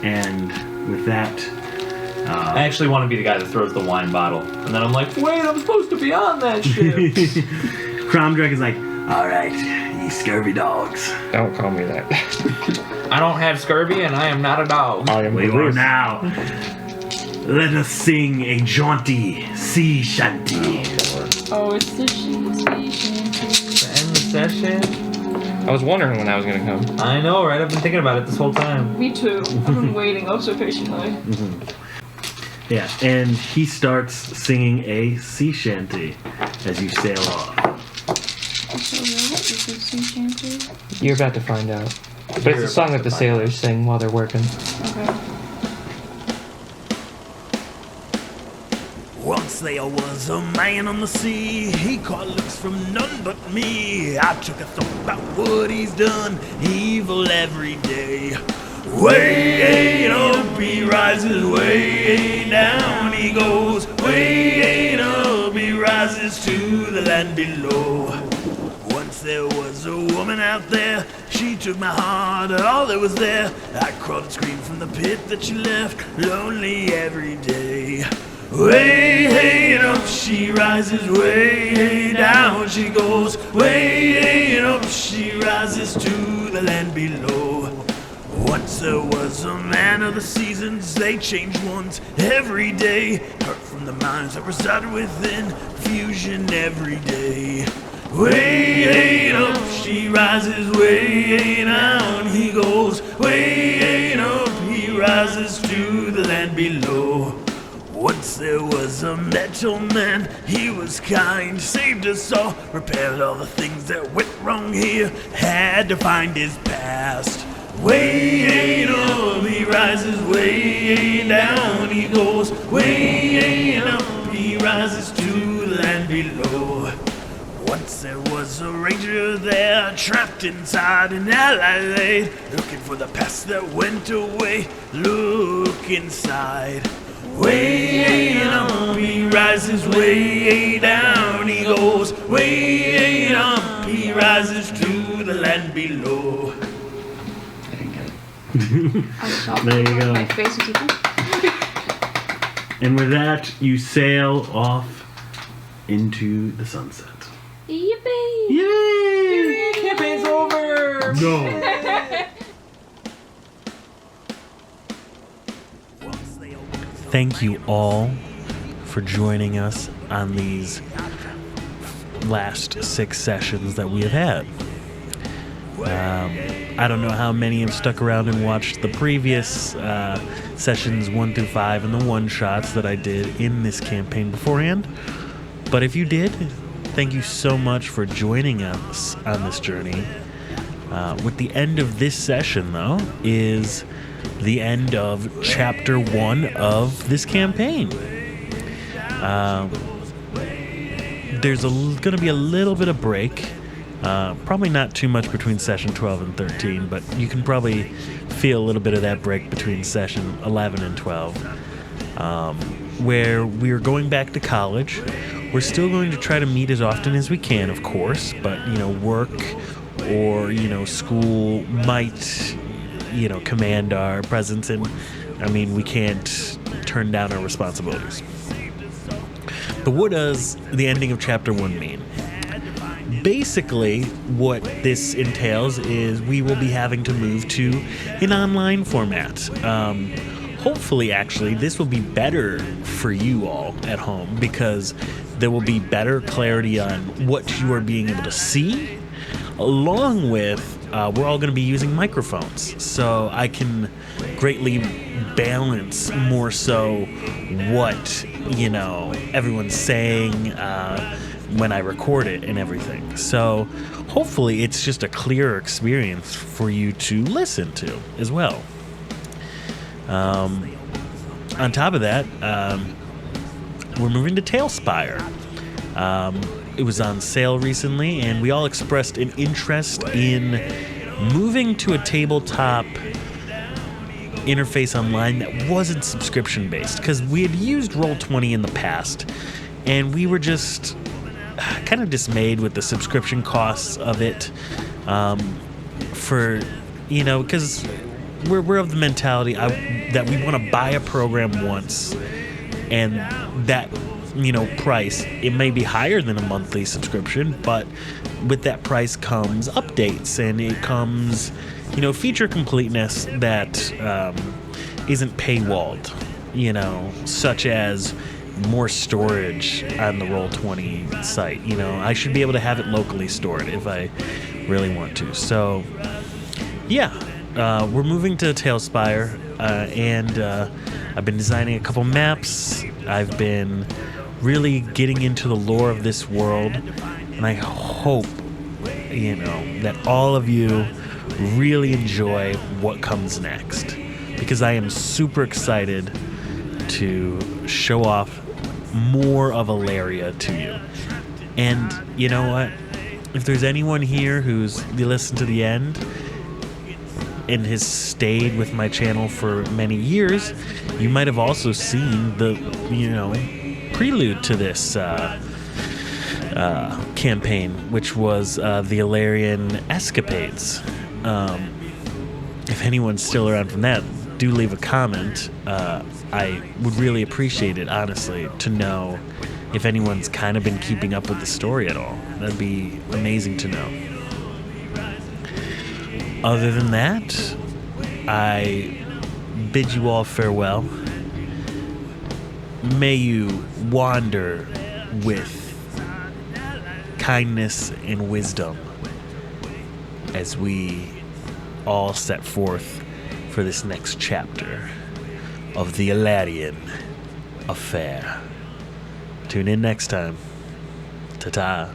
And with that... I actually want to be the guy that throws the wine bottle, and then I'm like, wait, I'm supposed to be on that ship. Cromdrag is like, alright, ye scurvy dogs. Don't call me that. I don't have scurvy and I am not a dog. I am We are Garuth. now. Let us sing a jaunty sea shanty. Oh, it's the sea shanty. End the session. I was wondering when I was gonna come. I know, right? I've been thinking about it this whole time. Me too. I've been waiting oh so patiently. Yeah, and he starts singing a sea shanty as you sail off. So what is the sea shanty? You're about to find out. But it's a song that the sailors sing while they're working. Okay. Once there was a man on the sea, he caught looks from none but me. I took a thought about what he's done, evil every day. Way up he rises, way down he goes. Way up he rises to the land below. Once there was a woman out there, she took my heart, all that was there. I crawled and screamed from the pit that she left, lonely every day. Way up she rises, way down she goes. Way up she rises to the land below. Once there was a man of the seasons, they changed ones every day. Hurt from the minds that reside within, fusion every day. Way up she rises, way down he goes. Way up he rises to the land below. Once there was a metal man, he was kind, saved us all, repaired all the things that went wrong here, had to find his past. Way up he rises, way down he goes. Way up he rises to the land below. Once there was a ranger there, trapped inside an alley, looking for the past that went away. Look inside. Way up he rises, way down he goes. Way up he rises to the land below. I shot There you go. my face at people. And with that, you sail off into the sunset. Yippee! Yay! Campaign's over! No. Thank you all for joining us on these last 6 sessions that we have had. I don't know how many have stuck around and watched the previous sessions 1 through 5 and the one-shots that I did in this campaign beforehand. But if you did, thank you so much for joining us on this journey. With the end of this session, though, is the end of Chapter 1 of this campaign. There's going to be a little bit of break. Probably not too much between session 12 and 13, but you can probably feel a little bit of that break between session 11 and 12, where we're going back to college. We're still going to try to meet as often as we can, of course, but, work or, school might, command our presence, and, we can't turn down our responsibilities. But what does the ending of Chapter 1 mean? Basically, what this entails is we will be having to move to an online format. Hopefully, actually, this will be better for you all at home because there will be better clarity on what you are being able to see, along with we're all going to be using microphones, so I can greatly balance more so what everyone's saying. when I record it and everything. So hopefully it's just a clearer experience for you to listen to as well. On top of that, we're moving to Tailspire. It was on sale recently, and we all expressed an interest in moving to a tabletop interface online that wasn't subscription based, because we had used Roll20 in the past, and we were just kind of dismayed with the subscription costs of it. Because we're of the mentality that we want to buy a program once, and that price, it may be higher than a monthly subscription, but with that price comes updates, and it comes feature completeness that isn't paywalled, such as more storage on the Roll20 site. I should be able to have it locally stored if I really want to. So yeah, we're moving to Tailspire, and I've been designing a couple maps. I've been really getting into the lore of this world, and I hope that all of you really enjoy what comes next, because I am super excited to show off more of Alaria to you. And you know what? If there's anyone here who's listened to the end and has stayed with my channel for many years, you might have also seen the prelude to this campaign, which was the Alarian escapades. If anyone's still around from that, do leave a comment. I would really appreciate it, honestly, to know if anyone's kind of been keeping up with the story at all. That'd be amazing to know. Other than that, I bid you all farewell. May you wander with kindness and wisdom as we all set forth for this next chapter of the Alarian Affair. Tune in next time. Ta-ta.